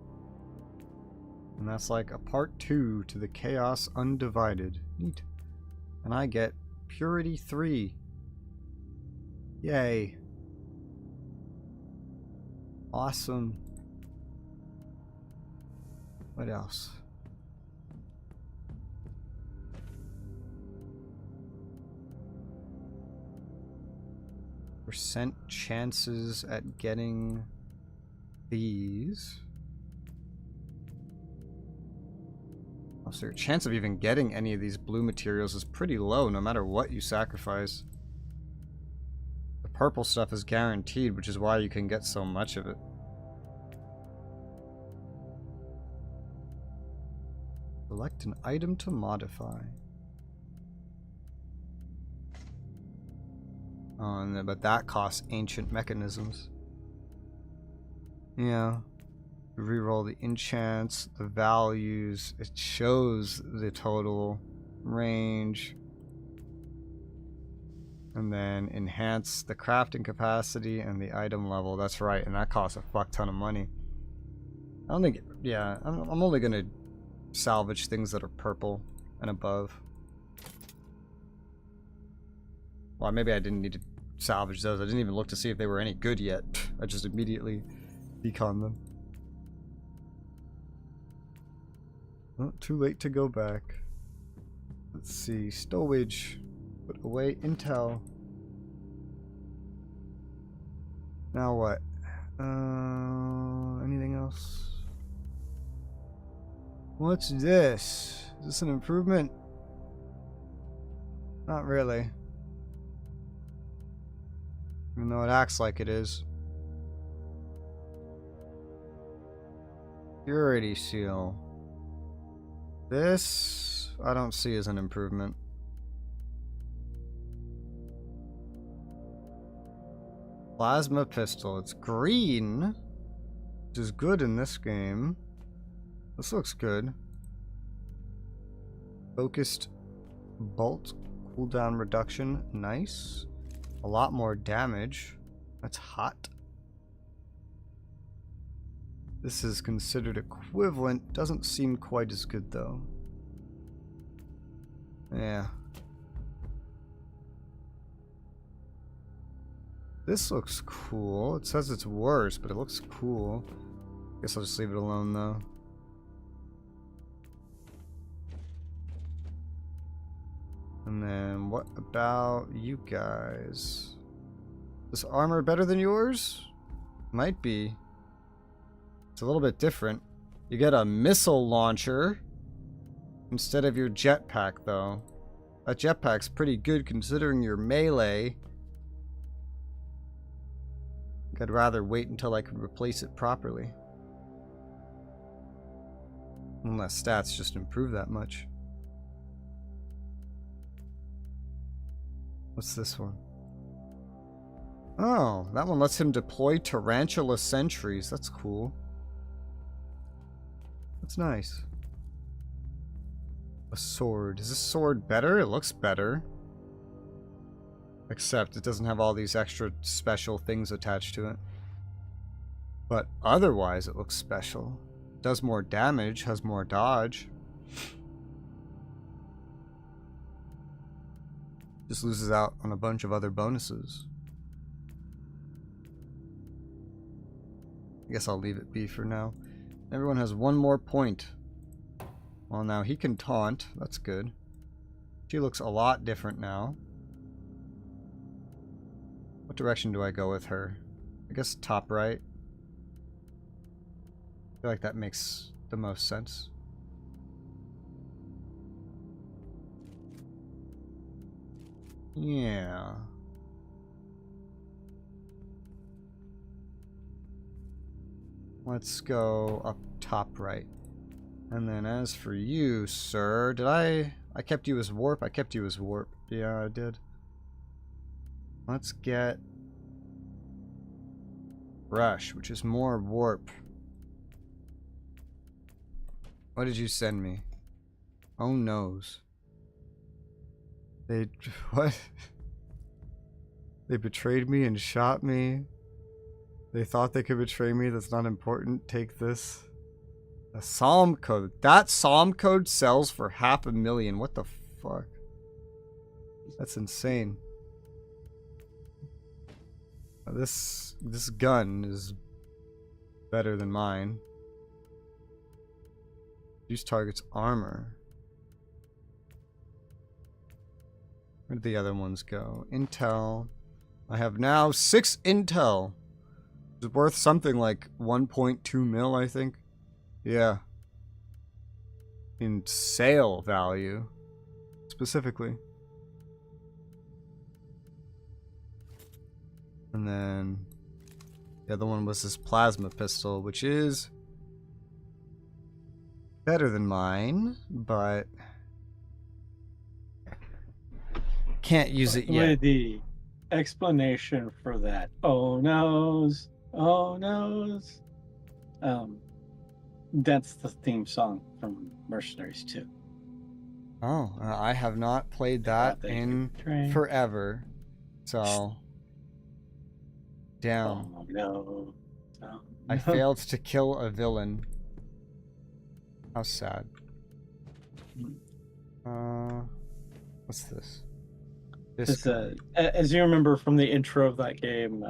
And that's like a part 2 to the Chaos Undivided. Neat. And I get Purity 3. Yay. Awesome. What else? Percent chances at getting these. Oh, so your chance of even getting any of these blue materials is pretty low no matter what you sacrifice. The purple stuff is guaranteed, which is why you can get so much of it. Select an item to modify. Oh, but that costs ancient mechanisms. Yeah. Reroll the enchants, the values. It shows the total range. And then enhance the crafting capacity and the item level. That's right, and that costs a fuck ton of money. I don't think... Yeah, I'm only gonna salvage things that are purple and above. Well, maybe I didn't need to salvage those. I didn't even look to see if they were any good yet. I just immediately decon them. Oh, too late to go back. Let's see. Stowage. Put away intel. Now what? Anything else? What's this? Is this an improvement? Not really. Even though it acts like it is. Purity seal. This I don't see as an improvement. Plasma pistol. It's green, which is good in this game. This looks good. Focused bolt cooldown reduction. Nice. A lot more damage. That's hot. This is considered equivalent. Doesn't seem quite as good though. Yeah. This looks cool. It says it's worse, but it looks cool. Guess I'll just leave it alone though. And then what about you guys? This armor better than yours? Might be. It's a little bit different. You get a missile launcher instead of your jetpack though. That jetpack's pretty good considering your melee. I'd rather wait until I can replace it properly. Unless stats just improve that much. What's this one? Oh, that one lets him deploy tarantula sentries. That's cool. That's nice. A sword. Is this sword better? It looks better. Except it doesn't have all these extra special things attached to it. But otherwise it looks special. Does more damage, has more dodge. Just loses out on a bunch of other bonuses. I guess I'll leave it be for now. Everyone has one more point. Well, now he can taunt. That's good. She looks a lot different now. What direction do I go with her? I guess top right. I feel like that makes the most sense. Yeah. Let's go up top right. And then as for you, sir, did I kept you as warp? I kept you as warp. Yeah, I did. Let's get Rush, which is more warp. What did you send me? Oh noes. They what? They betrayed me and shot me. They thought they could betray me. That's not important. Take this. A psalm code. That psalm code sells for $500,000. What the fuck? That's insane. This gun is better than mine. Use target's armor. Where did the other ones go? Intel. I have now 6 intel. It's worth something like 1.2 mil, I think. Yeah. In sale value, specifically. And then the other one was this plasma pistol, which is better than mine, but can't use it yet. The explanation for that. Oh noes. Oh noes. That's the theme song from Mercenaries 2. Oh, I have not played that in forever. So, down. Oh no. Oh, I failed to kill a villain. How sad. What's this? It's, as you remember from the intro of that game,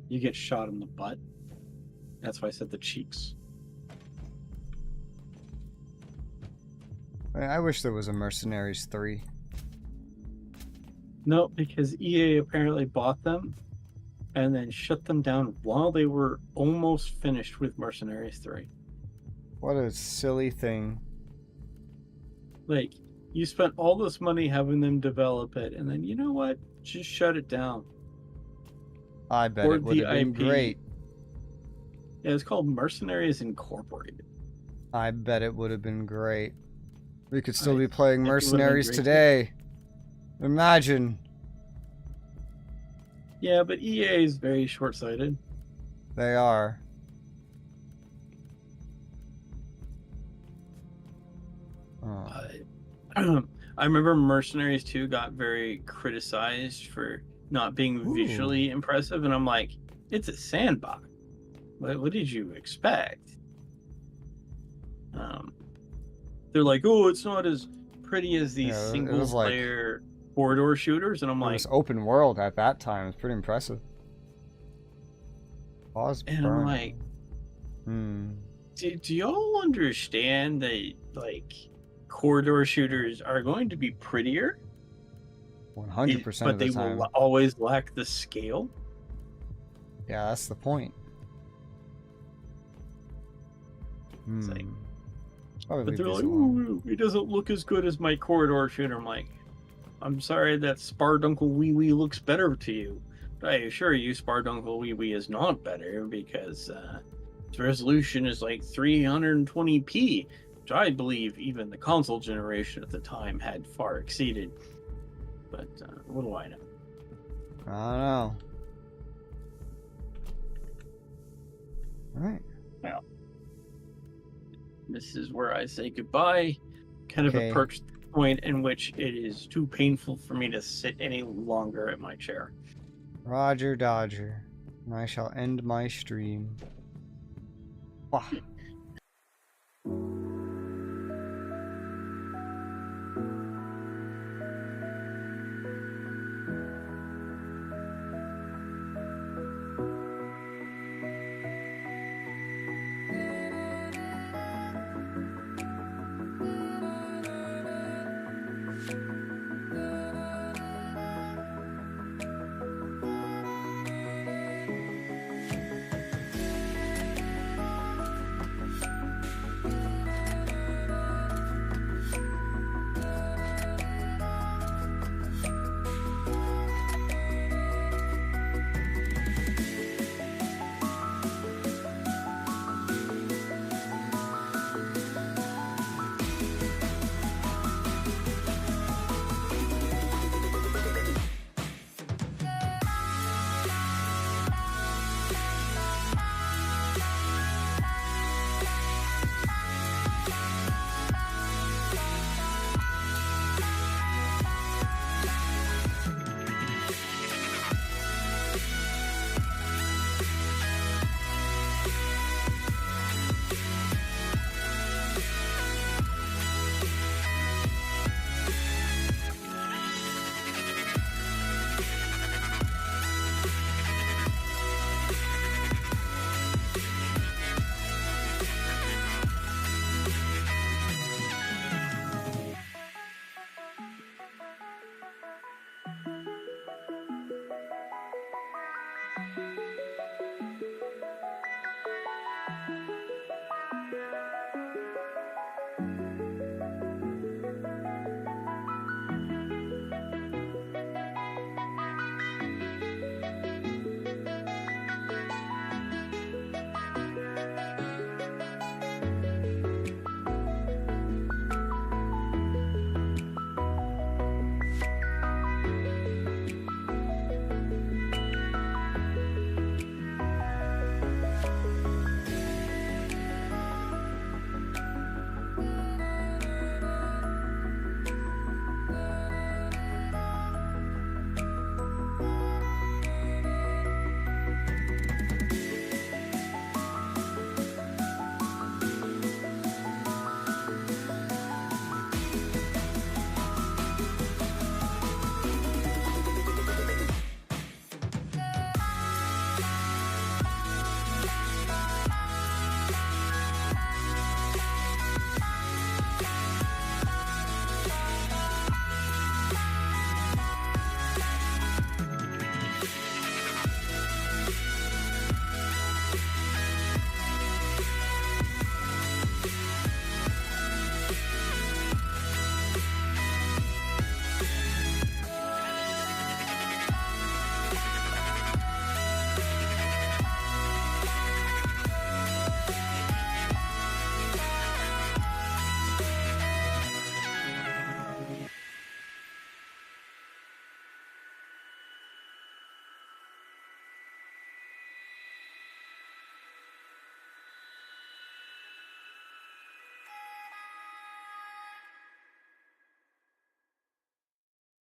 you get shot in the butt. That's why I said the cheeks. I wish there was a Mercenaries 3. No, because EA apparently bought them and then shut them down while they were almost finished with Mercenaries 3. What a silly thing. Like, you spent all this money having them develop it, and then, you know what? Just shut it down. I bet it would have been great. Yeah, it's called Mercenaries Incorporated. I bet it would have been great. We could still be playing Mercenaries today. Imagine. Yeah, but EA is very short-sighted. They are. I remember Mercenaries 2 got very criticized for not being visually impressive, and I'm like, it's a sandbox. What did you expect? They're like, oh, it's not as pretty as these single-player corridor shooters, and I'm like, it was open world at that time. It's pretty impressive. And I'm like, do y'all understand that, like, corridor shooters are going to be prettier? 100% of the time. But they will always lack the scale? Yeah, that's the point. It's like, Probably But they're be like, so long. ooh, he doesn't look as good as my corridor shooter. I'm like, I'm sorry that Sparduncle Wee Wee looks better to you. But I assure you, Sparduncle Wee Wee is not better because its resolution is like 320p, which I believe even the console generation at the time had far exceeded. But what do I know? I don't know. Alright. Well, this is where I say goodbye. Kind of approached the point in which it is too painful for me to sit any longer at my chair. Roger Dodger. And I shall end my stream. Wah.